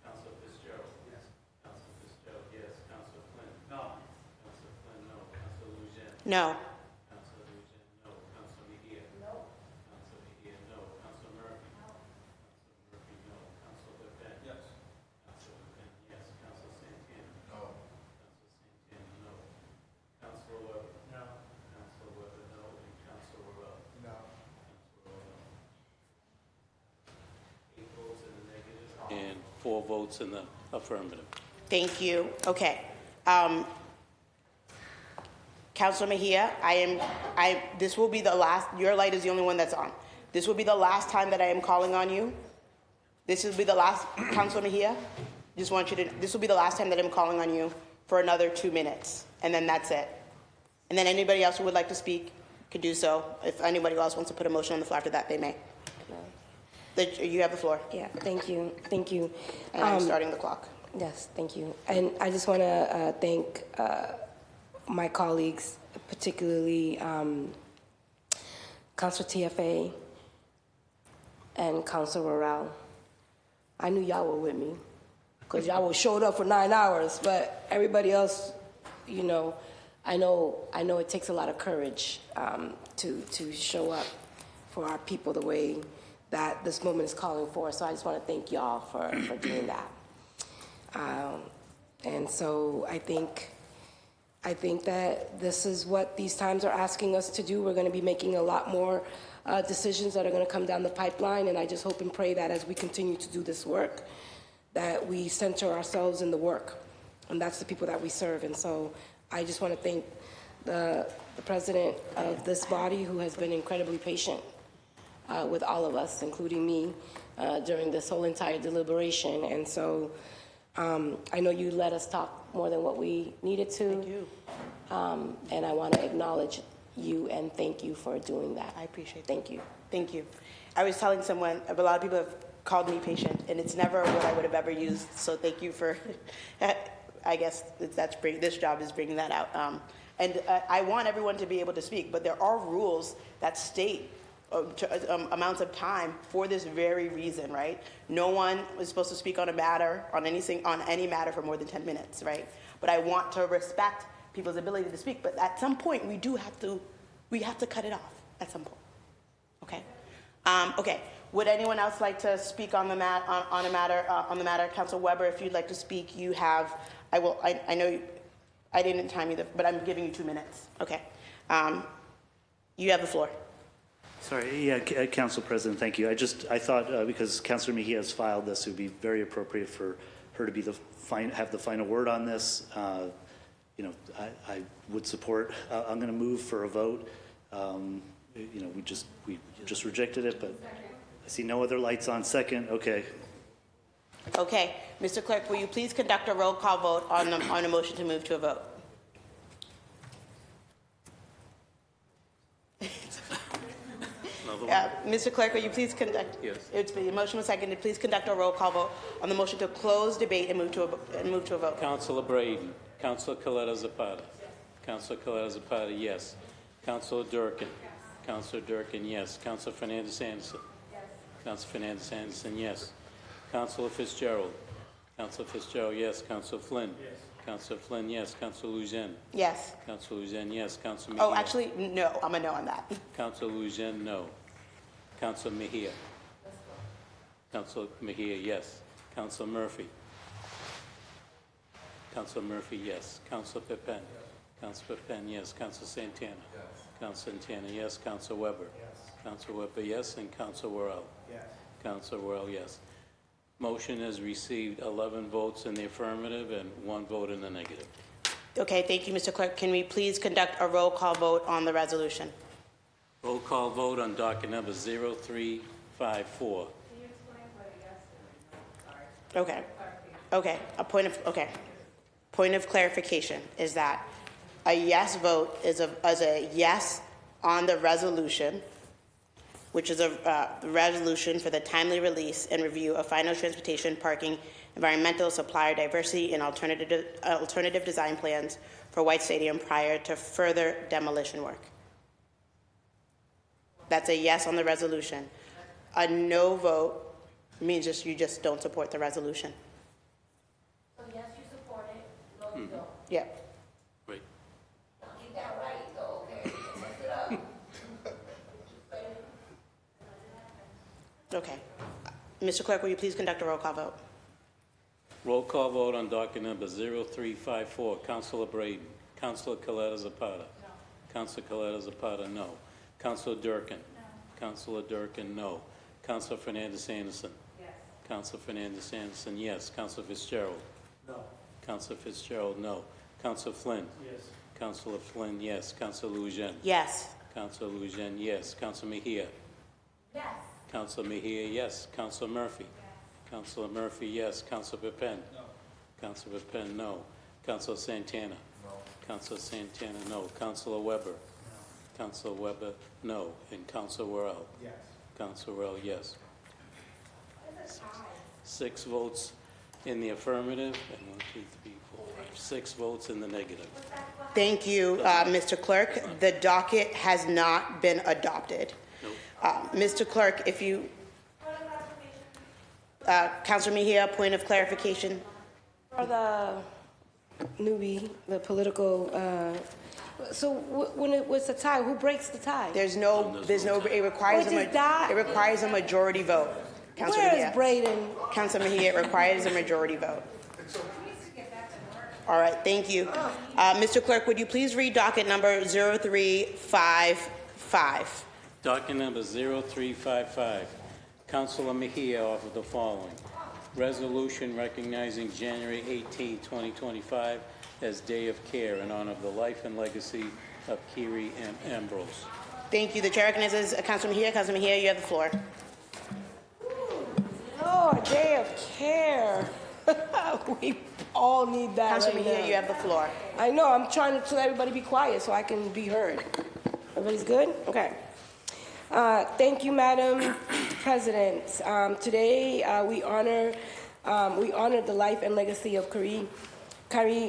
Councilor Fitzgerald. Yes. Councilor Fitzgerald, yes. Councilor Flynn. No. Councilor Flynn, no. Councilor Lujan. No. Councilor Lujan, no. Councilor Mejia. No. Councilor Mejia, no. Councilor Murphy. No. Councilor Murphy, no. Councilor Levin. Yes. Councilor Levin, yes. Councilor Santana. No. Councilor Santana, no. Councilor Weber. No. Councilor Weber, no. And Councilor Rowe. No. Councilor Rowe, no. 8 votes in the negative. And 4 votes in the affirmative. Thank you. Okay. Councilor Mejia, this will be the last, your light is the only one that's on. This will be the last time that I am calling on you. This will be the last, Councilor Mejia, just want you to, this will be the last time that I'm calling on you for another 2 minutes, and then that's it. And then anybody else who would like to speak could do so. If anybody else wants to put a motion on the floor after that, they may. You have the floor. Yeah, thank you. Thank you. And I'm starting the clock. Yes, thank you. And I just want to thank my colleagues, particularly Councilor TFA and Councilor Morrell. I knew y'all were with me because y'all showed up for 9 hours, but everybody else, you know, I know it takes a lot of courage to show up for our people the way that this moment is calling for. So I just want to thank y'all for doing that. And so I think that this is what these times are asking us to do. We're going to be making a lot more decisions that are going to come down the pipeline, and I just hope and pray that as we continue to do this work, that we center ourselves in the work, and that's the people that we serve. And so I just want to thank the president of this body, who has been incredibly patient with all of us, including me, during this whole entire deliberation. And so I know you let us talk more than what we needed to. Thank you. And I want to acknowledge you and thank you for doing that. I appreciate that. Thank you. Thank you. I was telling someone, a lot of people have called me patient, and it's never what I would have ever used, so thank you for, I guess this job is bringing that out. And I want everyone to be able to speak, but there are rules that state amounts of time for this very reason, right? No one is supposed to speak on a matter, on any matter for more than 10 minutes, right? But I want to respect people's ability to speak, but at some point we have to cut it off at some point, okay? Okay, would anyone else like to speak on the matter? Councilor Weber, if you'd like to speak, you have, I know I didn't time you, but I'm giving you 2 minutes, okay? You have the floor. Sorry, yeah, Council President, thank you. I thought because Councilor Mejia has filed this, it would be very appropriate for her to be have the final word on this. You know, I would support. I'm going to move for a vote. You know, we just rejected it, but I see no other lights on second. Okay. Okay, Mr. Clerk, will you please conduct a roll call vote on a motion to move to a vote? Mr. Clerk, will you please conduct? Yes. The motion was seconded. Please conduct a roll call vote on the motion to close debate and move to a vote. Councilor Brady. Councilor Coletta Zapata. Councilor Coletta Zapata, yes. Councilor Durkin. Councilor Durkin, yes. Councilor Fernandez Anderson. Yes. Councilor Fernandez Anderson, yes. Councilor Fitzgerald. Counselor Fitzgerald, yes. Counselor Flynn? Yes. Counselor Flynn, yes. Counselor Lujan? Yes. Counselor Lujan, yes. Counselor Mejia? Oh, actually, no. I'm a no on that. Counselor Lujan, no. Counselor Mejia? Counselor Mejia, yes. Counselor Murphy? Counselor Murphy, yes. Counselor Pepen? Counselor Pepen, yes. Counselor Santana? Yes. Counselor Santana, yes. Counselor Weber? Yes. Counselor Weber, yes. And Counselor Worrell? Yes. Counselor Worrell, yes. Motion has received 11 votes in the affirmative and 1 vote in the negative. Okay, thank you, Mr. Clerk. Can we please conduct a roll call vote on the resolution? Roll call vote on docket number 0354. Okay. Okay. Point of clarification is that a yes vote is a yes on the resolution, which is a resolution for the timely release and review of final transportation, parking, environmental, supplier diversity, and alternative design plans for White Stadium prior to further demolition work. That's a yes on the resolution. A no vote means you just don't support the resolution. So yes, you support it, no, you don't. Yeah. Right. Get that right, though, okay? Mess it up. Okay. Mr. Clerk, will you please conduct a roll call vote? Roll call vote on docket number 0354. Councilor Braden. Councilor Coletta Zapata. No. Councilor Coletta Zapata, no. Councilor Durkin. No. Councilor Durkin, no. Councilor Fernandez Anderson. Yes. Councilor Fernandez Anderson, yes. Councilor Fitzgerald. No. Councilor Fitzgerald, no. Councilor Flynn. Yes. Councilor Flynn, yes. Councilor Lujan. Yes. Councilor Lujan, yes. Councilor Mejia. Yes. Councilor Mejia, yes. Councilor Murphy. Yes. Councilor Murphy, yes. Councilor Pepen. No. Councilor Pepen, no. Councilor Santana. No. Councilor Santana, no. Councilor Weber. No. Councilor Weber, no. And Councilor Worrell. Yes. Councilor Worrell, yes. 6 votes in the affirmative, and 1, 2, 3, 4, 5, 6 votes in the negative. Thank you, Mr. Clerk. The docket has not been adopted. Nope. Mr. Clerk, if you... Councilor Mejia, point of clarification. For the newbie, the political, so when it was a tie, who breaks the tie? There's no, it requires it requires a majority vote. Councilor Where Mejia. is Braden? Councilor Mejia, it requires a majority vote. All right, thank you. Mr. Clerk, would you please read docket number 0355? Docket number 0355. Councilor Mejia offered the following. Resolution recognizing January 18, 2025 as Day of Care in honor of the life and legacy of Kiri Ambrose. Thank you. The chair recognizes Councilor Mejia. Councilor Mejia, you have the floor. Oh, a day of care. We all need that. Councilor right Mejia, now. you have the floor. I know. I'm trying to let everybody be quiet so I can be heard. Everybody's good? Okay. Thank you, Madam President. Today we honor the life and legacy of Kiri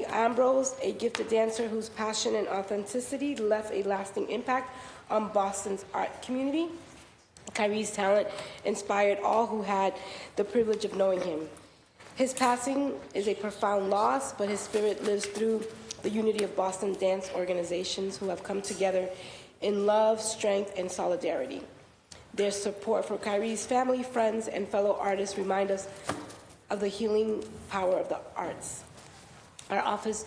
Ambrose, a gifted dancer whose passion and authenticity left a lasting impact on Boston's art community. Kiri's talent inspired all who had the privilege of knowing him. His passing is a profound loss, but his spirit lives through the unity of Boston dance organizations who have come together in love, strength, and solidarity. Their support for Kiri's family, friends, and fellow artists remind us of the healing power of the arts. Our office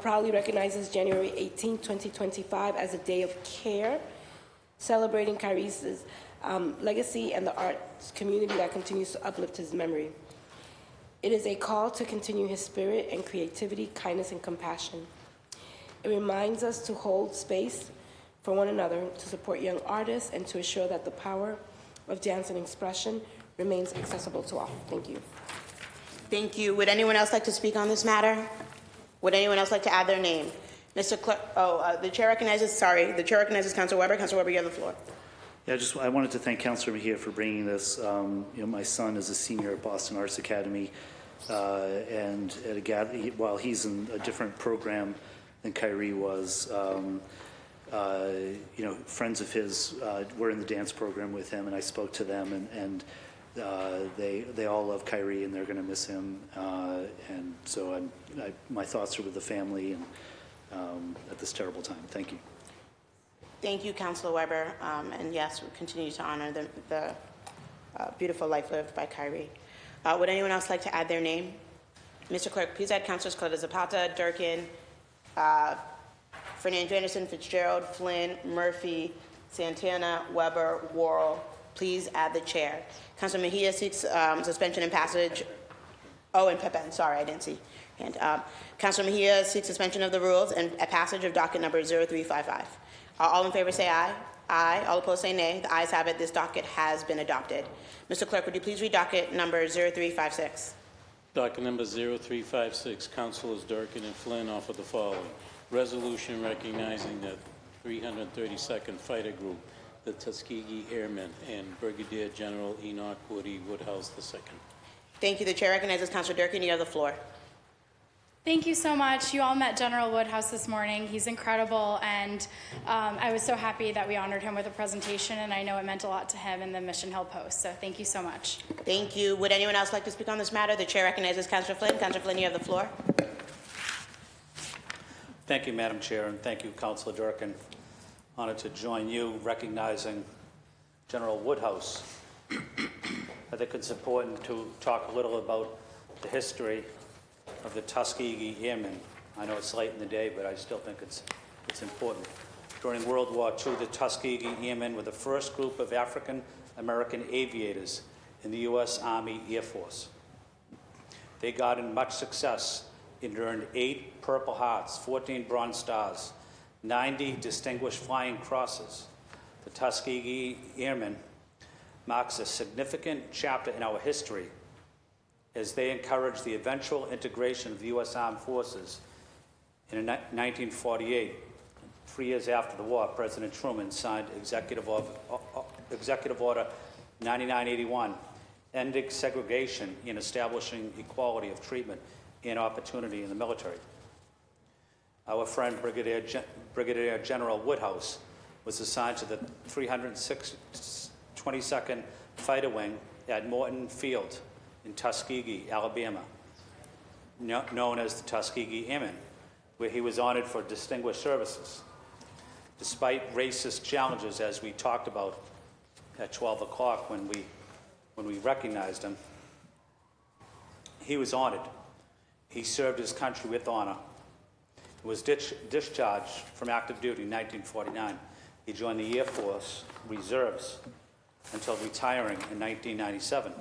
proudly recognizes January 18, 2025 as a day of care, celebrating Kiri's legacy and the arts community that continues to uplift his memory. It is a call to continue his spirit and creativity, kindness, and compassion. It reminds us to hold space for one another, to support young artists, and to ensure that the power of dance and expression remains accessible to all. Thank you. Thank you. Would anyone else like to speak on this matter? Would anyone else like to add their name? Mr. Clerk, the chair recognizes Councilor Weber. Councilor Weber, you have the floor. Yeah, I wanted to thank Councilor Mejia for bringing this. My son is a senior at Boston Arts Academy, and while he's in a different program than Kiri was, friends of his were in the dance program with him, and I spoke to them, and They all love Kyrie, and they're going to miss him. And so my thoughts are with the family and at this terrible time. Thank you. Thank you, Councilor Weber. And yes, we continue to honor the beautiful life lived by Kyrie. Would anyone else like to add their name? Mr. Clerk, please add Councilors Coletta Zapata, Durkin, Fernando Anderson, Fitzgerald, Flynn, Murphy, Santana, Weber, Worrell. Please add the chair. Councilor Mejia seeks suspension and passage. Oh, and Pepin, sorry, I didn't see. And Councilor Mejia seeks suspension of the rules and a passage of docket number 0355. All in favor say aye. Aye. All opposed say nay. The ayes have it. This docket has been adopted. Mr. Clerk, would you please read docket number 0356? Docket number 0356, Councilors Durkin and Flynn offer the following. Resolution recognizing the 332nd Fighter Group, the Tuskegee Airmen, and Brigadier General Enoch Woody Woodhouse II. Thank you. The chair recognizes Councilor Durkin. You have the floor. Thank you so much. You all met General Woodhouse this morning. He's incredible, and I was so happy that we honored him with a presentation, and I know it meant a lot to him in the Mission Hill Post, so thank you so much. Thank you. Would anyone else like to speak on this matter? The chair recognizes Councilor Flynn. Councilor Flynn, you have the floor. Thank you, Madam Chair, and thank you, Councilor Durkin. Honored to join you recognizing General Woodhouse. I think it's important to talk a little about the history of the Tuskegee Airmen. I know it's late in the day, but I still think it's important. During World War II, the Tuskegee Airmen were the first group of African-American aviators in the U.S. Army Air Force. They garnered much success and earned 8 Purple Hearts, 14 Bronze Stars, 90 Distinguished Flying Crosses. The Tuskegee Airmen marks a significant chapter in our history as they encouraged the eventual integration of the U.S. Armed Forces. In 1948, 3 years after the war, President Truman signed Executive Order 9981, ending segregation and establishing equality of treatment and opportunity in the military. Our friend Brigadier General Woodhouse was assigned to the 322nd Fighter Wing at Morton Field in Tuskegee, Alabama, known as the Tuskegee Airmen, where he was honored for distinguished services. Despite racist challenges, as we talked about at 12 o'clock when we recognized him, he was honored. He served his country with honor. He was discharged from active duty in 1949. He joined the Air Force Reserves until retiring in 1997.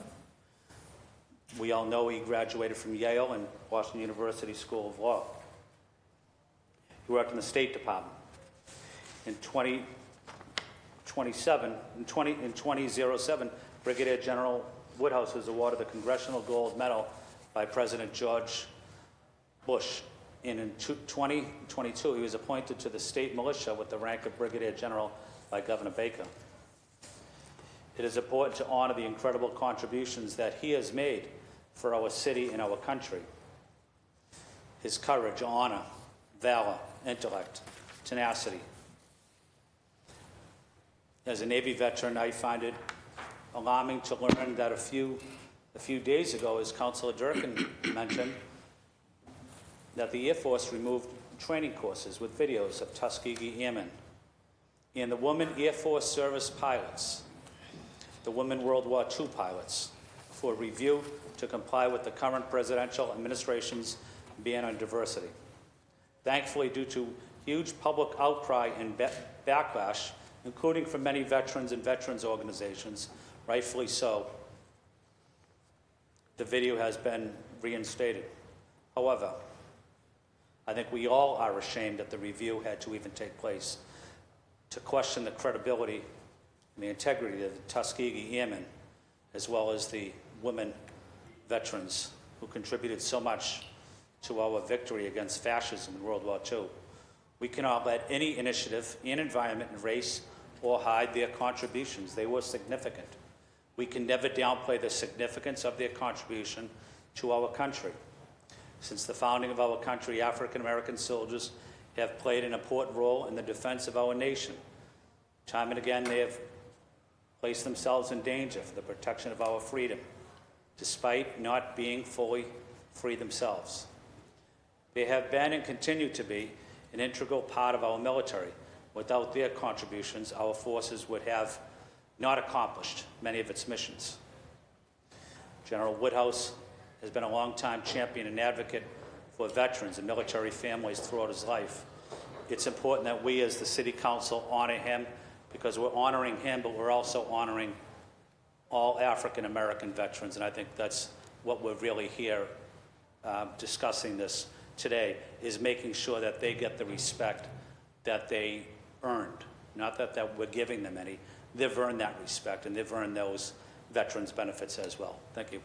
We all know he graduated from Yale and Washington University School of Law. He worked in the State Department. In 2007, Brigadier General Woodhouse was awarded the Congressional Gold Medal by President George Bush. And in 2022, he was appointed to the state militia with the rank of Brigadier General by Governor Baker. It is important to honor the incredible contributions that he has made for our city and our country. His courage, honor, valor, intellect, tenacity. As a Navy veteran, I find it alarming to learn that a few days ago, as Councilor Durkin mentioned, that the Air Force removed training courses with videos of Tuskegee Airmen and the women Air Force service pilots, the women World War II pilots, for review to comply with the current presidential administration's ban on diversity. Thankfully, due to huge public outcry and backlash, including from many veterans and veterans organizations, rightfully so, the video has been reinstated. However, I think we all are ashamed that the review had to even take place, to question the credibility and the integrity of the Tuskegee Airmen, as well as the women veterans who contributed so much to our victory against fascism in World War II. We cannot let any initiative in environment and race or hide their contributions. They were significant. We can never downplay the significance of their contribution to our country. Since the founding of our country, African American soldiers have played an important role in the defense of our nation. Time and again, they have place themselves in danger for the protection of our freedom, despite not being fully free themselves. They have been and continue to be an integral part of our military. Without their contributions, our forces would have not accomplished many of its missions. General Woodhouse has been a longtime champion and advocate for veterans and military families throughout his life. It's important that we as the City Council honor him, because we're honoring him, but we're also honoring all African American veterans, and I think that's what we're really here discussing this today, is making sure that they get the respect that they earned. Not that we're giving them any. They've earned that respect, and they've earned those veterans' benefits as well. Thank you.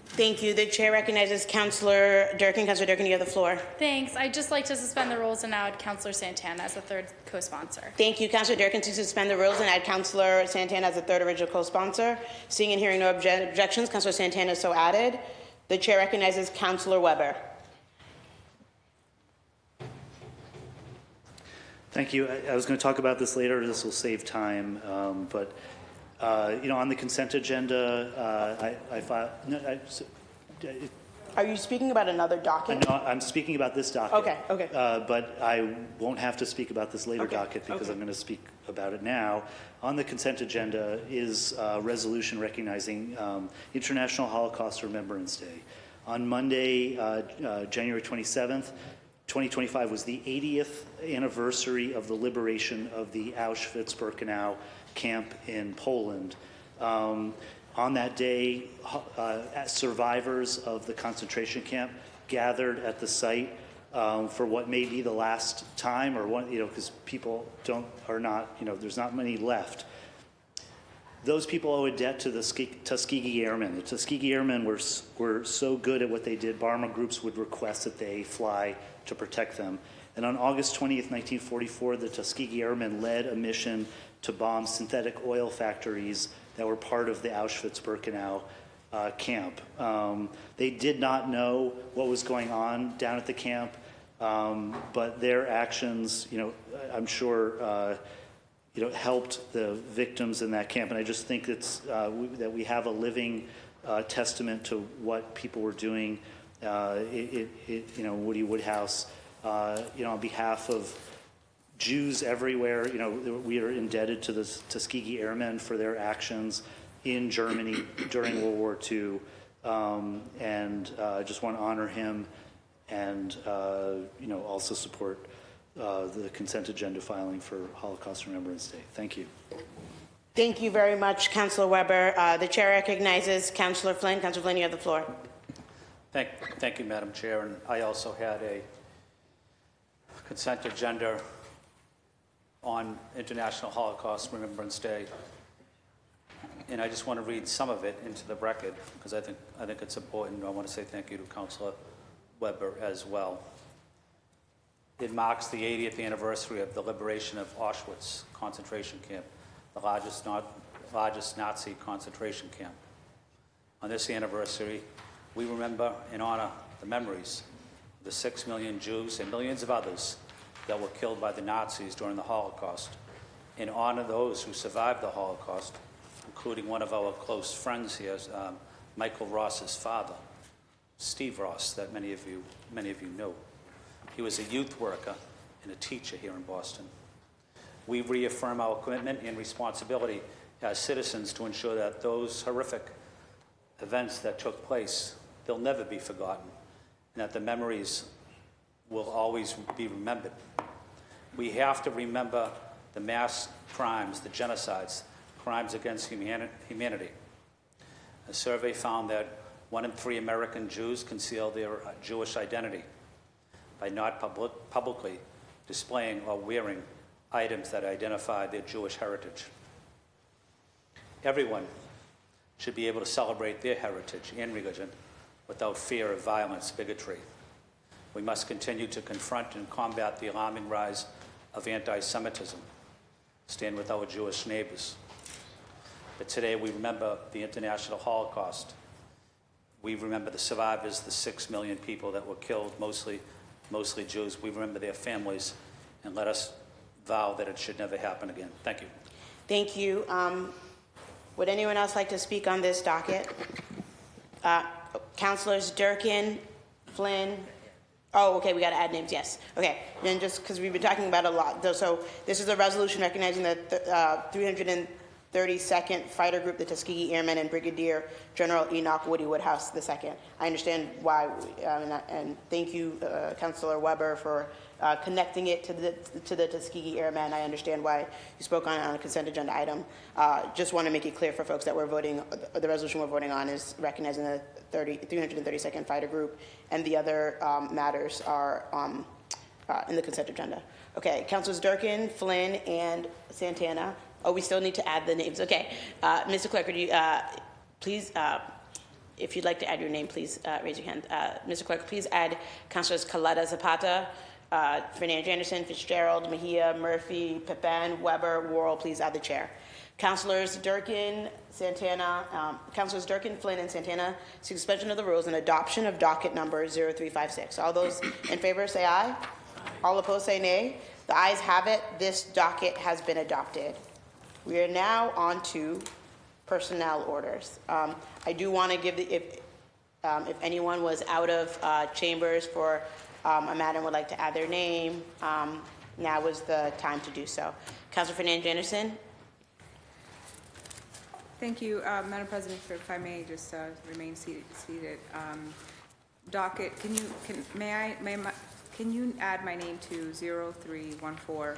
Thank you. The chair recognizes Councillor Durkin. Councillor Durkin, you have the floor. Thanks. I'd just like to suspend the rules and now add Councillor Santana as the third co-sponsor. Thank you. Councillor Durkin to suspend the rules and add Councillor Santana as the third original co-sponsor. Seeing and hearing no objections, Councillor Santana is so added. The chair recognizes Councillor Weber. Thank you. I was going to talk about this later. This will save time. On the consent agenda, I thought... Are you speaking about another docket? No, I'm speaking about this docket. Okay. But I won't have to speak about this later docket because I'm going to speak about it now. On the consent agenda is a resolution recognizing International Holocaust Remembrance Day. On Monday, January 27th, 2025 was the 80th anniversary of the liberation of the Auschwitz-Birkenau camp in Poland. On that day, survivors of the concentration camp gathered at the site for what may be the last time, or one, because people there's not many left. Those people owe a debt to the Tuskegee Airmen. The Tuskegee Airmen were so good at what they did, Burma groups would request that they fly to protect them. And on August 20th, 1944, the Tuskegee Airmen led a mission to bomb synthetic oil factories that were part of the Auschwitz-Birkenau camp. They did not know what was going on down at the camp, but their actions, I'm sure, helped the victims in that camp. And I just think it's that we have a living testament to what people were doing. Woody Woodhouse, on behalf of Jews everywhere, we are indebted to the Tuskegee Airmen for their actions in Germany during World War II, and I just want to honor him and also support the consent agenda filing for Holocaust Remembrance Day. Thank you. Thank you very much, Councillor Weber. The chair recognizes Councillor Flynn. Councillor Flynn, you have the floor. Thank you, Madam Chair. And I also had a consent agenda on International Holocaust Remembrance Day, and I just want to read some of it into the record because I think it's important. I want to say thank you to Councillor Weber as well. It marks the 80th anniversary of the liberation of Auschwitz concentration camp, the largest Nazi concentration camp. On this anniversary, we remember and honor the memories of the 6 million Jews and millions of others that were killed by the Nazis during the Holocaust, and honor those who survived the Holocaust, including one of our close friends here, Michael Ross's father, Steve Ross, that many of you know. He was a youth worker and a teacher here in Boston. We reaffirm our commitment and responsibility as citizens to ensure that those horrific events that took place, they'll never be forgotten, and that the memories will always be remembered. We have to remember the mass crimes, the genocides, crimes against humanity. A survey found that 1 in 3 American Jews conceal their Jewish identity by not publicly displaying or wearing items that identify their Jewish heritage. Everyone should be able to celebrate their heritage and religion without fear of violence, bigotry. We must continue to confront and combat the alarming rise of anti-Semitism, stand with our Jewish neighbors. But today we remember the International Holocaust. We remember the survivors, the 6 million people that were killed, mostly Jews. We remember their families, and let us vow that it should never happen again. Thank you. Thank you. Would anyone else like to speak on this docket? Councilors Durkin, Flynn. Oh, okay, we got to add names, yes. Okay, and just because we've been talking about a lot. So this is a resolution recognizing the 332nd Fighter Group, the Tuskegee Airmen, and Brigadier General Enoch Woody Woodhouse II. I understand why, and thank you, Councilor Weber, for connecting it to the Tuskegee Airmen. I understand why you spoke on a consent agenda item. Just want to make it clear for folks that we're voting, the resolution we're voting on is recognizing the 332nd Fighter Group, and the other matters are in the consent agenda. Okay, Councilors Durkin, Flynn, and Santana. Oh, we still need to add the names. Okay, Mr. Clerk, could you please, if you'd like to add your name, please raise your hand. Mr. Clerk, please add Councilors Coletta Zapata, Fernandez Anderson, Fitzgerald, Mejia, Murphy, Pepin, Weber, Worrell. Please add the chair. Councilors Durkin, Santana, Councilors Durkin, Flynn, and Santana, suspension of the rules and adoption of docket number 0356. All those in favor say aye. All opposed say nay. The ayes have it. This docket has been adopted. We are now on to personnel orders. I do want to give if anyone was out of chambers for a matter and would like to add their name, now is the time to do so. Councilor Fernandez Anderson. Thank you, Madam President. If I may just remain seated. Docket, can you add my name to 0314,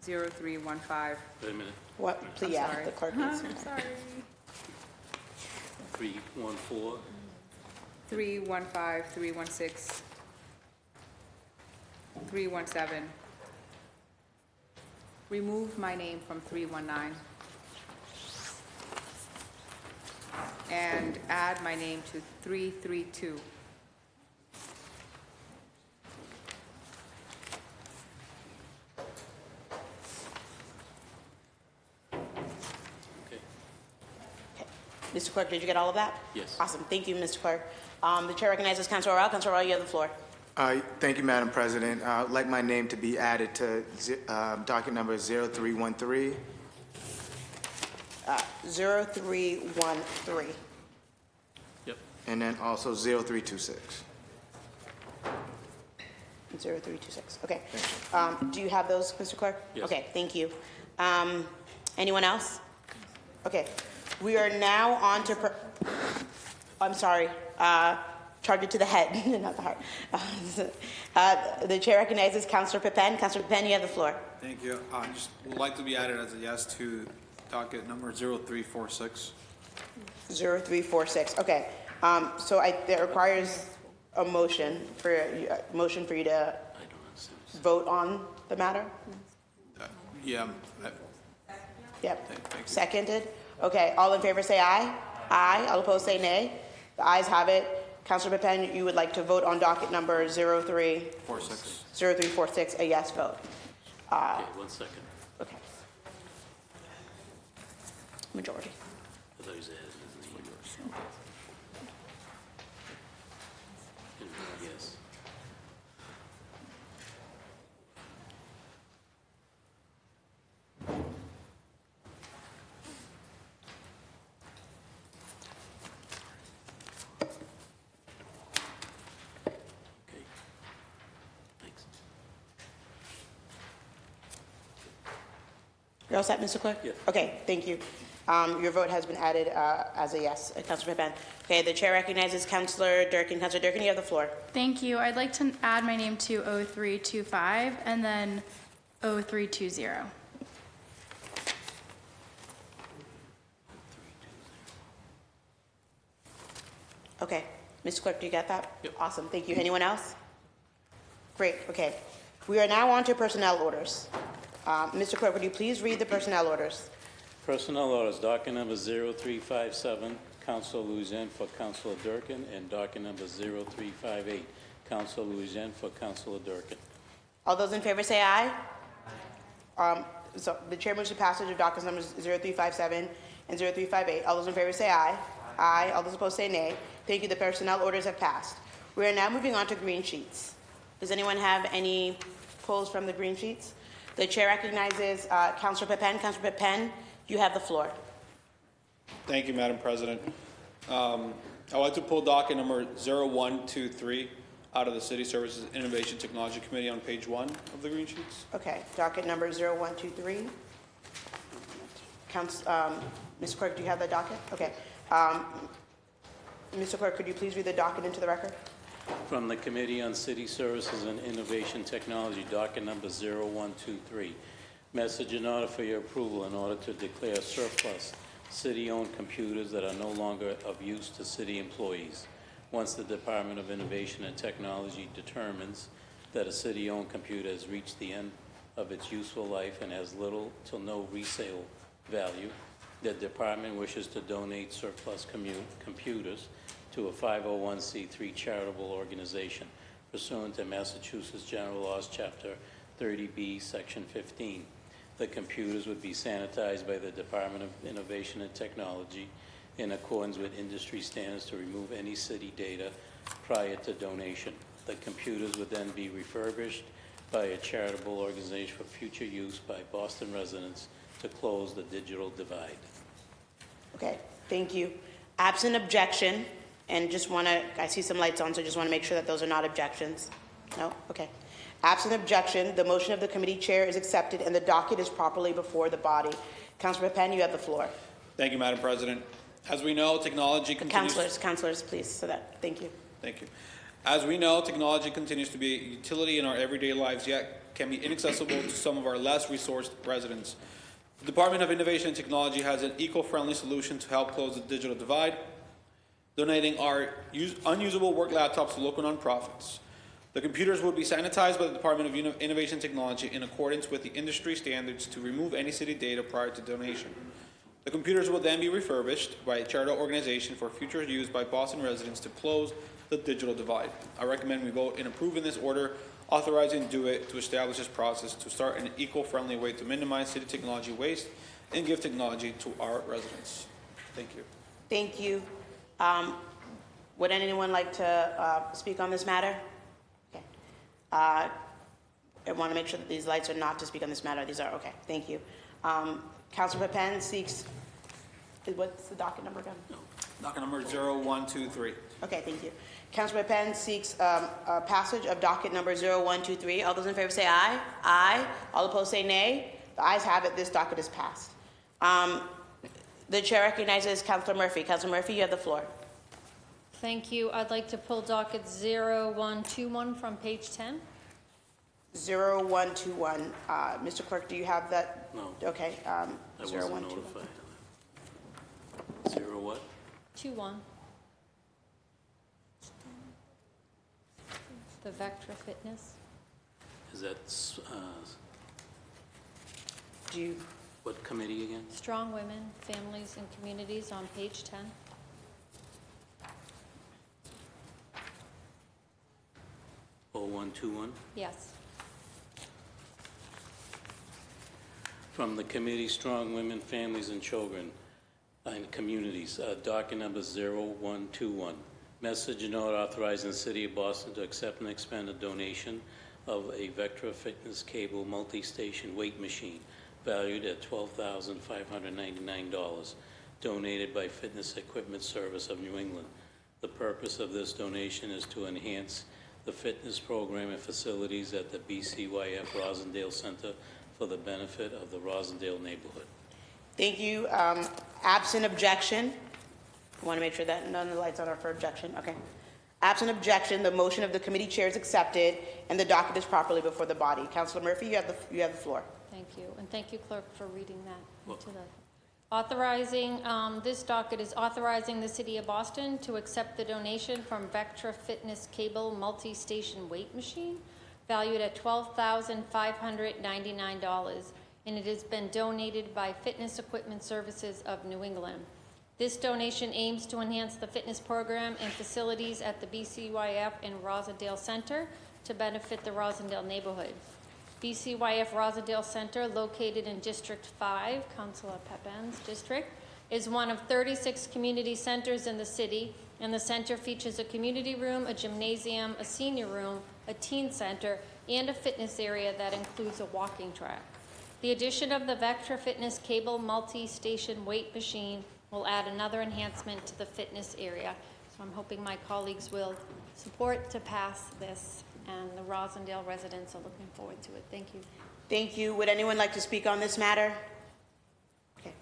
0315? Wait a minute. What? Please, I'm yeah, sorry. the clerk needs to. I'm sorry. 314. 315, 316, 317. Remove my name from 319. And add my name to 332. Mr. Clerk, did you get all of that? Yes. Awesome. Thank you, Mr. Clerk. The chair recognizes Councilor Royal. Councilor Royal, you have the floor. Thank you, Madam President. I'd like my name to be added to docket number 0313. 0313. Yep. And then also 0326. 0326. Okay. Do you have those, Mr. Clerk? Yes. Okay, thank you. Anyone else? Okay. We are now on to, I'm sorry, charge it to the head, not the heart. The chair recognizes Councilor Pepin. Councilor Pepin, you have the floor. Thank you. I just would like to be added as a yes to docket number 0346. 0346. Okay. So that requires a motion for you to vote on the matter. Yeah. Yep. Thank you. Seconded. Okay. All in favor say aye. Aye. All opposed say nay. The ayes have it. Councilor Pepin, you would like to vote on docket number 0346. 0346. A yes vote. Okay, 1 second. Okay. Majority. I thought you said yes. Okay. Thanks. You're all set, Mr. Clerk? Yes. Okay, thank you. Your vote has been added as a yes. Councilor Pepin. Okay, the chair recognizes Councilor Durkin. Councilor Durkin, you have the floor. Thank you. I'd like to add my name to 0325 and then 0320. Okay. Mr. Clerk, do you get that? Yep. Awesome. Thank you. Anyone else? Great. Okay. We are now on to personnel orders. Mr. Clerk, would you please read the personnel orders? Personnel orders, docket number 0357, Councilor Louisiana for Councilor Durkin, and docket number 0358, Councilor Louisiana for Councilor Durkin. All those in favor say aye. So the chair moves to passage of dockets numbers 0357 and 0358. All those in favor say aye. Aye. All those opposed say nay. Thank you. The personnel orders have passed. We are now moving on to green sheets. Does anyone have any polls from the green sheets? The chair recognizes Councilor Pepin. Councilor Pepin, you have the floor. Thank you, Madam President. I'd like to pull docket number 0123 out of the City Services Innovation Technology Committee on page 1 of the green sheets. Okay, docket number 0123. Ms. Clerk, do you have the docket? Okay. Mr. Clerk, could you please read the docket into the record? From the Committee on City Services and Innovation Technology, docket number 0123. Message in order for your approval in order to declare surplus city-owned computers that are no longer of use to city employees. Once the Department of Innovation and Technology determines that a city-owned computer has reached the end of its useful life and has little to no resale value, the department wishes to donate surplus computers to a 501c3 charitable organization pursuant to Massachusetts General Laws, Chapter 30B, Section 15. The computers would be sanitized by the Department of Innovation and Technology in accordance with industry standards to remove any city data prior to donation. The computers would then be refurbished by a charitable organization for future use by Boston residents to close the digital divide. Okay, thank you. Absent objection, and I see some lights on, so just want to make sure that those are not objections. No? Okay. Absent objection, the motion of the committee chair is accepted and the docket is properly before the body. Councilor Penn, you have the floor. Thank you, Madam President. As we know, technology continues... Councilors, please, thank you. Thank you. As we know, technology continues to be a utility in our everyday lives, yet can be inaccessible to some of our less resourced residents. The Department of Innovation and Technology has an eco-friendly solution to help close the digital divide, donating our unusable work laptops to local nonprofits. The computers will be sanitized by the Department of Innovation and Technology in accordance with the industry standards to remove any city data prior to donation. The computers will then be refurbished by a charitable organization for future use by Boston residents to close the digital divide. I recommend we vote in approving this order, authorizing DO-IT to establish this process to start an eco-friendly way to minimize city technology waste and give technology to our residents. Thank you. Thank you. Would anyone like to speak on this matter? Okay. I want to make sure that these lights are not to speak on this matter. These are, okay, thank you. Councilor Penn seeks, what's the docket number again? No. Docket number 0123. Okay, thank you. Councilor Penn seeks passage of docket number 0123. All those in favor say aye. Aye. All opposed say nay. The ayes have it. This docket is passed. The chair recognizes Councilor Murphy. Councilor Murphy, you have the floor. Thank you. I'd like to pull docket 0121 from page 10. 0121. Mr. Clerk, do you have that? No. Okay. I wasn't 0121. notified. Zero what? 21. The Vectra Fitness. Is that, Do you? what committee again? Strong Women, Families, and Communities on page 10. Oh, 0121? Yes. From the Committee Strong Women, Families, and Children and Communities, docket number 0121. Message in order authorizing the City of Boston to accept and expend a donation of a Vectra Fitness cable multi-station weight machine valued at $12,599, donated by Fitness Equipment Service of New England. The purpose of this donation is to enhance the fitness program and facilities at the BCYF Rosendale Center for the benefit of the Rosendale neighborhood. Thank you. Absent objection. I want to make sure that none of the lights on are for objection. Okay. Absent objection, the motion of the committee chair is accepted and the docket is properly before the body. Councilor Murphy, you have the floor. Thank you. And thank you, Clerk, for reading that into the... Authorizing, this docket is authorizing the City of Boston to accept the donation from Vectra Fitness Cable Multi-Station Weight Machine valued at $12,599, and it has been donated by Fitness Equipment Services of New England. This donation aims to enhance the fitness program and facilities at the BCYF and Rosendale Center to benefit the Rosendale neighborhood. BCYF Rosendale Center, located in District 5, Councilor Pepin's district, is one of 36 community centers in the city, and the center features a community room, a gymnasium, a senior room, a teen center, and a fitness area that includes a walking track. The addition of the Vectra Fitness Cable Multi-Station Weight Machine We'll add another enhancement to the fitness area. So I'm hoping my colleagues will support to pass this, and the Rosendale residents are looking forward to it. Thank you. Thank you. Would anyone like to speak on this matter? Okay.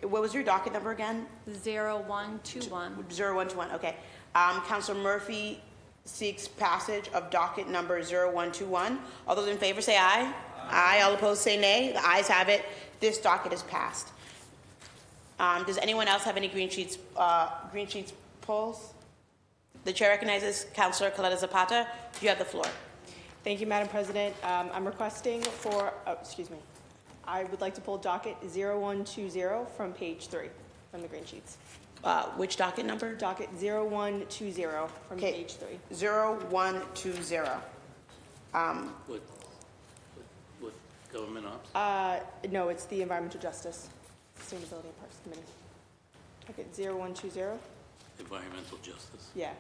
What was your docket number again? 0121. 0121, okay. Councilor Murphy seeks passage of docket number 0121. All those in favor say aye. Aye. All opposed say nay. The ayes have it. This docket is passed. Does anyone else have any green sheets polls? The chair recognizes Councilor Coletta Zapata. You have the floor. Thank you, Madam President. I'm requesting for, I would like to pull docket 0120 from page 3 from the green sheets. Which docket number? Docket 0120 from page 3. 0120. What government ops? No, it's the Environmental Justice, Sustainability and Parks Committee. Docket 0120. Environmental justice. Yeah.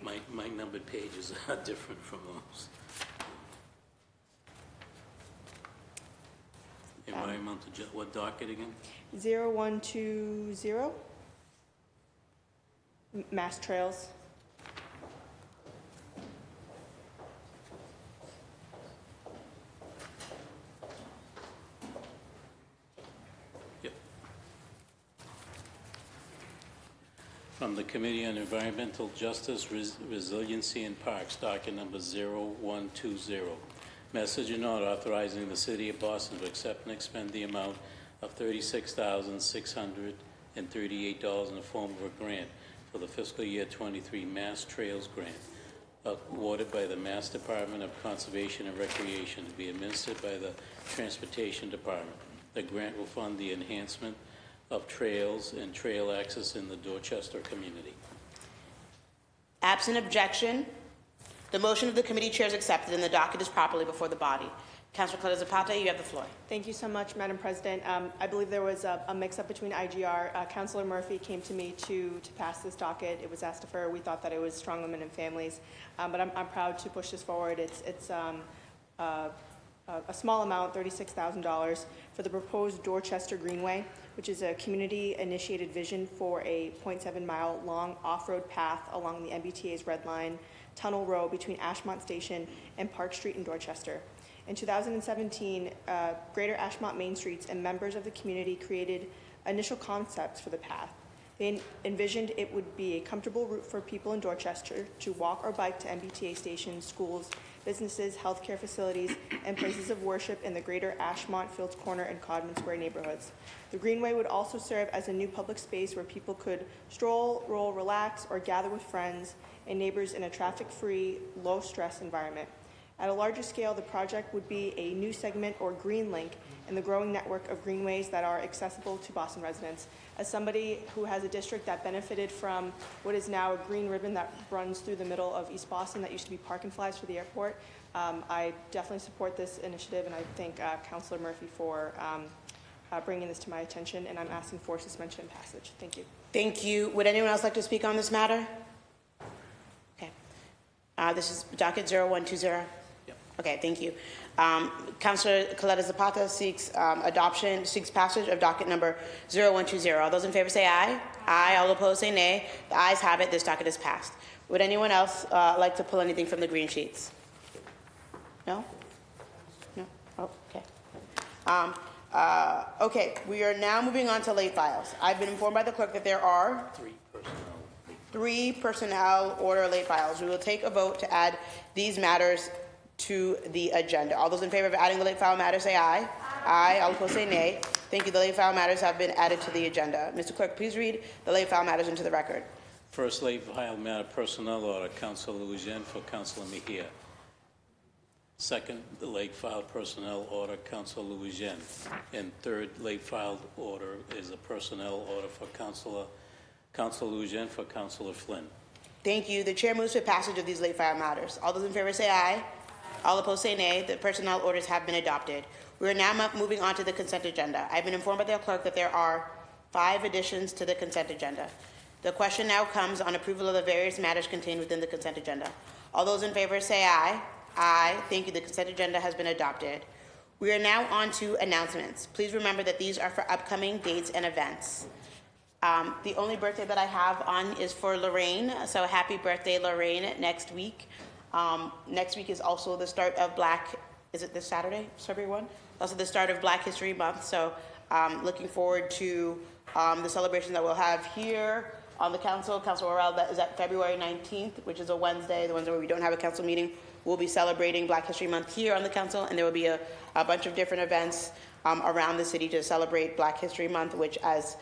My numbered pages are different from those. Environmental what docket again? 0120. Mass Trails. Yep. From the Committee on Environmental Justice, Resiliency and Parks, docket number 0120. Message and order authorizing the City of Boston to accept and expend the amount of $36,638 in the form of a grant for the fiscal year 23 Mass Trails Grant, awarded by the Mass Department of Conservation and Recreation to be administered by the Transportation Department. The grant will fund the enhancement of trails and trail access in the Dorchester community. Absent objection, the motion of the committee chair is accepted and the docket is properly before the body. Councilor Coletta Zapata, you have the floor. Thank you so much, Madam President. I believe there was a mix-up between IGR. Councilor Murphy came to me to pass this docket. It was asked of her. We thought that it was strong women and families, but I'm proud to push this forward. It's a small amount, $36,000, for the proposed Dorchester Greenway, which is a community-initiated vision for a 0.7-mile long off-road path along the MBTA's Red Line Tunnel Row between Ashmont Station and Park Street in Dorchester. In 2017, Greater Ashmont Main Streets and members of the community created initial concepts for the path. They envisioned it would be a comfortable route for people in Dorchester to walk or bike to MBTA stations, schools, businesses, healthcare facilities, and places of worship in the Greater Ashmont, Fields Corner, and Codman Square neighborhoods. The Greenway would also serve as a new public space where people could stroll, roll, relax, or gather with friends and neighbors in a traffic-free, low-stress environment. At a larger scale, the project would be a new segment or green link in the growing network of greenways that are accessible to Boston residents. As somebody who has a district that benefited from what is now a green ribbon that runs through the middle of East Boston that used to be park and flies for the airport, I definitely support this initiative, and I thank Councilor Murphy for bringing this to my attention, and I'm asking for suspension and passage. Thank you. Thank you. Would anyone else like to speak on this matter? Okay. This is docket 0120. Okay, thank you. Councilor Coletta Zapata seeks passage of docket number 0120. All those in favor say aye. Aye. All opposed say nay. The ayes have it. This docket is passed. Would anyone else like to pull anything from the green sheets? No? No? Oh, okay. Okay, we are now moving on to late files. I've been informed by the clerk that there are three personnel order late files. We will take a vote to add these matters to the agenda. All those in favor of adding the late file matters say aye. Aye. All opposed say nay. Thank you. The late file matters have been added to the agenda. Mr. Clerk, please read the late file matters into the record. First late file matter, personnel order, Councilor Louisian for Councilor Mejia. Second, the late filed personnel order, Councilor Louisian. And third late filed order is a personnel order for Councilor Louisian for Councilor Flynn. Thank you. The chair moves for passage of these late file matters. All those in favor say aye. All opposed say nay. The personnel orders have been adopted. We are now moving on to the consent agenda. I've been informed by the clerk that there are 5 additions to the consent agenda. The question now comes on approval of the various matters contained within the consent agenda. All those in favor say aye. Aye. Thank you. The consent agenda has been adopted. We are now on to announcements. Please remember that these are for upcoming dates and events. The only birthday that I have on is for Lorraine, so happy birthday, Lorraine, next week. Next week is also the start of is it this Saturday, February 1? Also the start of Black History Month, so looking forward to the celebration that we'll have here on the council. Council Worrell, that is at February 19th, which is a Wednesday, the Wednesday where we don't have a council meeting. We'll be celebrating Black History Month here on the council, and there will be a bunch of different events around the city to celebrate Black History Month, which, as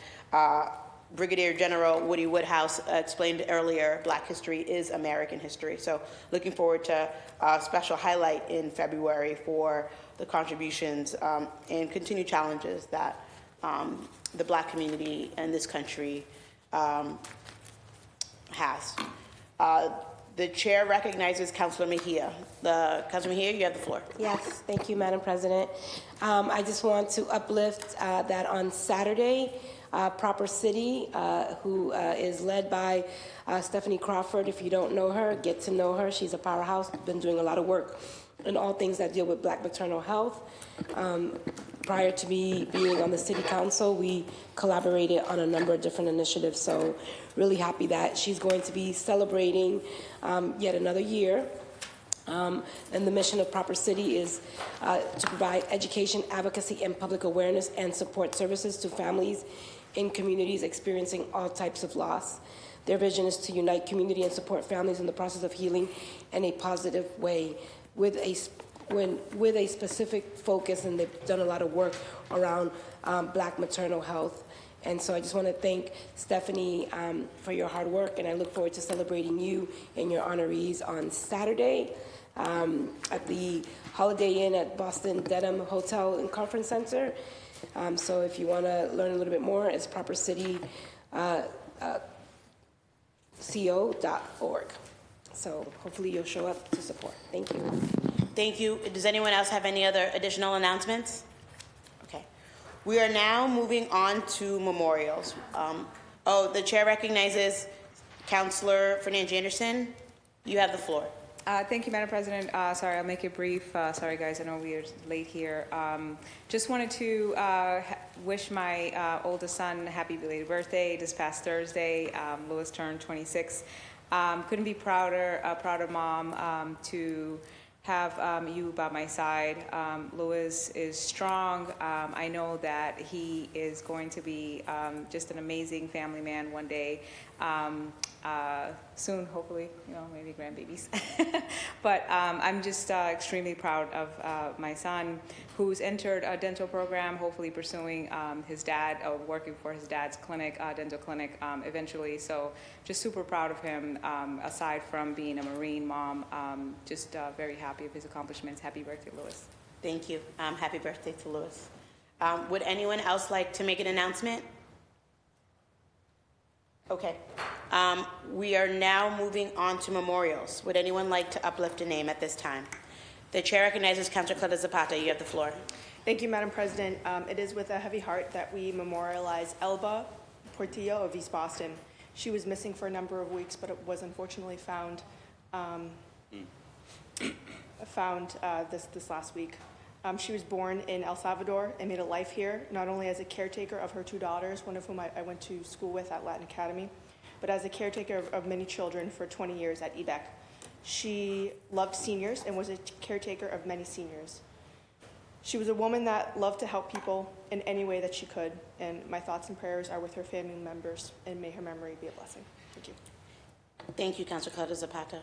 Brigadier General Woody Woodhouse explained earlier, Black history is American history. So looking forward to a special highlight in February for the contributions and continued challenges that the Black community in this country has. The chair recognizes Councilor Mejia. Councilor Mejia, you have the floor. Yes, thank you, Madam President. I just want to uplift that on Saturday, Proper City, who is led by Stephanie Crawford. If you don't know her, get to know her. She's a powerhouse, been doing a lot of work in all things that deal with Black maternal health. Prior to me being on the city council, we collaborated on a number of different initiatives, so really happy that she's going to be celebrating yet another year. And the mission of Proper City is to provide education, advocacy, and public awareness and support services to families in communities experiencing all types of loss. Their vision is to unite community and support families in the process of healing in a positive way with a specific focus, and they've done a lot of work around Black maternal health. And so I just want to thank Stephanie for your hard work, and I look forward to celebrating you and your honorees on Saturday at the Holiday Inn at Boston Dedham Hotel and Conference Center. So if you want to learn a little bit more, it's propercityco.org. So hopefully you'll show up to support. Thank you. Thank you. Does anyone else have any other additional announcements? Okay. We are now moving on to memorials. The chair recognizes Councilor Fernandez Anderson. You have the floor. Thank you, Madam President. Sorry, I'll make it brief. Sorry, guys, I know we are late here. Just wanted to wish my oldest son a happy belated birthday this past Thursday. Louis turned 26. Couldn't be prouder of Mom to have you by my side. Louis is strong. I know that he is going to be just an amazing family man one day. Soon, hopefully, maybe grandbabies. But I'm just extremely proud of my son, who's entered a dental program, hopefully pursuing his dad, or working for his dad's clinic, dental clinic, eventually. So just super proud of him, aside from being a Marine mom. Just very happy of his accomplishments. Happy birthday, Louis. Thank you. Happy birthday to Louis. Would anyone else like to make an announcement? Okay. We are now moving on to memorials. Would anyone like to uplift a name at this time? The chair recognizes Councilor Clara Zapata. You have the floor. Thank you, Madam President. It is with a heavy heart that we memorialize Elba Portillo of East Boston. She was missing for a number of weeks, but it was unfortunately found this last week. She was born in El Salvador and made a life here, not only as a caretaker of her two daughters, one of whom I went to school with at Latin Academy, but as a caretaker of many children for 20 years at EBEC. She loved seniors and was a caretaker of many seniors. She was a woman that loved to help people in any way that she could, and my thoughts and prayers are with her family members, and may her memory be a blessing. Thank you. Thank you, Councilor Clara Zapata.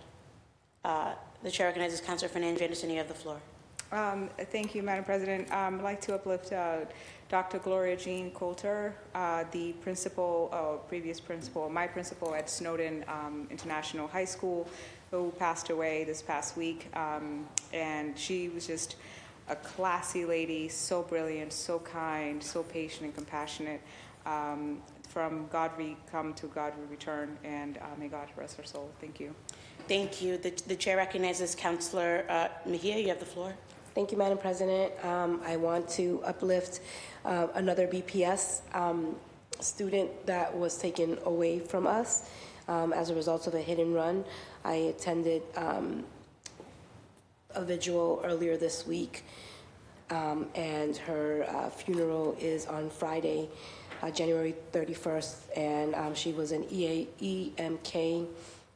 The chair recognizes Councilor Fernandez Anderson. You have the floor. Thank you, Madam President. I'd like to uplift Dr. Gloria Jean Coulter, the principal, previous principal, my principal at Snowden International High School, who passed away this past week. And she was just a classy lady, so brilliant, so kind, so patient and compassionate. From God we come, to God we return, and may God rest her soul. Thank you. Thank you. The chair recognizes Councilor Mejia. You have the floor. Thank you, Madam President. I want to uplift another BPS student that was taken away from us as a result of a hit and run. I attended a vigil earlier this week and her funeral is on Friday, January 31st, and she was an EMK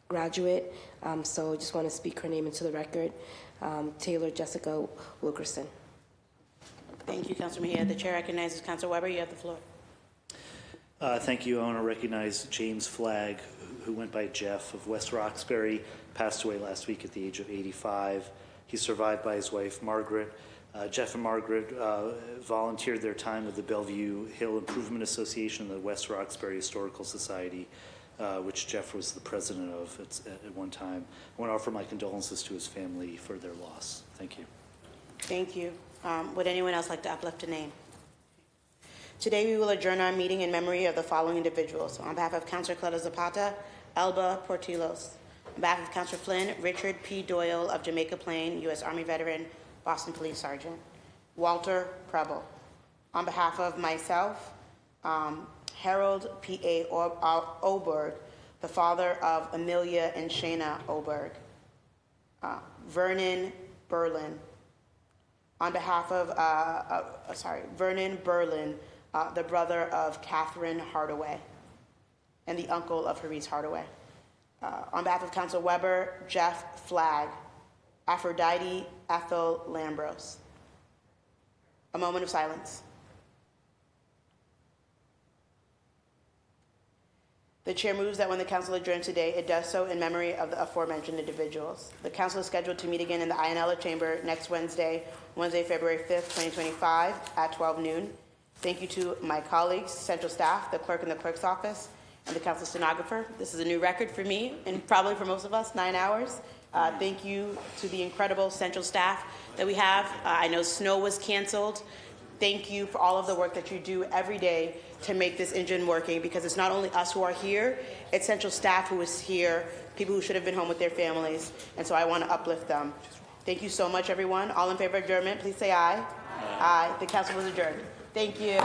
graduate, so just want to speak her name into the record, Taylor Jessica Wilkerson. Thank you, Councilor Mejia. The chair recognizes Councilor Weber. You have the floor. Thank you. I want to recognize James Flagg, who went by Jeff of West Roxbury, passed away last week at the age of 85. He's survived by his wife, Margaret. Jeff and Margaret volunteered their time with the Bellevue Hill Improvement Association and the West Roxbury Historical Society, which Jeff was the president of at one time. I want to offer my condolences to his family for their loss. Thank you. Thank you. Would anyone else like to uplift a name? Today we will adjourn our meeting in memory of the following individuals. On behalf of Councilor Cleta Zapata, Elba Portillos. On behalf of Councilor Flynn, Richard P. Doyle of Jamaica Plain, U.S. Army veteran, Boston Police Sergeant. Walter Preble. On behalf of myself, Harold P.A. Oberg, the father of Amelia and Shayna Oberg. Vernon Berlin. On behalf of, Vernon Berlin, the brother of Catherine Hardaway and the uncle of Harrice Hardaway. On behalf of Council Weber, Jeff Flagg, Aphrodite Ethel Lambros. A moment of silence. The chair moves that when the council adjourns today, it does so in memory of the aforementioned individuals. The council is scheduled to meet again in the Ionella Chamber next Wednesday, February 5th, 2025 at 12 noon. Thank you to my colleagues, central staff, the clerk in the clerk's office, and the council stenographer. This is a new record for me and probably for most of us, 9 hours. Thank you to the incredible central staff that we have. I know snow was canceled. Thank you for all of the work that you do every day to make this engine working, because it's not only us who are here, it's central staff who is here, people who should have been home with their families, and so I want to uplift them. Thank you so much, everyone. All in favor of adjournment, please say aye. Aye. The council was adjourned. Thank you.